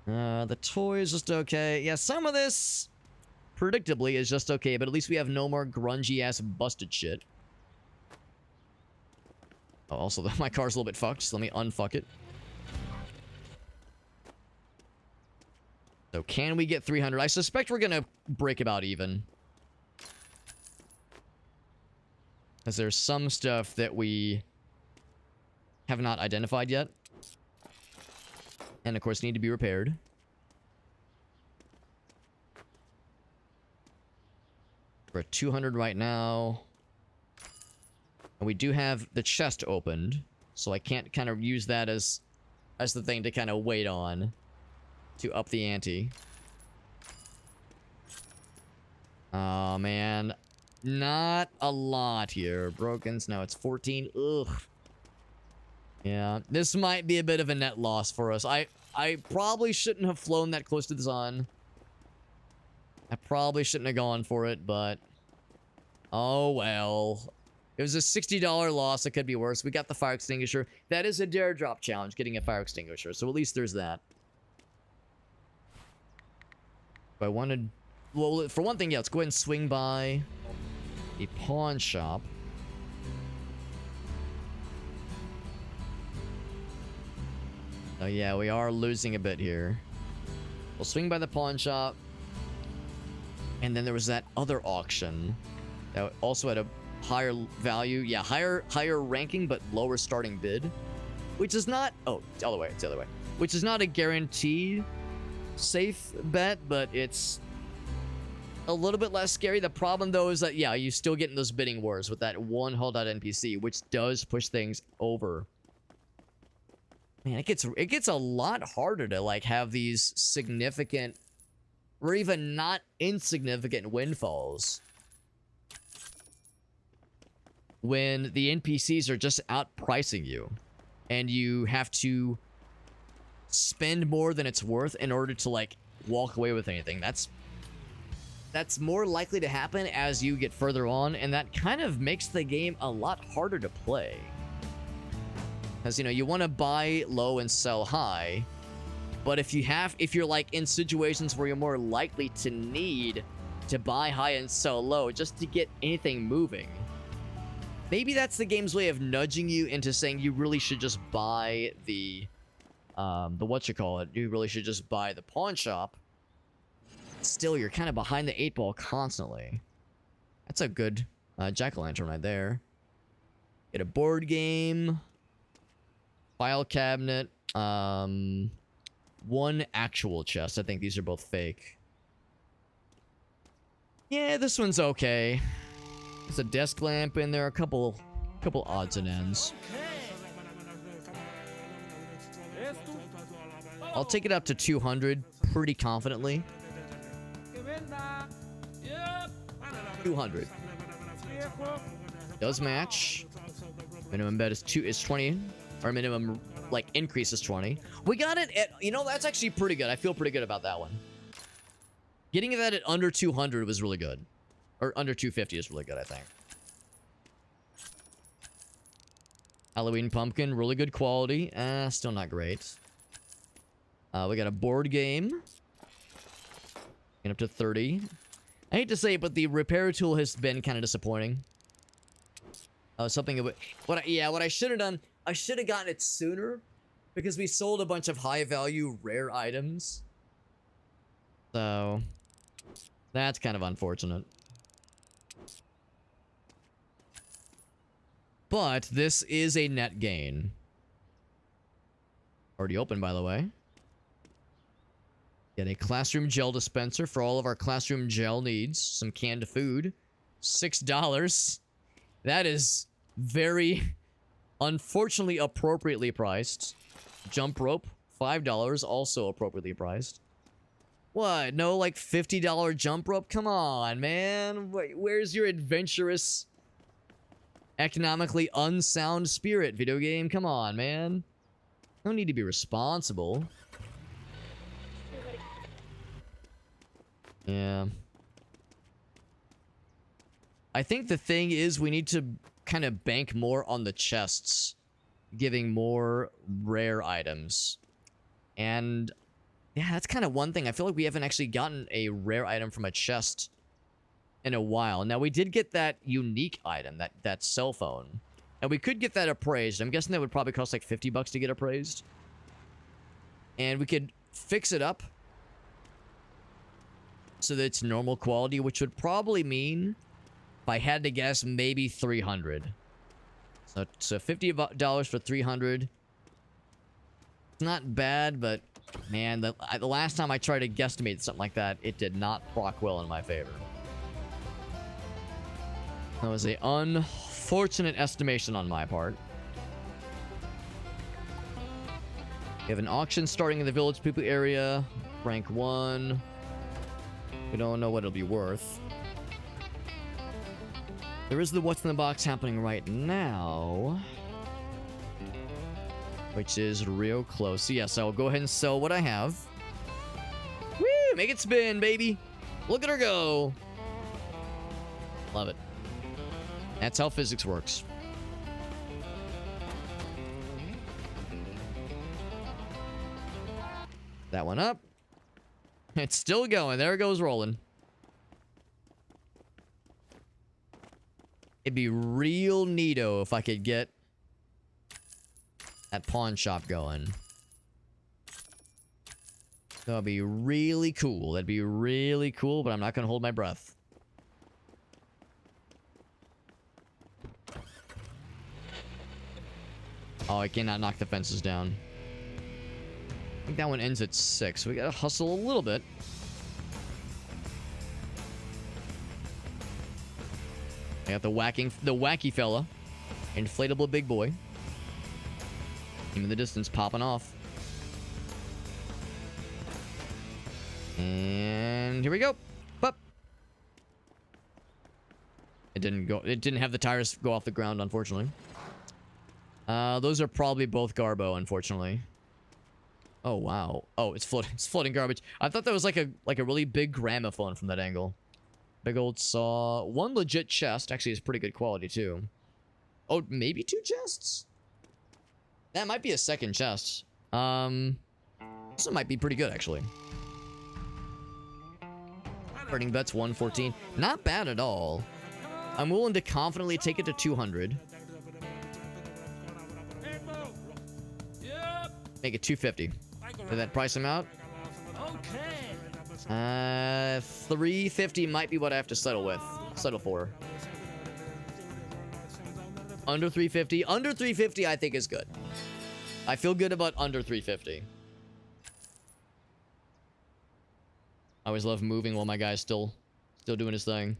The toy is just okay. Yeah, some of this, predictably, is just okay, but at least we have no more grungy-ass busted shit. Oh, also, my car's a little bit fucked, so let me unfuck it. So, can we get 300? I suspect we're gonna break about even. Because there's some stuff that we have not identified yet. And, of course, need to be repaired. We're at 200 right now. And we do have the chest opened. So I can't kind of use that as the thing to kind of wait on. To up the ante. Oh, man. Not a lot here. Brokens. No, it's 14. Ugh. Yeah. This might be a bit of a net loss for us. I probably shouldn't have flown that close to the sun. I probably shouldn't have gone for it, but... Oh, well. It was a $60 loss. It could be worse. We got the fire extinguisher. That is a dare drop challenge, getting a fire extinguisher. So at least there's that. If I wanted... Well, for one thing, yeah, let's go ahead and swing by a pawn shop. Oh, yeah, we are losing a bit here. We'll swing by the pawn shop. And then there was that other auction that also had a higher value. Yeah, higher ranking, but lower starting bid. Which is not... Oh, it's the other way. It's the other way. Which is not a guaranteed safe bet, but it's a little bit less scary. The problem, though, is that, yeah, you still get in those bidding wars with that one holdout NPC, which does push things over. Man, it gets a lot harder to like have these significant or even not insignificant windfalls when the NPCs are just outpricing you and you have to spend more than it's worth in order to like walk away with anything. That's more likely to happen as you get further on, and that kind of makes the game a lot harder to play. Because, you know, you want to buy low and sell high, but if you're like in situations where you're more likely to need to buy high and sell low just to get anything moving, maybe that's the game's way of nudging you into saying you really should just buy the whatchamacallit. You really should just buy the pawn shop. Still, you're kind of behind the 8 ball constantly. That's a good jack-o'-lantern right there. Get a board game. File cabinet. One actual chest. I think these are both fake. Yeah, this one's okay. There's a desk lamp in there. A couple odds and ends. I'll take it up to 200 pretty confidently. 200. Does match. Minimum bet is 20. Our minimum like increase is 20. We got it at, you know, that's actually pretty good. I feel pretty good about that one. Getting that at under 200 was really good. Or under 250 is really good, I think. Halloween pumpkin, really good quality. Still not great. We got a board game. And up to 30. I hate to say it, but the repair tool has been kind of disappointing. Something about what I should have done. I should have gotten it sooner because we sold a bunch of high value rare items. So that's kind of unfortunate. But this is a net gain. Already open, by the way. Get a classroom gel dispenser for all of our classroom gel needs. Some canned food. $6. That is very, unfortunately, appropriately priced. Jump rope. $5. Also appropriately priced. What? No, like $50 jump rope? Come on, man. Where's your adventurous, economically unsound spirit, video game? Come on, man. No need to be responsible. Yeah. I think the thing is we need to kind of bank more on the chests, giving more rare items. And yeah, that's kind of one thing. I feel like we haven't actually gotten a rare item from a chest in a while. Now, we did get that unique item, that cell phone. And we could get that appraised. I'm guessing that would probably cost like $50 to get appraised. And we could fix it up so that it's normal quality, which would probably mean, if I had to guess, maybe 300. So $50 for 300. It's not bad, but man, the last time I tried to guesstimate something like that, it did not proc well in my favor. That was an unfortunate estimation on my part. We have an auction starting in the village people area. Rank 1. We don't know what it'll be worth. There is the what's in the box happening right now, which is real close. So yes, I'll go ahead and sell what I have. Woo! Make it spin, baby. Look at her go. Love it. That's how physics works. That one up. It's still going. There it goes rolling. It'd be real neato if I could get that pawn shop going. That'd be really cool. That'd be really cool, but I'm not going to hold my breath. Oh, I cannot knock the fences down. I think that one ends at 6. We gotta hustle a little bit. I got the wacky fella. Inflatable big boy. In the distance, popping off. And here we go. Up. It didn't go. It didn't have the tires go off the ground, unfortunately. Those are probably both Garbo, unfortunately. Oh wow. Oh, it's floating. It's floating garbage. I thought that was like a really big gramophone from that angle. Big old saw. One legit chest. Actually, it's pretty good quality too. Oh, maybe 2 chests? That might be a second chest. This one might be pretty good, actually. Starting bets 114. Not bad at all. I'm willing to confidently take it to 200. Make it 250. Did that price him out? Okay. 350 might be what I have to settle with. Settle for. Under 350. Under 350 I think is good. I feel good about under 350. I always love moving while my guy's still doing his thing.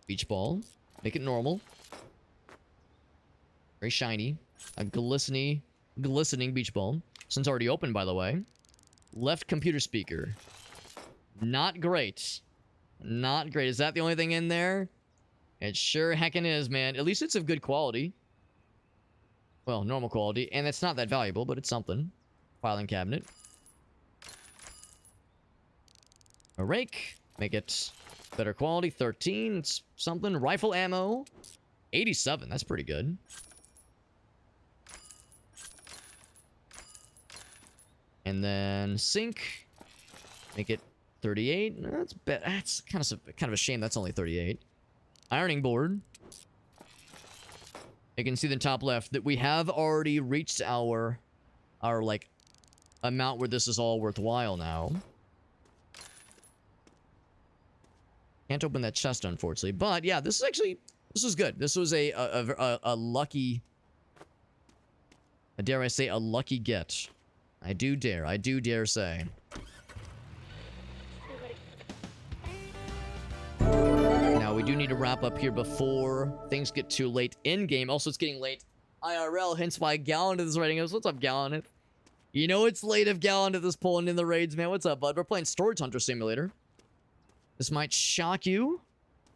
Beach ball. Make it normal. Very shiny. A glistening beach ball. Since already open, by the way. Left computer speaker. Not great. Not great. Is that the only thing in there? It sure heckin' is, man. At least it's of good quality. Well, normal quality. And it's not that valuable, but it's something. Filing cabinet. A rake. Make it better quality. 13. It's something. Rifle ammo. 87. That's pretty good. And then sink. Make it 38. That's kind of a shame that's only 38. Ironing board. You can see in the top left that we have already reached our like amount where this is all worthwhile now. Can't open that chest, unfortunately. But yeah, this was good. This was a lucky, dare I say, a lucky get. I do dare say. Now, we do need to wrap up here before things get too late in-game. Also, it's getting late IRL, hence why Gallanth is writing us. What's up, Gallanth? You know it's late if Gallanth is pulling in the raids, man. What's up, bud? We're playing Storage Hunter Simulator. This might shock you.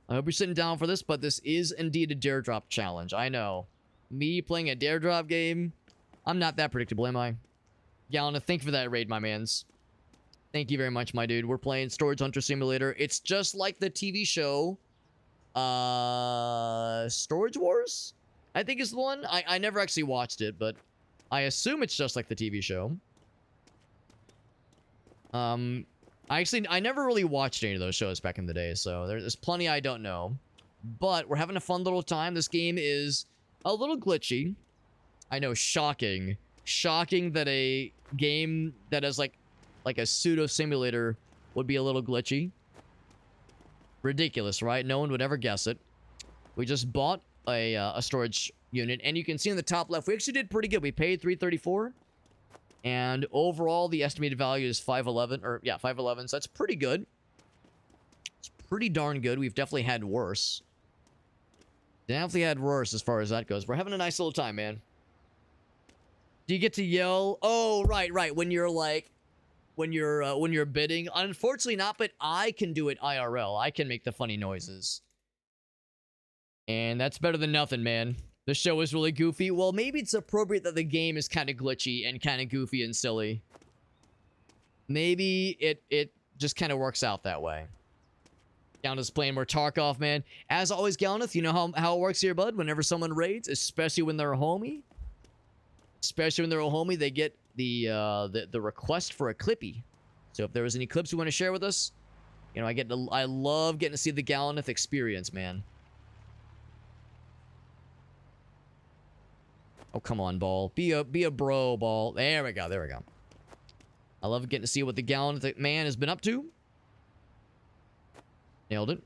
I hope you're sitting down for this, but this is indeed a dare drop challenge. I know. Me playing a dare drop game, I'm not that predictable, am I? Gallanth, thank you for that raid, my mans. Thank you very much, my dude. We're playing Storage Hunter Simulator. It's just like the TV show. Storage Wars? I think is the one. I never actually watched it, but I assume it's just like the TV show. I never really watched any of those shows back in the day, so there's plenty I don't know. But we're having a fun little time. This game is a little glitchy. I know, shocking. Shocking that a game that is like a pseudo simulator would be a little glitchy. Ridiculous, right? No one would ever guess it. We just bought a storage unit, and you can see in the top left, we actually did pretty good. We paid $334, and overall, the estimated value is 511, or yeah, 511. So that's pretty good. It's pretty darn good. We've definitely had worse. Definitely had worse as far as that goes. We're having a nice little time, man. Do you get to yell? Oh, right. When you're like, when you're bidding. Unfortunately not, but I can do it IRL. I can make the funny noises. And that's better than nothing, man. The show is really goofy. Well, maybe it's appropriate that the game is kind of glitchy and kind of goofy and silly. Maybe it just kind of works out that way. Gallanth's playing more Tarkov, man. As always, Gallanth, you know how it works here, bud? Whenever someone raids, especially when they're a homie. Especially when they're a homie, they get the request for a clippy. So if there was any clips you want to share with us, you know, I love getting to see the Gallanth experience, man. Oh, come on, ball. Be a bro, ball. There we go. I love getting to see what the Gallanth man has been up to. Nailed it.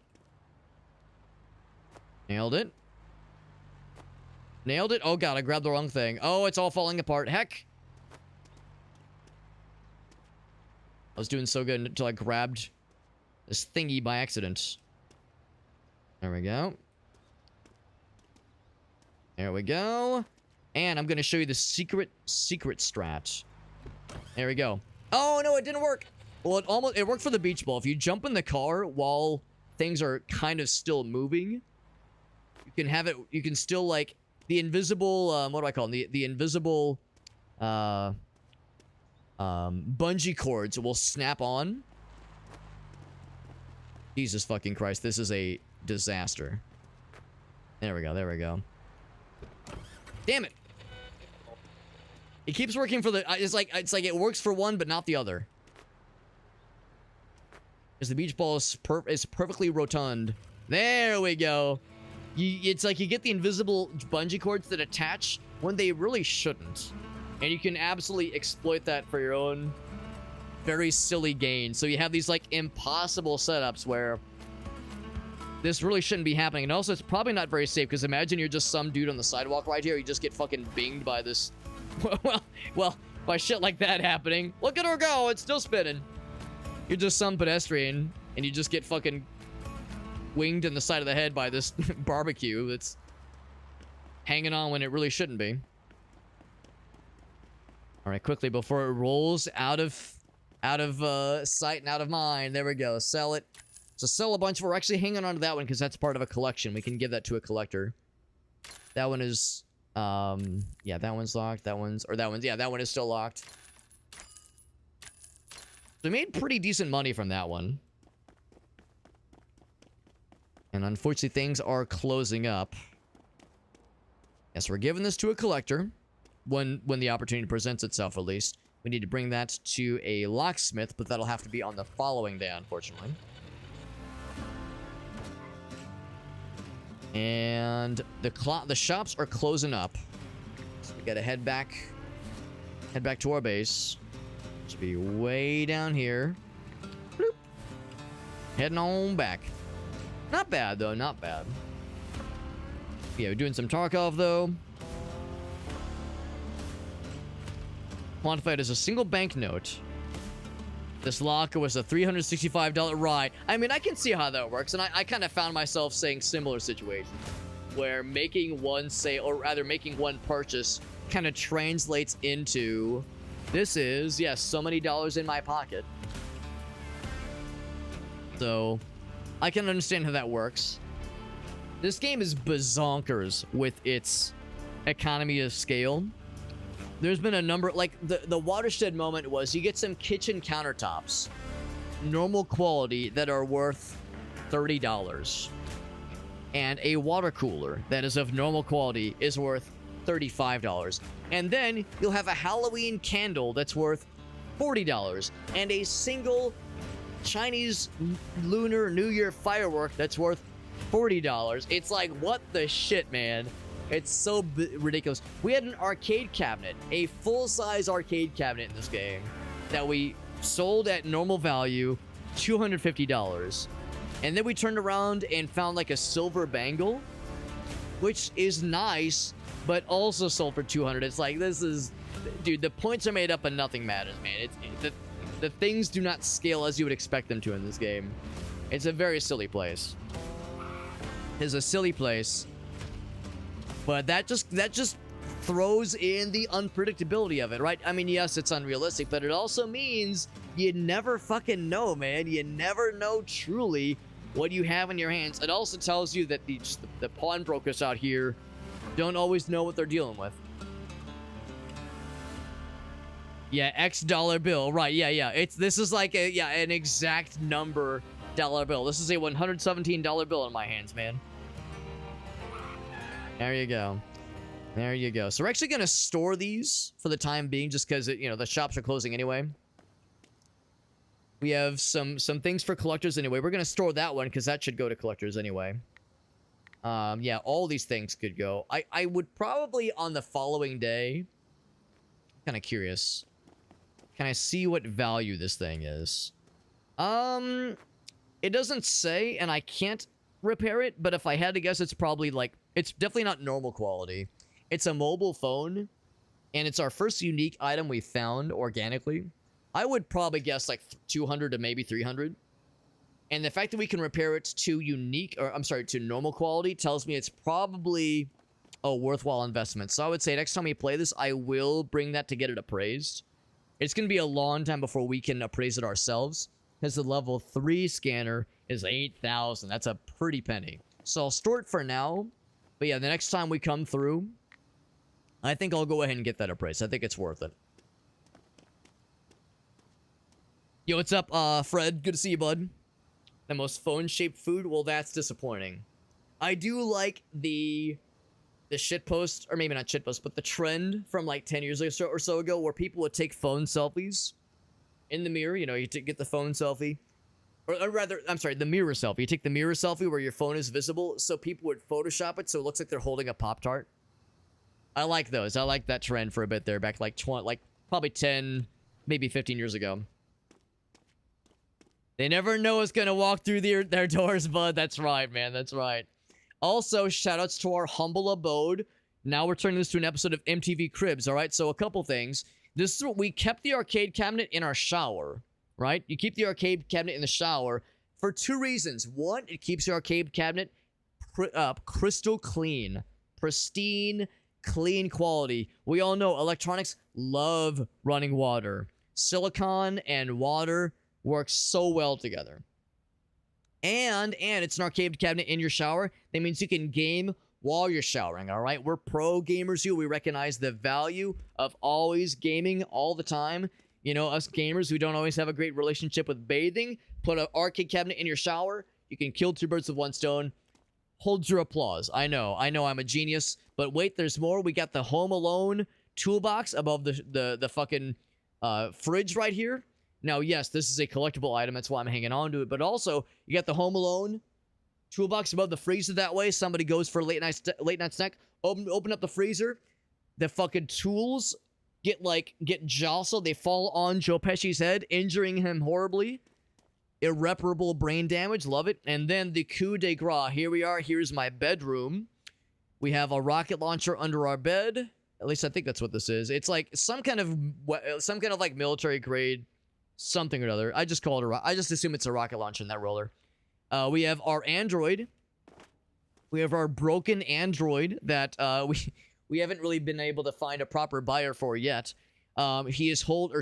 Oh, God, I grabbed the wrong thing. Oh, it's all falling apart. Heck. I was doing so good until I grabbed this thingy by accident. There we go. There we go. And I'm going to show you the secret strat. There we go. Oh, no, it didn't work. Well, it worked for the beach ball. If you jump in the car while things are kind of still moving, you can have it, you can still, like, the invisible, what do I call them? The invisible, bungee cords will snap on. Jesus fucking Christ, this is a disaster. There we go, there we go. Damn it. It keeps working for the, it's like it works for one, but not the other. Because the beach ball is perfectly rotund. There we go. It's like you get the invisible bungee cords that attach when they really shouldn't. And you can absolutely exploit that for your own very silly gain. So you have these like impossible setups where this really shouldn't be happening. And also it's probably not very safe because imagine you're just some dude on the sidewalk right here. You just get fucking binged by this, well, by shit like that happening. Look at her go. It's still spinning. You're just some pedestrian and you just get fucking winged in the side of the head by this barbecue that's hanging on when it really shouldn't be. All right, quickly before it rolls out of sight and out of mind. There we go. Sell it. So sell a bunch. We're actually hanging on to that one because that's part of a collection. We can give that to a collector. That one is, yeah, that one's locked. That one's, yeah, that one is still locked. We made pretty decent money from that one. And unfortunately, things are closing up. Yes, we're giving this to a collector. When the opportunity presents itself, at least. We need to bring that to a locksmith, but that'll have to be on the following day, unfortunately. And the shops are closing up. So we gotta head back to our base. Should be way down here. Bloop. Heading on back. Not bad, though. Not bad. Yeah, we're doing some Tarkov, though. Quantified as a single banknote. This locker was a $365 ride. I mean, I can see how that works, and I kind of found myself saying similar situations where making one sale, or rather making one purchase, kind of translates into, this is, yes, so many dollars in my pocket. So, I can understand how that works. This game is bazonkers with its economy of scale. There's been a number, like, the watershed moment was you get some kitchen countertops, normal quality, that are worth $30. And a water cooler that is of normal quality is worth $35. And then you'll have a Halloween candle that's worth $40. And a single Chinese Lunar New Year firework that's worth $40. It's like, what the shit, man? It's so ridiculous. We had an arcade cabinet, a full-size arcade cabinet in this game that we sold at normal value, $250. And then we turned around and found like a silver bangle, which is nice, but also sold for $200. It's like, this is, dude, the points are made up and nothing matters, man. The things do not scale as you would expect them to in this game. It's a very silly place. It's a silly place. But that just throws in the unpredictability of it, right? I mean, yes, it's unrealistic, but it also means you never fucking know, man. You never know truly what you have in your hands. It also tells you that the pawnbrokers out here don't always know what they're dealing with. Yeah, X dollar bill, right? Yeah. This is like an exact number dollar bill. This is a $117 bill in my hands, man. There you go. There you go. So we're actually going to store these for the time being just because, the shops are closing anyway. We have some things for collectors anyway. We're going to store that one because that should go to collectors anyway. Yeah, all these things could go. I would probably on the following day, kind of curious. Can I see what value this thing is? It doesn't say, and I can't repair it, but if I had to guess, it's probably like, it's definitely not normal quality. It's a mobile phone, and it's our first unique item we found organically. I would probably guess like 200 to maybe 300. And the fact that we can repair it to to normal quality tells me it's probably a worthwhile investment. So I would say next time we play this, I will bring that to get it appraised. It's going to be a long time before we can appraise it ourselves, because the level 3 scanner is 8,000. That's a pretty penny. So I'll store it for now. But yeah, the next time we come through, I think I'll go ahead and get that appraised. I think it's worth it. Yo, what's up, Fred? Good to see you, bud. The most phone-shaped food? Well, that's disappointing. I do like the shitpost, or maybe not shitpost, but the trend from like 10 years or so ago where people would take phone selfies in the mirror. You know, you get the phone selfie. Or rather, I'm sorry, the mirror selfie. You take the mirror selfie where your phone is visible, so people would Photoshop it so it looks like they're holding a Pop-Tart. I like those. I like that trend for a bit there, back like probably 10, maybe 15 years ago. They never know what's gonna walk through their doors, bud. That's right, man. That's right. Also, shoutouts to our humble abode. Now we're turning this to an episode of MTV Cribs, all right? So a couple things. This is what we kept the arcade cabinet in our shower. Right? You keep the arcade cabinet in the shower for 2 reasons. One, it keeps your arcade cabinet crystal clean. Pristine, clean quality. We all know electronics love running water. Silicon and water work so well together. And it's an arcade cabinet in your shower. That means you can game while you're showering, all right? We're pro gamers here. We recognize the value of always gaming all the time. You know, us gamers who don't always have a great relationship with bathing, put an arcade cabinet in your shower. You can kill 2 birds with 1 stone. Hold your applause. I know I'm a genius. But wait, there's more. We got the Home Alone toolbox above the fucking fridge right here. Now, yes, this is a collectible item. That's why I'm hanging on to it. But also, you got the Home Alone toolbox above the freezer that way. Somebody goes for a late night snack. Open up the freezer. The fucking tools get jostled. They fall on Joe Pesci's head, injuring him horribly. Irreparable brain damage. Love it. And then the coup de grace. Here we are. Here's my bedroom. We have a rocket launcher under our bed. At least I think that's what this is. It's like some kind of like military grade something or other. I just call it I just assume it's a rocket launcher in that roller. We have our Android. We have our broken Android that we haven't really been able to find a proper buyer for yet. She is holding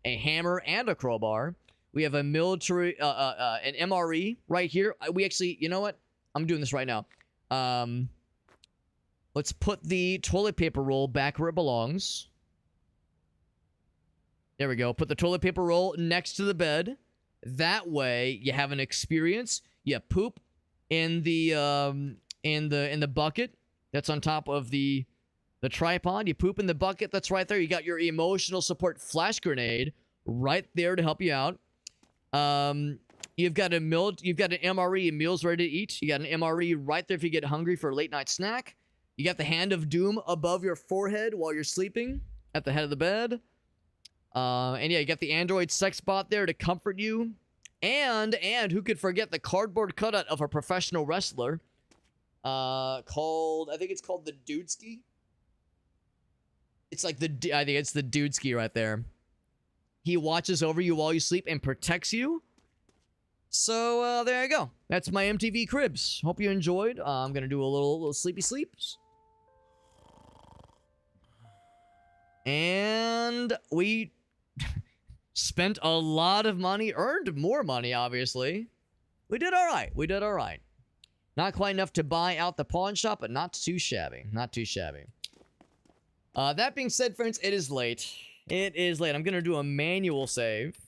a hammer and a crowbar. We have a military, an MRE right here. We actually, you know what? I'm doing this right now. Let's put the toilet paper roll back where it belongs. There we go. Put the toilet paper roll next to the bed. That way, you have an experience. You poop in the bucket that's on top of the tripod. You poop in the bucket that's right there. You got your emotional support flash grenade right there to help you out. You've got an MRE, meals ready to eat. You got an MRE right there if you get hungry for a late night snack. You got the hand of doom above your forehead while you're sleeping at the head of the bed. And yeah, you got the Android sex bot there to comfort you. And who could forget the cardboard cutout of a professional wrestler? I think it's called the Dudeski. It's like I think it's the Dudeski right there. He watches over you while you sleep and protects you. So, there you go. That's my MTV Cribs. Hope you enjoyed. I'm gonna do a little sleepy sleeps. And we spent a lot of money, earned more money, obviously. We did all right. We did all right. Not quite enough to buy out the pawn shop, but not too shabby. Not too shabby. That being said, friends, it is late. It is late. I'm going to do a manual save.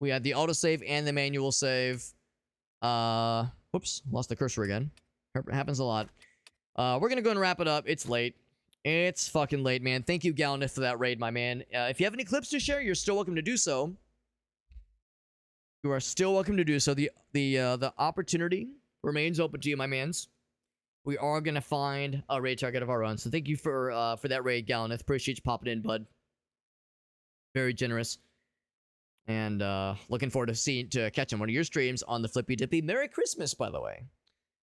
We had the autosave and the manual save. Whoops, lost the cursor again. Happens a lot. We're going to go and wrap it up. It's late. It's fucking late, man. Thank you, Galnith, for that raid, my man. If you have any clips to share, you're still welcome to do so. You are still welcome to do so. The opportunity remains open to you, my mans. We are gonna find a raid target of our own. So thank you for that raid, Galnith. Appreciate you popping in, bud. Very generous. And looking forward to catching one of your streams on the Flippy Dippy. Merry Christmas, by the way.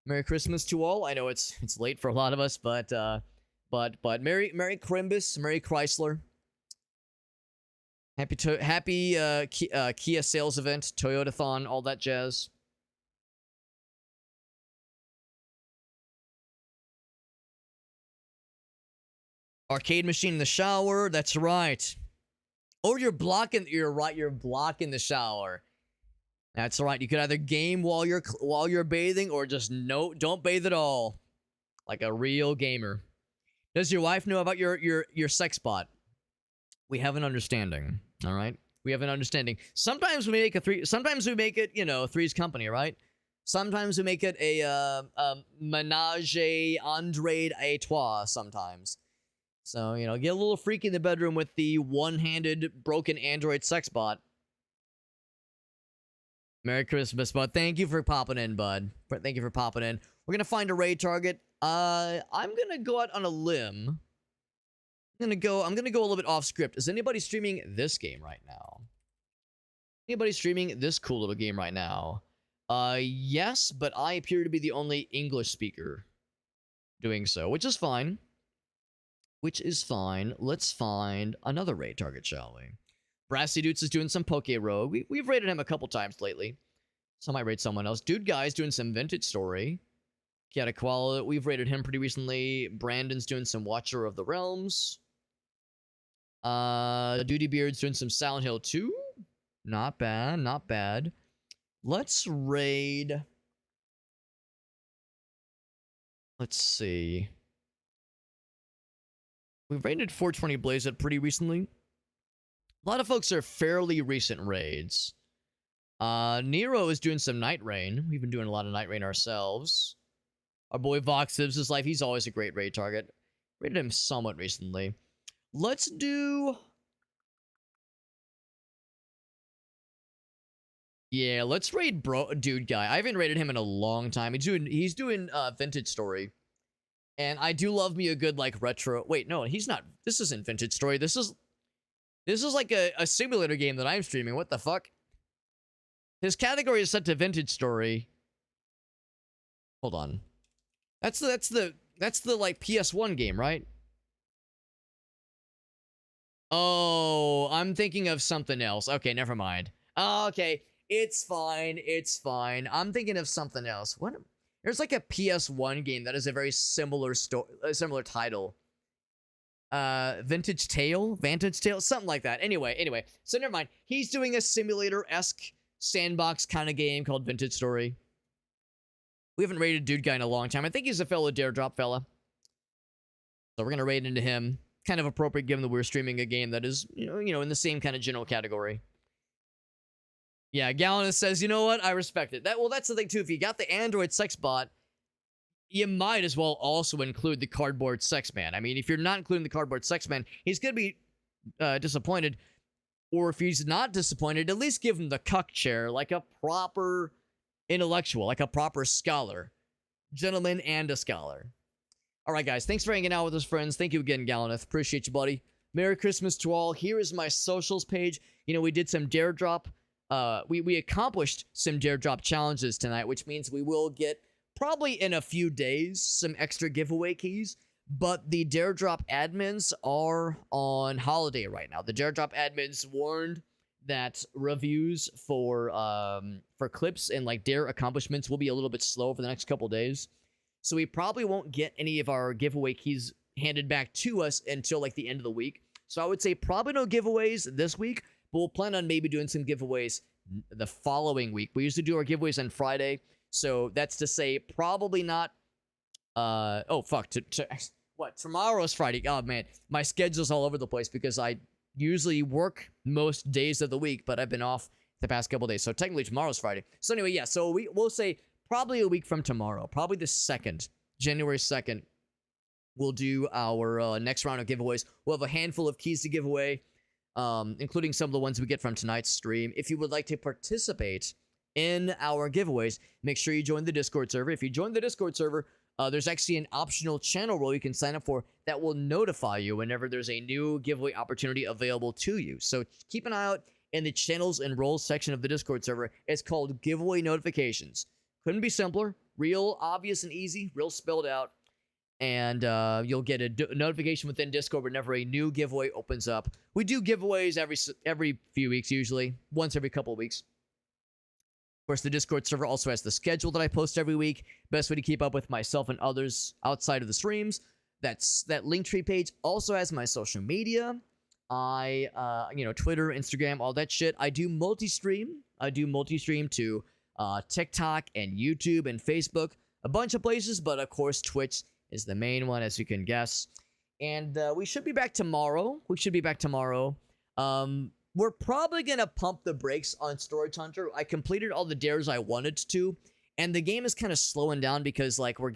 Merry Christmas to all. I know it's late for a lot of us, but Merry Crimbus, Merry Chrysler. Happy Kia sales event, Toyotathon, all that jazz. Arcade machine in the shower. That's right. Or you're blocking. You're right. You're blocking the shower. That's right. You could either game while you're bathing, or just don't bathe at all, like a real gamer. Does your wife know about your sex bot? We have an understanding. All right. We have an understanding. Sometimes we make Sometimes we make it, Three's Company, right? Sometimes we make it a menage a trois. Sometimes. So, get a little freaky in the bedroom with the one-handed broken Android sex bot. Merry Christmas, bud. Thank you for popping in, bud. Thank you for popping in. We're going to find a raid target. I'm going to go out on a limb. I'm going to go a little bit off script. Is anybody streaming this game right now? Anybody streaming this cool little game right now? Yes, but I appear to be the only English speaker doing so, which is fine. Let's find another raid target, shall we? Brassy Dudes is doing some Poke Rogue. We've raided him a couple times lately. So I might raid someone else. Dude Guy's doing some Vintage Story. Kiata we've raided him pretty recently. Brandon's doing some Watcher of the Realms. Duty Beard's doing some Silent Hill 2. Not bad, not bad. Let's raid. Let's see. We've raided 420 Blaze It pretty recently. A lot of folks are fairly recent raids. Nero is doing some Night Rain. We've been doing a lot of Night Rain ourselves. Our boy Vox lives his life. He's always a great raid target. Raided him somewhat recently. Let's do... Yeah, let's raid Dude Guy. I haven't raided him in a long time. He's doing Vintage Story. And I do love me a good, like, retro... Wait, no, he's not... This isn't Vintage Story. This is like a simulator game that I'm streaming. What the fuck? His category is set to Vintage Story. Hold on. That's the like PS1 game, right? Oh, I'm thinking of something else. Okay, never mind. Oh, okay, it's fine. It's fine. I'm thinking of something else. What? There's like a PS1 game that is a very similar similar title. Vantage Tale, something like that. Anyway, so never mind. He's doing a simulator-esque sandbox kind of game called Vintage Story. We haven't raided Dude Guy in a long time. I think he's a fellow Dare Drop fella. So we're gonna raid into him. Kind of appropriate given that we're streaming a game that is, in the same kind of general category. Yeah, Galenus says, you know what? I respect it. That's the thing too. If you got the Android sex bot, you might as well also include the cardboard sex man. I mean, if you're not including the cardboard sex man, he's gonna be disappointed. Or if he's not disappointed, at least give him the cuck chair, like a proper intellectual, like a proper scholar. Gentleman and a scholar. All right, guys. Thanks for hanging out with us, friends. Thank you again, Galeneth. Appreciate you, buddy. Merry Christmas to all. Here is my socials page. We did some Dare Drop. We accomplished some Dare Drop challenges tonight, which means we will get, probably in a few days, some extra giveaway keys. But the Dare Drop admins are on holiday right now. The Dare Drop admins warned that reviews for clips and like Dare accomplishments will be a little bit slow for the next couple days. So we probably won't get any of our giveaway keys handed back to us until like the end of the week. So I would say probably no giveaways this week, but we'll plan on maybe doing some giveaways the following week. We usually do our giveaways on Friday. So that's to say probably not. Oh, fuck. Tomorrow is Friday. Oh, man. My schedule's all over the place because I usually work most days of the week, but I've been off the past couple days. So technically tomorrow's Friday. So anyway, yeah. So we'll say probably a week from tomorrow. Probably the 2nd. January 2nd. We'll do our next round of giveaways. We'll have a handful of keys to give away, including some of the ones we get from tonight's stream. If you would like to participate in our giveaways, make sure you join the Discord server. If you join the Discord server, there's actually an optional channel role you can sign up for that will notify you whenever there's a new giveaway opportunity available to you. So keep an eye out in the channels and roles section of the Discord server. It's called Giveaway Notifications. Couldn't be simpler. Real obvious and easy. Real spelled out. And you'll get a notification within Discord whenever a new giveaway opens up. We do giveaways every few weeks usually. Once every couple of weeks. Of course, the Discord server also has the schedule that I post every week. Best way to keep up with myself and others outside of the streams. that Linktree page also has my social media. Twitter, Instagram, all that shit. I do multi-stream. To TikTok and YouTube and Facebook, a bunch of places, but of course Twitch is the main one, as you can guess. And we should be back tomorrow. We're probably gonna pump the brakes on Storage Hunter. I completed all the dares I wanted to, and the game is kind of slowing down because like we're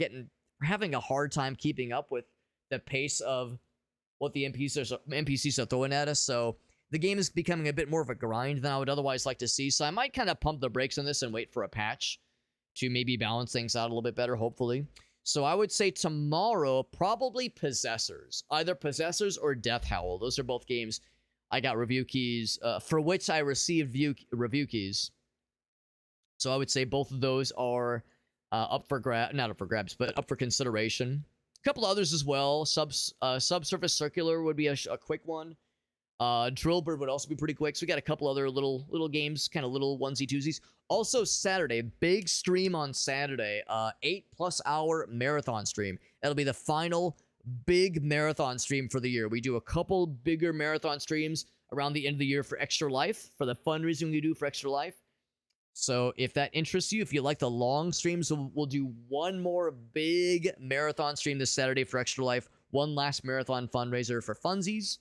having a hard time keeping up with the pace of what the NPCs are throwing at us. So the game is becoming a bit more of a grind than I would otherwise like to see. So I might kind of pump the brakes on this and wait for a patch to maybe balance things out a little bit better, hopefully. So I would say tomorrow, probably Possessors. Either Possessors or Death Howl. Those are both games I got review keys, for which I received review keys. So I would say both of those are not up for grabs, but up for consideration. A couple others as well. Subsurface Circular would be a quick one. Drillbird would also be pretty quick. So we got a couple other little games, kind of little onesie-twosies. Also Saturday, big stream on Saturday, 8+ hour marathon stream. That'll be the final big marathon stream for the year. We do a couple bigger marathon streams around the end of the year for Extra Life, for the fundraising we do for Extra Life. So if that interests you, if you like the long streams, we'll do one more big marathon stream this Saturday for Extra Life. One last marathon fundraiser for funsies.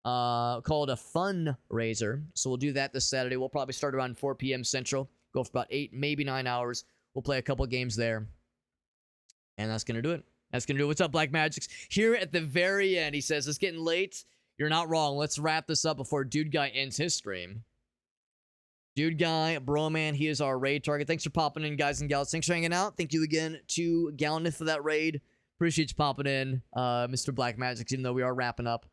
Called a fundraiser. So we'll do that this Saturday. We'll probably start around 4 p.m. Central. Go for about 8, maybe 9 hours. We'll play a couple games there. And that's going to do it. What's up, Black Magics? Here at the very end, he says, it's getting late. You're not wrong. Let's wrap this up before Dude Guy ends his stream. Dude Guy, bro man, he is our raid target. Thanks for popping in, guys and gals. Thanks for hanging out. Thank you again to Galnith for that raid. Appreciate you popping in, Mr. Black Magics, even though we are wrapping up.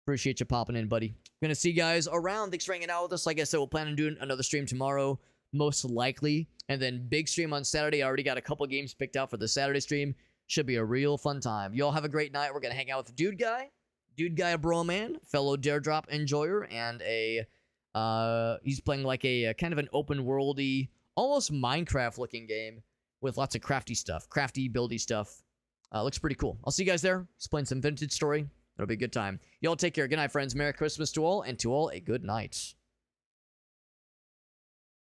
Appreciate you popping in, buddy. Gonna see you guys around. Thanks for hanging out with us. Like I said, we'll plan on doing another stream tomorrow, most likely. And then big stream on Saturday. I already got a couple games picked out for the Saturday stream. Should be a real fun time. You all have a great night. We're gonna hang out with Dude Guy, a bro man, fellow Dare Drop enjoyer, and he's playing like a kind of an open worldy, almost Minecraft looking game with lots of crafty buildy stuff. Looks pretty cool. I'll see you guys there. He's playing some vintage story. It'll be a good time. Y'all take care. Good night, friends. Merry Christmas to all, and to all a good night.